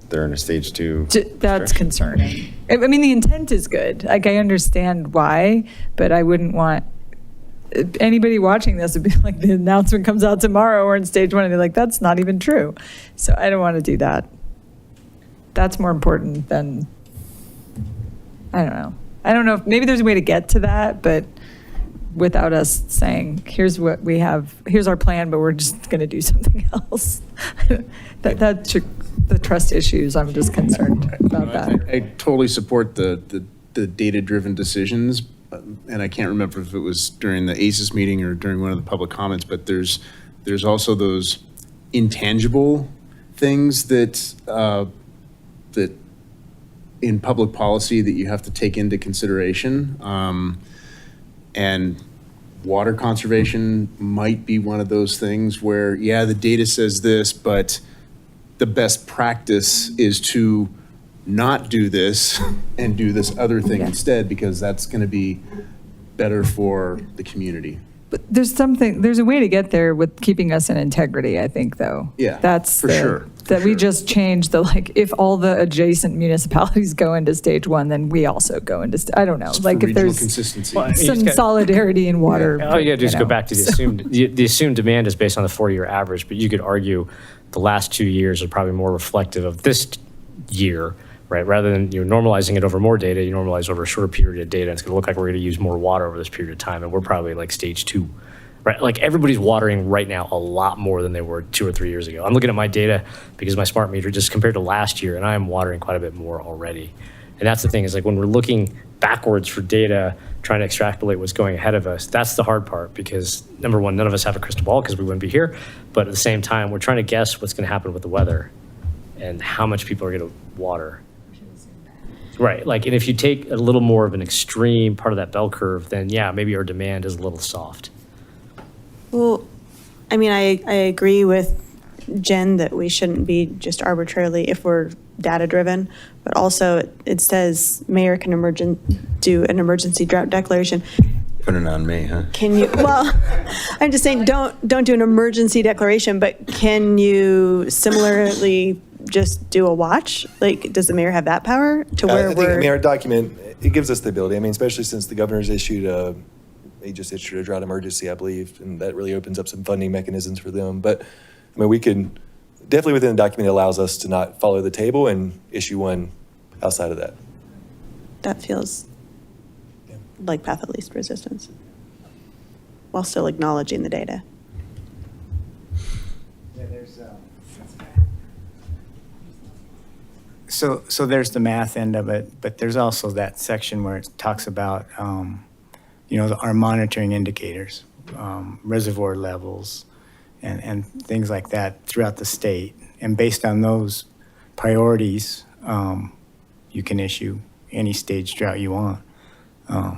They're in a stage 2. That's concerning. I mean, the intent is good. Like, I understand why, but I wouldn't want anybody watching this would be like, the announcement comes out tomorrow, we're in stage 1, and they're like, that's not even true. So I don't want to do that. That's more important than, I don't know. I don't know if maybe there's a way to get to that, but without us saying, here's what we have, here's our plan, but we're just going to do something else. The trust issues, I'm just concerned about that. I totally support the data-driven decisions, and I can't remember if it was during the ACES meeting or during one of the public comments, but there's also those intangible things that that in public policy that you have to take into consideration. And water conservation might be one of those things where, yeah, the data says this, but the best practice is to not do this and do this other thing instead, because that's going to be better for the community. But there's a way to get there with keeping us in integrity, I think, though. Yeah, that's for sure. That we just change if all the adjacent municipalities go into stage 1, then we also go into, I don't know, like if there's some solidarity in water. All you gotta do is go back to the assumed demand is based on the 4-year average, but you could argue the last 2 years are probably more reflective of this year, right? Rather than normalizing it over more data, you normalize over a shorter period of data. It's gonna look like we're gonna use more water over this period of time, and we're probably like stage 2. Right, like everybody's watering right now a lot more than they were 2 or 3 years ago. I'm looking at my data because my smart meter just compared to last year, and I am watering quite a bit more already. And that's the thing is like when we're looking backwards for data, trying to extrapolate what's going ahead of us, that's the hard part because number one, none of us have a crystal ball because we wouldn't be here. But at the same time, we're trying to guess what's going to happen with the weather and how much people are going to water. Right, like, and if you take a little more of an extreme part of that bell curve, then yeah, maybe our demand is a little soft. Well, I mean, I agree with Jen that we shouldn't be just arbitrarily if we're data driven, but also it says mayor can do an emergency drought declaration. Put it on me, huh? Can you, well, I'm just saying, don't do an emergency declaration, but can you similarly just do a watch? Like, does the mayor have that power to where I think our document, it gives us the ability. I mean, especially since the governor's he just issued a drought emergency, I believe, and that really opens up some funding mechanisms for them. But I mean, we can definitely within the document, it allows us to not follow the table and issue one outside of that. That feels like path of least resistance, while still acknowledging the data. Yeah, So there's the math end of it, but there's also that section where it talks about, our monitoring indicators, reservoir levels, and things like that throughout the state. And based on those priorities, you can issue any stage drought you want. But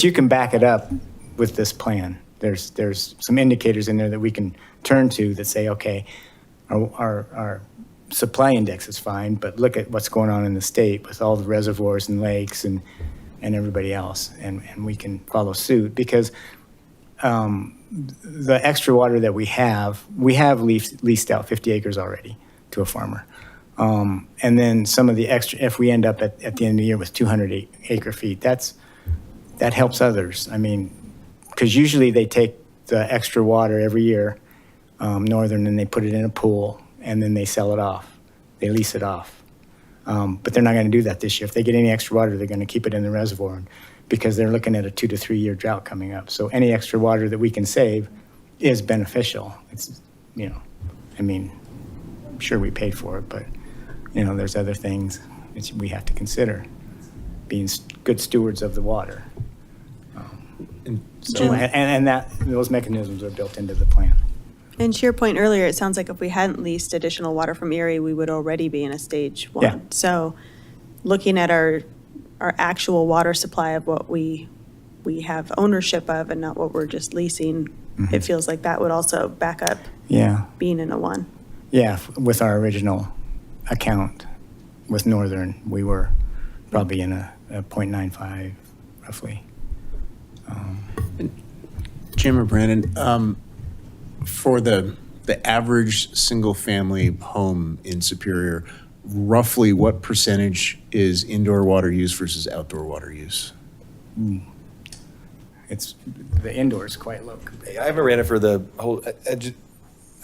you can back it up with this plan. There's some indicators in there that we can turn to that say, okay, our supply index is fine, but look at what's going on in the state with all the reservoirs and lakes and everybody else, and we can follow suit because the extra water that we have leased out 50 acres already to a farmer. And then some of the extra, if we end up at the end of the year with 200 acre feet, that helps others. I mean, because usually they take the extra water every year, Northern, and they put it in a pool, and then they sell it off. They lease it off. But they're not going to do that this year. If they get any extra water, they're going to keep it in the reservoir because they're looking at a 2 to 3 year drought coming up. So any extra water that we can save is beneficial. It's, I'm sure we paid for it, but, there's other things that we have to consider, being good stewards of the water. Those mechanisms are built into the plan. And to your point earlier, it sounds like if we hadn't leased additional water from Erie, we would already be in a stage 1. Yeah. So looking at our actual water supply of what we have ownership of and not what we're just leasing, it feels like that would also back up being in a 1. Yeah, with our original account. with Northern, we were probably in a 0.95 roughly. Jim or Brandon, for the average single-family home in Superior, roughly what percentage is indoor water use versus outdoor water use? It's, the indoor is quite low. I haven't ran it for the whole,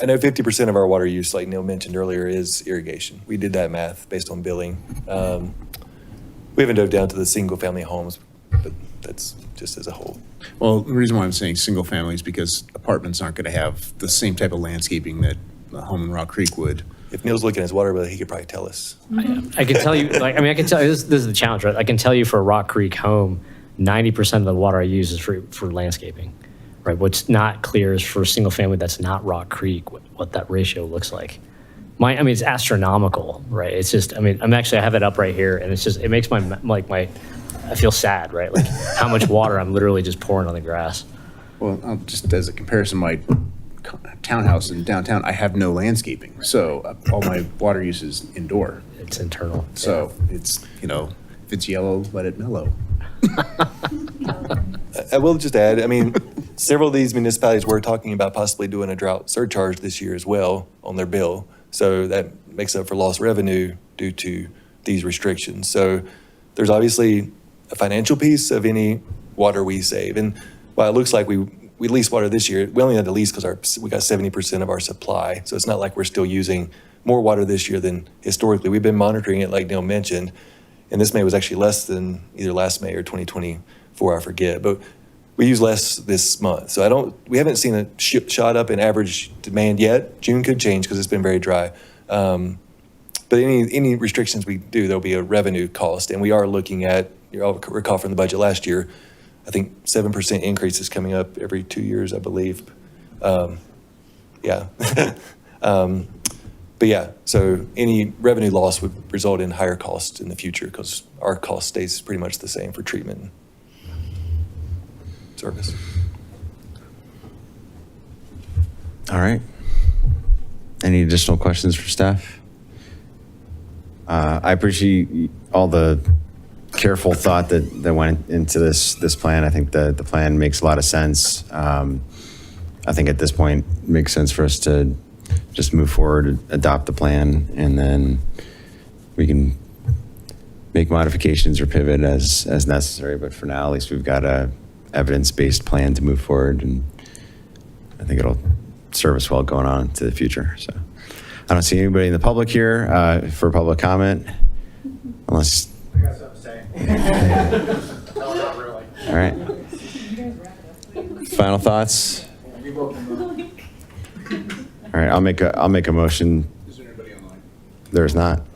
I know 50% of our water use, like Neil mentioned earlier, is irrigation. We did that math based on billing. We haven't dove down to the single-family homes, but that's just as a whole. Well, the reason why I'm saying single-family is because apartments aren't going to have the same type of landscaping that a home in Rock Creek would. If Neil's looking at his water bill, he could probably tell us. I can tell you, like, I mean, I can tell you, this is the challenge, right? I can tell you for a Rock Creek home, 90% of the water I use is for landscaping, right? What's not clear is for a single family that's not Rock Creek, what that ratio looks like. I mean, it's astronomical, right? It's just, I mean, I have it up right here, and it's just, it makes I feel sad, right? Like how much water I'm literally just pouring on the grass. Well, just as a comparison, my townhouse in downtown, I have no landscaping. So all my water use is indoor. It's internal. So it's, if it's yellow, let it mellow. I will just add, I mean, several of these municipalities were talking about possibly doing a drought surcharge this year as well on their bill. So that makes up for lost revenue due to these restrictions. So there's obviously a financial piece of any water we save. And while it looks like we leased water this year, we only had to lease because we got 70% of our supply. So it's not like we're still using more water this year than historically. We've been monitoring it, like Neil mentioned, and this May was actually less than either last May or 2024, I forget. But we use less this month. So we haven't seen a shot up in average demand yet. June could change because it's been very dry. But any restrictions we do, there'll be a revenue cost. And we are looking at, I'll recall from the budget last year, I think 7% increase is coming up every 2 years, I believe. Yeah. But yeah, so any revenue loss would result in higher costs in the future because our cost stays pretty much the same for treatment and service. All right. Any additional questions for staff? I appreciate all the careful thought that went into this plan. I think the plan makes a lot of sense. I think at this point, it makes sense for us to just move forward, adopt the plan, and then we can make modifications or pivot as necessary. But for now, at least we've got a evidence-based plan to move forward, and I think it'll serve us well going on into the future. So I don't see anybody in the public here for public comment, unless. I got something to say. No, not really. All right. Final thoughts. All right, I'll make a motion. Is there anybody online? There's not.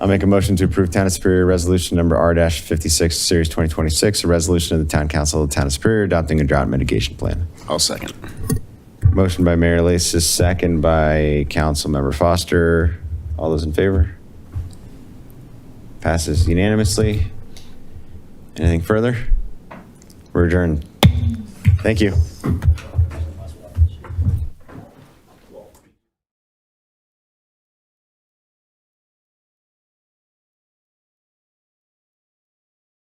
I'll make a motion to approve Town of Superior Resolution Number R-56, Series 2026, a resolution of the Town Council of the Town of Superior adopting a drought mitigation plan. I'll second. Motion by Mayor Lasis, second by Councilmember Foster. All those in favor? Passes unanimously. Anything further? We're adjourned. Thank you.